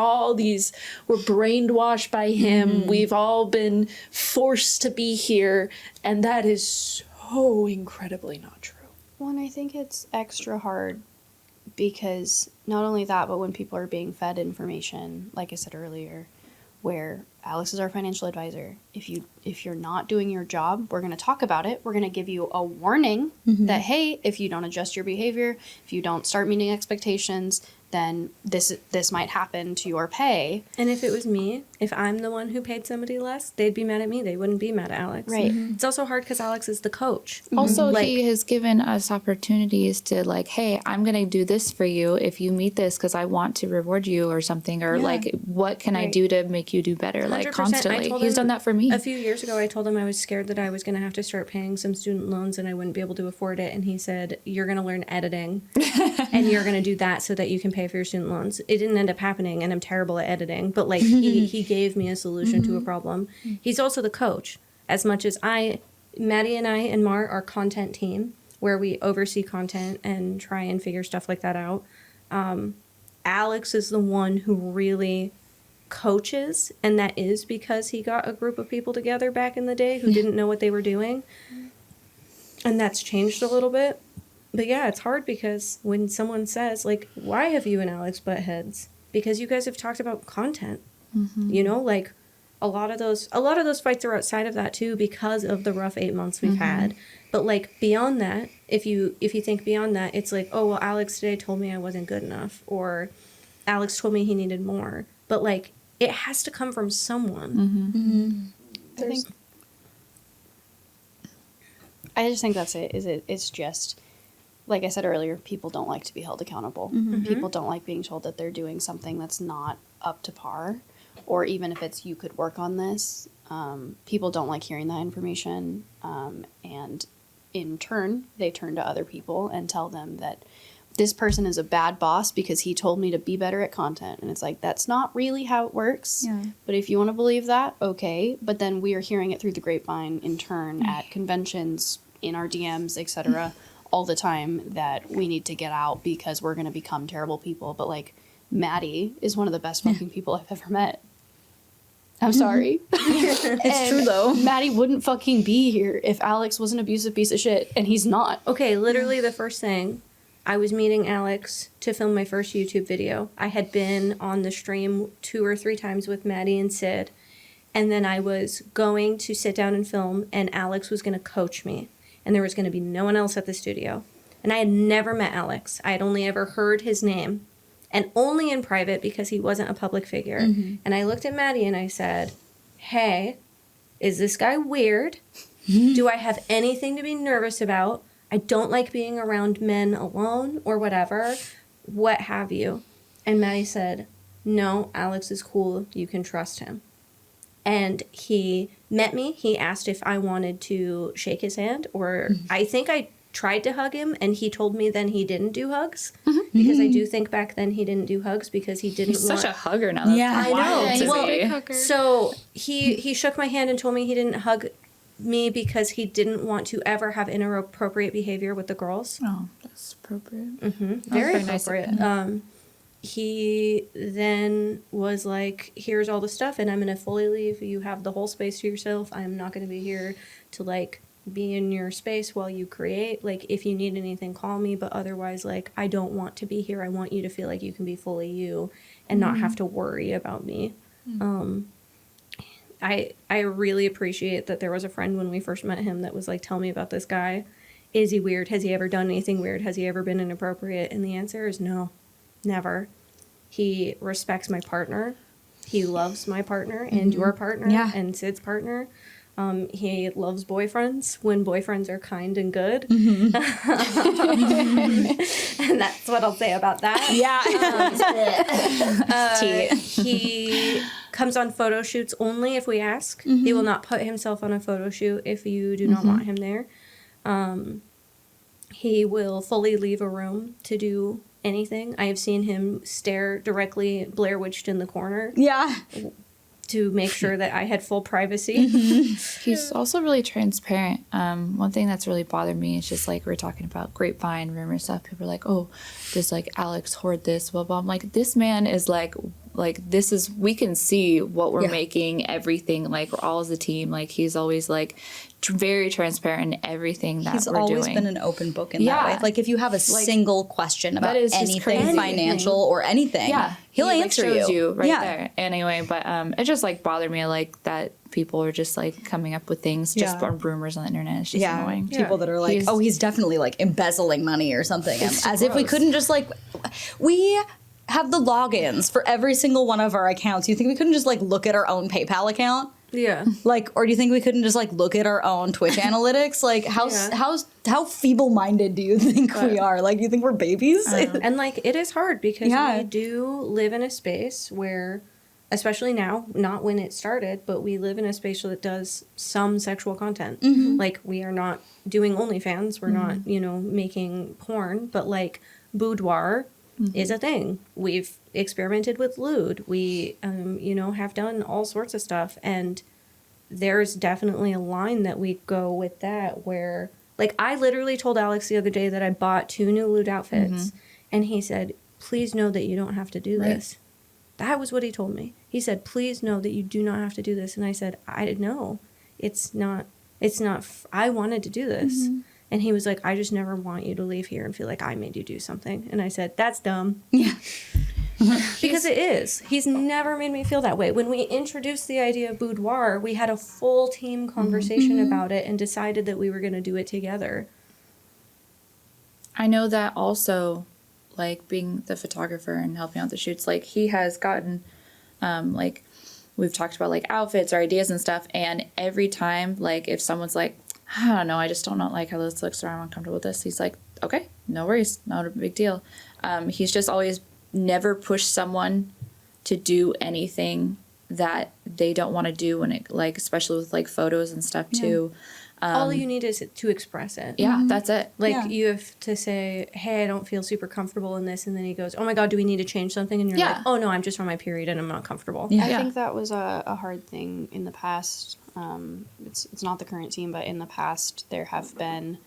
brainwashed by him. We've all been forced to be here. And that is so incredibly not true. Well, and I think it's extra hard because not only that, but when people are being fed information, like I said earlier, where Alex is our financial advisor. If you're not doing your job, we're going to talk about it. We're going to give you a warning that, hey, if you don't adjust your behavior, if you don't start meeting expectations, then this might happen to your pay. And if it was me, if I'm the one who paid somebody less, they'd be mad at me. They wouldn't be mad at Alex. Right. It's also hard because Alex is the coach. Also, he has given us opportunities to, like, hey, I'm going to do this for you if you meet this because I want to reward you or something. Or, like, what can I do to make you do better? Like, 100%. constantly. He's done that for me. A few years ago, I told him I was scared that I was going to have to start paying some student loans and I wouldn't be able to afford it. And he said, you're going to learn editing and you're going to do that so that you can pay for your student loans. It didn't end up happening, and I'm terrible at editing, but, like, he gave me a solution to a problem. He's also the coach. As much as Maddie and I and Mar are content team, where we oversee content and try and figure stuff like that out. Alex is the one who really coaches, and that is because he got a group of people together back in the day who didn't know what they were doing. And that's changed a little bit. But yeah, it's hard because when someone says, like, why have you and Alex butt heads? Because you guys have talked about content. You know, like, a lot of those fights are outside of that too because of the rough 8 months we've had. But, like, beyond that, if you think beyond that, it's like, oh, well, Alex today told me I wasn't good enough, or Alex told me he needed more. But, like, it has to come from someone. I just think that's it. It's just, like I said earlier, people don't like to be held accountable. People don't like being told that they're doing something that's not up to par, or even if it's, you could work on this. People don't like hearing that information, and in turn, they turn to other people and tell them that this person is a bad boss because he told me to be better at content. And it's like, that's not really how it works. Yeah. But if you want to believe that, okay. But then we are hearing it through the grapevine in turn at conventions, in our DMs, etc., all the time, that we need to get out because we're going to become terrible people. But, like, Maddie is one of the best fucking people I've ever met. I'm sorry. It's true, though. Maddie wouldn't fucking be here if Alex was an abusive piece of shit, and he's not. Okay, literally the first thing, I was meeting Alex to film my first YouTube video. I had been on the stream 2 or 3 times with Maddie and Sid, and then I was going to sit down and film, and Alex was going to coach me, and there was going to be no one else at the studio. And I had never met Alex. I had only ever heard his name. and only in private because he wasn't a public figure. And I looked at Maddie and I said, hey, is this guy weird? Do I have anything to be nervous about? I don't like being around men alone or whatever. What have you? And Maddie said, no, Alex is cool. You can trust him. And he met me. He asked if I wanted to shake his hand, or I think I tried to hug him, and he told me then he didn't do hugs. Because I do think back then he didn't do hugs because he didn't He's want... such a hugger now. That's Yeah, I wild know. to Well, me. So he shook my hand and told me he didn't hug me because he didn't want to ever have inappropriate behavior with the girls. Oh, that's appropriate. Very very nice of appropriate. He then was like, here's all the stuff and I'm going to fully leave. You have the whole space to yourself. I'm not going to be here to like be in your space while you create. Like, if you need anything, call me. But otherwise, like, I don't want to be here. I want you to feel like you can be fully you and not have to worry about me. I really appreciate that there was a friend when we first met him that was like, tell me about this guy. Is he weird? Has he ever done anything weird? Has he ever been inappropriate? And the answer is no, never. He respects my partner. He loves my partner and your partner and Sid's partner. He loves boyfriends when boyfriends are kind and good. And that's what I'll say about that. He comes on photo shoots only if we ask. He will not put himself on a photo shoot if you do not want him there. He will fully leave a room to do anything. I have seen him stare directly Blair Witched in the corner. To make sure that I had full privacy. He's also really transparent. One thing that's really bothered me is just like we're talking about grapevine rumor stuff. People are like, oh, does like Alex hoard this? Blah blah. I'm like, this man is like this is, we can see what we're making, everything. Like we're all as a team. Like he's always like very transparent in everything that He's we're always doing. been an open book in that way. Like if you have a single question about is just anything crazy. financial or anything, he'll he, answer shows you right yeah. there. Anyway, but it just like bothered me like that people are just like coming up with things just on rumors on the internet. It's just annoying. People that are like, he's definitely like embezzling money or something. As if we couldn't just like, we have the logins for every single one of our accounts. You think we couldn't just like look at our own PayPal account? Yeah. Like, or do you think we couldn't just like look at our own Twitch analytics? Like, how feeble-minded do you think we are? Like, you think we're babies? And like, it is hard because we do live in a space where, especially now, not when it started, but we live in a space that does some sexual content. Like, we are not doing OnlyFans. We're not, making porn, but like boudoir is a thing. We've experimented with lewd. We, have done all sorts of stuff. And there's definitely a line that we go with that where, like, I literally told Alex the other day that I bought 2 new lewd outfits. And he said, please know that you don't have to do this. That was what he told me. He said, please know that you do not have to do this. And I said, I know. It's not, I wanted to do this. And he was like, I just never want you to leave here and feel like I made you do something. And I said, that's dumb. Yeah. Because it is. He's never made me feel that way. When we introduced the idea of boudoir, we had a full team conversation about it and decided that we were going to do it together. I know that also, like, being the photographer and helping out the shoots, like, he has gotten, like, we've talked about, like, outfits or ideas and stuff, and every time, like, if someone's like, I don't know, I just don't like how this looks or I'm uncomfortable with this, he's like, okay, no worries, not a big deal. He's just always never pushed someone to do anything that they don't want to do when it, like, especially with, like, photos and stuff, too. All you need is to express it. Yeah, that's it. Like, you have to say, hey, I don't feel super comfortable in this. And then he goes, oh, my God, do we need to change something? And you're like, oh, no, I'm just on my period and I'm not comfortable. I think that was a hard thing in the past. It's not the current team, but in the past there have been,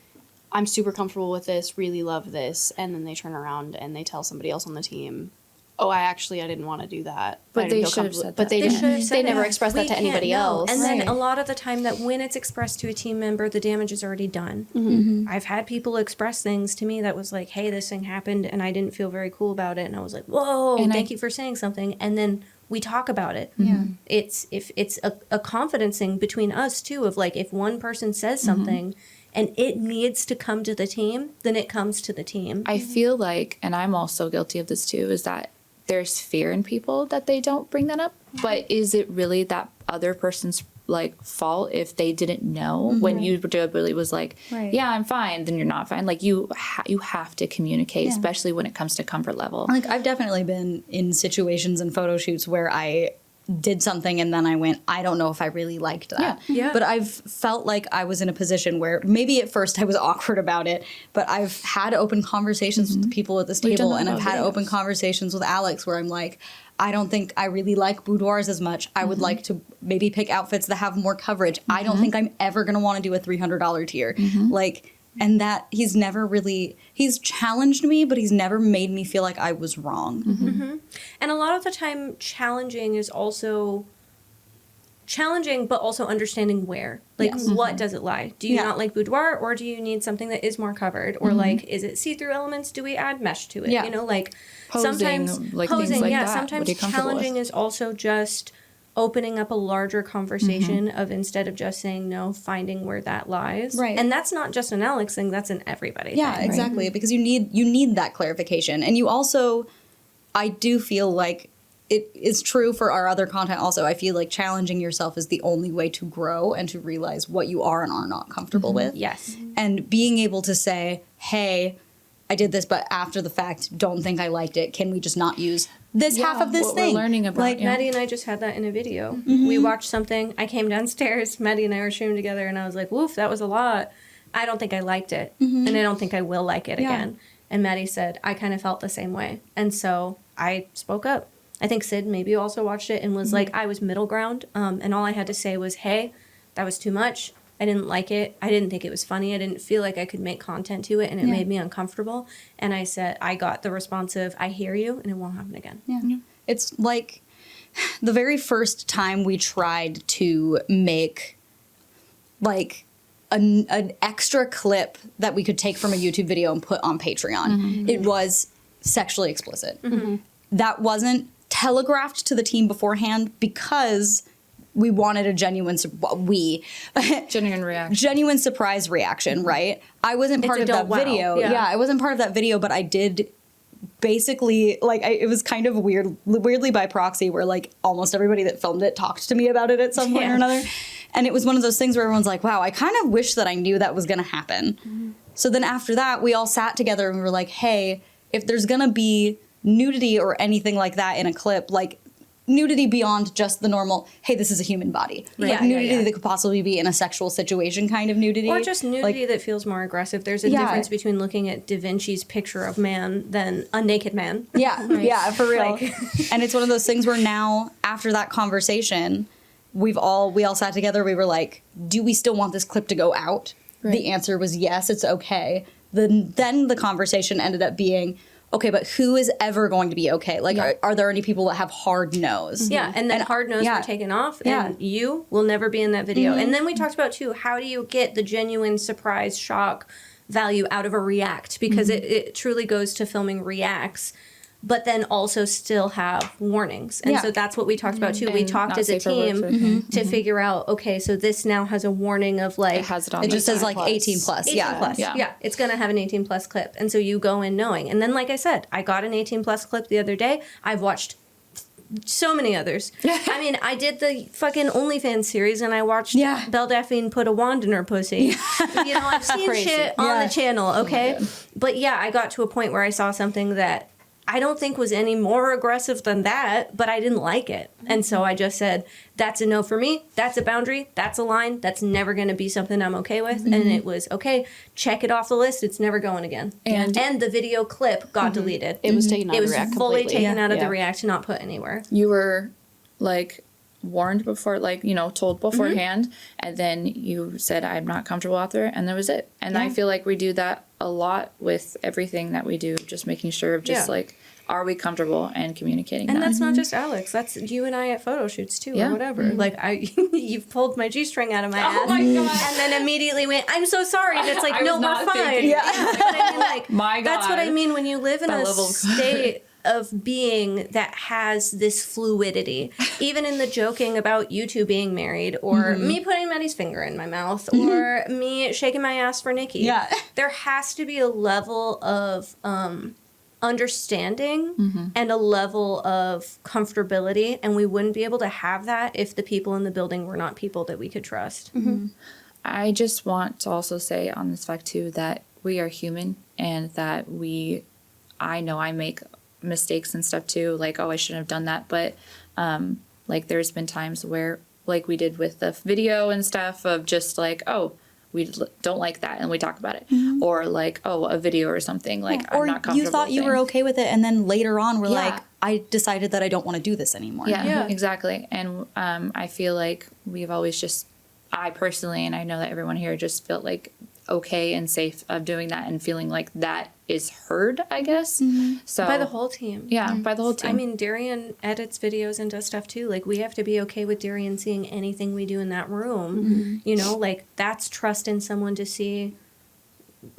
I'm super comfortable with this, really love this. And then they turn around and they tell somebody else on the team, oh, I didn't want to do that. But they should have said that. But they didn't. They never expressed that to anybody else. And then a lot of the time that when it's expressed to a team member, the damage is already done. I've had people express things to me that was like, hey, this thing happened and I didn't feel very cool about it. And I was like, whoa, and thank you for saying something. And then we talk about it. It's a confidence thing between us too, of like, if one person says something and it needs to come to the team, then it comes to the team. I feel like, and I'm also guilty of this too, is that there's fear in people that they don't bring that up. But is it really that other person's like fault if they didn't know when you really was like, yeah, I'm fine, then you're not fine. Like you have to communicate, especially when it comes to comfort level. Like I've definitely been in situations and photo shoots where I did something and then I went, I don't know if I really liked that. Yeah. But I've felt like I was in a position where maybe at first I was awkward about it, but I've had open conversations with the people at this table, and I've had open conversations with Alex where I'm like, I don't think I really like boudoirs as much. I would like to maybe pick outfits that have more coverage. I don't think I'm ever going to want to do a $300 tier. Like, and that he's challenged me, but he's never made me feel like I was wrong. And a lot of the time, challenging is also challenging, but also understanding where. Like, what does it lie? Do you not like boudoir, or do you need something that is more covered? Or, like, is it see-through elements? Do we add mesh to it? Yeah. You know, like, Posing, sometimes like things like that. sometimes What are you comfortable challenging with? is also just opening up a larger conversation of, instead of just saying no, finding where that lies. Right. And that's not just an Alex thing, that's an everybody Yeah, thing. exactly. Because you need that clarification. And you also, I do feel like it is true for our other content also. I feel like challenging yourself is the only way to grow and to realize what you are and are not comfortable with. Yes. And being able to say, hey, I did this, but after the fact, don't think I liked it. Can we just not use this half of this what thing? we're learning about. Like, Maddie and I just had that in a video. We watched something. I came downstairs. Maddie and I were shooting together, and I was like, woof, that was a lot. I don't think I liked it. And I don't think I will like it again. And Maddie said, I kind of felt the same way. And so I spoke up. I think Sid maybe also watched it and was like, I was middle ground. And all I had to say was, hey, that was too much. I didn't like it. I didn't think it was funny. I didn't feel like I could make content to it, and it made me uncomfortable. And I said, I got the response of, I hear you, and it won't happen again. Yeah. It's like the very first time we tried to make like an extra clip that we could take from a YouTube video and put on Patreon. It was sexually explicit. That wasn't telegraphed to the team beforehand because we wanted a genuine surprise reaction, right? I wasn't part of that video. Yeah, I wasn't part of that video, but I did basically, like, it was kind of weirdly by proxy, where like almost everybody that filmed it talked to me about it at some point or another. And it was one of those things where everyone's like, wow, I kind of wish that I knew that was going to happen. So then after that, we all sat together and we were like, hey, if there's going to be nudity or anything like that in a clip, like nudity beyond just the normal, hey, this is a human body. Like nudity that could possibly be in a sexual situation kind of nudity. Or just nudity that feels more aggressive. There's a difference between looking at Da Vinci's picture of man than a naked man. Yeah, yeah, for real. And it's one of those things where now, after that conversation, we all sat together, we were like, do we still want this clip to go out? The answer was yes, it's okay. Then the conversation ended up being, okay, but who is ever going to be okay? Like, are there any people that have hard no's? Yeah, and then hard no's were taken off, and you will never be in that video. And then we talked about, too, how do you get the genuine surprise, shock value out of a react? Because it truly goes to filming reacts, but then also still have warnings. And so that's what we talked about, too. We talked as a team to figure out, okay, so this now has a warning of, like... It just says, like, 18 plus. 18 plus. Yeah, it's going to have an 18 plus clip. And so you go in knowing. And then, like I said, I got an 18 plus clip the other day. I've watched so many others. I mean, I did the fucking OnlyFans series, and I watched Belle Delphine put a wand in her pussy. You know, I've seen shit on the channel, okay? But yeah, I got to a point where I saw something that I don't think was any more aggressive than that, but I didn't like it. And so I just said, that's a no for me. That's a boundary. That's a line. That's never going to be something I'm okay with. And it was, okay, check it off the list. It's never going again. And the video clip got deleted. It was taken out It of was the React fully completely. taken out of the React and not put anywhere. You were like warned before, like, you know, told beforehand, and then you said, I'm not comfortable out there, and that was it. And I feel like we do that a lot with everything that we do, just making sure of just like, are we comfortable and communicating and that? that's not just Alex. That's you and I at photo shoots too, or whatever. Like you've pulled my G-string out of my ass, my God. and then immediately went, "I'm so sorry." And it's like, I no, was we're not fine. thinking. But I mean, like, My that's what I God. mean when you live in That a level of state of being that has this fluidity. Even in the joking about you two being married, or me putting Maddie's finger in my mouth, or me shaking my ass for Nikki. Yeah. There has to be a level of understanding and a level of comfortability, and we wouldn't be able to have that if the people in the building were not people that we could trust. I just want to also say on this fact too that we are human, and that I know I make mistakes and stuff too, like, oh, I shouldn't have done that, but like there's been times where, like we did with the video and stuff, of just like, oh, we don't like that, and we talk about it, or like, oh, a video or something, like, I'm Or not comfortable you thought you with were it. okay with it, and then later on we're Yeah. like, I decided that I don't want to do this anymore. Yeah, exactly. And I feel like we've always just, I personally, and I know that everyone here, just felt like okay and safe of doing that, and feeling like that is heard, I guess. So By the whole team. Yeah, by the whole team. I mean, Darian edits videos and does stuff too. Like, we have to be okay with Darian seeing anything we do in that room. You know, like, that's trust in someone to see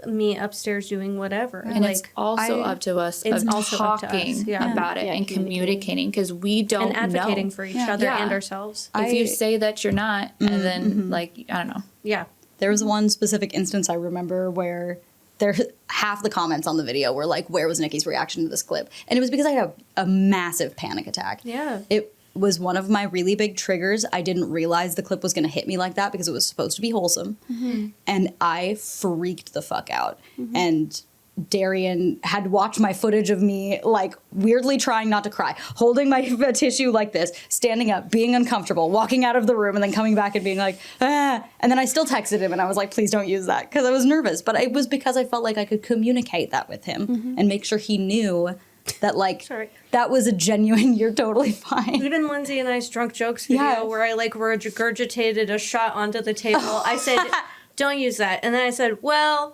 me upstairs doing whatever. and like, it's also up to us it's of also up to us, talking yeah. about it Yeah, and communicating, because we don't and advocating know. for each other Yeah. and ourselves. If you say that you're not, and then like, I don't know. Yeah. There was one specific instance I remember where half the comments on the video were like, where was Nikki's reaction to this clip? And it was because I had a massive panic attack. Yeah. It was one of my really big triggers. I didn't realize the clip was going to hit me like that because it was supposed to be wholesome. And I freaked the fuck out. And Darian had watched my footage of me, like, weirdly trying not to cry, holding my tissue like this, standing up, being uncomfortable, walking out of the room, and then coming back and being like, ah. And then I still texted him, and I was like, please don't use that, because I was nervous. But it was because I felt like I could communicate that with him and make sure he knew that, like, Sorry. that was a genuine, you're totally fine. Even Lindsay and I's drunk jokes video Yeah. where I like regurgitated a shot onto the table. I said, don't use that. And then I said, well,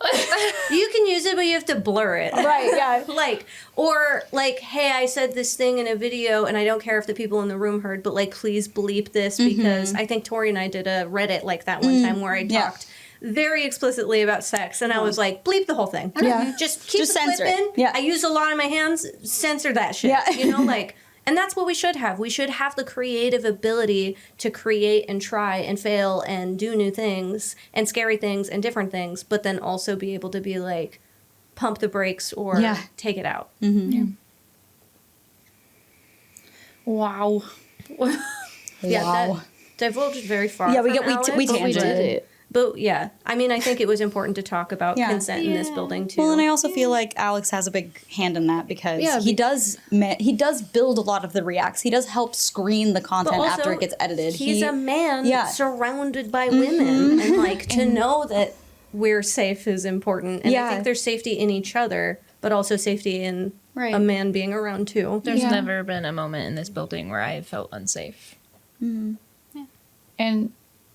you can use it, but you have to blur it. Right, yeah. Like, or like, hey, I said this thing in a video and I don't care if the people in the room heard, but like, please bleep this, because I think Tori and I did a Reddit like that one time where I yeah. talked very explicitly about sex, and I was like, bleep the whole thing. Yeah. Just keep Just the clip censor it. in. Yeah. I use a lot of my hands, censor that shit. Yeah. You know, like, and that's what we should have. We should have the creative ability to create and try and fail and do new things and scary things and different things, but then also be able to be like, pump the brakes or Yeah. take it out. Wow. Yeah, Wow. that divulged very far. Yeah, we from get- we Alex, we but tangented. did it. But yeah, I mean, I think it was important to talk about Yeah. consent in this building too. Well, and I also feel like Alex has a big hand in that because Yeah, he does build a lot of the reacts. He does help screen the But content also, after it gets edited. He's a man Yeah. surrounded by women, and like to know that we're safe is important. And I Yeah. think there's safety in each other, but also safety in Right. a man being around too. There's Yeah. never been a moment in this building where I felt unsafe. And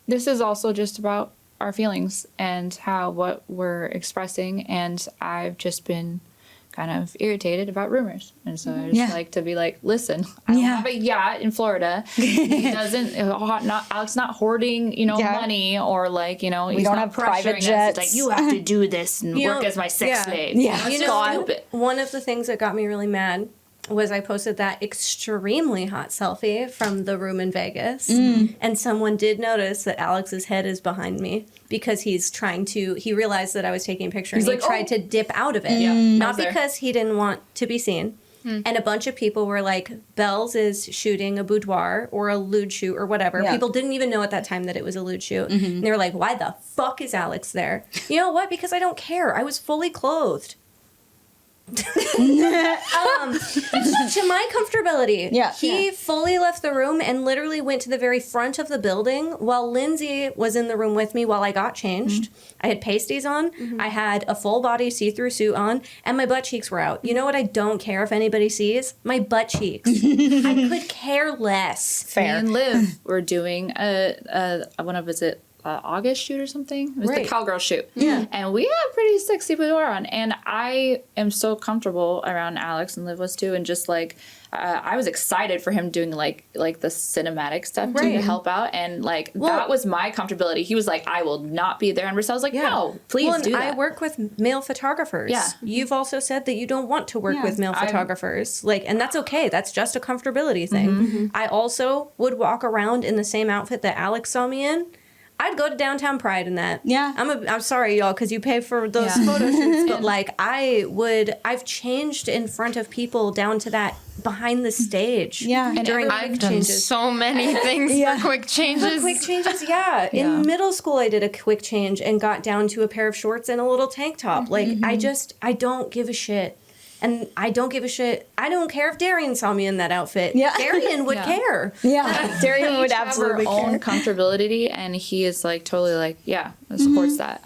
this is also just about our feelings and what we're expressing. And I've just been kind of irritated about rumors. And so I just Yeah. like to be like, listen, I don't Yeah. have a yacht in Florida. He doesn't, Alex not hoarding, Yeah. money, or like, he's don't not have private pressuring us. jets. It's like, you have to do this and You work know, as my sex slave. Yeah. It's You just know, stupid. one of the things that got me really mad was I posted that extremely hot selfie from the room in Vegas. And someone did notice that Alex's head is behind me because he realized that I was taking a picture and like, he tried "Oh." to dip out of it. Yeah, I Not was there. because he didn't want to be seen. And a bunch of people were like, Bells is shooting a boudoir or a lewd shoot or whatever. Yeah. People didn't even know at that time that it was a lewd shoot. And they were like, why the fuck is Alex there? You know what? Because I don't care. I was fully clothed. To my comfortability. Yeah. He fully left the room and literally went to the very front of the building while Lindsay was in the room with me while I got changed. I had pasties on, I had a full body see-through suit on, and my butt cheeks were out. You know what I don't care if anybody sees? My butt cheeks. I could care less. Fair. Me and Liv were doing one of August shoot or something. It was Right. the cowgirl shoot. Yeah. And we had pretty sexy boudoir on. And I am so comfortable around Alex, and Liv was too. And just like, I was excited for him doing like the cinematic stuff to Right. help out. And like, that was my comfortability. He was like, I will not be there. And I was like, no, please well, do and that. I work with male photographers. Yeah. You've also said that you don't want to work Yeah. with male photographers. Like, and that's okay. That's just a comfortability thing. I also would walk around in the same outfit that Alex saw me in. I'd go to Downtown Pride in that. Yeah. I'm sorry, y'all, because you pay for those photo shoots, but like I've changed in front of people down to that behind the stage. Yeah. And during I've quick done changes. so many things for quick changes. Quick changes, yeah. In middle school, I did a quick change and got down to a pair of shorts and a little tank top. Like, I don't give a shit. And I don't give a shit. I don't care if Darian saw me in that outfit. Yeah. Darian would care. Yeah, Darian would Have absolutely our own care. comfortability, and he is like totally like, yeah, supports that.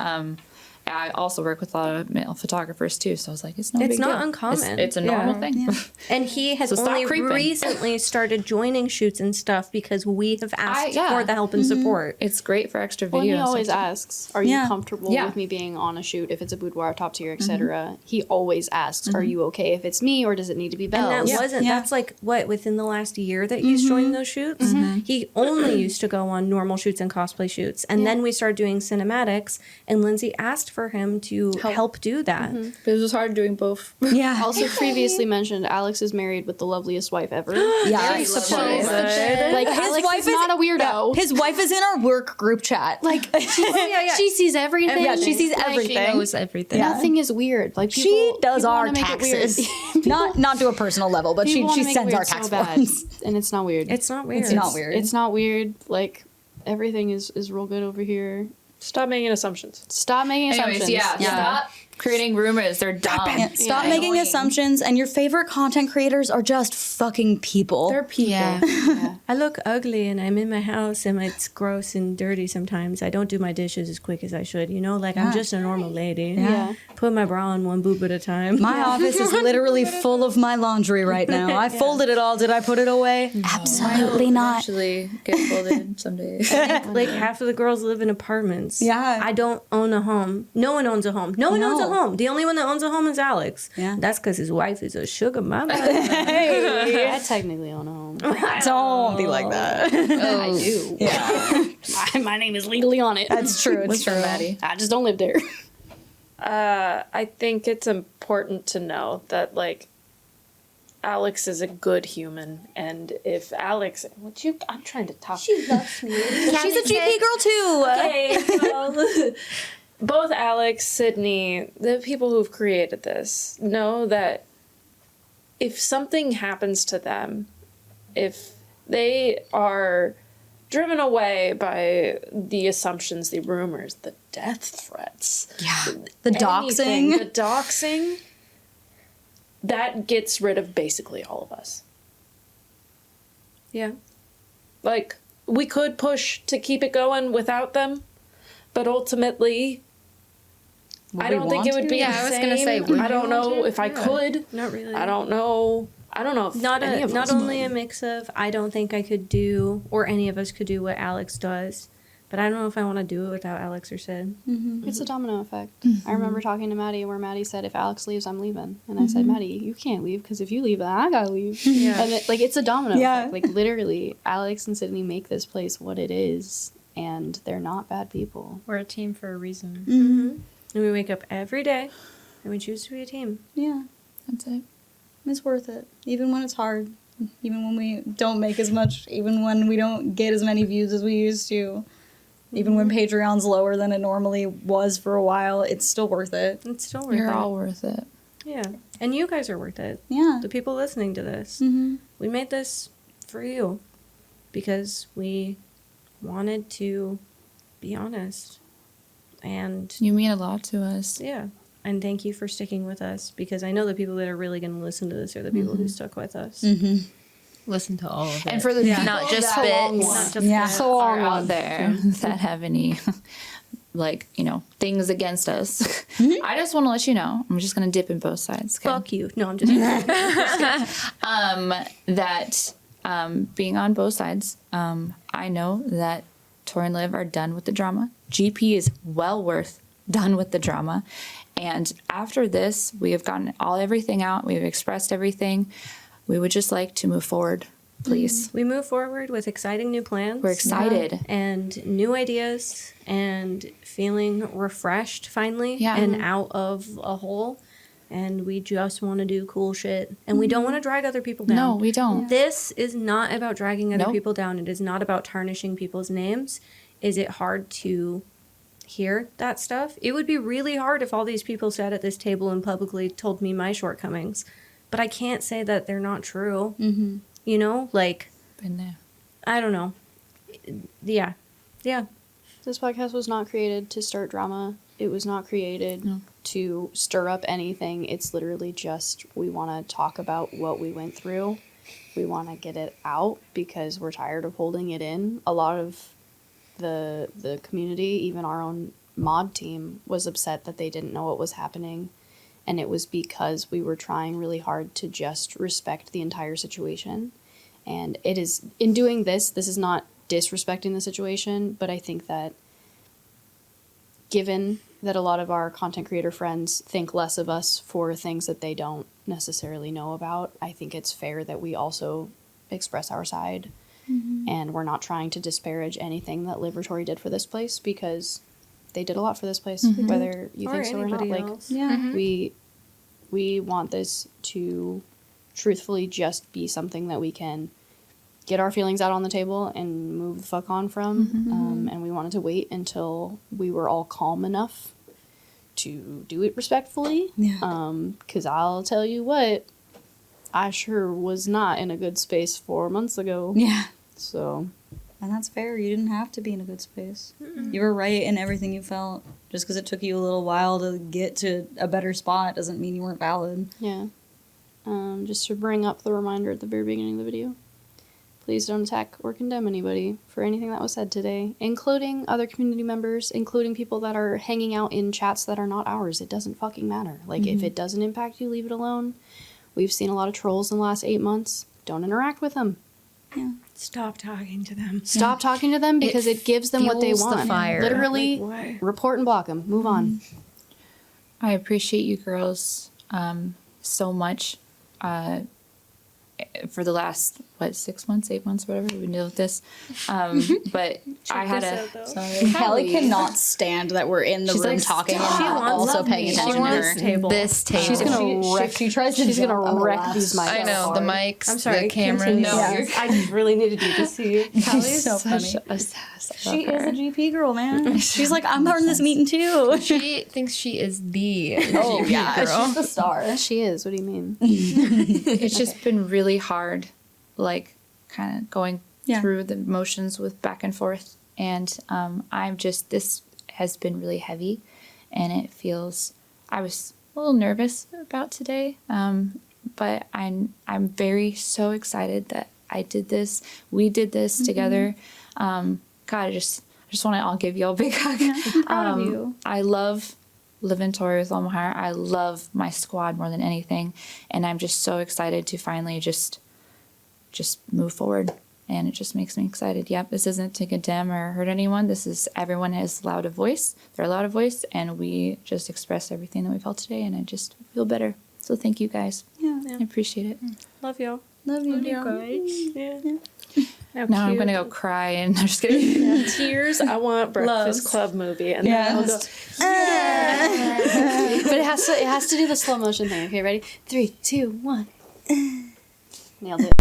I also work with a lot of male photographers too, so I was like, it's no It's big not deal. uncommon. It's a normal thing. And he has So stop only creeping. recently started joining shoots and stuff because we have asked yeah. for the help and support. It's great for extra Well, video. he and always stuff. asks, "Are you Yeah. comfortable Yeah. with me being on a shoot? If it's a boudoir, top tier, etc." He always asks, "Are you okay if it's me, or does it need to be Belle's?" And that wasn't, Yeah. that's like, what, within the last year that he's joined those shoots? He only used to go on normal shoots and cosplay shoots. And then we started doing cinematics, and Lindsay asked for him to help do that. But it was hard doing both. Yeah. Also, previously mentioned, Alex is married with the loveliest wife ever. Yeah. Very supportive. Good. Like His Alex wife is not a weirdo. His wife is in our work group chat. Like, She sees everything. yeah, she sees Like, everything. She knows everything. Yeah. Nothing is weird. Like She people, does people our wanna make it weird. taxes. not to a personal level, but she People wanna make it sends our weird tax so bad, forms. and it's not weird. It's not weird. It's not weird. It's not weird. Like everything is real good over here. Stop making assumptions. Stop making assumptions. Anyways, stop creating rumors. They're dumb. Stop Yeah. making Annoying. assumptions, and your favorite content creators are just fucking people. They're people. Yeah. I look ugly and I'm in my house and it's gross and dirty sometimes. I don't do my dishes as quick as I should, you know? Like, I'm just a normal lady. Yeah. Put my bra on one boob at a time. My office is literally full of my laundry right now. I folded it all. Did I put it away? Absolutely not. Actually, get folded someday. Like, half of the girls live in apartments. Yeah. I don't own a home. No one owns a home. No one owns a No. home. The only one that owns a home is Alex. Yeah. That's because his wife is a sugar mama. I technically own a home. Don't be like that. I do. Yeah. my name is legally on it. That's true. It's What's true. up, Maddie? I just don't live there. I think it's important to know that, like, Alex is a good human, and if Alex, I'm trying to talk. She loves me. She's a GP girl too. Okay, well, both Alex, Sydney, the people who've created this, know that if something happens to them, if they are driven away by the assumptions, the rumors, the death threats, Yeah. The anything, doxing. the doxing, that gets rid of basically all of us. Yeah. Like, we could push to keep it going without them, but ultimately, I don't think it would be Yeah, the I was same. gonna say, would I don't you know want to? if I could. Not really. I don't know. I don't know if Not any of not us only would. a mix of I don't think I could do or any of us could do what Alex does, but I don't know if I want to do it without Alex or Sid. It's a domino effect. I remember talking to Maddie where Maddie said, if Alex leaves, I'm leaving. And I said, Maddie, you can't leave because if you leave, then I gotta leave. Yeah. And it, like, it's a domino Yeah. effect. Like, literally, Alex and Sydney make this place what it is, and they're not bad people. We're a team for a reason. And we wake up every day and we choose to be a team. Yeah. That's it. It's worth it. Even when it's hard. Even when we don't make as much. Even when we don't get as many views as we used to. Even when Patreon's lower than it normally was for a while. It's still worth it. It's still worth You're it. all worth it. Yeah. And you guys are worth it. Yeah. The people listening to this. Mm-hmm. We made this for you because we wanted to be honest. And You mean a lot to us. yeah. And thank you for sticking with us because I know the people that are really going to listen to this are the people who stuck with us. Listen to all of it. And for the people not just that bits. Not just Yeah. that. are out there that have any, like, things against us, I just want to let you know, I'm just going to dip in both sides. Okay? Fuck you. No, I'm just That being on both sides, I know that Tori and Liv are done with the drama. GP is well worth done with the drama. And after this, we have gotten everything out. We've expressed everything. We would just like to move forward, please. We move forward with exciting new plans. We're excited. And new ideas and feeling refreshed finally and out of a hole. And we just want to do cool shit. And we don't want to drag other people down. No, we don't. This is not about dragging other Nope. people down. It is not about tarnishing people's names. Is it hard to hear that stuff? It would be really hard if all these people sat at this table and publicly told me my shortcomings. But I can't say that they're not true. Mm-hmm. You know? Like, Been there. I don't know. Yeah. Yeah. This podcast was not created to start drama. It was not created to stir up anything. It's literally just we want to talk about what we went through. We want to get it out because we're tired of holding it in. A lot of the community, even our own mod team, was upset that they didn't know what was happening. And it was because we were trying really hard to just respect the entire situation. And it is, in doing this is not disrespecting the situation, but I think that given that a lot of our content creator friends think less of us for things that they don't necessarily know about, I think it's fair that we also express our side. Mm-hmm. And we're not trying to disparage anything that Liv or Tori did for this place because they did a lot for this place, whether you think so or not. Like, we want this to truthfully just be something that we can get our feelings out on the table and move the fuck on from. And we wanted to wait until we were all calm enough to do it respectfully. Because I'll tell you what, I sure was not in a good space 4 months ago. Yeah. So. And that's fair. You didn't have to be in a good space. You were right in everything you felt. Just because it took you a little while to get to a better spot doesn't mean you weren't valid. Yeah. Just to bring up the reminder at the very beginning of the video. Please don't attack or condemn anybody for anything that was said today, including other community members, including people that are hanging out in chats that are not ours. It doesn't fucking matter. Like, if it doesn't impact you, leave it alone. We've seen a lot of trolls in the last 8 months. Don't interact with them. Yeah. Stop talking to them. Stop talking to them because it gives them what they fuels the want. fire. Literally, Like, report and block them. Move on. I appreciate you girls so much for the last 6 months, 8 months, whatever we've been dealing with this. But I had Hallie cannot stand that we're in the She's room like, talking "Stop and not also paying attention to her. table. This table. She's gonna wreck. She tries to She's jump gonna on the wreck last these mics. I know, the mics, I'm sorry. the camera. continue. No, Yeah. I just really needed you to see. She's so funny. such a sass. She is a GP girl, man. She's like, I'm part of this meeting too. she thinks she is the Oh GP yeah, girl. she's the star. She is. What do you mean? It's just been really hard, like, kind of going Yeah. through the motions with back and forth. And this has been really heavy, and I was a little nervous about today, but I'm so excited that we did this together. God, I just want to all give y'all a big hug. I'm proud of you. I love Liv and Tori with all my heart. I love my squad more than anything, and I'm just so excited to finally just move forward, and it just makes me excited. Yep, this isn't to condemn or hurt anyone. This is everyone has loud a voice. They're loud a voice, and we just express everything that we felt today, and I just feel better. So thank you guys. Yeah. I appreciate it. Love y'all. Love you. Yeah. Now I'm gonna go cry, and I'm just kidding. Tears. I want Breakfast Club movie, and then I'll go. But it has to do the slow motion thing. Okay, ready? 3, 2, 1. Nailed it.